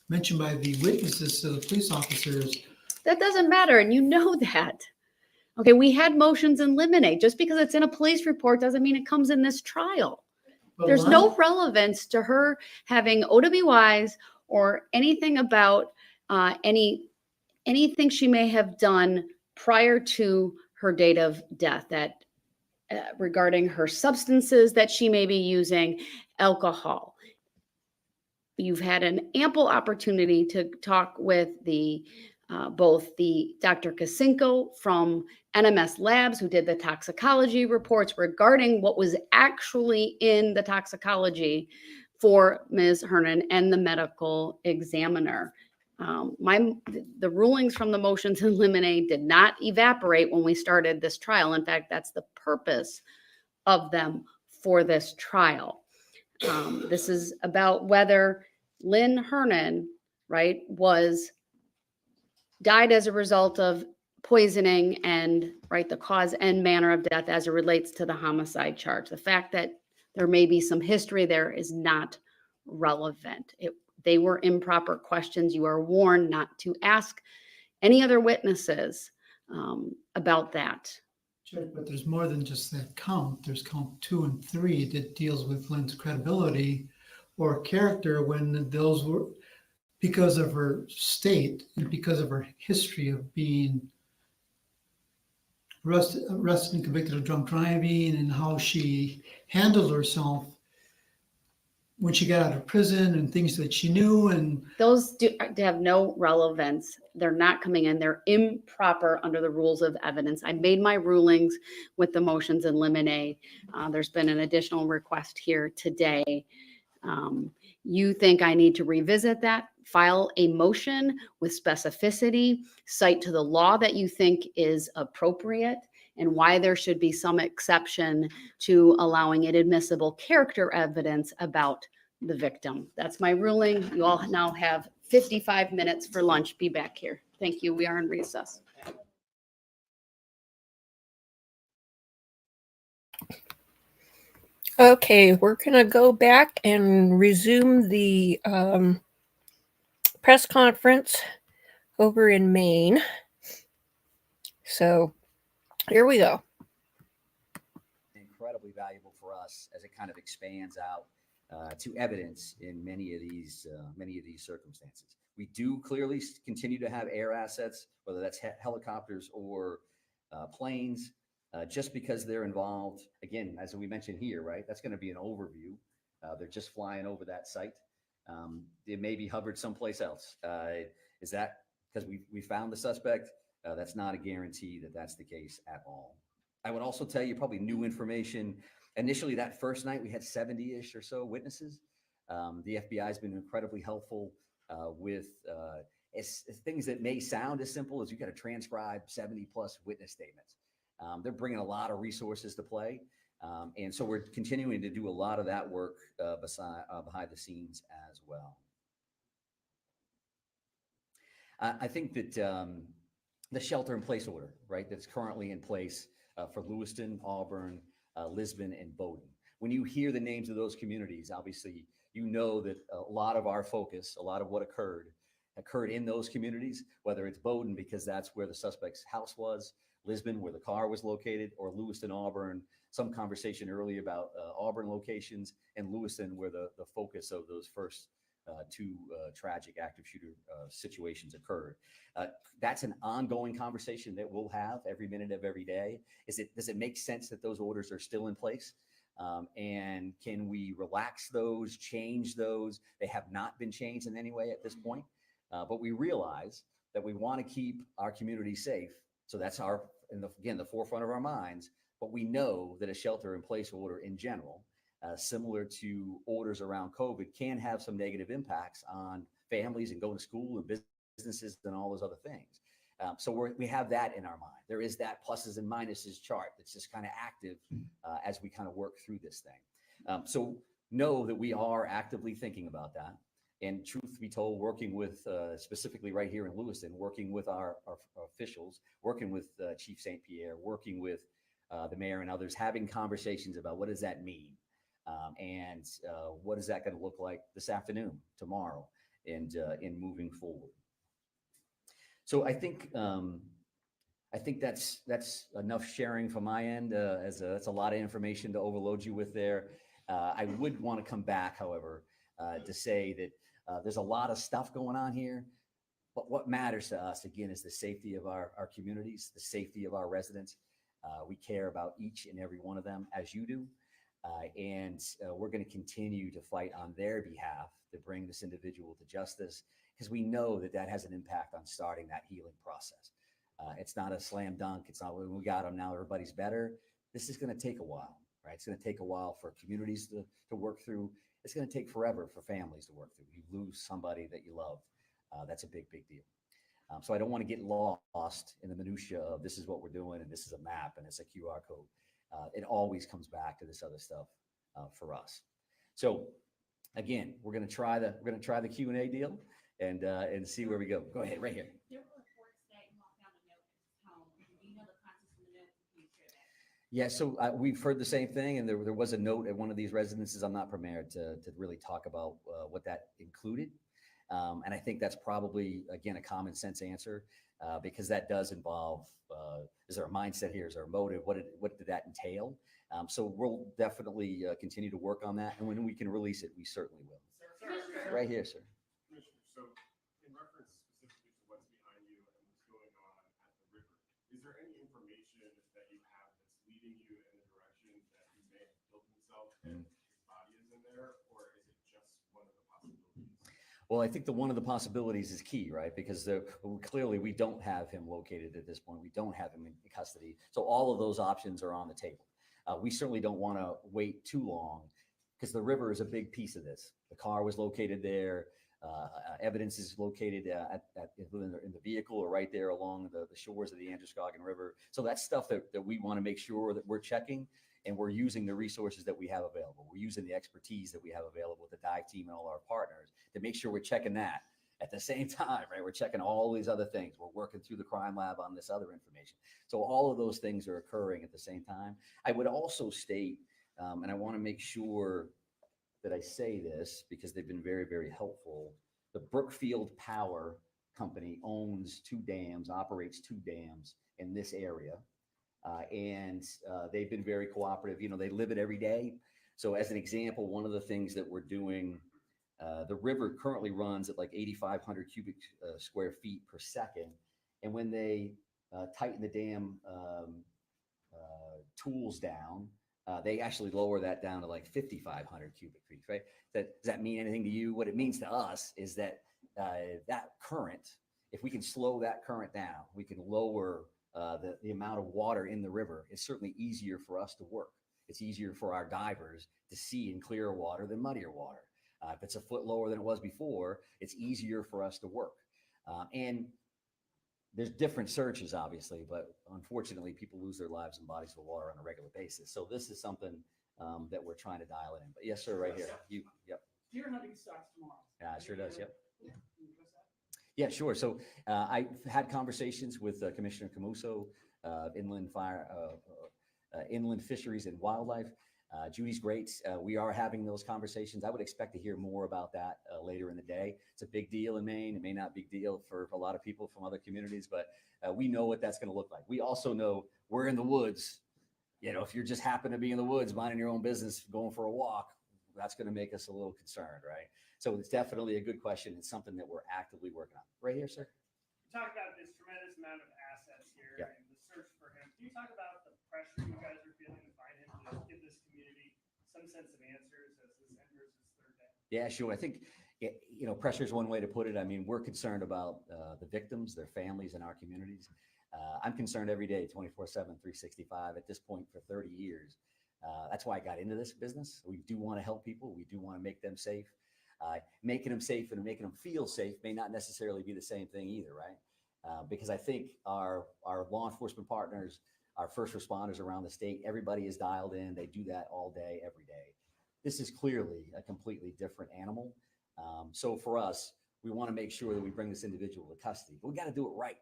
mentioned by the witnesses to the police officers. That doesn't matter, and you know that. Okay, we had motions in limine. Just because it's in a police report doesn't mean it comes in this trial. But a There's lot no of- relevance to her having OWIs or anything about anything she may have done prior to her date of death, that regarding her substances that she may be using, alcohol. You've had an ample opportunity to talk with both the Dr. Kacinko from NMS Labs, who did the toxicology reports regarding what was actually in the toxicology for Ms. Hernan, and the medical examiner. The rulings from the motions in limine did not evaporate when we started this trial. In fact, that's the purpose of them for this trial. This is about whether Lynn Hernan, right, died as a result of poisoning, and right, the cause and manner of death as it relates to the homicide charge. The fact that there may be some history there is not relevant. They were improper questions. You are warned not to ask any other witnesses about that. Judge, but there's more than just that count. There's count 2 and 3 that deals with Lynn's credibility or character, when those were because of her state and because of her history of being arrested and convicted of drunk driving, and how she handled herself when she got out of prison and things that she knew. And Those have no relevance. They're not coming in. They're improper under the rules of evidence. I made my rulings with the motions in limine. There's been an additional request here today. You think I need to revisit that, file a motion with specificity, cite to the law that you think is appropriate, and why there should be some exception to allowing inadmissible character evidence about the victim. That's my ruling. You all now have 55 minutes for lunch. Be back here. Thank you. We are in recess. Okay, we're gonna go back and resume the press conference over in Maine. So here we go. Incredibly valuable for us as it kind of expands out to evidence in many of these circumstances. We do clearly continue to have air assets, whether that's helicopters or planes, just because they're involved. Again, as we mentioned here, right? That's going to be an overview. They're just flying over that site. It may be hovered someplace else. Is that because we found the suspect? That's not a guarantee that that's the case at all. I would also tell you probably new information. Initially, that first night, we had 70-ish or so witnesses. The FBI has been incredibly helpful with things that may sound as simple as you got to transcribe 70 plus witness statements. They're bringing a lot of resources to play. And so we're continuing to do a lot of that work behind the scenes as well. I think that the shelter in place order, right, that's currently in place for Lewiston, Auburn, Lisbon, and Bowdoin. When you hear the names of those communities, obviously, you know that a lot of our focus, a lot of what occurred in those communities, whether it's Bowdoin, because that's where the suspect's house was, Lisbon, where the car was located, or Lewiston, Auburn, some conversation earlier about Auburn locations, and Lewiston, where the focus of those first two tragic active shooter situations occurred. That's an ongoing conversation that we'll have every minute of every day. Does it make sense that those orders are still in place? And can we relax those, change those? They have not been changed in any way at this point, but we realize that we want to keep our community safe. So that's the forefront of our minds, but we know that a shelter in place order in general, similar to orders around COVID, can have some negative impacts on families and going to school and businesses and all those other things. So we have that in our mind. There is that pluses and minuses chart that's just kind of active as we kind of work through this thing. So know that we are actively thinking about that. And truth be told, working with specifically right here in Lewiston, working with our officials, working with Chief St. Pierre, working with the mayor and others, having conversations about what does that mean? And what is that going to look like this afternoon, tomorrow, and in moving forward. So I think that's enough sharing from my end. That's a lot of information to overload you with there. I would want to come back, however, to say that there's a lot of stuff going on here, but what matters to us again is the safety of our communities, the safety of our residents. We care about each and every one of them, as you do. And we're going to continue to fight on their behalf to bring this individual to justice, because we know that that has an impact on starting that healing process. It's not a slam dunk. It's not, we got them, now everybody's better. This is going to take a while, right? It's going to take a while for communities to work through. It's going to take forever for families to work through. You lose somebody that you love. That's a big, big deal. So I don't want to get lost in the minutia of this is what we're doing and this is a map and it's a QR code. It always comes back to this other stuff for us. So again, we're going to try the Q&A deal and see where we go. Go ahead, right here. Yeah, so we've heard the same thing, and there was a note at one of these residences. I'm not prepared to really talk about what that included. And I think that's probably, again, a common sense answer because that does involve, is there a mindset here? Is there a motive? What did that entail? So we'll definitely continue to work on that. And when we can release it, we certainly will. Sir. Right here, sir. So in reference specifically to what's behind you and what's going on at the river, is there any information that you have that's leading you in the direction that he may have killed himself and his body is in there, or is it just one of the possibilities? Well, I think one of the possibilities is key, right? Because clearly we don't have him located at this point. We don't have him in custody. So all of those options are on the table. We certainly don't want to wait too long because the river is a big piece of this. The car was located there. Evidence is located in the vehicle or right there along the shores of the Androscoggin River. So that's stuff that we want to make sure that we're checking, and we're using the resources that we have available. We're using the expertise that we have available with the dive team and all our partners to make sure we're checking that at the same time, right? We're checking all these other things. We're working through the crime lab on this other information. So all of those things are occurring at the same time. I would also state, and I want to make sure that I say this because they've been very, very helpful. The Brookfield Power Company owns 2 dams, operates 2 dams in this area. And they've been very cooperative. You know, they live it every day. So as an example, one of the things that we're doing, the river currently runs at like 8,500 cubic square feet per second. And when they tighten the dam tools down, they actually lower that down to like 5,500 cubic feet, right? Does that mean anything to you? What it means to us is that that current, if we can slow that current down, we can lower the amount of water in the river. It's certainly easier for us to work. It's easier for our divers to see in clearer water than muddier water. If it's a foot lower than it was before, it's easier for us to work. And there's different searches, obviously, but unfortunately, people lose their lives in bodies of water on a regular basis. So this is something that we're trying to dial in. But yes, sir, right here. Yep. Deer hunting starts tomorrow. Yeah, it sure does. Yep. Can you address that? Yeah, sure. So I've had conversations with Commissioner Camuso, Inland Fisheries and Wildlife. Judy's great. We are having those conversations. I would expect to hear more about that later in the day. It's a big deal in Maine. It may not be a big deal for a lot of people from other communities, but we know what that's going to look like. We also know we're in the woods. You know, if you just happen to be in the woods, minding your own business, going for a walk, that's going to make us a little concerned, right? So it's definitely a good question. It's something that we're actively working on. Right here, sir. You talk about this tremendous amount of assets here Yeah. and the search for him. Can you talk about the pressure you guys are feeling to find him to give this community some sense of answers as this enters its 3rd day? Yeah, sure. I think, you know, pressure is one way to put it. I mean, we're concerned about the victims, their families, and our communities. I'm concerned every day, 24/7, 365 at this point for 30 years. That's why I got into this business. We do want to help people. We do want to make them safe. Making them safe and making them feel safe may not necessarily be the same thing either, right? Because I think our law enforcement partners, our first responders around the state, everybody is dialed in. They do that all day, every day. This is clearly a completely different animal. So for us, we want to make sure that we bring this individual to custody, but we got to do it right.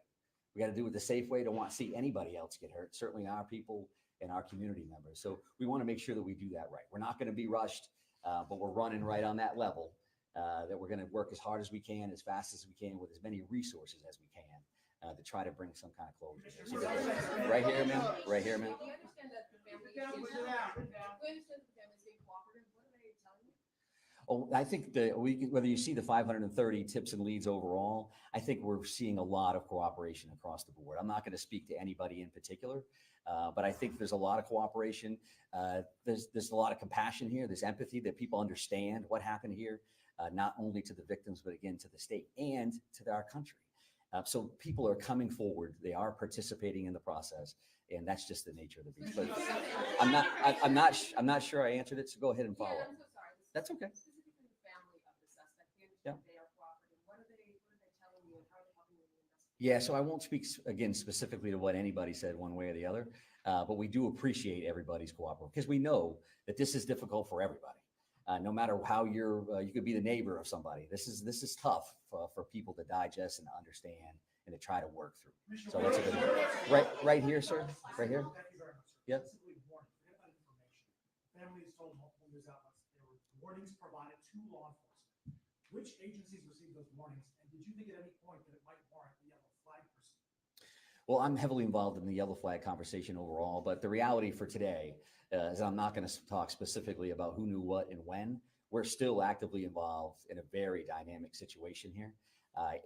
We got to do it the safe way. Don't want to see anybody else get hurt, certainly our people and our community members. So we want to make sure that we do that right. We're not going to be rushed, but we're running right on that level, that we're going to work as hard as we can, as fast as we can, with as many resources as we can to try to bring some kind of closure. Right here, man. Right here, man. Do you understand that the family is being cooperative? What are they telling you? Oh, I think whether you see the 530 tips and leads overall, I think we're seeing a lot of cooperation across the board. I'm not going to speak to anybody in particular, but I think there's a lot of cooperation. There's a lot of compassion here. There's empathy that people understand what happened here, not only to the victims, but again, to the state and to our country. So people are coming forward. They are participating in the process, and that's just the nature of the beast. But I'm not sure I answered it. So go ahead and follow up. I'm so sorry. That's okay. Specifically the family of the suspect. We Yeah. understand they are cooperative. What are they telling you and how are they helping you in the investigation? Yeah, so I won't speak again specifically to what anybody said one way or the other, but we do appreciate everybody's cooperation because we know that this is difficult for everybody. No matter how you could be the neighbor of somebody. This is tough for people to digest and to understand and to try to work through. So that's a good right here, sir. Right here. Thank you very much, sir. Yep. Specifically warning, forget about information. Family is told multiple news outlets there were warnings provided to law enforcement. Which agencies received those warnings, and did you think at any point that it might warrant the yellow flag pursuit? Well, I'm heavily involved in the yellow flag conversation overall, but the reality for today is I'm not going to talk specifically about who knew what and when. We're still actively involved in a very dynamic situation here.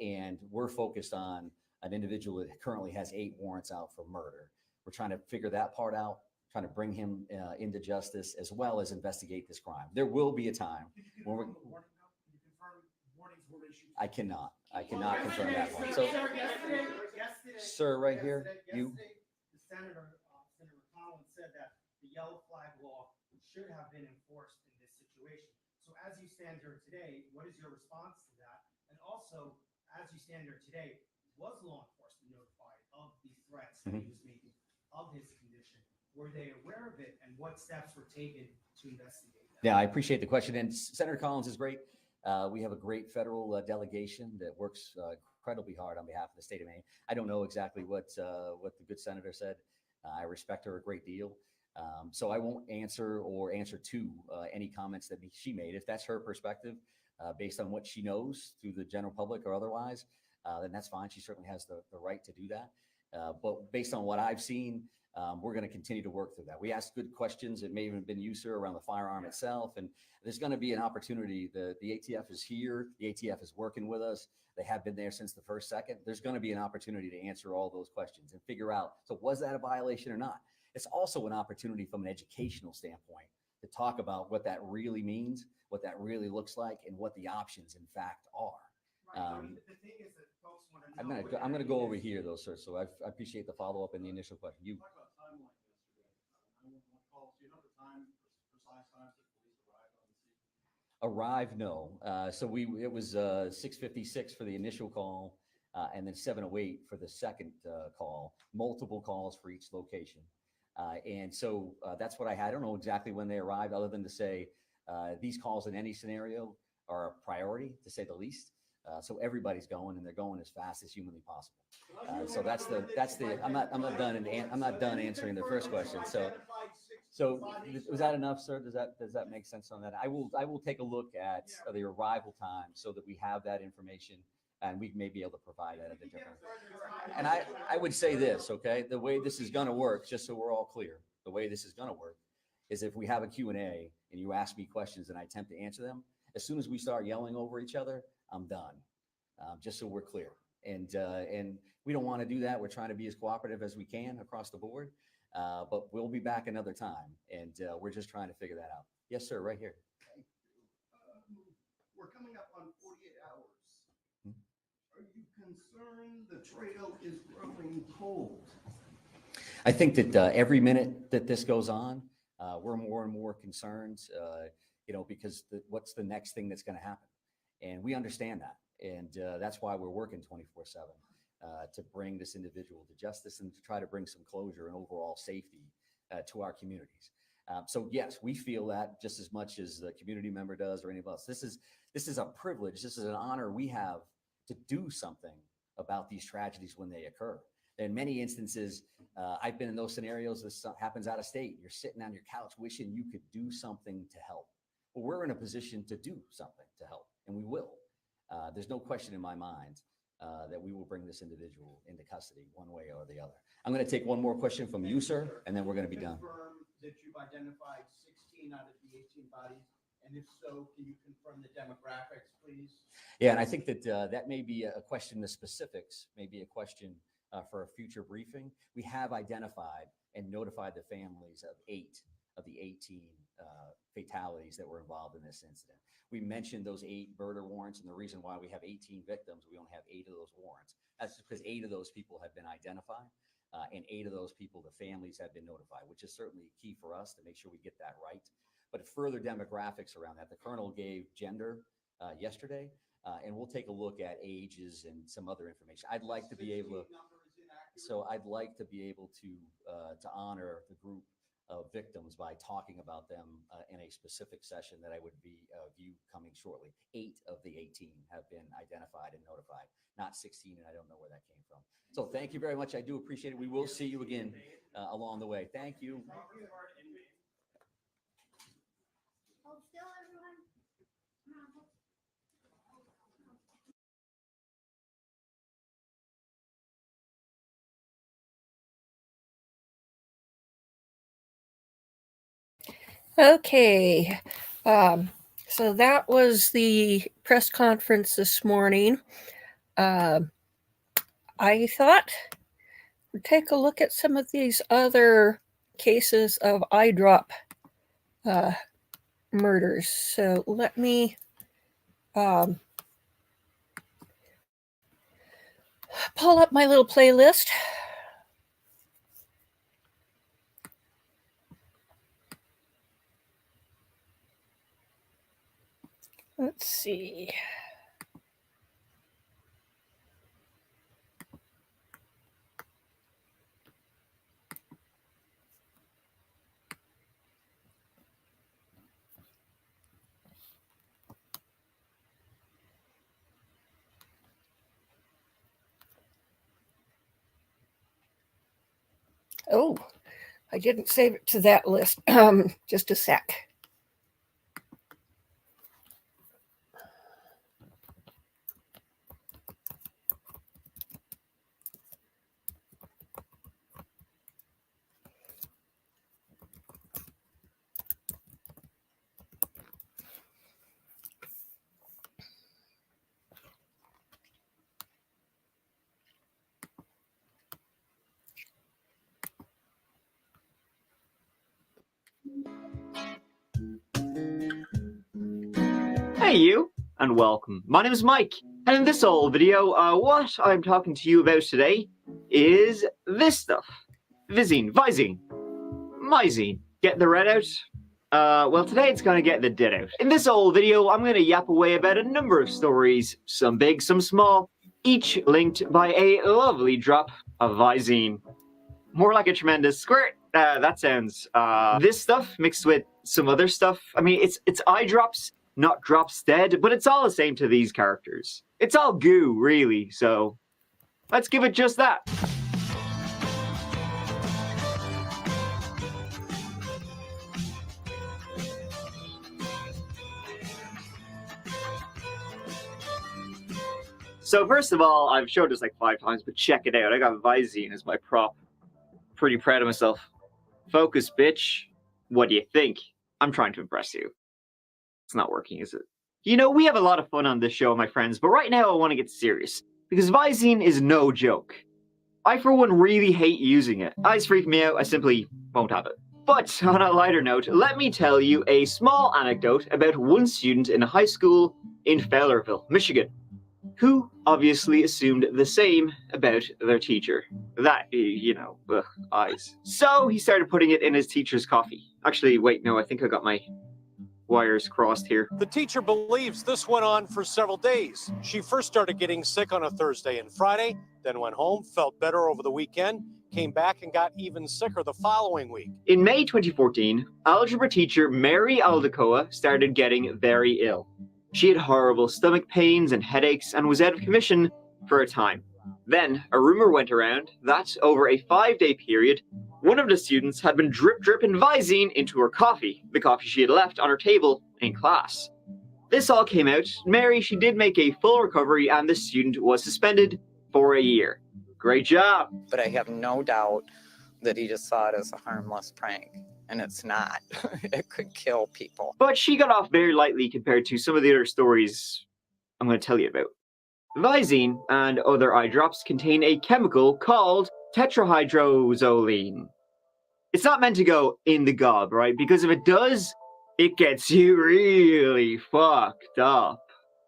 And we're focused on an individual that currently has 8 warrants out for murder. We're trying to figure that part out, trying to bring him into justice, as well as investigate this crime. There will be a time when we're... I cannot confirm that one. So, sir, right here, you. The Senator Collins said that the yellow flag law should have been enforced in this situation. So as you stand here today, what is your response to that? also, as you stand there today, was law enforcement notified of the threats that he was making, of his condition? Were they aware of it, and what steps were taken to investigate that? Yeah, I appreciate the question. And Senator Collins is great. We have a great federal delegation that works incredibly hard on behalf of the state of Maine. I don't know exactly what the good senator said. I respect her a great deal. So I won't answer to any comments that she made. If that's her perspective, based on what she knows through the general public or otherwise, then that's fine. She certainly has the right to do that. But based on what I've seen, we're going to continue to work through that. We asked good questions. It may even have been you, sir, around the firearm itself. And there's going to be an opportunity. The ATF is here. The ATF is working with us. They have been there since the first second. There's going to be an opportunity to answer all those questions and figure out, so was that a violation or not? It's also an opportunity from an educational standpoint to talk about what that really means, what that really looks like, and what the options in fact are. The thing is that folks want to know. I'm gonna go over here though, sir. So I appreciate the follow-up and the initial question. You. Talk about timeline yesterday. 911 calls. Do you know the time, precise times that police arrived on the scene? Arrive, no. So it was 6:56 for the initial call, and then 7:08 for the second call. Multiple calls for each location, and so that's what I had. I don't know exactly when they arrived, other than to say these calls in any scenario are a priority, to say the least. So everybody's going, and they're going as fast as humanly possible. So that's the. I'm not done answering the first question. So was that enough, sir? Does that make sense on that? I will take a look at the arrival time so that we have that information, and we may be able to provide that at a different. And I would say this, okay? The way this is going to work, just so we're all clear, the way this is going to work is if we have a Q&A and you ask me questions and I attempt to answer them, as soon as we start yelling over each other, I'm done. Just so we're clear. And we don't want to do that. We're trying to be as cooperative as we can across the board. But we'll be back another time, and we're just trying to figure that out. Yes, sir, right here. We're coming up on 48 hours. Are you concerned the trail is growing cold? I think that every minute that this goes on, we're more and more concerned, because what's the next thing that's going to happen? And we understand that. And that's why we're working 24/7 to bring this individual to justice and to try to bring some closure and overall safety to our communities. So yes, we feel that just as much as the community member does or anybody else. This is a privilege. This is an honor we have to do something about these tragedies when they occur. In many instances, I've been in those scenarios. This happens out of state. You're sitting on your couch wishing you could do something to help. Well, we're in a position to do something to help, and we will. There's no question in my mind that we will bring this individual into custody one way or the other. I'm going to take one more question from you, sir, and then we're going to be done. Confirm that you've identified 16 out of the 18 bodies, and if so, can you confirm the demographics, please? Yeah, and I think that that may be a question, the specifics may be a question for a future briefing. We have identified and notified the families of 8 of the 18 fatalities that were involved in this incident. We mentioned those 8 murder warrants, and the reason why we have 18 victims, we only have 8 of those warrants. That's because 8 of those people have been identified, and 8 of those people, the families have been notified, which is certainly key for us to make sure we get that right. But further demographics around that, the colonel gave gender yesterday, and we'll take a look at ages and some other information. I'd like to be able to honor the group of victims by talking about them in a specific session that I would view coming shortly. 8 of the 18 have been identified and notified, not 16, and I don't know where that came from. So thank you very much. I do appreciate it. We will see you again along the way. Thank you. Hold still, everyone. Okay, so that was the press conference this morning. I thought we'd take a look at some of these other cases of eyedrop murders. So let me pull up my little playlist. Let's see. Oh, I didn't save it to that list. Just a sec. Hey you, and welcome. My name is Mike, and in this old video, what I'm talking to you about today is this stuff. Visine, Mizine. Get the red out? Well today it's gonna get the dead out. In this old video, I'm gonna yap away about a number of stories, some big, some small, each linked by a lovely drop of Visine. More like a tremendous squirt. That sounds, this stuff mixed with some other stuff. I mean, it's eye drops, not drops dead, but it's all the same to these characters. It's all goo, really, so let's give it just that. So first of all, I've showed this like 5 times, but check it out. I got Visine as my prop. Pretty proud of myself. Focus, bitch. What do you think? I'm trying to impress you. It's not working, is it? You know, we have a lot of fun on this show, my friends, but right now I want to get serious. Because Visine is no joke. I, for one, really hate using it. Eyes freak me out, I simply won't have it. But on a lighter note, let me tell you a small anecdote about one student in a high school in Fowlerville, Michigan, who obviously assumed the same about their teacher. That, you know, eyes. So he started putting it in his teacher's coffee. Actually, wait, no, I think I got my wires crossed here. The teacher believes this went on for several days. She first started getting sick on a Thursday and Friday, then went home, felt better over the weekend, came back and got even sicker the following week. In May 2014, algebra teacher Mary Aldecoa started getting very ill. She had horrible stomach pains and headaches and was out of commission for a time. Then, a rumor went around that, over a 5-day period, one of the students had been dripping Visine into her coffee, the coffee she had left on her table in class. This all came out. Mary, she did make a full recovery, and the student was suspended for a year. Great job. But I have no doubt that he just saw it as a harmless prank. And it's not. It could kill people. But she got off very lightly compared to some of the other stories I'm going to tell you about. Visine and other eye drops contain a chemical called tetrahydrozoline. It's not meant to go in the gob, right? Because if it does, it gets you really fucked up.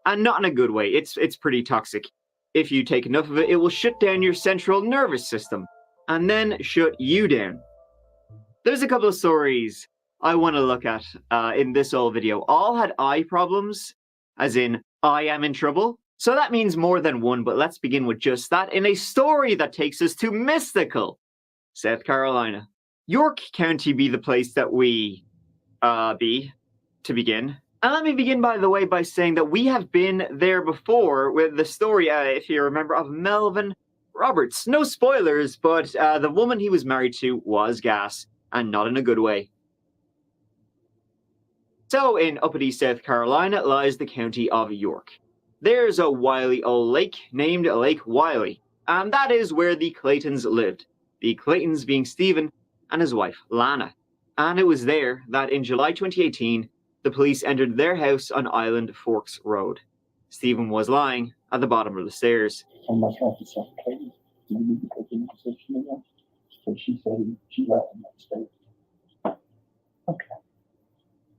And not in a good way. It's pretty toxic. If you take enough of it, it will shut down your central nervous system. And then shut you down. There's a couple of stories I want to look at in this old video. All had eye problems, as in, I am in trouble. So that means more than one, but let's begin with just that in a story that takes us to mystical South Carolina. York County be the place that we be to begin. And let me begin, by the way, by saying that we have been there before with the story, if you remember, of Melvin Roberts. No spoilers, but the woman he was married to was gas. And not in a good way. So, in uppity South Carolina lies the county of York. There's a wily old lake named Lake Wiley, and that is where the Claytons lived. The Claytons being Stephen and his wife, Lana. And it was there that in July 2018, the police entered their house on Island Forks Road. Stephen was lying at the bottom of the stairs. And my wife is Clayton. Do you need to take any position again? So she said she left him upstairs. Okay.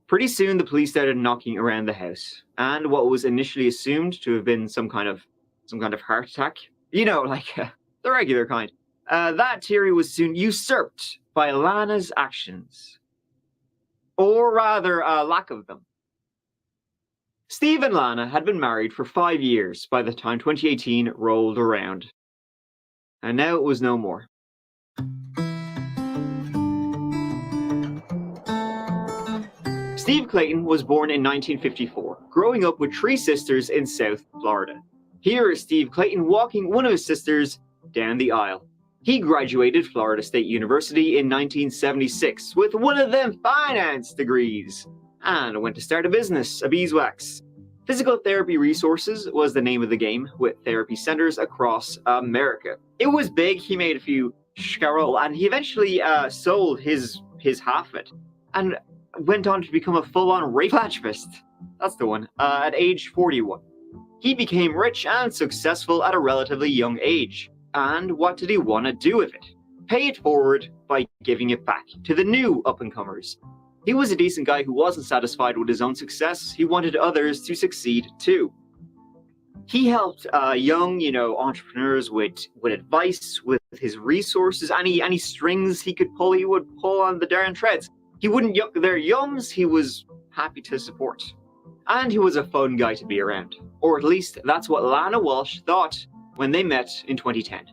Pretty soon, the police started knocking around the house, and what was initially assumed to have been some kind of heart attack, you know, like the regular kind, that theory was soon usurped by Lana's actions, or rather, lack of them. Steve and Lana had been married for 5 years by the time 2018 rolled around, and now it was no more. Steve Clayton was born in 1954, growing up with 3 sisters in South Florida. Here is Steve Clayton walking one of his sisters down the aisle. He graduated Florida State University in 1976 with one of them finance degrees and went to start a business, a beeswax. Physical Therapy Resources was the name of the game, with therapy centers across America. It was big. He made a few schkarl, and he eventually sold his half of it and went on to become a full-on rape philanthropist. That's the one. At age 41. He became rich and successful at a relatively young age. And what did he want to do with it? Pay it forward by giving it back to the new up-and-comers. He was a decent guy who wasn't satisfied with his own success. He wanted others to succeed too. He helped young, entrepreneurs with advice, with his resources, any strings he could pull, he would pull on the darn threads. He wouldn't yuck their yums, he was happy to support. And he was a fun guy to be around. Or at least that's what Lana Walsh thought when they met in 2010.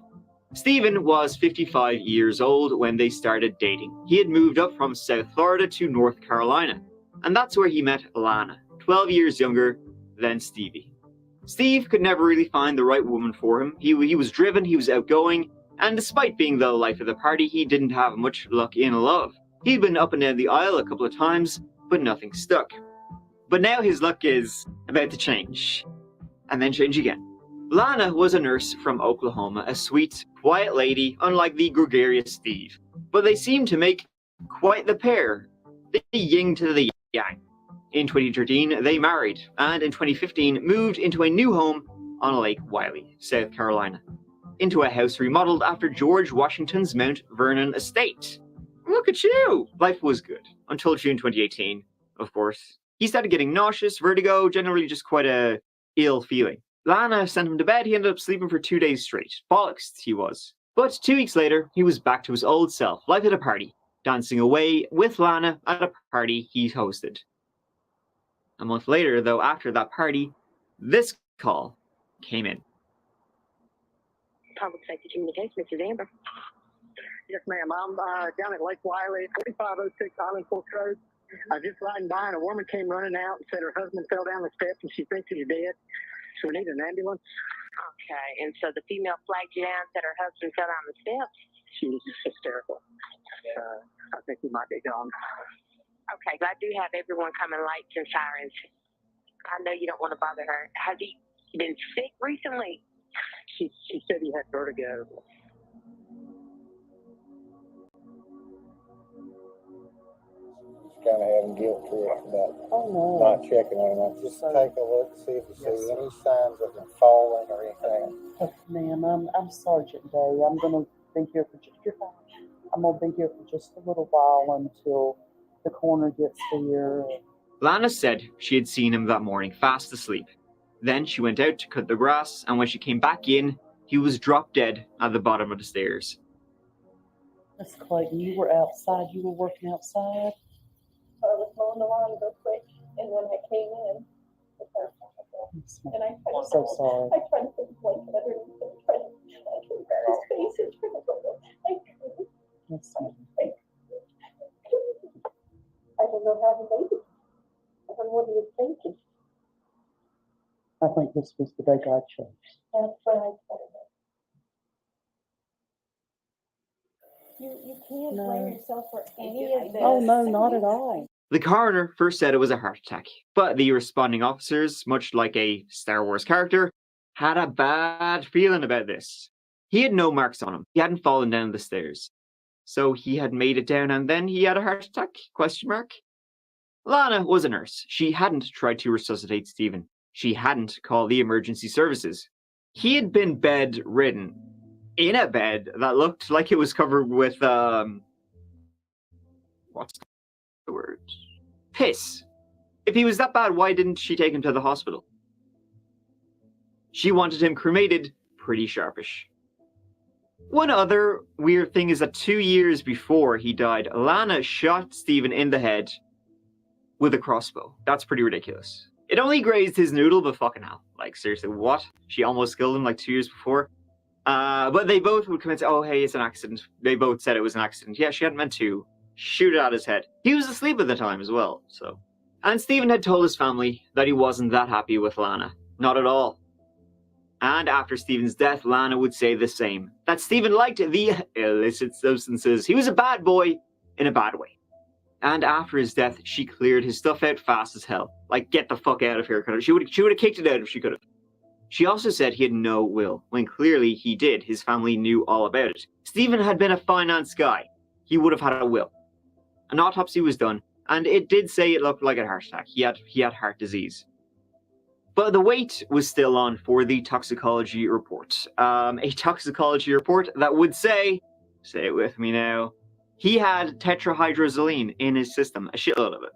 Stephen was 55 years old when they started dating. He had moved up from South Florida to North Carolina, and that's where he met Lana, 12 years younger than Stevie. Steve could never really find the right woman for him. He was driven, he was outgoing, and despite being the life of the party, he didn't have much luck in love. He'd been up and down the aisle a couple of times, but nothing stuck. But now his luck is about to change, and then change again. Lana was a nurse from Oklahoma, a sweet, quiet lady, unlike the gregarious Steve. But they seemed to make quite the pair, the yin to the yang. In 2013, they married, and in 2015 moved into a new home on Lake Wylie, South Carolina, into a house remodeled after George Washington's Mount Vernon estate. Look at you! Life was good, until June 2018, of course. He started getting nauseous, vertigo, generally just quite a ill feeling. Lana sent him to bed. He ended up sleeping for 2 days straight. Bollocks, he was. But 2 weeks later, he was back to his old self, life at a party, dancing away with Lana at a party he hosted. A month later, though, after that party, this call came in. Public Safety Communications, Mrs. Amber. Yes, ma'am. I'm down at Lake Wylie, 4506 Island Fork Road. I was just riding by and a woman came running out and said her husband fell down the steps and she thinks he's dead. So we need an ambulance. Okay, and so the female flagged you down, said her husband fell down the steps? She was just hysterical. I think he might be gone. Okay, but I do have everyone coming lights and sirens. I know you don't want to bother her. Has he been sick recently? She said he had vertigo. Kind of having guilt trips about not checking on him. Just take a look, see if you see any signs of him falling or anything. Okay, ma'am, I'm Sergeant Day. I'm gonna be here for just a little while until the coroner gets here. Lana said she had seen him that morning, fast asleep. Then she went out to cut the grass, and when she came back in, he was drop dead at the bottom of the stairs. Miss Clayton, you were outside. You were working outside. I was mowing the lawn real quick, and when I came in, and I tried So sorry. I tried to put the blanket underneath him, I couldn't grab his face and try to go. I couldn't. Yes, ma'am. I don't know how he made it. I don't know what he was thinking. I think this was the day God chose. That's what I thought. You can't blame yourself for any of this. Oh, no, not at all. The coroner first said it was a heart attack, but the responding officers, much like a Star Wars character, had a bad feeling about this. He had no marks on him. He hadn't fallen down the stairs. So he had made it down and then he had a heart attack? ? Lana was a nurse. She hadn't tried to resuscitate Stephen. She hadn't called the emergency services. He had been bedridden, in a bed that looked like it was covered with, what's the word? Piss. If he was that bad, why didn't she take him to the hospital? She wanted him cremated pretty sharpish. One other weird thing is that 2 years before he died, Lana shot Stephen in the head with a crossbow. That's pretty ridiculous. It only grazed his noodle, but fucking hell. Like, seriously, what? She almost killed him like 2 years before. But they both would come and say, oh, hey, it's an accident. They both said it was an accident. Yeah, she hadn't meant to shoot it at his head. He was asleep at the time as well, so. And Stephen had told his family that he wasn't that happy with Lana. Not at all. And after Stephen's death, Lana would say the same. That Stephen liked the illicit substances. He was a bad boy in a bad way. And after his death, she cleared his stuff out fast as hell. Like, get the fuck out of here. She would have kicked it out if she could have. She also said he had no will, when clearly he did. His family knew all about it. Stephen had been a finance guy. He would have had a will. An autopsy was done, and it did say it looked like a heart attack. He had heart disease. But the wait was still on for the toxicology report. A toxicology report that would say it with me now, he had tetrahydrozoline in his system, a shitload of it.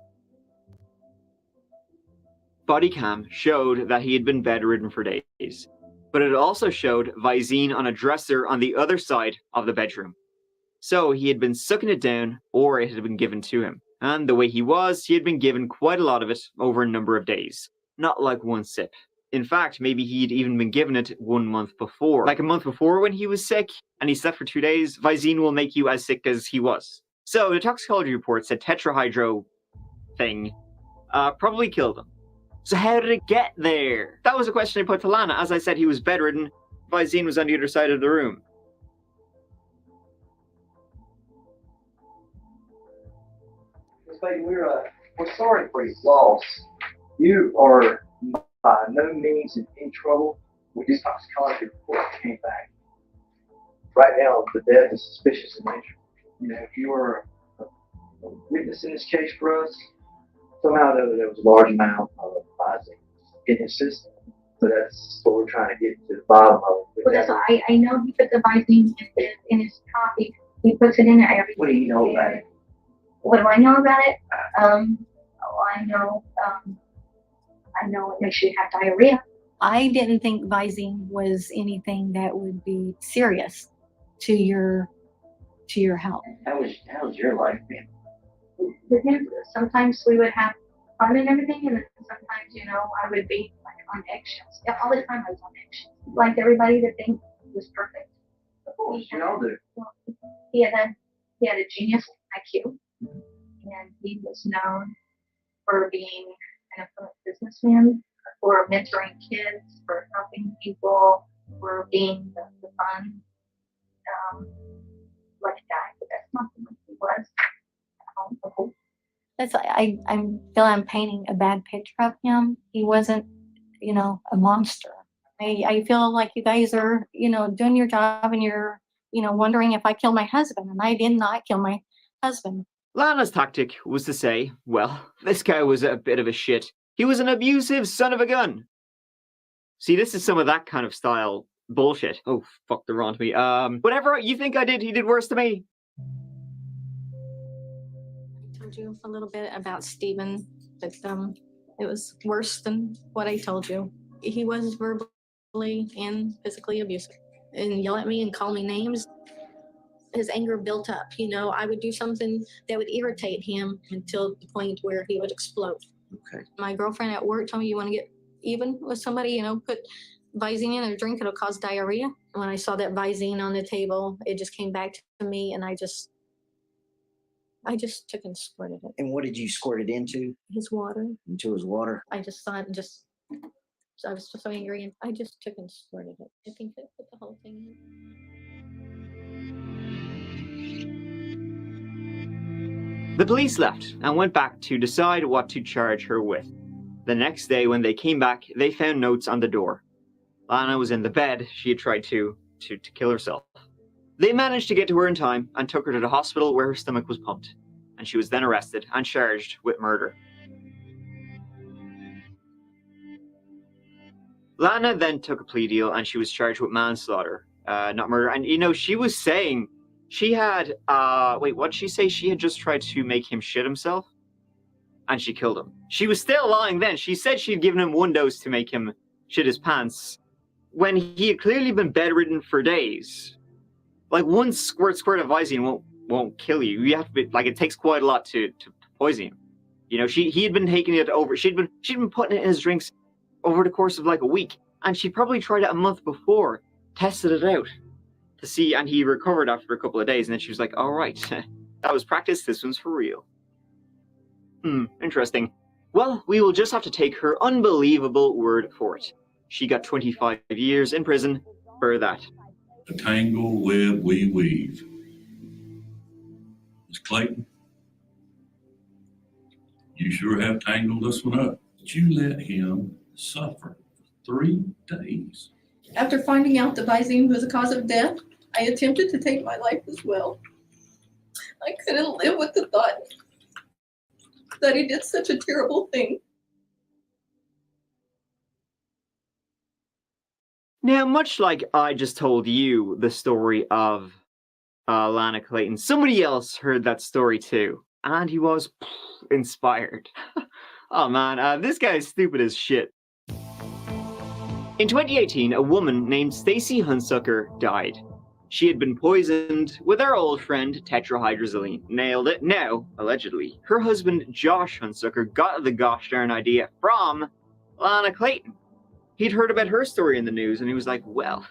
Body cam showed that he had been bedridden for days, but it also showed Visine on a dresser on the other side of the bedroom. So he had been sucking it down, or it had been given to him. And the way he had been given quite a lot of it over a number of days. Not like one sip. In fact, maybe he'd even been given it 1 month before. Like a month before when he was sick, and he slept for 2 days, Visine will make you as sick as he was. So the toxicology report said tetrahydro thing probably killed him. So how did it get there? That was a question I put to Lana. As I said, he was bedridden. Visine was on the other side of the room. We're sorry for your loss. You are by no means in any trouble with this toxicology report that came back. Right now, the death is suspicious in nature. You know, if you are a witness in this case for us, somehow there was a large amount of Visine in his system. So that's what we're trying to get to the bottom of. Well, that's all. I know he put the Visine in his coffee. He puts it in there every day. What do you know about it? What do I know about it? I know it makes you have diarrhea. I didn't think Visine was anything that would be serious to your health. How was your life been? With him, sometimes we would have fun and everything, and then sometimes, I would be like on eggshells. Yeah, all the time I was on eggshells. Like everybody to think was perfect. Of course, we all do. He had a genius IQ, and he was known for being an affluent businessman, for mentoring kids, for helping people, for being the fun, like guy. But that's not what he was. I feel I'm painting a bad picture of him. He wasn't, a monster. I feel like you guys are, doing your job, and you're, wondering if I killed my husband, and I did not kill my husband. Lana's tactic was to say, well, this guy was a bit of a shit. He was an abusive son of a gun. See, this is some of that kind of style bullshit. Oh, fuck, they're on to me. Whatever you think I did, he did worse to me. I told you a little bit about Stephen, but it was worse than what I told you. He was verbally and physically abusive, and yell at me and call me names. His anger built up. I would do something that would irritate him until the point where he would explode. Okay. My girlfriend at work told me, you want to get even with somebody, put Visine in a drink, it'll cause diarrhea. When I saw that Visine on the table, it just came back to me, and I just took and squirted it. And what did you squirt it into? His water. Into his water? I just saw it and I was just so angry, and I just took and squirted it. I think that put the whole thing in. The police left and went back to decide what to charge her with. The next day when they came back, they found notes on the door. Lana was in the bed. She had tried to kill herself. They managed to get to her in time and took her to the hospital where her stomach was pumped, and she was then arrested and charged with murder. Lana then took a plea deal, and she was charged with manslaughter, not murder. And she was saying she had, wait, what did she say? She had just tried to make him shit himself, and she killed him. She was still lying then. She said she'd given him 1 dose to make him shit his pants, when he had clearly been bedridden for days. Like, one squirt of Visine won't kill you. You have to be, like, it takes quite a lot to poison him. He had been taking it over. She'd been putting it in his drinks over the course of like a week, and she probably tried it a month before, tested it out to see, and he recovered after a couple of days, and then she was like, all right, that was practice, this one's for real. Interesting. Well, we will just have to take her unbelievable word for it. She got 25 years in prison for that. The tangle web we weave. Miss Clayton, you sure have tangled this one up. But you let him suffer for 3 days. After finding out the Visine was the cause of death, I attempted to take my life as well. I couldn't live with the thought that he did such a terrible thing. Now, much like I just told you the story of Lana Clayton, somebody else heard that story too, and he was inspired. Oh man, this guy is stupid as shit. In 2018, a woman named Stacy Hunsucker died. She had been poisoned with her old friend tetrahydrozoline. Nailed it. Now, allegedly, her husband Josh Hunsucker got the gosh darn idea from Lana Clayton. He'd heard about her story in the news and he was like, well,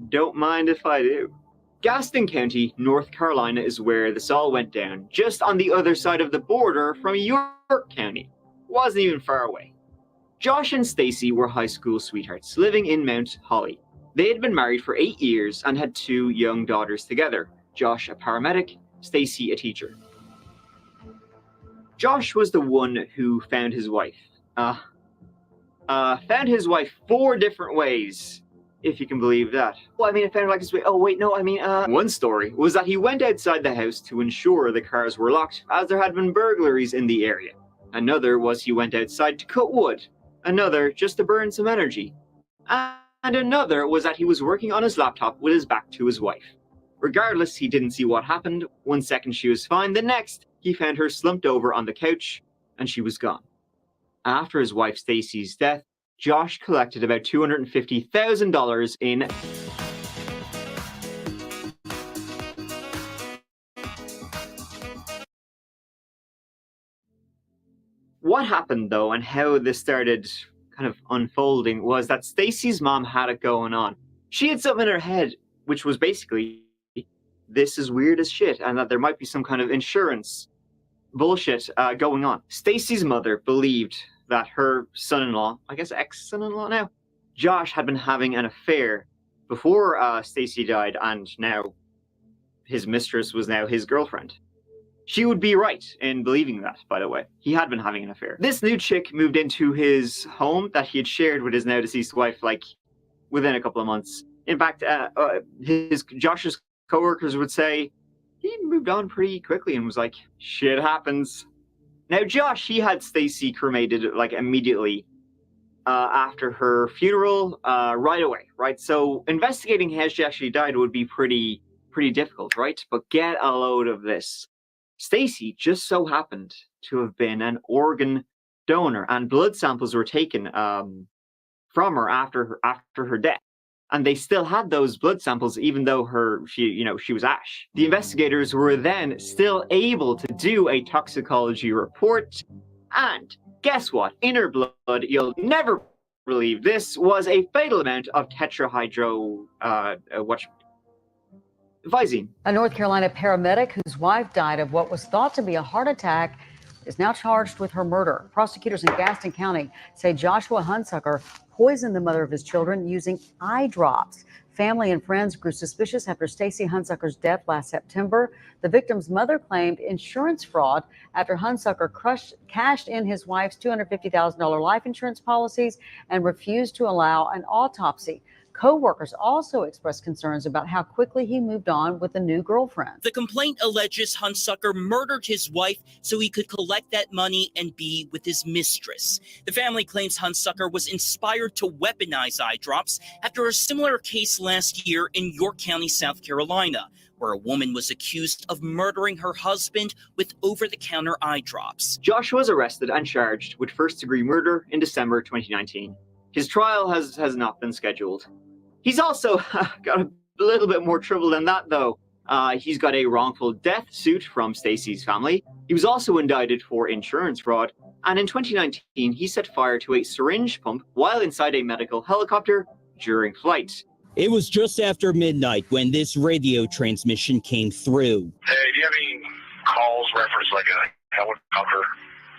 don't mind if I do. Gaston County, North Carolina is where this all went down, just on the other side of the border from York County. Wasn't even far away. Josh and Stacy were high school sweethearts living in Mount Holly. They had been married for 8 years and had 2 young daughters together. Josh a paramedic, Stacy a teacher. Josh was the one who found his wife. Found his wife 4 different ways, if you can believe that. Well, I mean, I found her like his way. Oh, wait, no, I mean, one story was that he went outside the house to ensure the cars were locked, as there had been burglaries in the area. Another was he went outside to cut wood. Another just to burn some energy. And another was that he was working on his laptop with his back to his wife. Regardless, he didn't see what happened. 1 second she was fine, the next he found her slumped over on the couch and she was gone. After his wife Stacy's death, Josh collected about $250,000 in what happened though, and how this started kind of unfolding, was that Stacy's mom had it going on. She had something in her head, which was basically, this is weird as shit, and that there might be some kind of insurance bullshit going on. Stacy's mother believed that her son-in-law, I guess ex-son-in-law now, Josh, had been having an affair before Stacy died, and now his mistress was now his girlfriend. She would be right in believing that, by the way. He had been having an affair. This new chick moved into his home that he had shared with his now deceased wife, like, within a couple of months. In fact, Josh's coworkers would say he moved on pretty quickly and was like, shit happens. Now, Josh, he had Stacy cremated, like, immediately after her funeral, right away, right? So investigating how she actually died would be pretty difficult, right? But get a load of this. Stacy just so happened to have been an organ donor, and blood samples were taken from her after her death, and they still had those blood samples even though she was ash. The investigators were then still able to do a toxicology report, and guess what? In her blood, you'll never believe this, was a fatal amount of tetrahydrozoline. A North Carolina paramedic whose wife died of what was thought to be a heart attack is now charged with her murder. Prosecutors in Gaston County say Joshua Hunsucker poisoned the mother of his children using eye drops. Family and friends grew suspicious after Stacy Hunsucker's death last September. The victim's mother claimed insurance fraud after Hunsucker cashed in his wife's $250,000 life insurance policies and refused to allow an autopsy. Co-workers also expressed concerns about how quickly he moved on with a new girlfriend. The complaint alleges Hunsucker murdered his wife so he could collect that money and be with his mistress. The family claims Hunsucker was inspired to weaponize eye drops after a similar case last year in York County, South Carolina, where a woman was accused of murdering her husband with over-the-counter eye drops. Josh was arrested and charged with first-degree murder in December 2019. His trial has not been scheduled. He's also got a little bit more trouble than that, though. He's got a wrongful death suit from Stacy's family. He was also indicted for insurance fraud. And in 2019, he set fire to a syringe pump while inside a medical helicopter during flight. It was just after midnight when this radio transmission came through. Hey, do you have any calls reference like a helicopter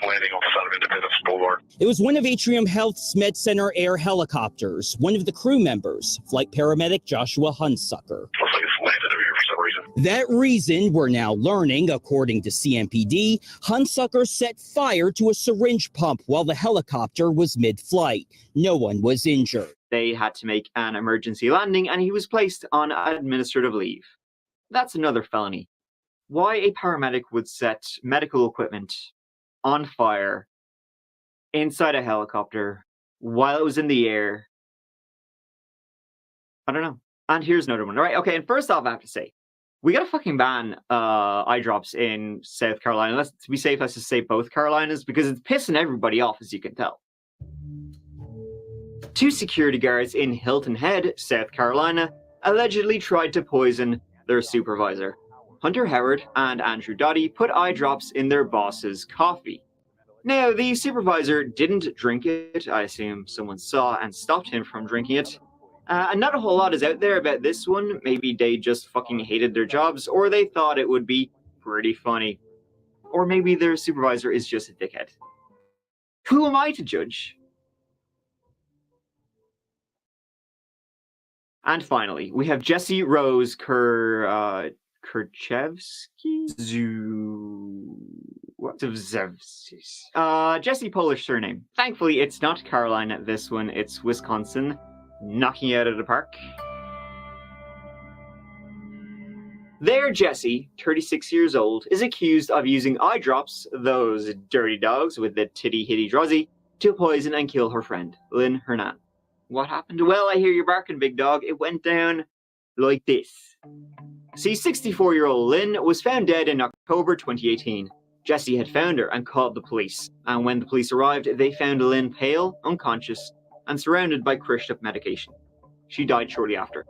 landing on the side of Independence Boulevard. It was one of Atrium Health's Med Center Air helicopters. One of the crew members, flight paramedic Joshua Hunsucker. Looks like it's landed over here for some reason. That reason, we're now learning, according to CMPD, Hunsucker set fire to a syringe pump while the helicopter was mid-flight. No one was injured. They had to make an emergency landing and he was placed on administrative leave. That's another felony. Why a paramedic would set medical equipment on fire inside a helicopter while it was in the air, I don't know. And here's another one. All right, okay, and first off, I have to say, we gotta fucking ban eye drops in South Carolina. To be safe, let's just say both Carolinas, because it's pissing everybody off, as you can tell. 2 security guards in Hilton Head, South Carolina, allegedly tried to poison their supervisor. Hunter Howard and Andrew Dottie put eye drops in their boss's coffee. Now, the supervisor didn't drink it. I assume someone saw and stopped him from drinking it. And not a whole lot is out there about this one. Maybe they just fucking hated their jobs, or they thought it would be pretty funny. Or maybe their supervisor is just a dickhead. Who am I to judge? And finally, we have Jessy Rose Kurczewski? Jessy Polish surname. Thankfully, it's not Carolina, this one, it's Wisconsin. Knocking it out of the park. There, Jessy, 36 years old, is accused of using eye drops, those dirty dogs with the tetrahydrozoline, to poison and kill her friend, Lynn Hernan. What happened? Well, I hear you barking, big dog. It went down like this. See, 64-year-old Lynn was found dead in October 2018. Jessy had found her and called the police. And when the police arrived, they found Lynn pale, unconscious, and surrounded by crushed up medication. She died shortly after.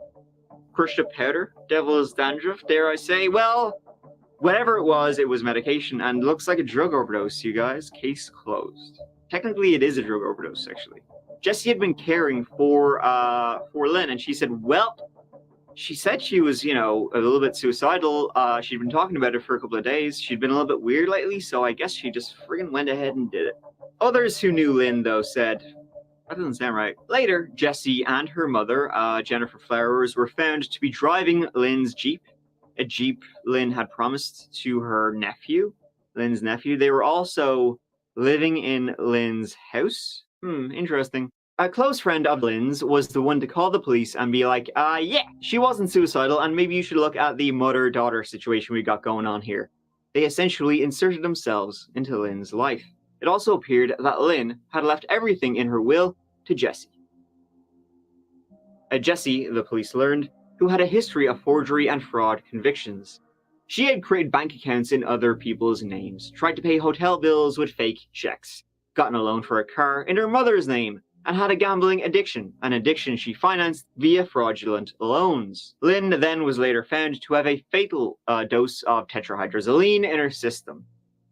Crushed up powder? Devil's dandruff, dare I say? Well, whatever it was medication, and looks like a drug overdose, you guys. Case closed. Technically, it is a drug overdose, actually. Jessy had been caring for Lynn, and she said, well, she said she was, you know, a little bit suicidal. She'd been talking about it for a couple of days. She'd been a little bit weird lately, so I guess she just friggin' went ahead and did it. Others who knew Lynn, though, said, that doesn't sound right. Later, Jessy and her mother, Jennifer Flowers, were found to be driving Lynn's Jeep, a Jeep Lynn had promised to her nephew, Lynn's nephew. They were also living in Lynn's house. Interesting. A close friend of Lynn's was the one to call the police and be like, yeah, she wasn't suicidal, and maybe you should look at the mother-daughter situation we got going on here. They essentially inserted themselves into Lynn's life. It also appeared that Lynn had left everything in her will to Jessy. Jessy, the police learned, who had a history of forgery and fraud convictions. She had created bank accounts in other people's names, tried to pay hotel bills with fake checks, gotten a loan for a car in her mother's name, and had a gambling addiction, an addiction she financed via fraudulent loans. Lynn then was later found to have a fatal dose of tetrahydrozoline in her system.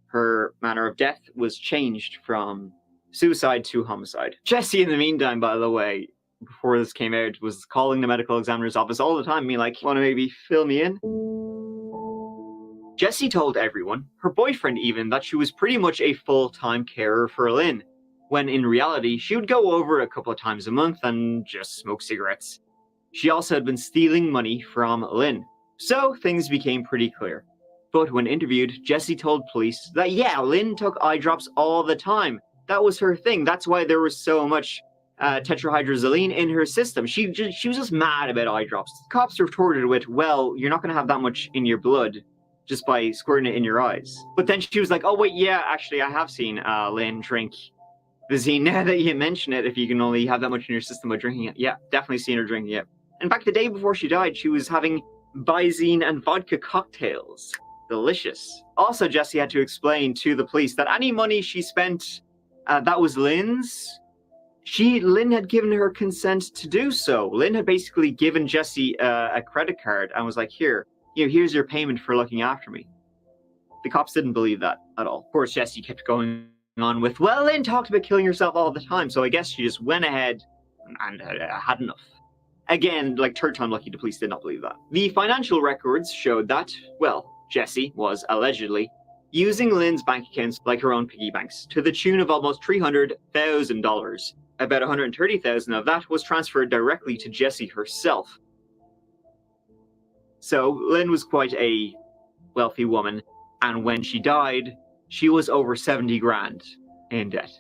Her manner of death was changed from suicide to homicide. Jessy, in the meantime, by the way, before this came out, was calling the medical examiner's office all the time, being like, want to maybe fill me in? Jessy told everyone, her boyfriend even, that she was pretty much a full-time carer for Lynn, when in reality, she would go over a couple of times a month and just smoke cigarettes. She also had been stealing money from Lynn. So things became pretty clear. But when interviewed, Jessy told police that yeah, Lynn took eye drops all the time. That was her thing. That's why there was so much tetrahydrozoline in her system. She was just mad about eye drops. Cops retorted with, well, you're not going to have that much in your blood just by squirting it in your eyes. But then she was like, oh wait, yeah, actually I have seen Lynn drink the zine. Now that you mention it, if you can only have that much in your system by drinking it, yeah, definitely seen her drinking it. In fact, the day before she died, she was having Bizine and vodka cocktails. Delicious. Also, Jessy had to explain to the police that any money she spent that was Lynn's, Lynn had given her consent to do so. Lynn had basically given Jessy a credit card and was like, here, here's your payment for looking after me. The cops didn't believe that at all. Of course, Jessy kept going on with, well, Lynn talked about killing herself all the time, so I guess she just went ahead and had enough. Again, like third time lucky, the police did not believe that. The financial records showed that, well, Jessy was allegedly using Lynn's bank accounts like her own piggy banks to the tune of almost $300,000. About $130,000 of that was transferred directly to Jessy herself. So Lynn was quite a wealthy woman, and when she died, she was over 70 grand in debt.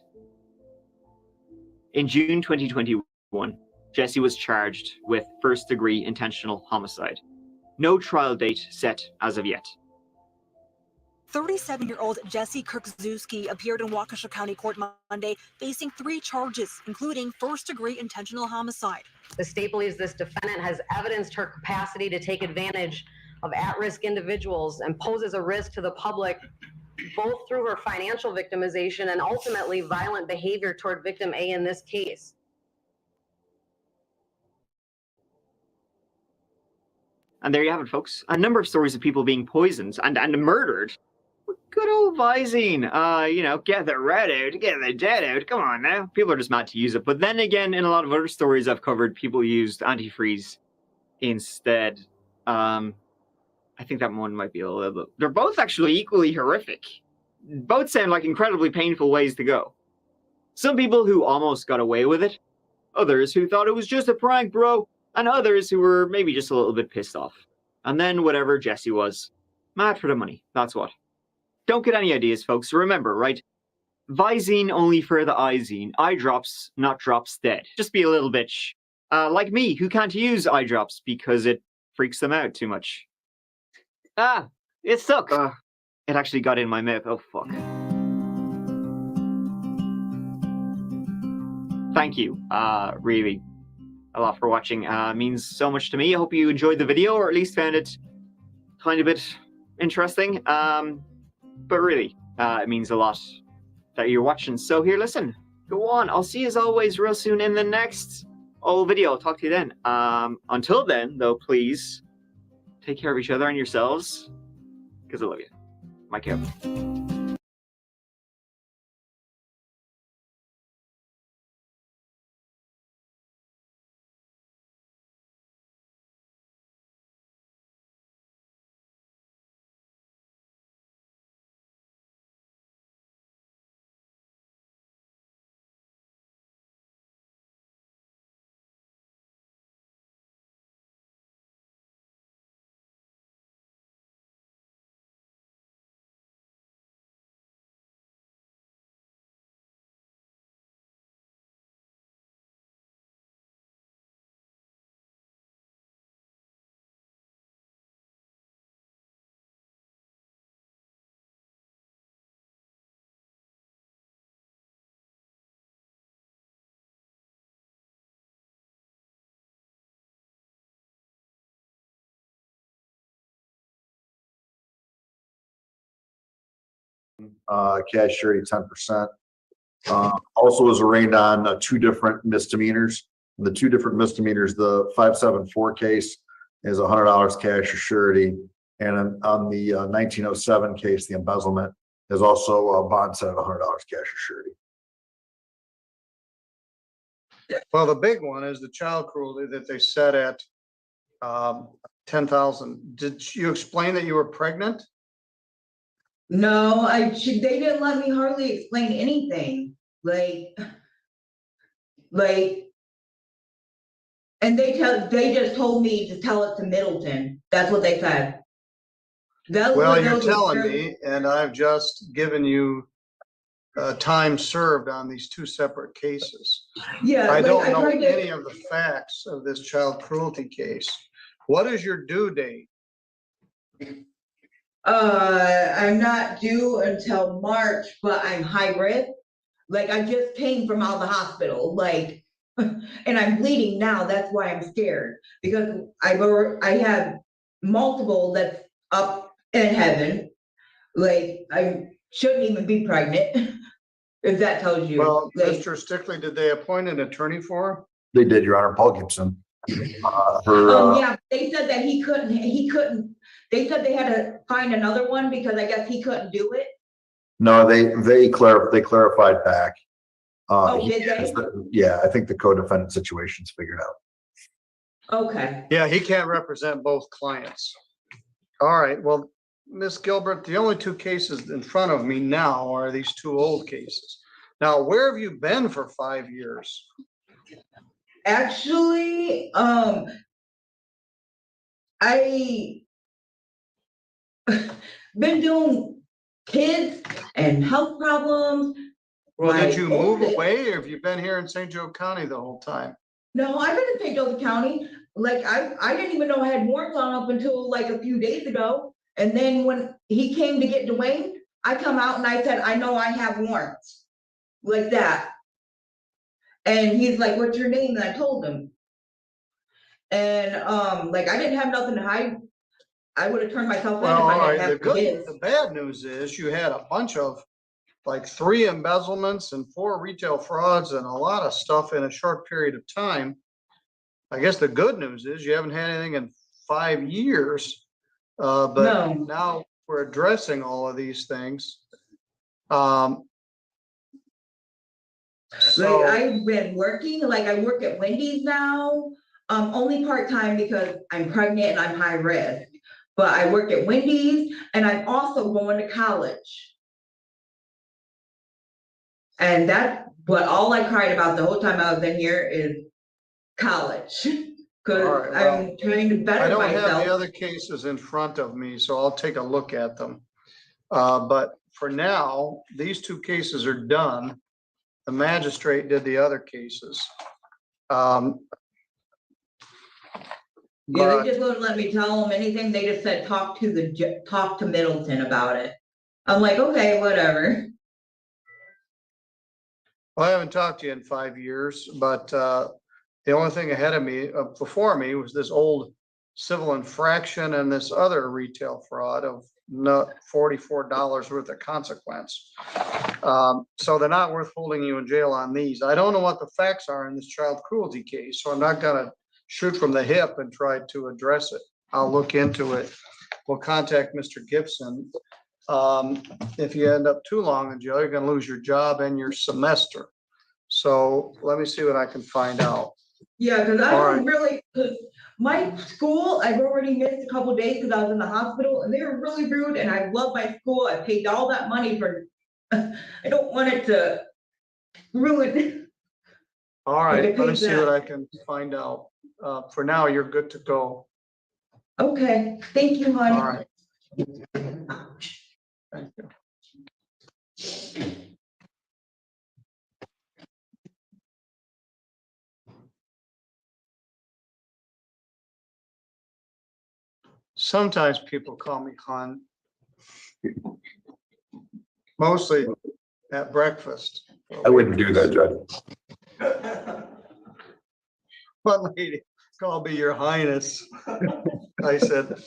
In June 2021, Jessy was charged with first-degree intentional homicide. No trial date set as of yet. 37-year-old Jessy Kurczewski appeared in Waukesha County Court Monday facing 3 charges, including first-degree intentional homicide. The state believes this defendant has evidenced her capacity to take advantage of at-risk individuals and poses a risk to the public, both through her financial victimization and ultimately violent behavior toward victim A in this case. And there you have it, folks. A number of stories of people being poisoned and murdered. Good old Visine. Get the red out, get the dead out. Come on now. People are just mad to use it. But then again, in a lot of other stories I've covered, people used antifreeze instead. I think that one might be a little bit... They're both actually equally horrific. Both sound like incredibly painful ways to go. Some people who almost got away with it. Others who thought it was just a prank, bro. And others who were maybe just a little bit pissed off. And then whatever Jessy was. Mad for the money. That's what. Don't get any ideas, folks. Remember, right? Visine only for the eyezine. Eye drops, not drops dead. Just be a little bitch. Like me, who can't use eye drops because it freaks them out too much. Ah, it stuck. It actually got in my mouth. Oh, fuck. Thank you, really, a lot for watching. Means so much to me. I hope you enjoyed the video, or at least found it kind of a bit interesting. But really, it means a lot that you're watching. So here, listen, go on. I'll see you as always real soon in the next video. I'll talk to you then. Until then, though, please take care of each other and yourselves, because I love you. Mike out. Cash surety 10%. Also was arraigned on 2 different misdemeanors. The 2 different misdemeanors, the 574 case is $100 cash or surety, and on the 1907 case, the embezzlement is also a bond set of $100 cash or surety. Well, the big one is the child cruelty that they set at 10,000. Did you explain that you were pregnant? No, they didn't let me hardly explain anything. And they just told me to tell it to Middleton. That's what they said. Well, you're telling me, and I've just given you time served on these 2 separate cases. Yeah, I don't know any of the facts of this child cruelty case. What is your due date? I'm not due until March, but I'm high risk. I just came from out of the hospital, and I'm bleeding now. That's why I'm scared, because I have multiple that's up in heaven. I shouldn't even be pregnant, if that tells you. Well, Mr. Stickley, did they appoint an attorney for her? They did, Your Honor. Paul Gibson. Yeah, they said that he couldn't. They said they had to find another one because I guess he couldn't do it. No, they clarified back. Did they? Yeah, I think the co-defendant situation's figured out. Okay. Yeah, he can't represent both clients. All right, well, Miss Gilbert, the only two cases in front of me now are these two old cases. Now, where have you been for 5 years? Actually, I been doing kids and health problems. Well, My did you move oldest- away or have you been here in St. Joe County the whole time? No, I've been in St. Joseph County. Like I didn't even know I had warrants on up until like a few days ago. And then when he came to get Dwayne, I come out and I said, I know I have warrants. Like that. And he's like, what's your name? And I told him. And like I didn't have nothing to hide. I would have turned myself in Well, if all I right, didn't the have good, kids. the bad news is you had a bunch of like 3 embezzlements and 4 retail frauds and a lot of stuff in a short period of time. I guess the good news is you haven't had anything in 5 years. But No. now we're addressing all of these things. So, Like I've been working, like I work at Wendy's now, only part-time because I'm pregnant and I'm high risk. But I work at Wendy's and I'm also going to college. And that's what all I cried about the whole time I was in here is college. Cause all right, well, I'm trying to I better don't have myself. the other cases in front of me, so I'll take a look at them. But for now, these 2 cases are done. The magistrate did the other cases. Yeah, But they just wouldn't let me tell them anything. They just said, talk to Middleton about it. I'm like, okay, whatever. I haven't talked to you in 5 years, but the only thing ahead of me, before me, was this old civil infraction and this other retail fraud of not $44 worth of consequence. So they're not worth holding you in jail on these. I don't know what the facts are in this child cruelty case, so I'm not gonna shoot from the hip and try to address it. I'll look into it. We'll contact Mr. Gibson. If you end up too long in jail, you're gonna lose your job and your semester. So let me see what I can find out. Yeah, because I All don't right. really, because my school, I've already missed a couple days because I was in the hospital and they were really rude and I love my school. I paid all that money for, I don't want it to ruin. All right, Like I let me paid see what that. I can find out. For now, you're good to go. Okay, thank you, honey. All right. Thank you. Sometimes people call me Hun. Mostly at breakfast. I wouldn't do that, Judge. One lady called me Your Highness. I said,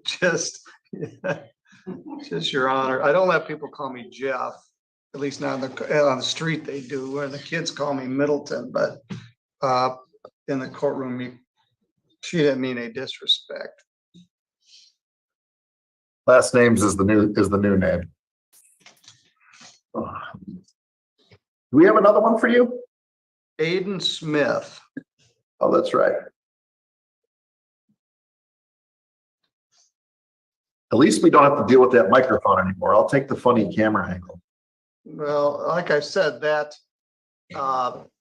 just Your Honor. I don't let people call me Jeff, at least not on the street they do, where the kids call me Middleton, but in the courtroom, she didn't mean a disrespect. Last names is the new name. Do we have another one for you? Aiden Smith. Oh, that's right. At least we don't have to deal with that microphone anymore. I'll take the funny camera angle. Well, like I said, that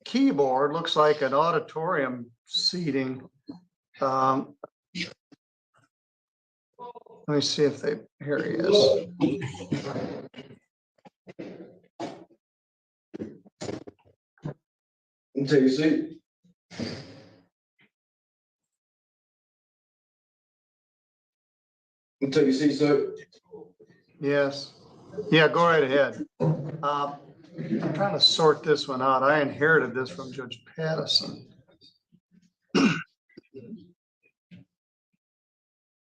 keyboard looks like an auditorium seating. Let me see if here he is. Take your seat. Take your seat, sir. Yes. Yeah, go right ahead. I'm trying to sort this one out. I inherited this from Judge Pattison.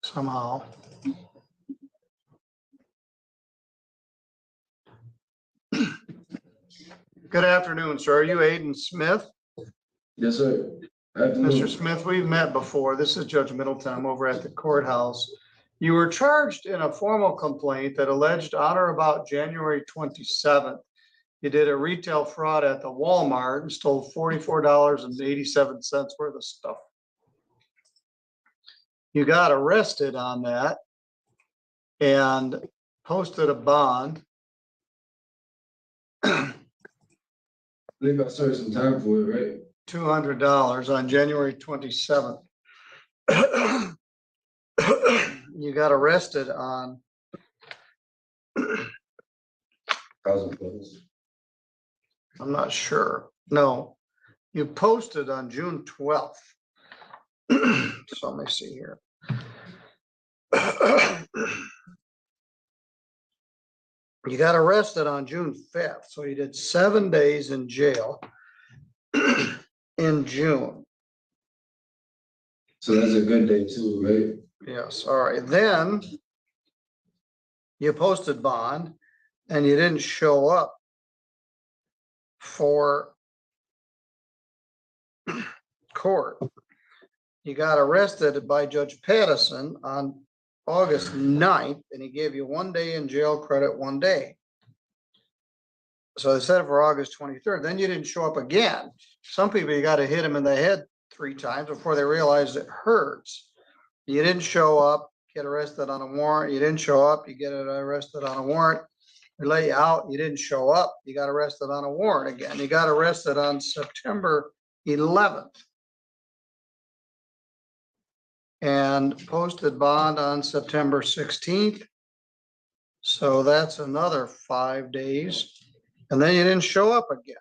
Somehow. Good afternoon, sir. Are you Aiden Smith? Yes, sir. Afternoon. Mr. Smith, we've met before. This is Judge Middleton. I'm over at the courthouse. You were charged in a formal complaint that alleged on or about January 27th, you did a retail fraud at the Walmart and stole $44.87 worth of stuff. You got arrested on that and posted a bond. I believe I started some time for it, right? $200 on January 27th. You got arrested on I'm not sure. No, you posted on June 12th. So let me see here. You got arrested on June 5th, so you did 7 days in jail in June. So that's a good day too, right? Yes, all right. Then you posted bond and you didn't show up for court. You got arrested by Judge Pattison on August 9th, and he gave you 1 day in jail credit, 1 day. So they set it for August 23rd. Then you didn't show up again. Some people, you got to hit them in the head 3 times before they realize it hurts. You didn't show up, get arrested on a warrant. You didn't show up, you get arrested on a warrant. They let you out, you didn't show up, you got arrested on a warrant again. You got arrested on September 11th. And posted bond on September 16th. So that's another 5 days. And then you didn't show up again.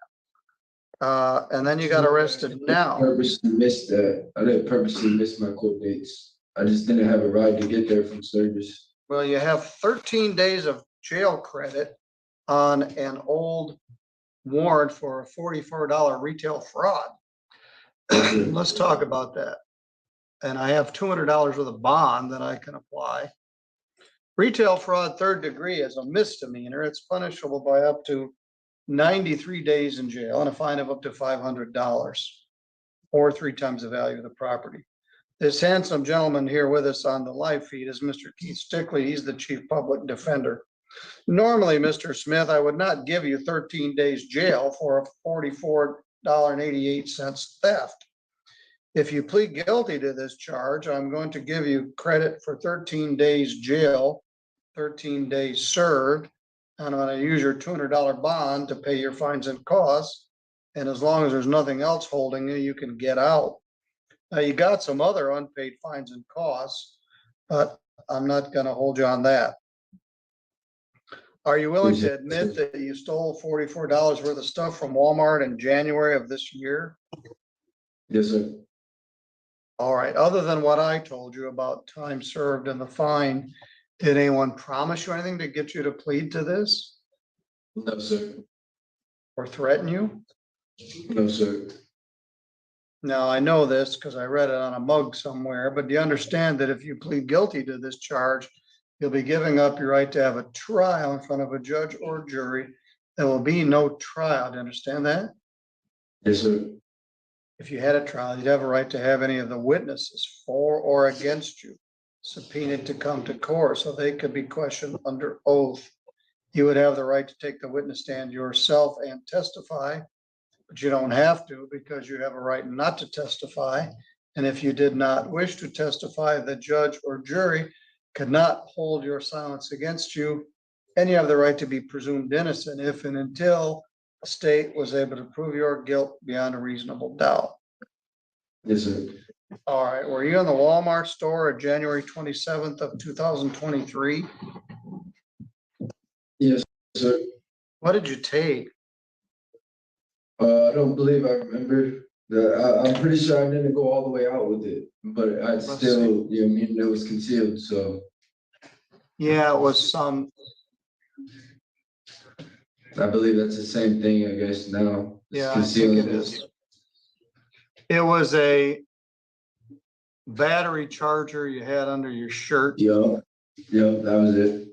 And then you got arrested now. I purposely missed that. I didn't purposely miss my court dates. I just didn't have a ride to get there from service. Well, you have 13 days of jail credit on an old warrant for a $44 retail fraud. Let's talk about that. And I have $200 with a bond that I can apply. Retail fraud 3rd degree is a misdemeanor. It's punishable by up to 93 days in jail and a fine of up to $500 or 3 times the value of the property. This handsome gentleman here with us on the live feed is Mr. Keith Stickley. He's the chief public defender. Normally, Mr. Smith, I would not give you 13 days jail for a $44.88 theft. If you plead guilty to this charge, I'm going to give you credit for 13 days jail, 13 days served, and I'm going to use your $200 bond to pay your fines and costs. And as long as there's nothing else holding you, you can get out. Now, you got some other unpaid fines and costs, but I'm not going to hold you on that. Are you willing to admit that you stole $44 worth of stuff from Walmart in January of this year? Yes, sir. All right, other than what I told you about time served and the fine, did anyone promise you anything to get you to plead to this? No, sir. Or threaten you? No, sir. Now, I know this because I read it on a mug somewhere, but do you understand that if you plead guilty to this charge, you'll be giving up your right to have a trial in front of a judge or jury? There will be no trial. Do you understand that? Yes, sir. If you had a trial, you'd have a right to have any of the witnesses for or against you subpoenaed to come to court so they could be questioned under oath. You would have the right to take the witness stand yourself and testify, but you don't have to because you have a right not to testify. And if you did not wish to testify, the judge or jury could not hold your silence against you, and you have the right to be presumed innocent if and until the state was able to prove your guilt beyond a reasonable doubt. Yes, sir. All right, were you in the Walmart store on January 27th of 2023? Yes, sir. What did you take? I don't believe I remember. I'm pretty sure I didn't go all the way out with it, but I still, mean, it was concealed, so. Yeah, it was some. I believe that's the same thing, I guess, now. Yeah, I think it is. It was a battery charger you had under your shirt. Yeah, that was it.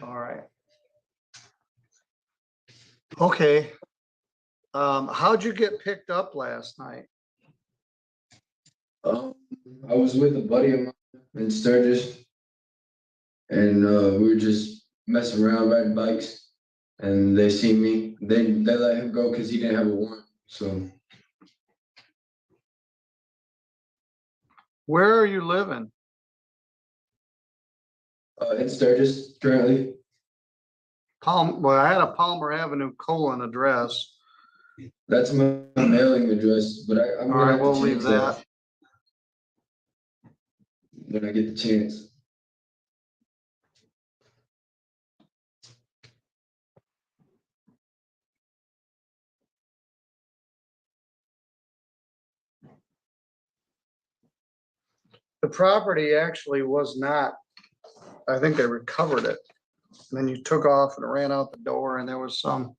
All right. Okay. How'd you get picked up last night? I was with a buddy of mine in Sturgis, and we were just messing around riding bikes, and they seen me. They let him go because he didn't have a warrant. So. Where are you living? In Sturgis currently. Well, I had a Palmer Avenue colon address. That's my mailing address, but I'm All gonna right, have we'll to leave change that. when I get the chance. The property actually was not, I think they recovered it. And then you took off and ran out the door and there was some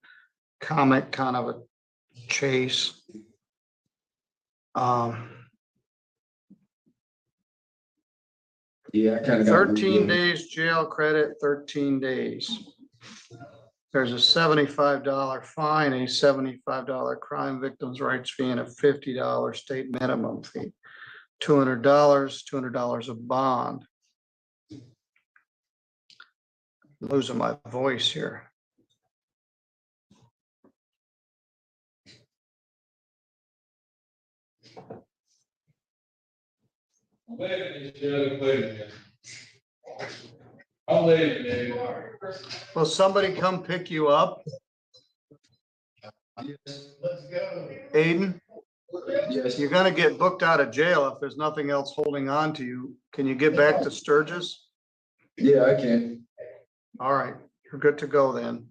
comic kind of a chase. Yeah, I kind of got 13 days jail credit, 13 days. There's a $75 fine, a $75 crime victims' rights fee, and a $50 state minimum fee. $200 of bond. Losing my voice here. Will somebody come pick you up? Aiden? Yes. You're gonna get booked out of jail if there's nothing else holding on to you. Can you get back to Sturgis? Yeah, I can. All right, you're good to go then.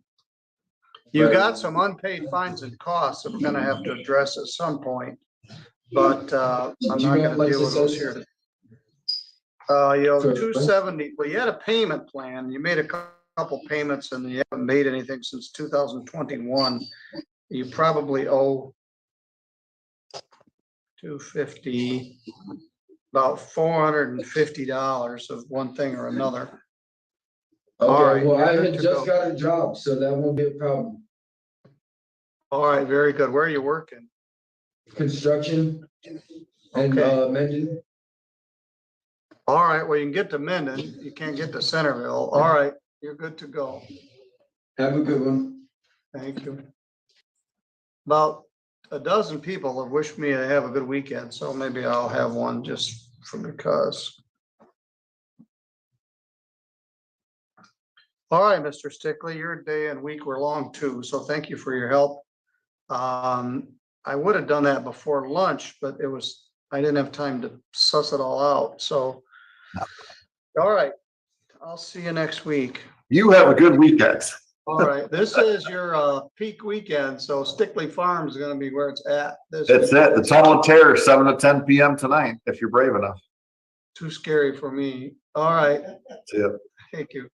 You got some unpaid fines and costs that we're gonna have to address at some point, but I'm not gonna deal with those here. You owe 270, well, you had a payment plan. You made a couple payments and you haven't made anything since 2021. You probably owe 250, about $450 of one thing or another. All Okay, right, well, I you're had good to just go. got a job, so that won't be a problem. All right, very good. Where are you working? Construction and mending. All right, well, you can get to Mendon. You can't get to Centerville. All right, you're good to go. Have a good one. Thank you. About a dozen people have wished me to have a good weekend, so maybe I'll have one just for because. All right, Mr. Stickley, your day and week were long too, so thank you for your help. I would have done that before lunch, but I didn't have time to suss it all out, so. All right, I'll see you next week. You have a good weekend. All right, this is your peak weekend, so Stickley Farm is gonna be where it's at. That's it. The Tunnel of Terror, 7 to 10 p.m. tonight, if you're brave enough. Too scary for me. All right. That's it. Thank you.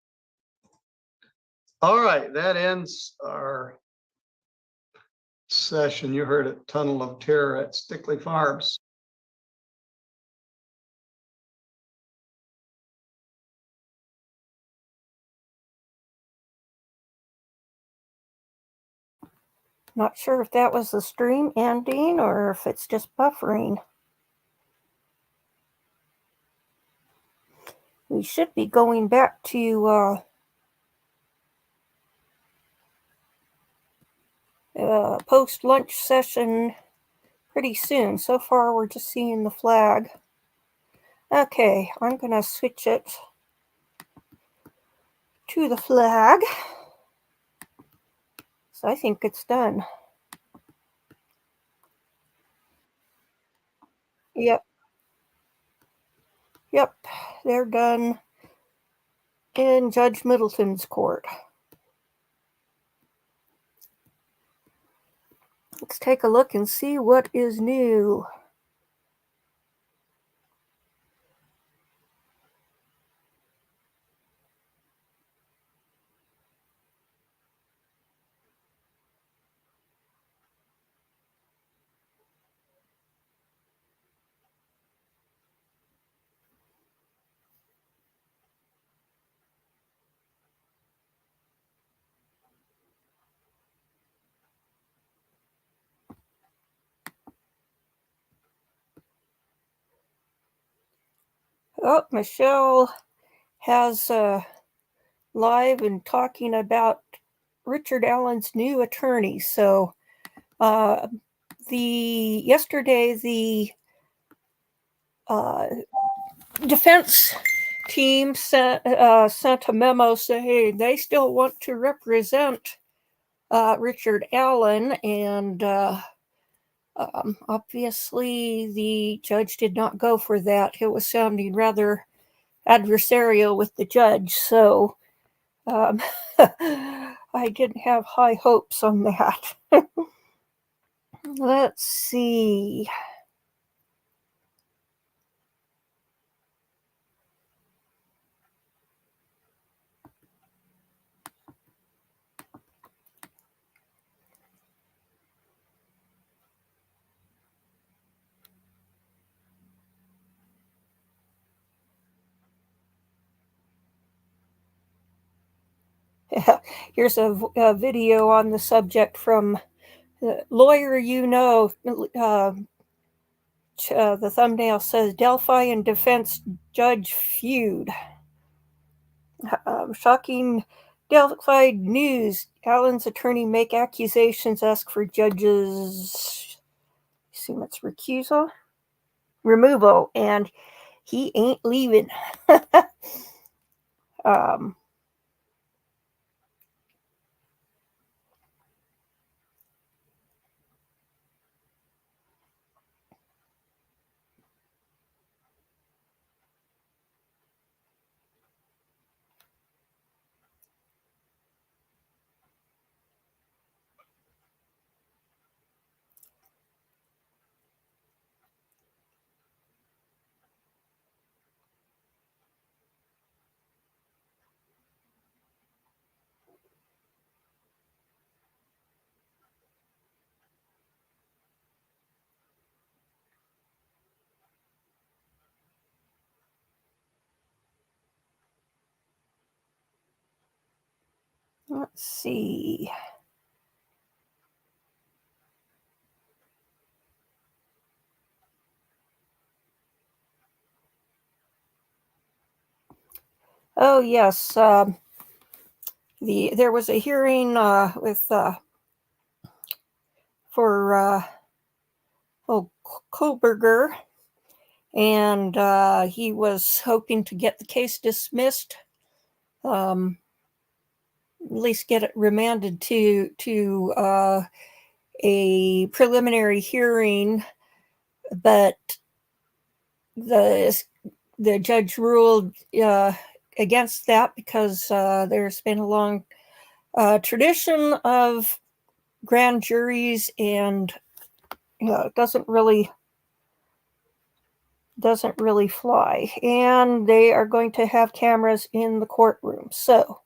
All right, that ends our session. You heard it, Tunnel of Terror at Stickley Farms. Not sure if that was the stream ending or if it's just buffering. We should be going back to post-lunch session pretty soon. So far, we're just seeing the flag. Okay, I'm going to switch it to the flag. So I think it's done. Yep. Yep, they're done in Judge Middleton's court. Let's take a look and see what is new. Oh, Michelle has live and talking about Richard Allen's new attorney. So yesterday the defense team sent a memo saying they still want to represent Richard Allen, and obviously the judge did not go for that. It was sounding rather adversarial with the judge, so I didn't have high hopes on that. Let's see. Here's a video on the subject from Lawyer You Know. The thumbnail says Delphi and defense judge feud. Shocking Delphi news. Allen's attorney make accusations, ask for judge's assume it's recusal, removal, and he ain't leaving. Let's see. Oh yes, there was a hearing with for Kohlberger, and he was hoping to get the case dismissed, at least get it remanded to a preliminary hearing, but the judge ruled against that because there's been a long tradition of grand juries, and it doesn't really fly. And they are going to have cameras in the courtroom. So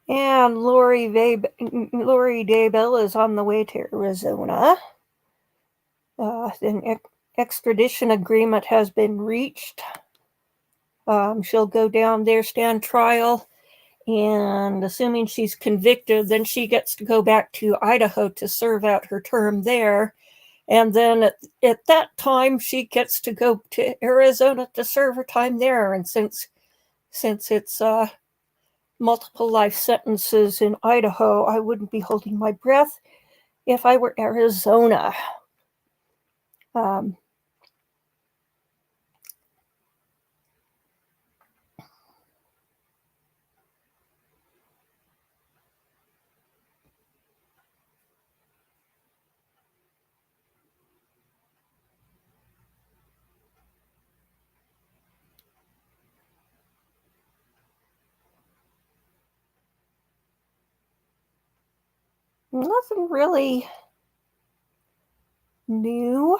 and Lori Daybell is on the way to Arizona. An extradition agreement has been reached. She'll go down there, stand trial, and assuming she's convicted, then she gets to go back to Idaho to serve out her term there. And then at that time, she gets to go to Arizona to serve her time there. And since it's multiple life sentences in Idaho, I wouldn't be holding my breath if I were Arizona. Nothing really new.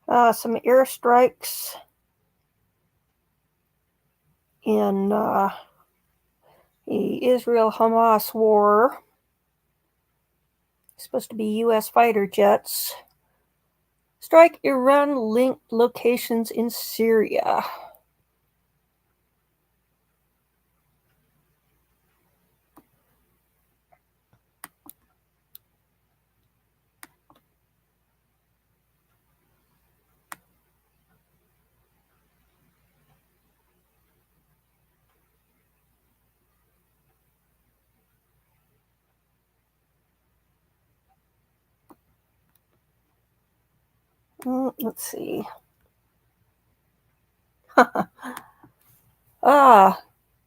Some airstrikes in the Israel-Hamas war. Supposed to be U.S. fighter jets. Strike Iran linked locations in Syria. Let's see.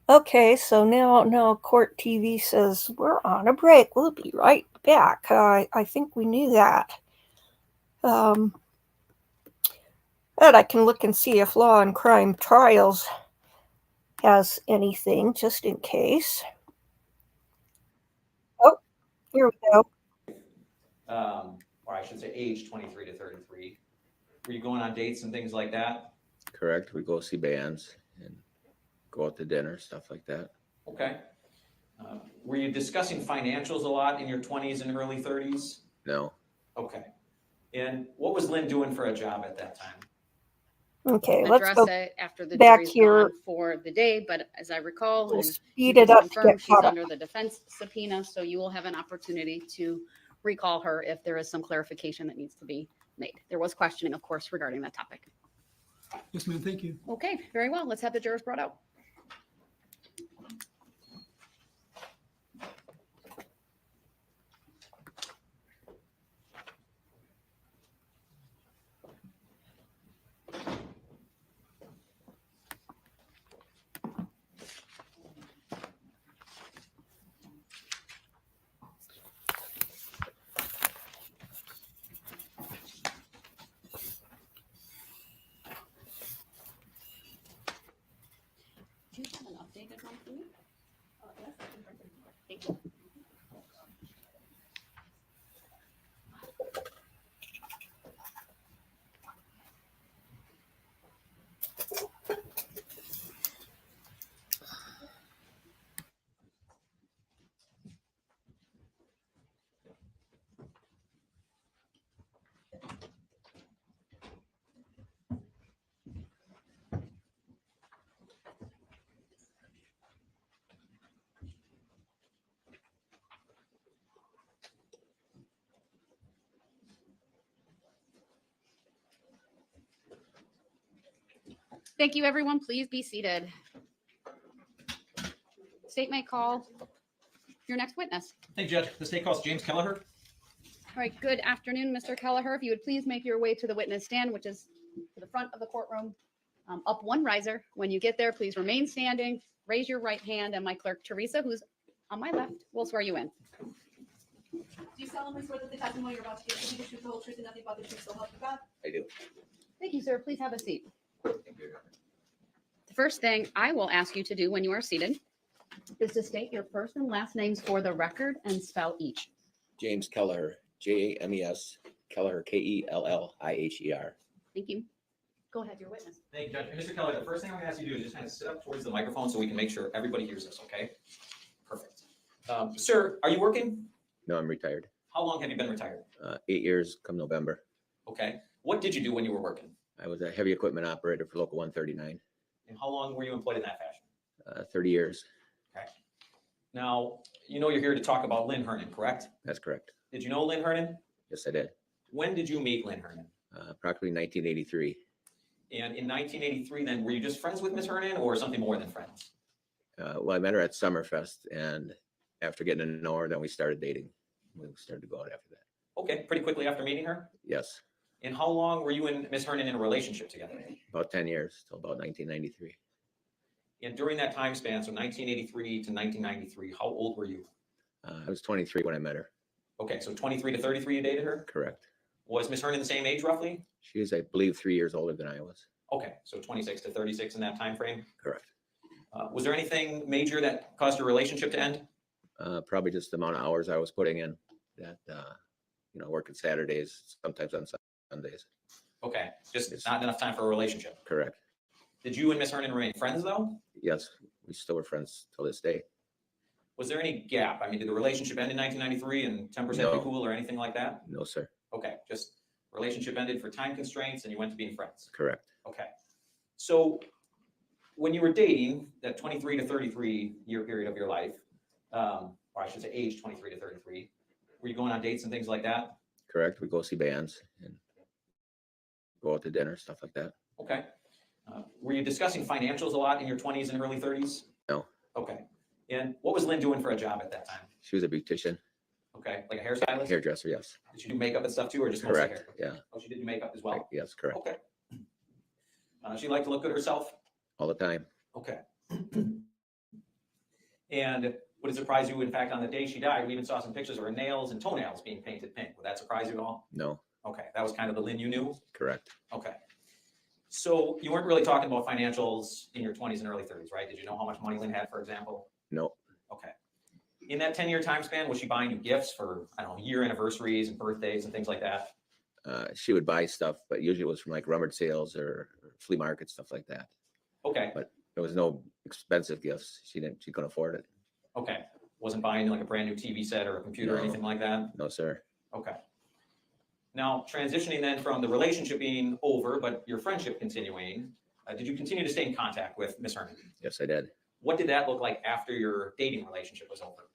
Okay, so now Court TV says we're on a break. We'll be right back. I think we knew that. And I can look and see if Law and Crime Trials has anything, just in case. Oh, here we go. Or I should say age 23 to 33. Were you going on dates and things like that? Correct. We go see bands and go out to dinner, stuff like that. Okay. Were you discussing financials a lot in your 20s and early 30s? No. Okay. And what was Lynn doing for a job at that time? Okay, let's address go it after the back jury's here. gone for the day, but as I recall, We'll and speed you it just up to confirmed, get she's caught up. under the defense subpoena, so you will have an opportunity to recall her if there is some clarification that needs to be made. There was questioning, of course, regarding that topic. Yes, ma'am. Thank you. Okay, very well. Let's have the jurors brought out. Do you have an updated one for me? Yes. Thank you. Thank you, everyone. Please be seated. State may call your next witness. Thank you, Judge. The state calls James Kelleher. All right, good afternoon, Mr. Kelleher. If you would please make your way to the witness stand, which is to the front of the courtroom, up one riser. When you get there, please remain standing, raise your right hand, and my clerk, Teresa, who's on my left, will swear you in. Do you solemnly swear that the testimony you're about to give will be the truth, the whole truth, and nothing but the truth, so help you God? I do. Thank you, sir. Please have a seat. The first thing I will ask you to do when you are seated is to state your first and last names for the record and spell each. James Kelleher, James, Kelleher, Kelliher. Thank you. Go ahead, your witness. Thank you, Judge. And Mr. Kelleher, the first thing I'm going to ask you to do is just kind of sit up towards the microphone so we can make sure everybody hears us, okay? Perfect. Sir, are you working? No, I'm retired. How long have you been retired? 8 years come November. Okay. What did you do when you were working? I was a heavy equipment operator for Local 139. And how long were you employed in that fashion? 30 years. Okay. Now, you know you're here to talk about Lynn Hernan, correct? That's correct. Did you know Lynn Hernan? Yes, I did. When did you meet Lynn Hernan? Approximately 1983. And in 1983, then, were you just friends with Miss Hernan or something more than friends? Well, I met her at Summerfest, and after getting to know her, then we started dating. We started to go out after that. Okay, pretty quickly after meeting her? Yes, And how long were you and Miss Hernan in a relationship together? about 10 years, till about 1993. And during that time span, so 1983 to 1993, how old were you? I was 23 when I met her. Okay, so 23 to 33, you dated her? Correct. Was Miss Hernan the same age roughly? She was, I believe, 3 years older than I was. Okay, so 26 to 36 in that time frame. Correct. Was there anything major that caused your relationship to end? Probably just the amount of hours I was putting in. That working Saturdays, sometimes on Sundays. Okay, just not enough time for a relationship. Correct. Did you and Miss Hernan remain friends though? Yes, we still were friends till this day. Was there any gap? I mean, did the relationship end in 1993 and tempers had to be cool or anything like that? No, sir. Okay, just relationship ended for time constraints and you went to being friends. Correct. Okay. So when you were dating, that 23 to 33 year period of your life, or I should say age 23 to 33, were you going on dates and things like that? Correct. We go see bands and go out to dinner, stuff like that. Okay. Were you discussing financials a lot in your 20s and early 30s? No. Okay. And what was Lynn doing for a job at that time? She was a beautician. Okay, like a hairstylist? Hairdresser, yes. Did she do makeup and stuff too, or just mostly hair? Correct. Yeah. Oh, she did do makeup as well? Yes, correct. Okay. She liked to look good herself? All the time. Okay. And would it surprise you, in fact, on the day she died, we even saw some pictures of her nails and toenails being painted pink. Would that surprise you at all? No. Okay, that was kind of the Lynn you knew? Correct. Okay. So you weren't really talking about financials in your 20s and early 30s, right? Did you know how much money Lynn had, for example? No. Okay. In that 10-year time span, was she buying you gifts for, I don't know, year anniversaries and birthdays and things like that? She would buy stuff, but usually it was from like rummage sales or flea market, stuff like that. Okay. But there was no expensive gifts. She couldn't afford it. Okay. Wasn't buying like a brand new TV set or a computer or No. anything like that? No, sir. Okay. Now, transitioning then from the relationship being over, but your friendship continuing, did you continue to stay in contact with Miss Herman? Yes, I did. What did that look like after your dating relationship was over?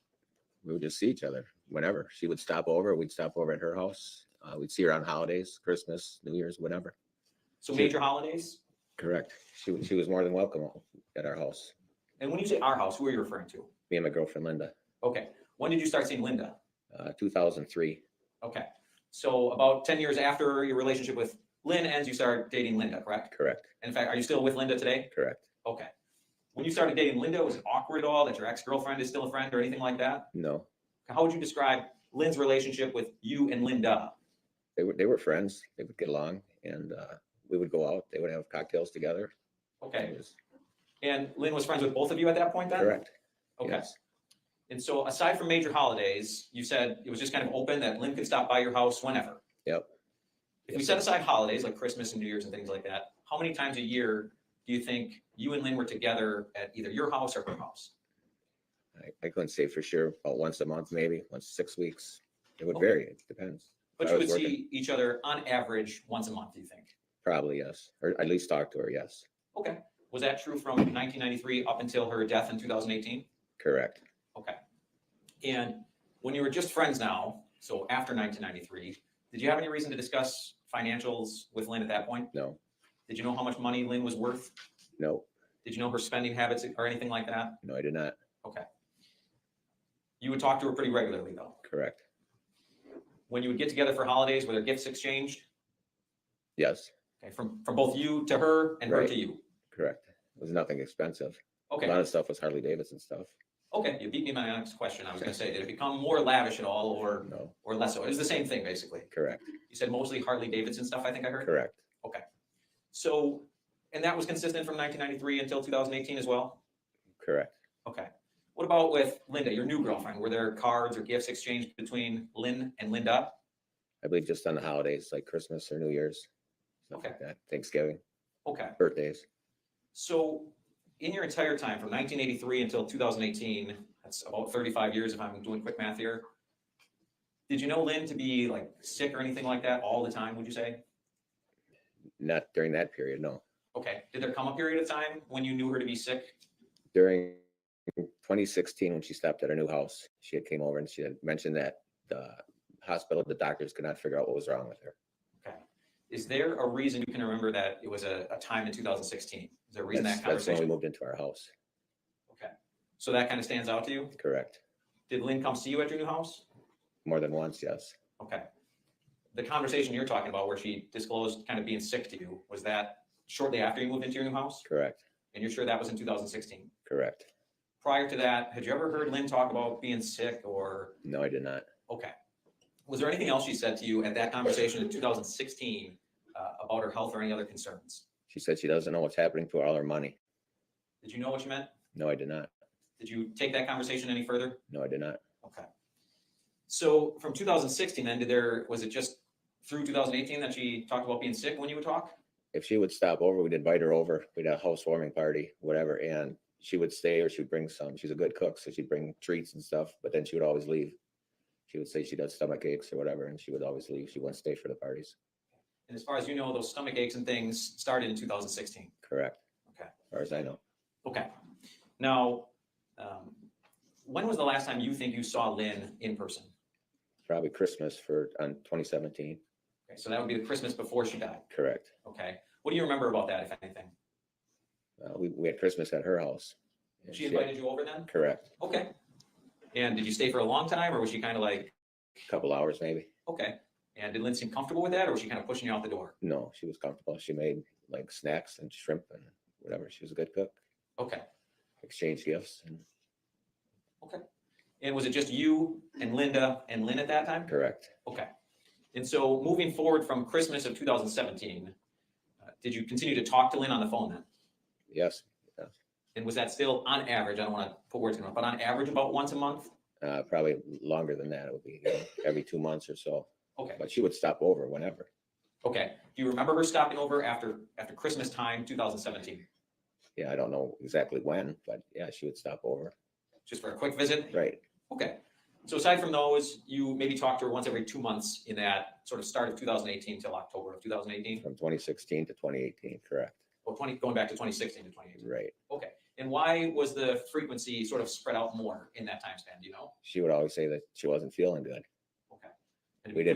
We would just see each other whenever. She would stop over. We'd stop over at her house. We'd see her on holidays, Christmas, New Year's, whatever. So major holidays? Correct. She was more than welcome at our house. And when you say our house, who are you referring to? Me and my girlfriend, Linda. Okay. When did you start seeing Linda? 2003. Okay. So about 10 years after your relationship with Lynn ends, you start dating Linda, correct? Correct. And in fact, are you still with Linda today? Correct. Okay. When you started dating Linda, was it awkward at all that your ex-girlfriend is still a friend or anything like that? No. How would you describe Lynn's relationship with you and Linda? They were friends. They would get along, and we would go out. They would have cocktails together. Okay. And Lynn was friends with both of you at that point then? Correct. Okay. Yes. And so aside from major holidays, you said it was just kind of open that Lynn could stop by your house whenever. Yep. If we set aside holidays like Christmas and New Year's and things like that, how many times a year do you think you and Lynn were together at either your house or her house? I couldn't say for sure. About once a month, maybe once 6 weeks. It would Okay. vary. It depends. But If you I would was working, see each other on average once a month, do you think? probably yes, or at least talk to her. Yes. Okay. Was that true from 1993 up until her death in 2018? Correct. Okay. And when you were just friends now, so after 1993, did you have any reason to discuss financials with Lynn at that point? No. Did you know how much money Lynn was worth? No. Did you know her spending habits or anything like that? No, I did not. Okay. You would talk to her pretty regularly though. Correct. When you would get together for holidays, were there gifts exchanged? Yes. Okay, from both you to her and her Right. to you. Correct. It was nothing expensive. Okay. A lot of stuff was Harley Davidson stuff. Okay, you beat me my next question. I was going to say, did it become more lavish at all, or No. or less so? It was the same thing basically. Correct. You said mostly Harley Davidson stuff, I think I heard. Correct. Okay. So, and that was consistent from 1993 until 2018 as well? Correct. Okay. What about with Linda, your new girlfriend? Were there cards or gifts exchanged between Lynn and Linda? I believe just on the holidays like Christmas or New Year's, stuff Okay. like that. Thanksgiving, Okay. birthdays. So in your entire time from 1983 until 2018, that's about 35 years if I'm doing quick math here. Did you know Lynn to be like sick or anything like that all the time, would you say? Not during that period, no. Okay. Did there come a period of time when you knew her to be sick? During 2016, when she stopped at her new house, she had came over and she had mentioned that the hospital, the doctors could not figure out what was wrong with her. Okay. Is there a reason you can remember that it was a time in 2016? Is there a reason That's that when we conversation? moved into our house. Okay. So that kind of stands out to you? Correct. Did Lynn come see you at your new house? More than once, yes. Okay. The conversation you're talking about where she disclosed kind of being sick to you, was that shortly after you moved into your new house? Correct. And you're sure that was in 2016? Correct. Prior to that, had you ever heard Lynn talk about being sick or? No, I did not. Okay. Was there anything else she said to you at that conversation in 2016 about her health or any other concerns? She said she doesn't know what's happening to all her money. Did you know what you meant? No, I did not. Did you take that conversation any further? No, I did not. Okay. So from 2016 then, was it just through 2018 that she talked about being sick when you would talk? If she would stop over, we'd invite her over. We'd have a housewarming party, whatever, and she would stay or she would bring some. She's a good cook, so she'd bring treats and stuff, but then she would always leave. She would say she does stomach aches or whatever, and she would always leave. She wouldn't stay for the parties. And as far as you know, those stomach aches and things started in 2016. Correct. Okay. As far as I know. Okay. Now, when was the last time you think you saw Lynn in person? Probably Christmas on 2017. Okay, so that would be the Christmas before she died. Correct. Okay. What do you remember about that, if anything? We had Christmas at her house. And She invited you over then? Correct. Okay. And did you stay for a long time, or was she kind of like? A couple hours maybe. Okay. And did Lynn seem comfortable with that, or was she kind of pushing you out the door? No, she was comfortable. She made like snacks and shrimp and whatever. She was a good cook. Okay. Exchanged gifts. And Okay. And was it just you and Linda and Lynn at that time? correct. Okay. And so moving forward from Christmas of 2017, did you continue to talk to Lynn on the phone then? Yes. And was that still on average? I don't want to put words in it, but on average about once a month? Probably longer than that. It would be every 2 months or so. Okay. But she would stop over whenever. Okay. Do you remember her stopping over after Christmas time, 2017? Yeah, I don't know exactly when, but yeah, she would stop over. Just for a quick visit? Right. Okay. So aside from those, you maybe talked to her once every 2 months in that sort of start of 2018 till October of 2018? From 2016 to 2018, correct. Or going back to 2016 to 2018? Right. Okay. And why was the frequency sort of spread out more in that time span? Do you know? She would always say that she wasn't feeling good. Okay. And We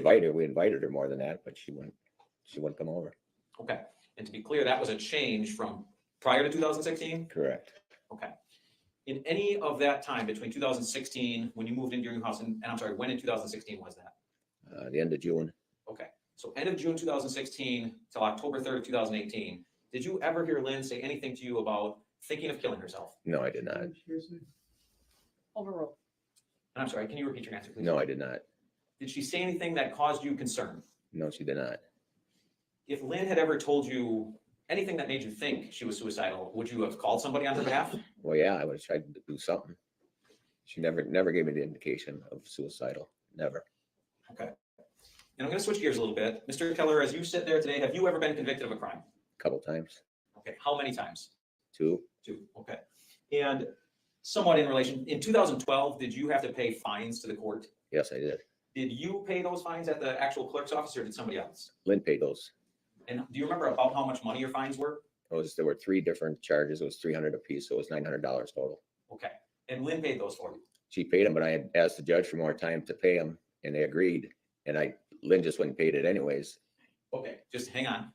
invited her more than that, but she wouldn't come over. Okay. And to be clear, that was a change from prior to 2016? Correct. Okay. In any of that time between 2016, when you moved into your new house, and I'm sorry, when in 2016 was that? The end of June. Okay. So end of June 2016 till October 3rd, 2018. Did you ever hear Lynn say anything to you about thinking of killing herself? No, I did not. Overruled. And I'm sorry, can you repeat your answer, please? No, I did not. Did she say anything that caused you concern? No, she did not. If Lynn had ever told you anything that made you think she was suicidal, would you have called somebody on her behalf? Well, yeah, I would have tried to do something. She never gave me the indication of suicidal. Never. Okay. And I'm going to switch gears a little bit. Mr. Keller, as you sit there today, have you ever been convicted of a crime? A couple times. Okay. How many times? 2. 2. Okay. And somewhat in relation, in 2012, did you have to pay fines to the court? Yes, I did. Did you pay those fines at the actual clerk's office, or did somebody else? Lynn paid those. And do you remember about how much money your fines were? There were 3 different charges. It was $300 a piece, so it was $900 total. Okay. And Lynn paid those for you? She paid them, but I had asked the judge for more time to pay them, and they agreed. And Lynn just wouldn't pay it anyways. Okay, just hang on.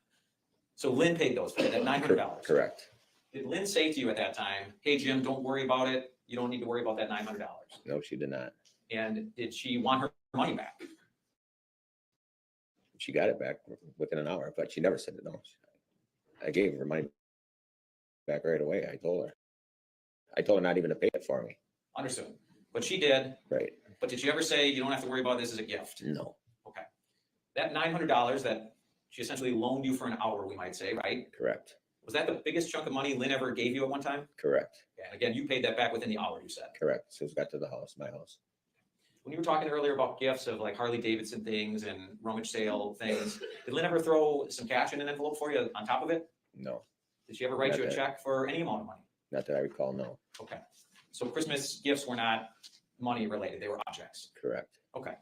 So Lynn paid those for you, that $900? Correct. Did Lynn say to you at that time, hey, Jim, don't worry about it. You don't need to worry about that $900? No, she did not. And did she want her money back? She got it back within an hour, but she never said it. No, I gave her money back right away. I told her not even to pay it for me. Understood. But she did. Right. But did she ever say, you don't have to worry about this as a gift? No. Okay. That $900 that she essentially loaned you for an hour, we might say, right? Correct. Was that the biggest chunk of money Lynn ever gave you at one time? Correct. And again, you paid that back within the hour, you said. Correct. So it got to the house, my house. When you were talking earlier about gifts of like Harley Davidson things and rummage sale things, did Lynn ever throw some cash in an envelope for you on top of it? No. Did she ever write Not you a that- check for any amount of money? Not that I recall, no. Okay. So Christmas gifts were not money related, they were objects. Correct. Okay.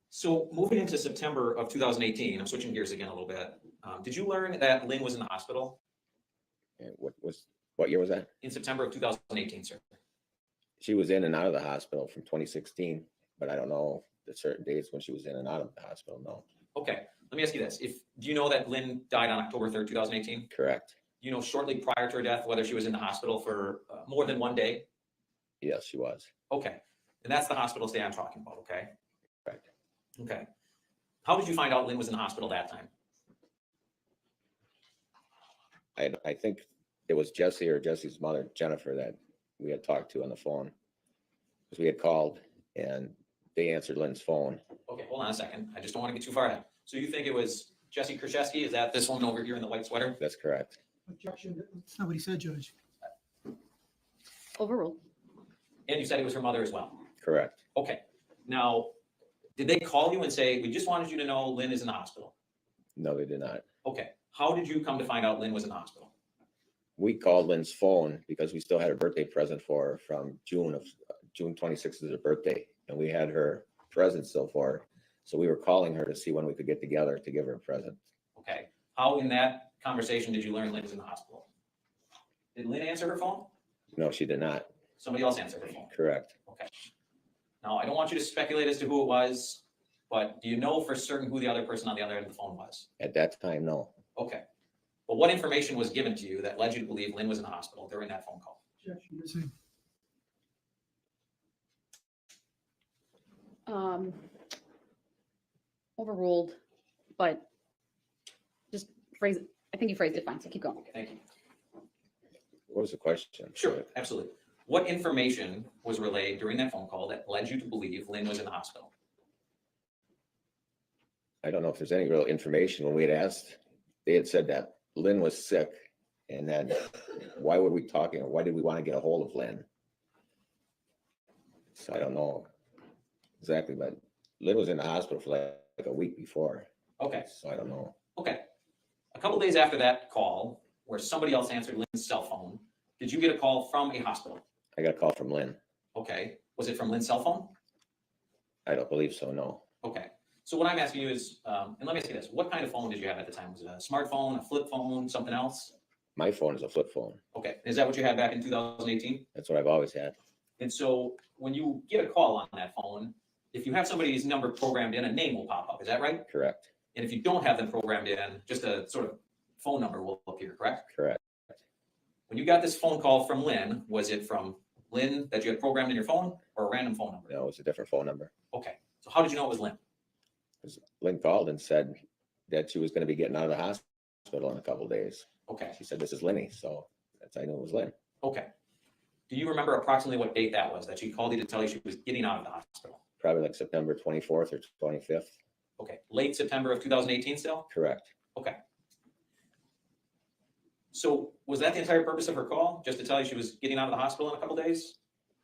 So moving into September of 2018, I'm switching gears again a little bit. Did you learn that Lynn was in the hospital? And what year was that? In September of 2018, sir. She was in and out of the hospital from 2016, but I don't know the certain dates when she was in and out of the hospital, no. Okay, let me ask you this. Do you know that Lynn died on October 3rd, 2018? Correct. Do you know shortly prior to her death whether she was in the hospital for more than one day? Yes, she was. Okay, and that's the hospital stay I'm talking about, okay? Correct. Okay. How did you find out Lynn was in the hospital that time? I think it was Jessy or Jessy's mother, Jennifer, that we had talked to on the phone. Because we had called and they answered Lynn's phone. Okay, hold on a second. I just don't want to get too far ahead. So you think it was Jessy Kurczewski? Is that this woman over here in the white sweater? That's correct. Objection. That's not what he said, Judge. Overruled. And you said it was her mother as well? Correct. Okay. Now, did they call you and say, we just wanted you to know Lynn is in the hospital? No, they did not. Okay. How did you come to find out Lynn was in the hospital? We called Lynn's phone because we still had a birthday present for her from June 26th is her birthday. And we had her present still for her. So we were calling her to see when we could get together to give her a present. Okay. How in that conversation did you learn Lynn was in the hospital? Did Lynn answer her phone? No, she did not. Somebody else answered her phone? Correct. Okay. Now, I don't want you to speculate as to who it was, but do you know for certain who the other person on the other end of the phone was? At that time, no. Okay. But what information was given to you that led you to believe Lynn was in the hospital during that phone call? Overruled, but just phrase it. I think you phrased it fine, so keep going. Thank you. What was the question? Sure, absolutely. What information was relayed during that phone call that led you to believe Lynn was in the hospital? I don't know if there's any real information. When we had asked, they had said that Lynn was sick, and then why were we talking, or why did we want to get a hold of Lynn? So I don't know exactly, but Lynn was in the hospital for like a week before. Okay. So I don't know. Okay. A couple days after that call, where somebody else answered Lynn's cell phone, did you get a call from a hospital? I got a call from Lynn. Okay. Was it from Lynn's cell phone? I don't believe so, no. Okay. So what I'm asking you is, and let me ask you this, what kind of phone did you have at the time? Was it a smartphone, a flip phone, something else? My phone is a flip phone. Okay. Is that what you had back in 2018? That's what I've always had. And so when you get a call on that phone, if you have somebody's number programmed in, a name will pop up. Is that right? Correct. And if you don't have them programmed in, just a sort of phone number will appear, correct? Correct. When you got this phone call from Lynn, was it from Lynn that you had programmed in your phone or a random phone number? No, it was a different phone number. Okay. So how did you know it was Lynn? Because Lynn called and said that she was going to be getting out of the hospital in a couple of days. Okay. She said, "This is Lenny." So that's how I knew it was Lynn. Okay. Do you remember approximately what date that was that she called you to tell you she was getting out of the hospital? Probably like September 24th or 25th. Okay. Late September of 2018 still? Correct. Okay. So was that the entire purpose of her call? Just to tell you she was getting out of the hospital in a couple days?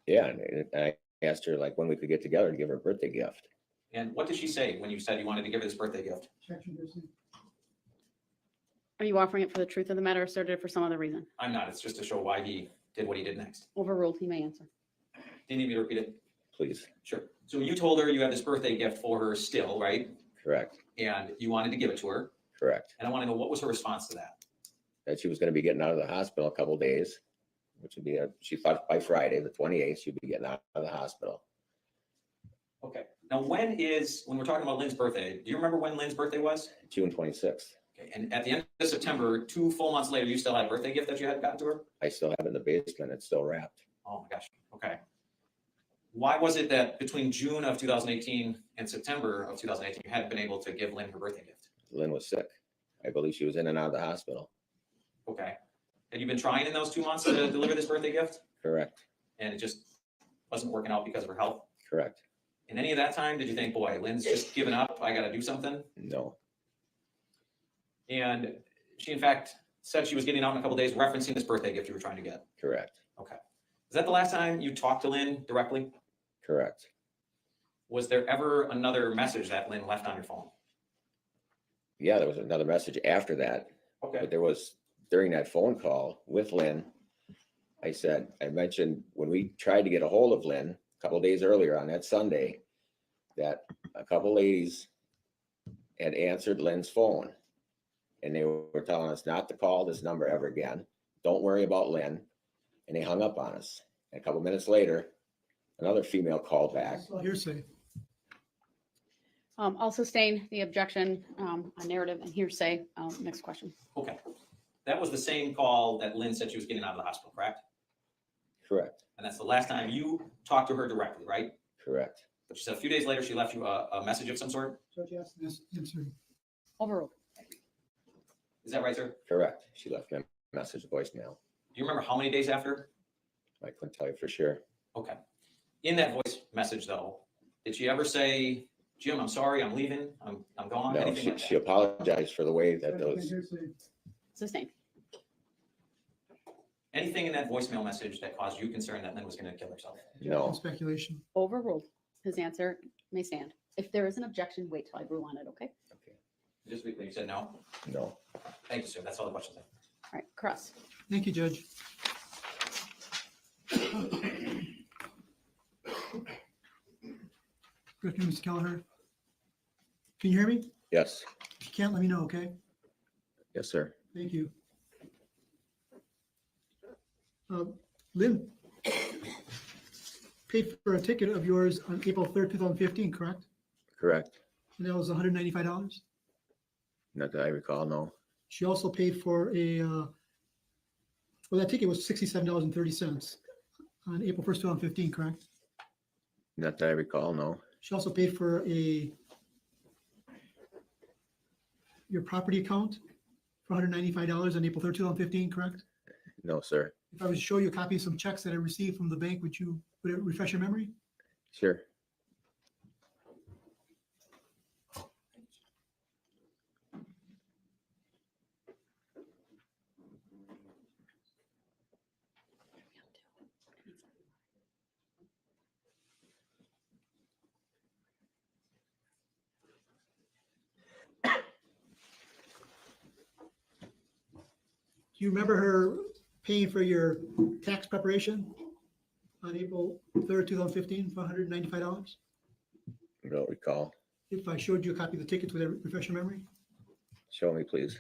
Yeah, and I asked her like when we could get together to give her a birthday gift. And what did she say when you said you wanted to give her this birthday gift? Are you offering it for the truth of the matter or asserted it for some other reason? I'm not. It's just to show why he did what he did next. Overruled, he may answer. Do you need me to repeat it? Please. Sure. So you told her you had this birthday gift for her still, right? Correct. And you wanted to give it to her. Correct. And I want to know, what was her response to that? That she was going to be getting out of the hospital a couple of days, which would be she thought by Friday, the 28th, she'd be getting out of the hospital. Okay. Now, when we're talking about Lynn's birthday, do you remember when Lynn's birthday was? June 26th. Okay. And at the end of September, 2 full months later, you still had a birthday gift that you had gotten to her? I still have it in the basement. It's still wrapped. Oh my gosh. Okay. Why was it that between June of 2018 and September of 2018, you hadn't been able to give Lynn her birthday gift? Lynn was sick. I believe she was in and out of the hospital. Okay. Had you been trying in those 2 months to deliver this birthday gift? Correct. And it just wasn't working out because of her health? Correct. In any of that time, did you think, boy, Lynn's just given up, I got to do something? No. And she, in fact, said she was getting out in a couple of days, referencing this birthday gift you were trying to get. Correct. Okay. Is that the last time you talked to Lynn directly? Correct. Was there ever another message that Lynn left on your phone? Yeah, there was another message after that. Okay. But there was, during that phone call with Lynn, I mentioned when we tried to get a hold of Lynn a couple of days earlier on that Sunday, that a couple ladies had answered Lynn's phone. And they were telling us not to call this number ever again. Don't worry about Lynn. And they hung up on us. And a couple minutes later, another female called back. Hearsay. I'll sustain the objection on narrative and hearsay. Next question. Okay. That was the same call that Lynn said she was getting out of the hospital, correct? Correct. And that's the last time you talked to her directly, right? Correct. But she said a few days later, she left you a message of some sort? Judge asked this answer. Overruled. Is that right, sir? Correct. She left me a message, a voicemail. Do you remember how many days after? I couldn't tell you for sure. Okay. In that voice message, though, did she ever say, Jim, I'm sorry, I'm leaving, I'm gone? No, Anything like she that? apologized for the way that those. Sustained. Anything in that voicemail message that caused you concern that Lynn was going to kill herself? No. Speculation. Overruled. His answer may stand. If there is an objection, wait till I rule on it, okay? Just quickly, you said no? No. Thank you, sir. That's all the questions I have. All right, Cross. Thank you, Judge. Good afternoon, Mr. Kelleher. Can you hear me? Yes, If you can't, let me know, okay? yes, sir. Thank you. Lynn paid for a ticket of yours on April 3rd, 2015, correct? Correct. And that was $195. Not that I recall, no. She also paid for well, that ticket was $67.30 on April 1st, 2015, correct? Not that I recall, no. She also paid for your property account for $195 on April 3rd, 2015, correct? No, sir. If I was to show you a copy of some checks that I received from the bank, would it refresh your memory? Sure. Do you remember her paying for your tax preparation on April 3rd, 2015 for $195? I don't recall. If I showed you a copy of the tickets, would it refresh your memory? Show me, please.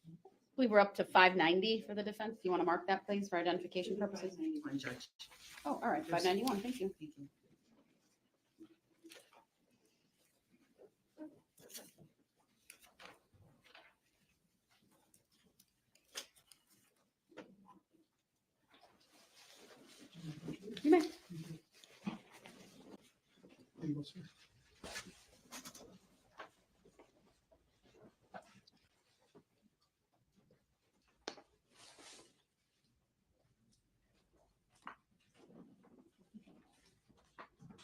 I believe we're up to $590 for the defense. Do you want to mark that, please, for identification purposes? Oh, all right, $591. Thank you. You may. There you go, sir.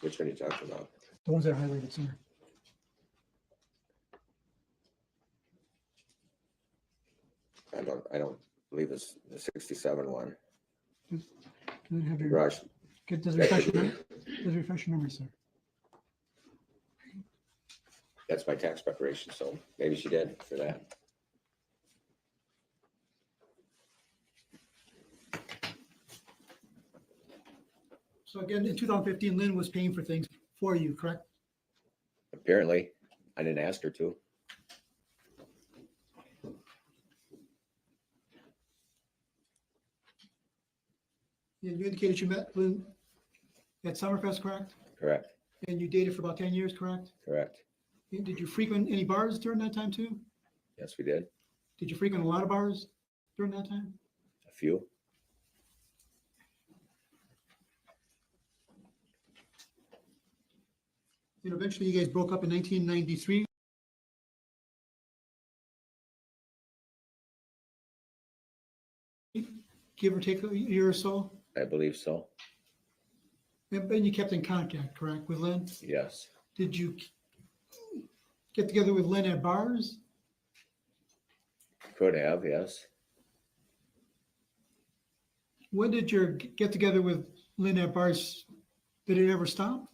Which one are you talking about? The ones that are highlighted, sir. I don't believe it's the 67 one. Does it have your, Rush. does it refresh your memory? Does it refresh your memory, sir? That's my tax preparation, so maybe she did for that. So again, in 2015, Lynn was paying for things for you, correct? Apparently, I didn't ask her to. And you indicated you met Lynn at Summerfest, correct? Correct, And you dated for about 10 years, correct? correct. And did you frequent any bars during that time too? Yes, we did. Did you frequent a lot of bars during that time? A few. And eventually you guys broke up in 1993. Give or take a year or so. I believe so. And you kept in contact, correct, with Lynn? Yes. Did you get together with Lynn at bars? Could have, yes. When did your get together with Lynn at bars, did it ever stop?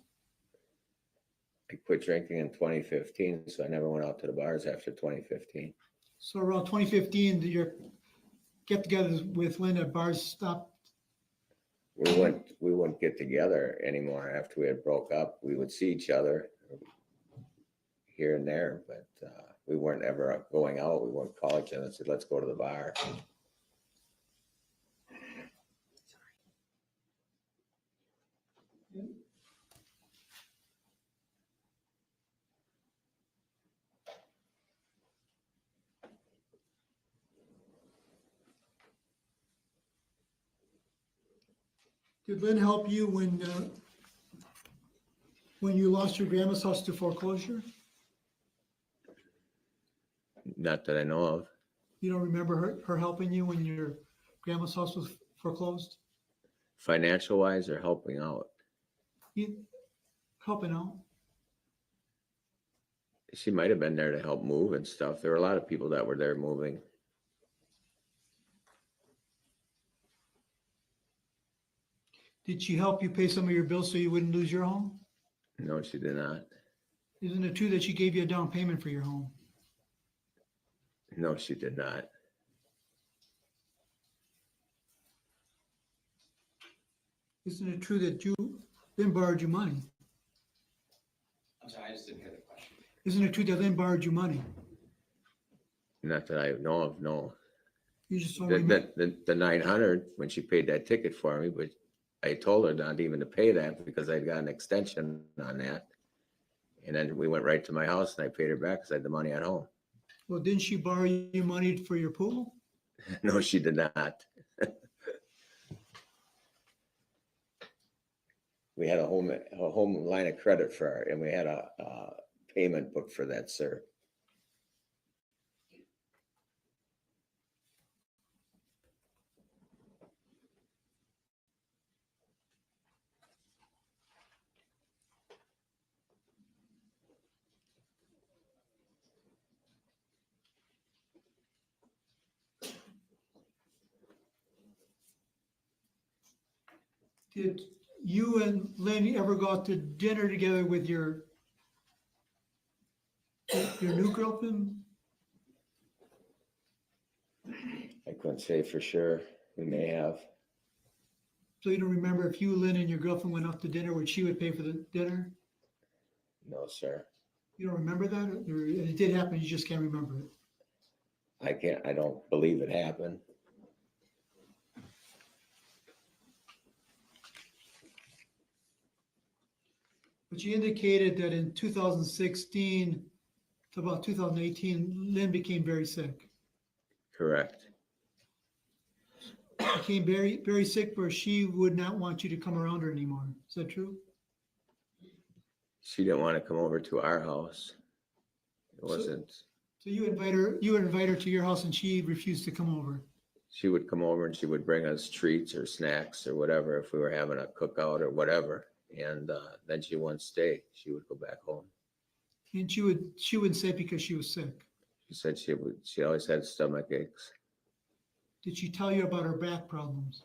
I quit drinking in 2015, so I never went out to the bars after 2015. So around 2015, did your get together with Lynn at bars stop? We wouldn't get together anymore after we had broke up. We would see each other here and there, but we weren't ever going out. We wouldn't call each other and said, let's go to the bar. Did Lynn help you when you lost your grandma's house to foreclosure? Not that I know of. You don't remember her helping you when your grandma's house was foreclosed? Financial wise or helping out? Helping out? She might have been there to help move and stuff. There were a lot of people that were there moving. Did she help you pay some of your bills so you wouldn't lose your home? No, she did not. Isn't it true that she gave you a down payment for your home? No, she did not. Isn't it true that Lynn borrowed you money? I'm sorry, I just didn't hear the question. Isn't it true that Lynn borrowed you money? Not that I know of, no. You just told The, me. the 900, when she paid that ticket for me, but I told her not even to pay that because I'd got an extension on that. And then we went right to my house and I paid her back because I had the money at home. Well, didn't she borrow you money for your pool? No, she did not. We had a home line of credit for her, and we had a payment book for that, sir. Did you and Lynn ever go out to dinner together with your new girlfriend? I couldn't say for sure. We may have. So you don't remember if you, Lynn, and your girlfriend went out to dinner, would she would pay for the dinner? No, sir. You don't remember that? Or it did happen, you just can't remember it? I don't believe it happened. But you indicated that in 2016 to about 2018, Lynn became very sick. Correct. Became very, very sick where she would not want you to come around her anymore. Is that true? She didn't want to come over to our house. It wasn't. So you would invite her to your house and she refused to come over. She would come over and she would bring us treats or snacks or whatever if we were having a cookout or whatever. And then she wouldn't stay. She would go back home. And she wouldn't say because she was sick. She said she always had stomach aches. Did she tell you about her back problems?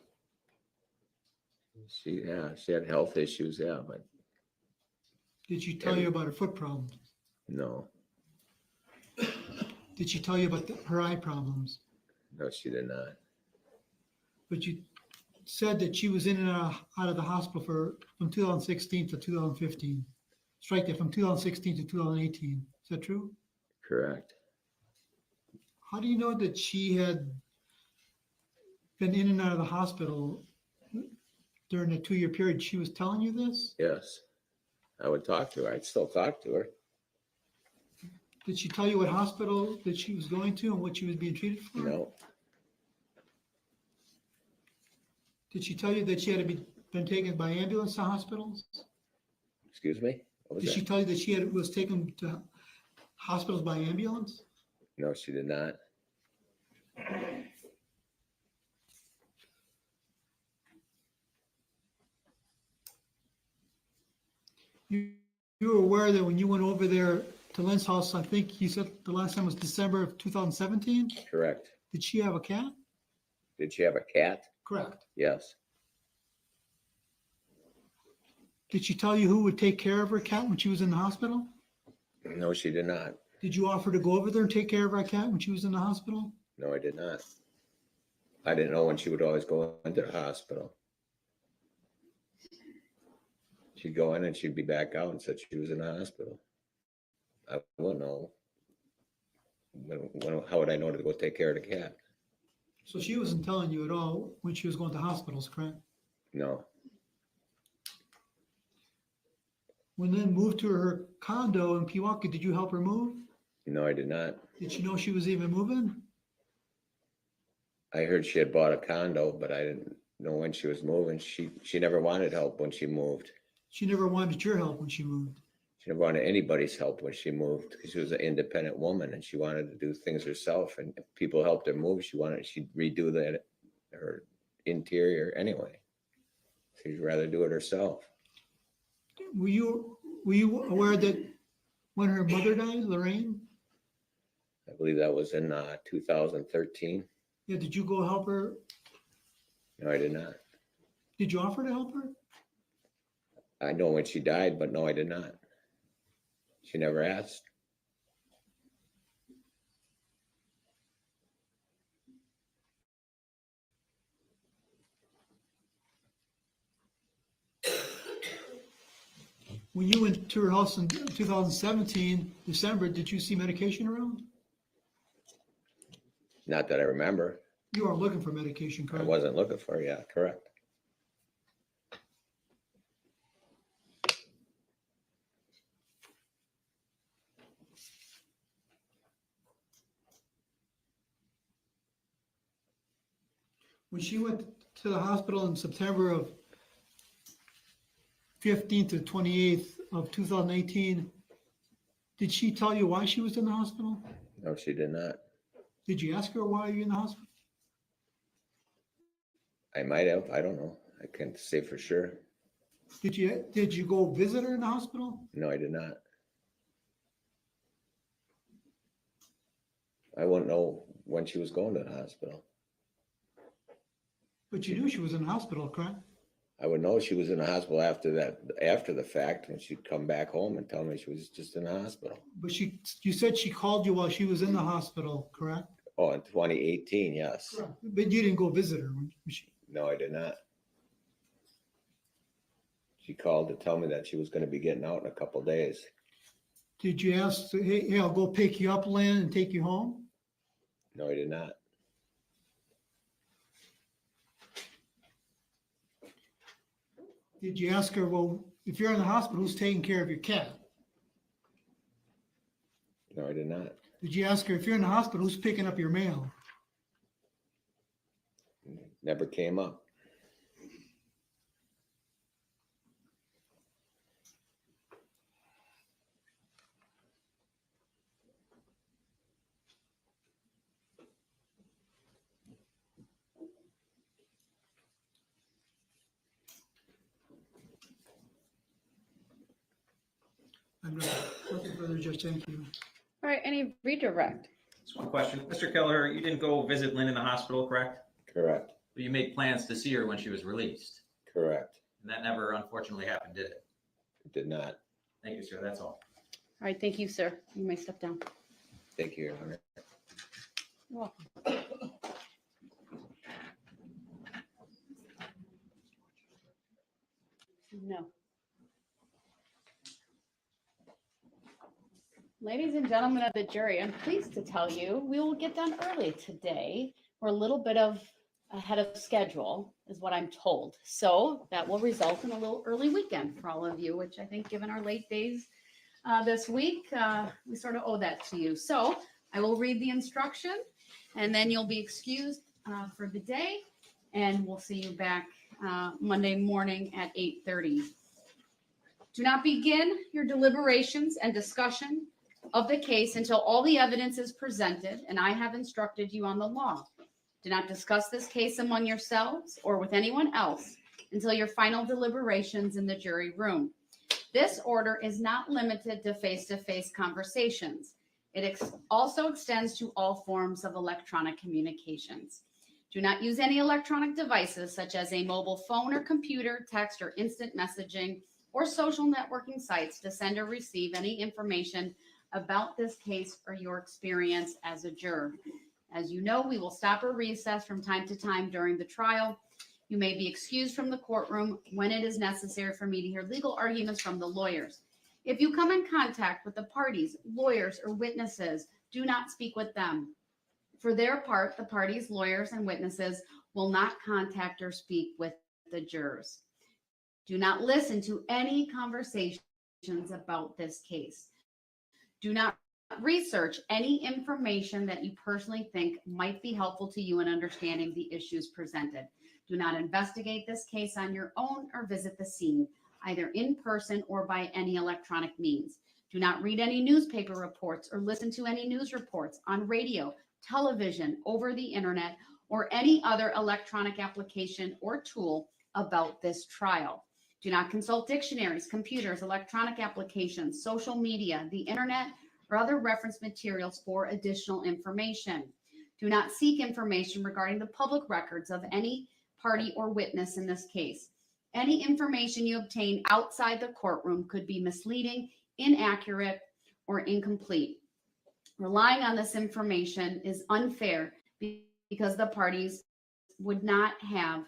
She had health issues, yeah, but Did she tell you about her foot problems? no, Did she tell you about her eye problems? no, she did not. But you said that she was in and out of the hospital from 2016 to 2015. Strike that, from 2016 to 2018. Is that true? Correct. How do you know that she had been in and out of the hospital during the 2-year period? She was telling you this? Yes, I would talk to her. I'd still talk to her. Did she tell you what hospital that she was going to and what she was being treated for? No, Did she tell you that she had been taken by ambulance to hospitals? excuse me? What was Did she that? tell you that she was taken to hospitals by ambulance? No, she did not. You were aware that when you went over there to Lynn's house, I think you said the last time was December of 2017? Correct. Did she have a cat? Did she have a cat? Correct. Yes. Did she tell you who would take care of her cat when she was in the hospital? No, she did not. Did you offer to go over there and take care of her cat when she was in the hospital? No, I did not. I didn't know when she would always go into the hospital. She'd go in and she'd be back out and said she was in the hospital. I wouldn't know. How would I know to go take care of the cat? So she wasn't telling you at all when she was going to hospitals, correct? No, When Lynn moved to her condo in Pewaukee, did you help her move? no, I did not. Did she know she was even moving? I heard she had bought a condo, but I didn't know when she was moving. She never wanted help when she moved. She never wanted your help when she moved. She never wanted anybody's help when she moved because she was an independent woman and she wanted to do things herself. And if people helped her move, she'd redo her interior anyway. She'd rather do it herself. Were you aware that when her mother died, Lorraine? I believe that was in 2013. Yeah, did you go help her? No, I did not. Did you offer to help her? I know when she died, but no, I did not. She never asked. When you went to her house in 2017, December, did you see medication around? Not that I remember. You weren't looking for medication, I correct? wasn't looking for, yeah, correct. When she went to the hospital in September of 15th to 28th of 2018, did she tell you why she was in the hospital? No, she did not. Did you ask her why you're in the hospital? I might have, I don't know. I can't say for sure. Did you go visit her in the hospital? No, I did not. I wouldn't know when she was going to the hospital. But you knew she was in the hospital, correct? I would know she was in the hospital after that, after the fact, and she'd come back home and tell me she was just in the hospital. But you said she called you while she was in the hospital, correct? Oh, in 2018, yes. Correct. But you didn't go visit her. No, I did not. She called to tell me that she was going to be getting out in a couple days. Did you ask, hey, I'll go pick you up, Lynn, and take you home? No, I did not. Did you ask her, well, if you're in the hospital, who's taking care of your cat? No, I did not. Did you ask her, if you're in the hospital, who's picking up your mail? Never came up. Nothing further, Judge, thank you. All right, any redirect? Just one question. Mr. Keller, you didn't go visit Lynn in the hospital, correct? Correct. But you made plans to see her when she was released. Correct. And that never unfortunately happened, did it? It did not. Thank you, sir. That's all. All right, thank you, sir. You may step down. Thank you, Your Honor. You're welcome. No. Ladies and gentlemen of the jury, I'm pleased to tell you we will get done early today. We're a little bit ahead of schedule, is what I'm told. So that will result in a little early weekend for all of you, which I think, given our late days this week, we sort of owe that to you. So I will read the instruction, and then you'll be excused for the day, and we'll see you back Monday morning at 8:30. Do not begin your deliberations and discussion of the case until all the evidence is presented and I have instructed you on the law. Do not discuss this case among yourselves or with anyone else until your final deliberations in the jury room. This order is not limited to face-to-face conversations. It also extends to all forms of electronic communications. Do not use any electronic devices such as a mobile phone or computer, text or instant messaging, or social networking sites to send or receive any information about this case or your experience as a juror. As you know, we will stop or recess from time to time during the trial. You may be excused from the courtroom when it is necessary for me to hear legal arguments from the lawyers. If you come in contact with the parties, lawyers, or witnesses, do not speak with them. For their part, the parties, lawyers, and witnesses will not contact or speak with the jurors. Do not listen to any conversations about this case. Do not research any information that you personally think might be helpful to you in understanding the issues presented. Do not investigate this case on your own or visit the scene, either in person or by any electronic means. Do not read any newspaper reports or listen to any news reports on radio, television, over the internet, or any other electronic application or tool about this trial. Do not consult dictionaries, computers, electronic applications, social media, the internet, or other reference materials for additional information. Do not seek information regarding the public records of any party or witness in this case. Any information you obtain outside the courtroom could be misleading, inaccurate, or incomplete. Relying on this information is unfair because the parties would not have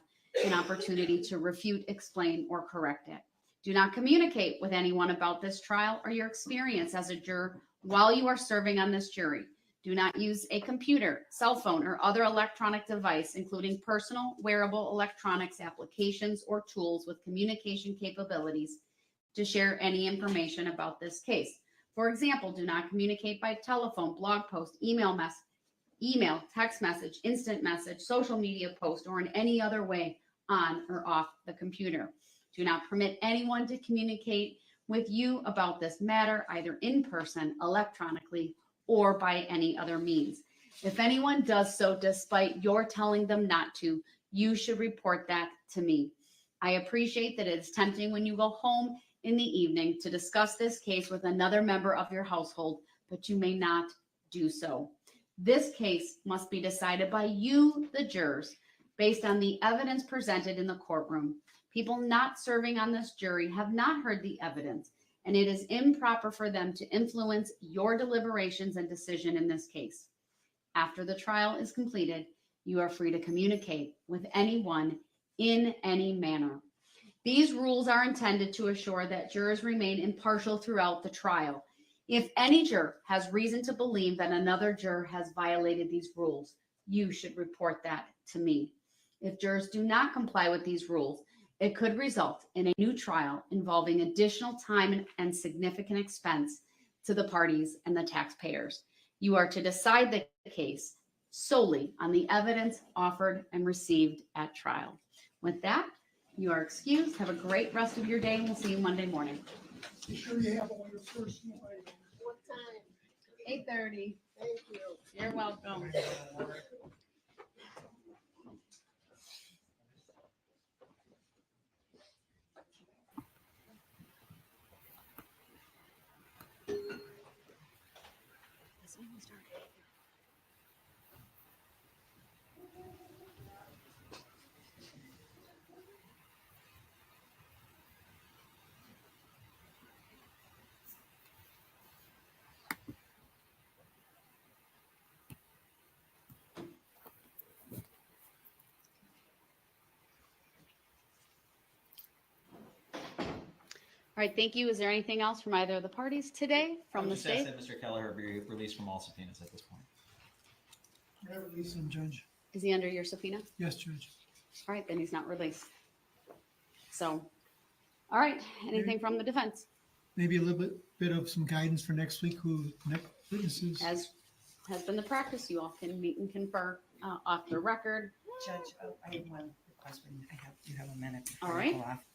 an opportunity to refute, explain, or correct it. Do not communicate with anyone about this trial or your experience as a juror while you are serving on this jury. Do not use a computer, cell phone, or other electronic device, including personal wearable electronics applications or tools with communication capabilities, to share any information about this case. For example, do not communicate by telephone, blog post, email, text message, instant message, social media post, or in any other way on or off the computer. Do not permit anyone to communicate with you about this matter, either in person, electronically, or by any other means. If anyone does so despite your telling them not to, you should report that to me. I appreciate that it is tempting when you go home in the evening to discuss this case with another member of your household, but you may not do so. This case must be decided by you, the jurors, based on the evidence presented in the courtroom. People not serving on this jury have not heard the evidence, and it is improper for them to influence your deliberations and decision in this case. After the trial is completed, you are free to communicate with anyone in any manner. These rules are intended to assure that jurors remain impartial throughout the trial. If any juror has reason to believe that another juror has violated these rules, you should report that to me. If jurors do not comply with these rules, it could result in a new trial involving additional time and significant expense to the parties and the taxpayers. You are to decide the case solely on the evidence offered and received at trial. With that, you are excused. Have a great rest of your day, and we'll see you Monday morning. Be sure you have all your personal items. What time? 8:30. Thank you. You're welcome. All right, thank you. Is there anything else from either of the parties today from the state? That Mr. Kelleher be released from all subpoenas at this point. I release him, Judge. Is he under your subpoena? Yes, Judge. All right, then he's not released. So, all right, anything from the defense? Maybe a little bit of some guidance for next week, who next witnesses. As has been the practice, you all can meet and confer off the record. Judge, I have one request when you have a minute before All you right. go off.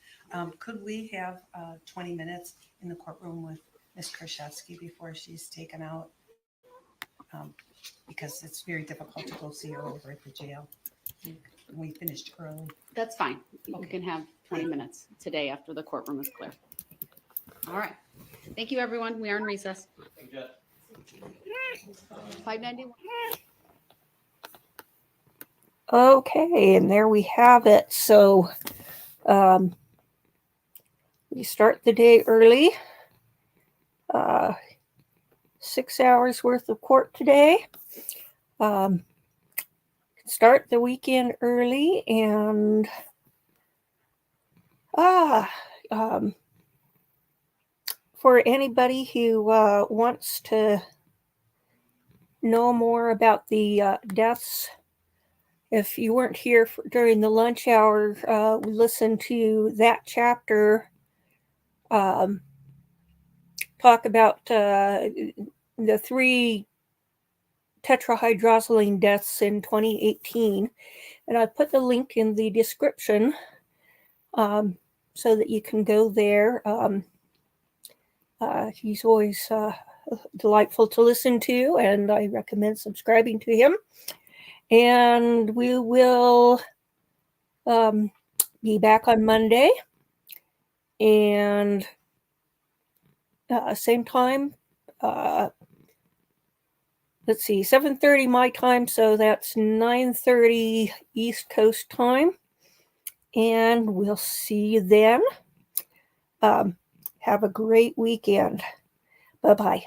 Could we have 20 minutes in the courtroom with Ms. Kurczewski before she's taken out? Because it's very difficult to go see her over at the jail. We finished early. That's fine. You can have 20 minutes today after the courtroom is clear. All right. Thank you, everyone. We are in recess. 591. Okay, and there we have it. So we start the day early. 6 hours worth of court today. Start the weekend early, and for anybody who wants to know more about the deaths, if you weren't here during the lunch hour, we listened to that chapter talk about the 3 tetrahydrozoline deaths in 2018. And I put the link in the description so that you can go there. He's always delightful to listen to, and I recommend subscribing to him. And we will be back on Monday, and same time. Let's see, 7:30 my time, so that's 9:30 East Coast time. And we'll see you then. Have a great weekend. Bye-bye.